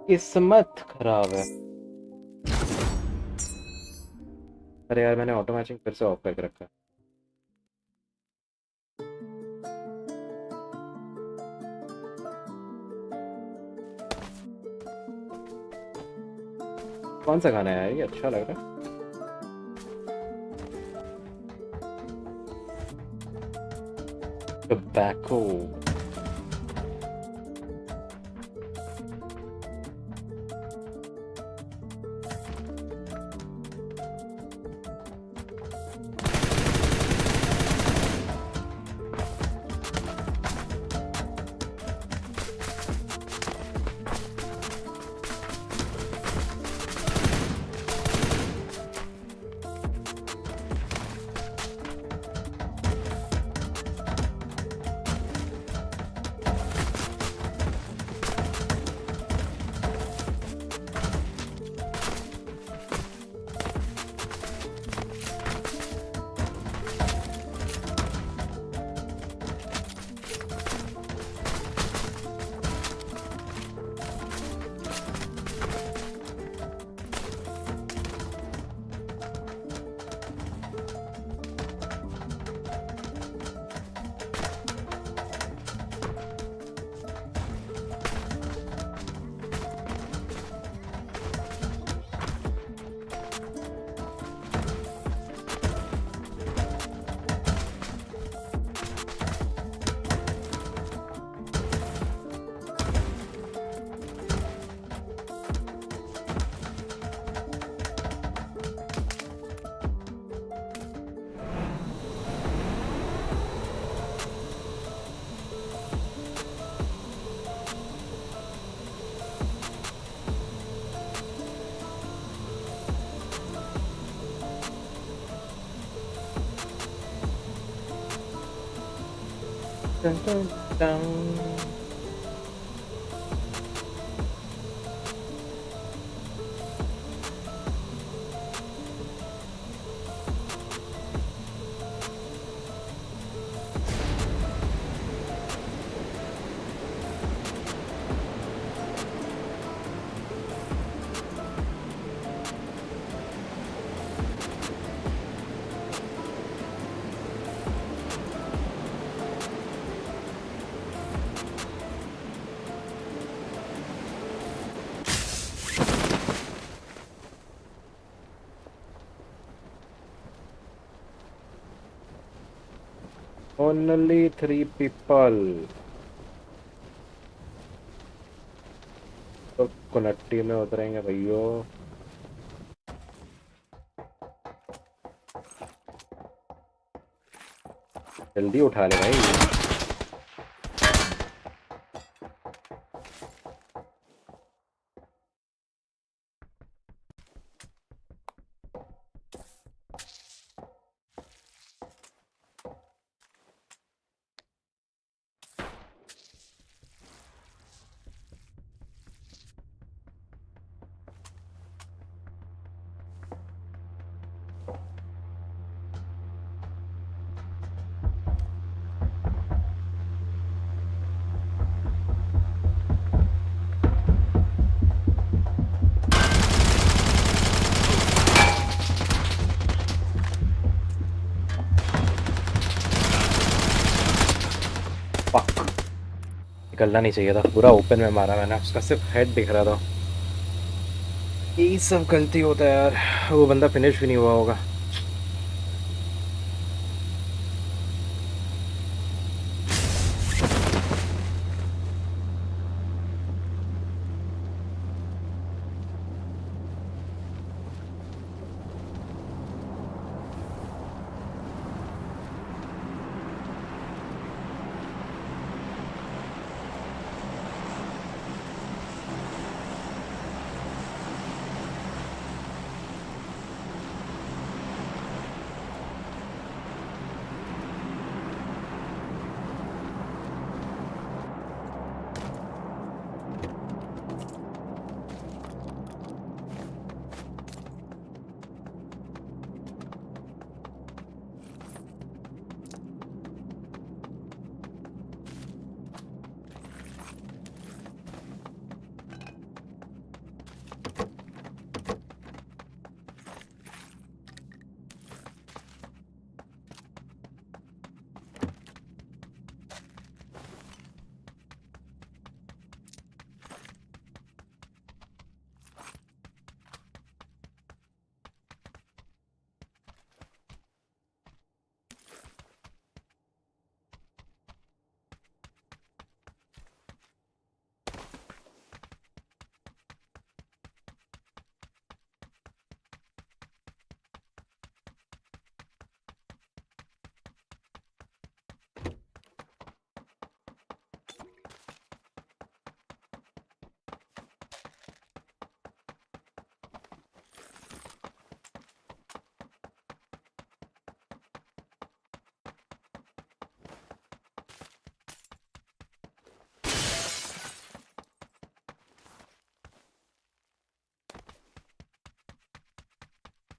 किस्मत खराब है। अरे यार मैंने ऑटो मैचिंग फिर से ऑफ करके रखा है। कौन सा गाना है ये, अच्छा लग रहा है। Tobacco dun, dun, dun. Only 3 people. तो कुनट्टी में उतरेंगे भैया। जल्दी उठा ले भाई। निकलना नहीं चाहिए था, पूरा ओपन में मारा मैंने, उसका सिर्फ हेड दिख रहा था। यही सब गलती होता है यार, वो बंदा फिनिश भी नहीं हुआ होगा।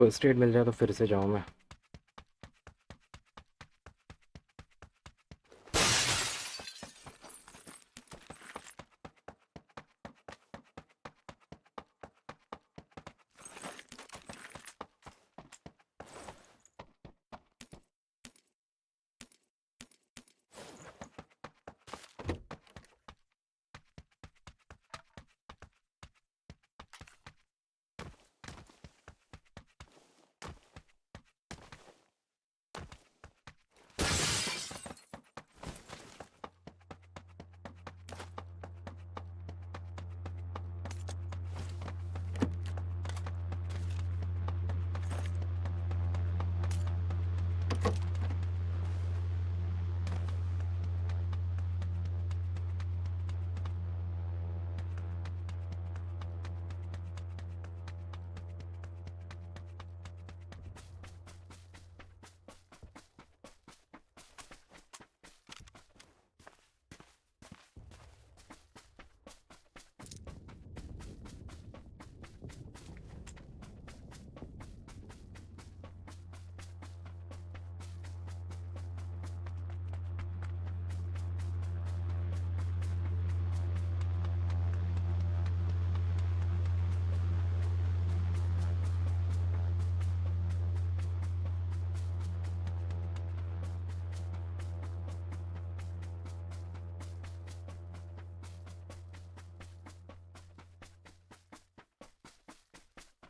फर्स्ट एड मिल जाए तो फिर से जाऊँ मैं।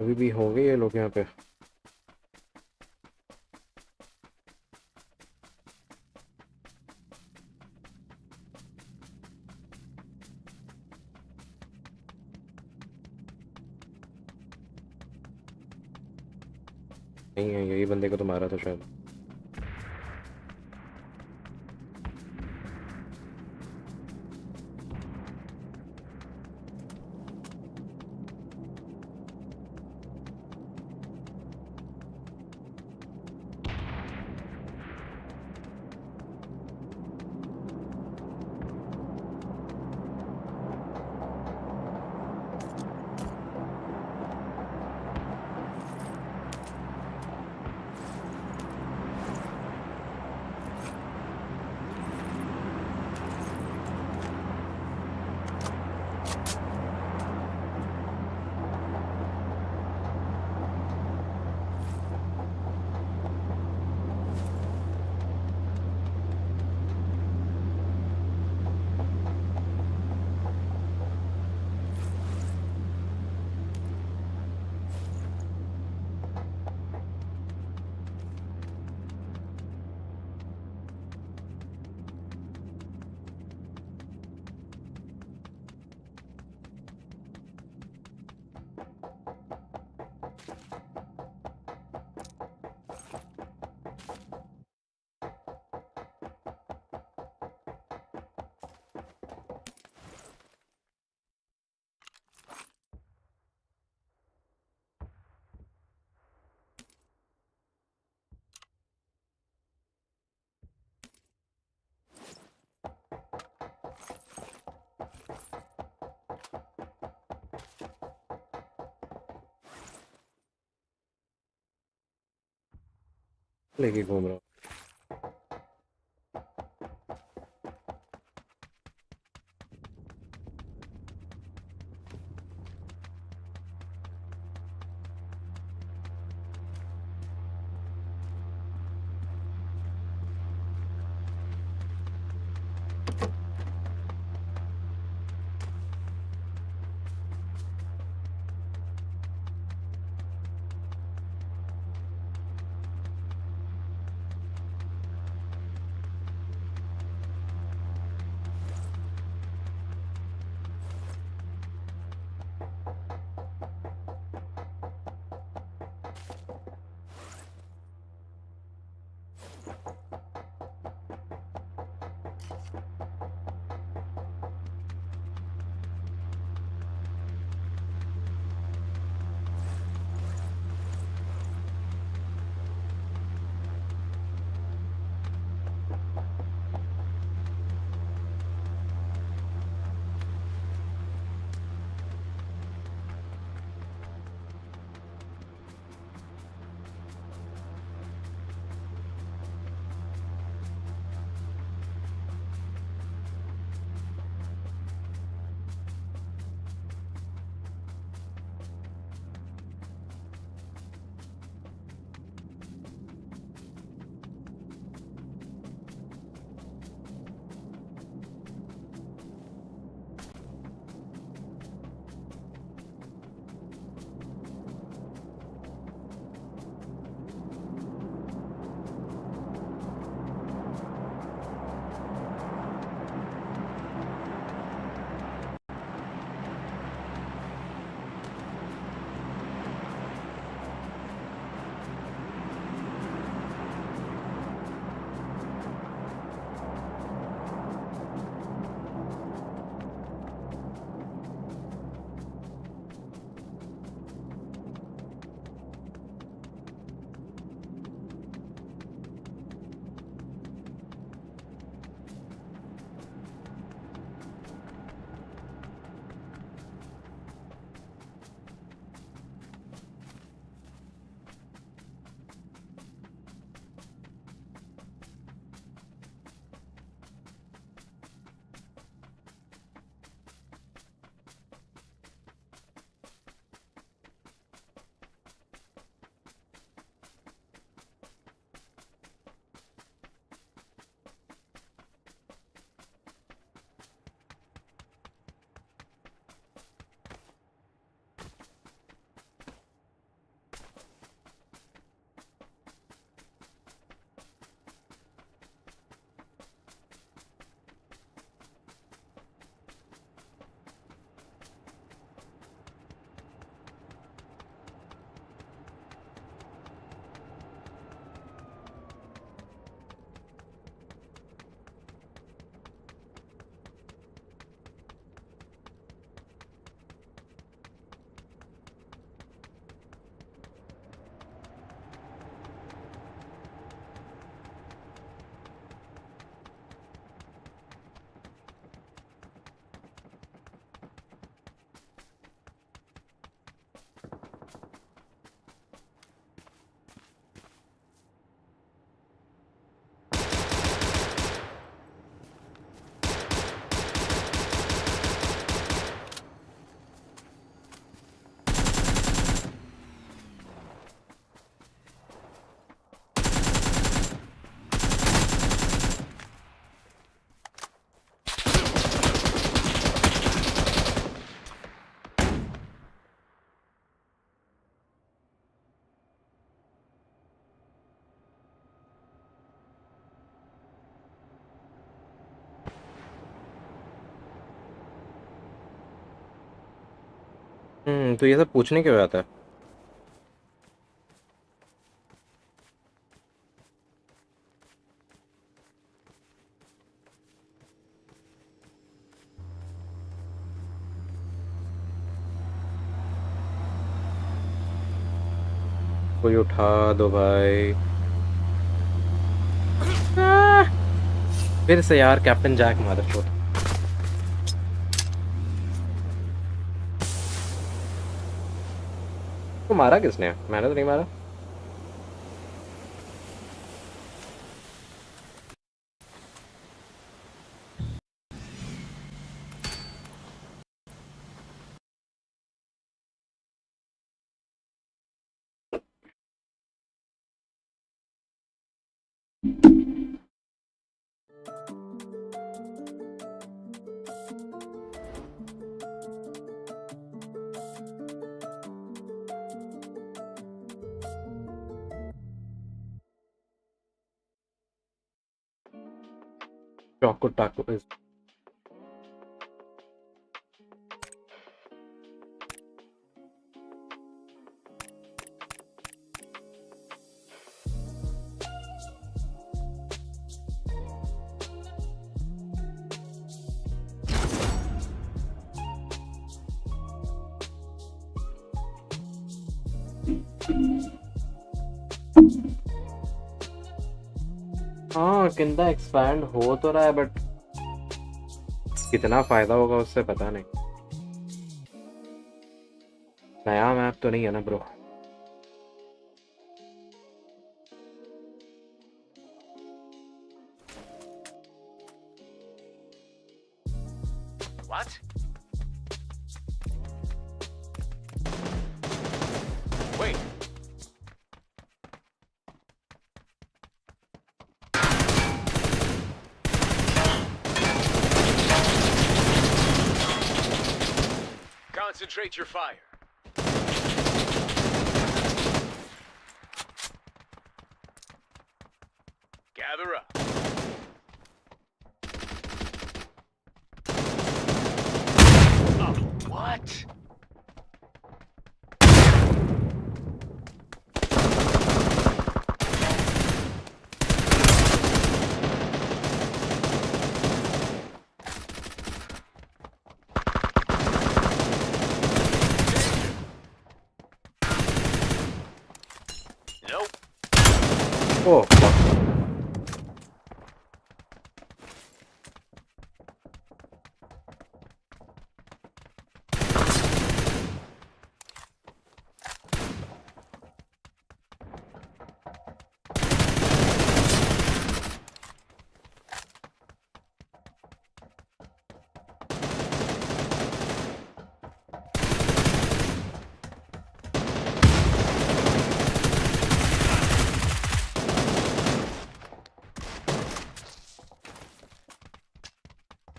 अभी भी होंगे ये लोग यहाँ पे। नहीं है, यही बंदे को तो मारा था शायद। लेके घूम रहा हूँ। तो ये सब पूछने क्यों आता है? कोई उठा दो भाई। फिर से यार कैप्टन जैक मदरचोद। तो मारा किसने? मैंने तो नहीं मारा। Choco Taco is हाँ किंदा एक्सपैंड हो तो रहा है बट कितना फायदा होगा उससे पता नहीं। नया मैप तो नहीं है ना bro. What? Wait. Concentrate your fire. Gather up. Oh, what? Nope. Oh fuck.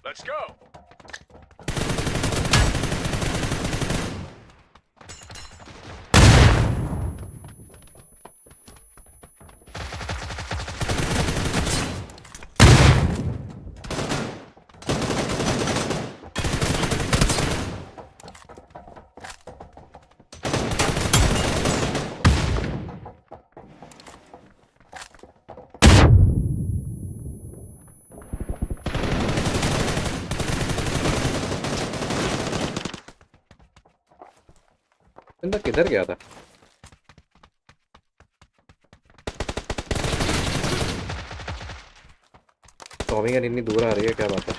Let's go. किंदा किधर गया था? टॉमी गन इतनी दूर आ रही है, क्या बात है?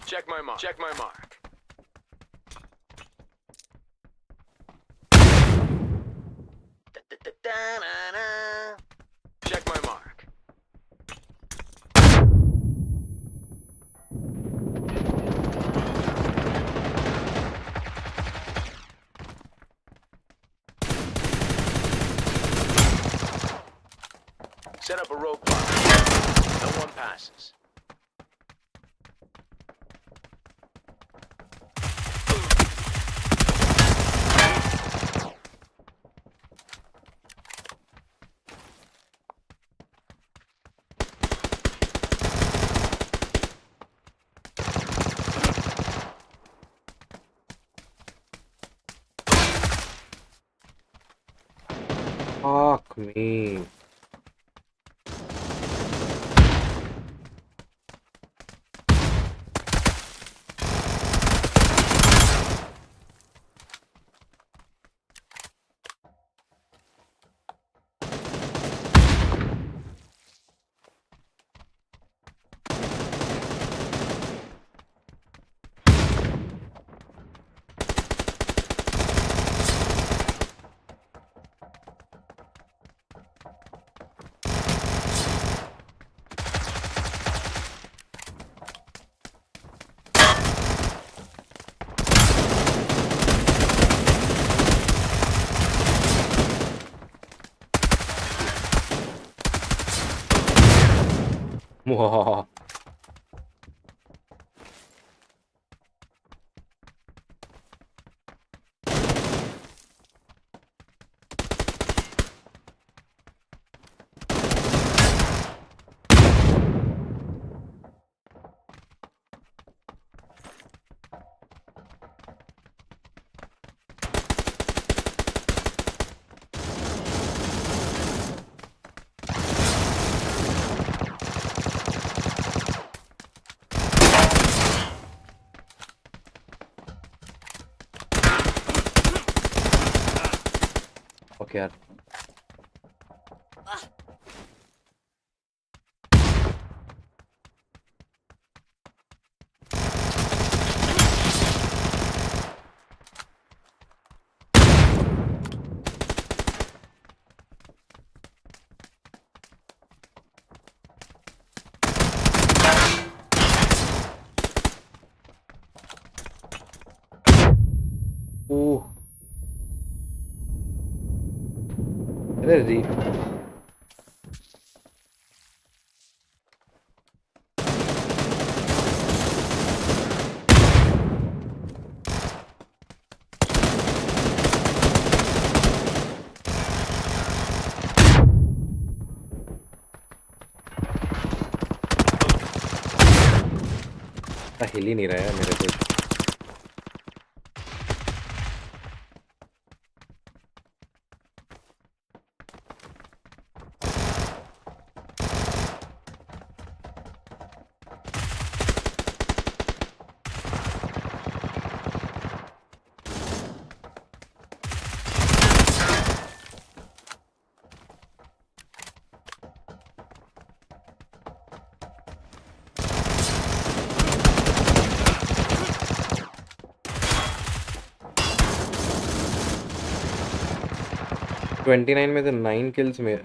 Check my mark. Check my mark. Check my mark. Set up a roadblock. No one passes. Fuck me. Wow. Okay यार. Ooh. अरे री हिल ही नहीं रहा है मेरे को. ट्वेंटी 29 में तो 9 किल्स में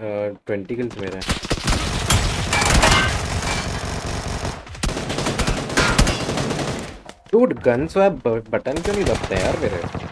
20 किल्स मेरे हैं. डूड गन स्वैप बटन क्यों नहीं दबते हैं यार मेरे.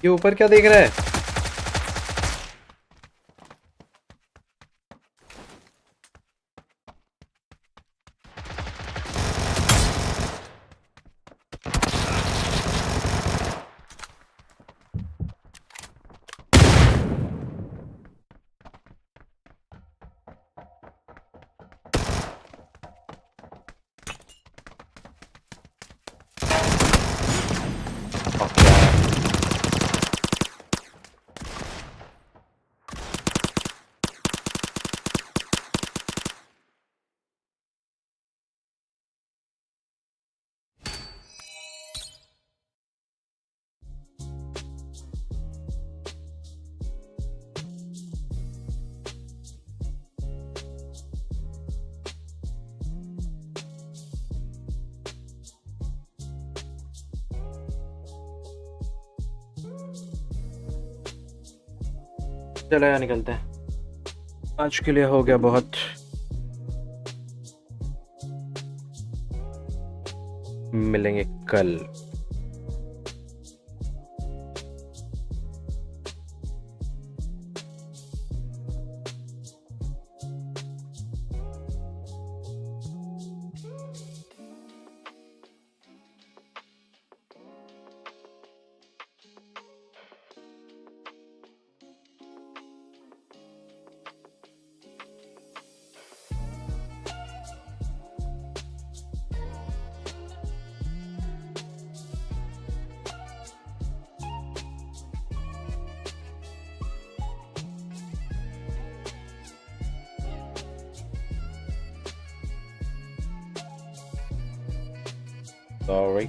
ये ऊपर क्या देख रहा है. चलो यार निकलते हैं, आज के लिए हो गया बहुत। मिलेंगे कल। Sorry.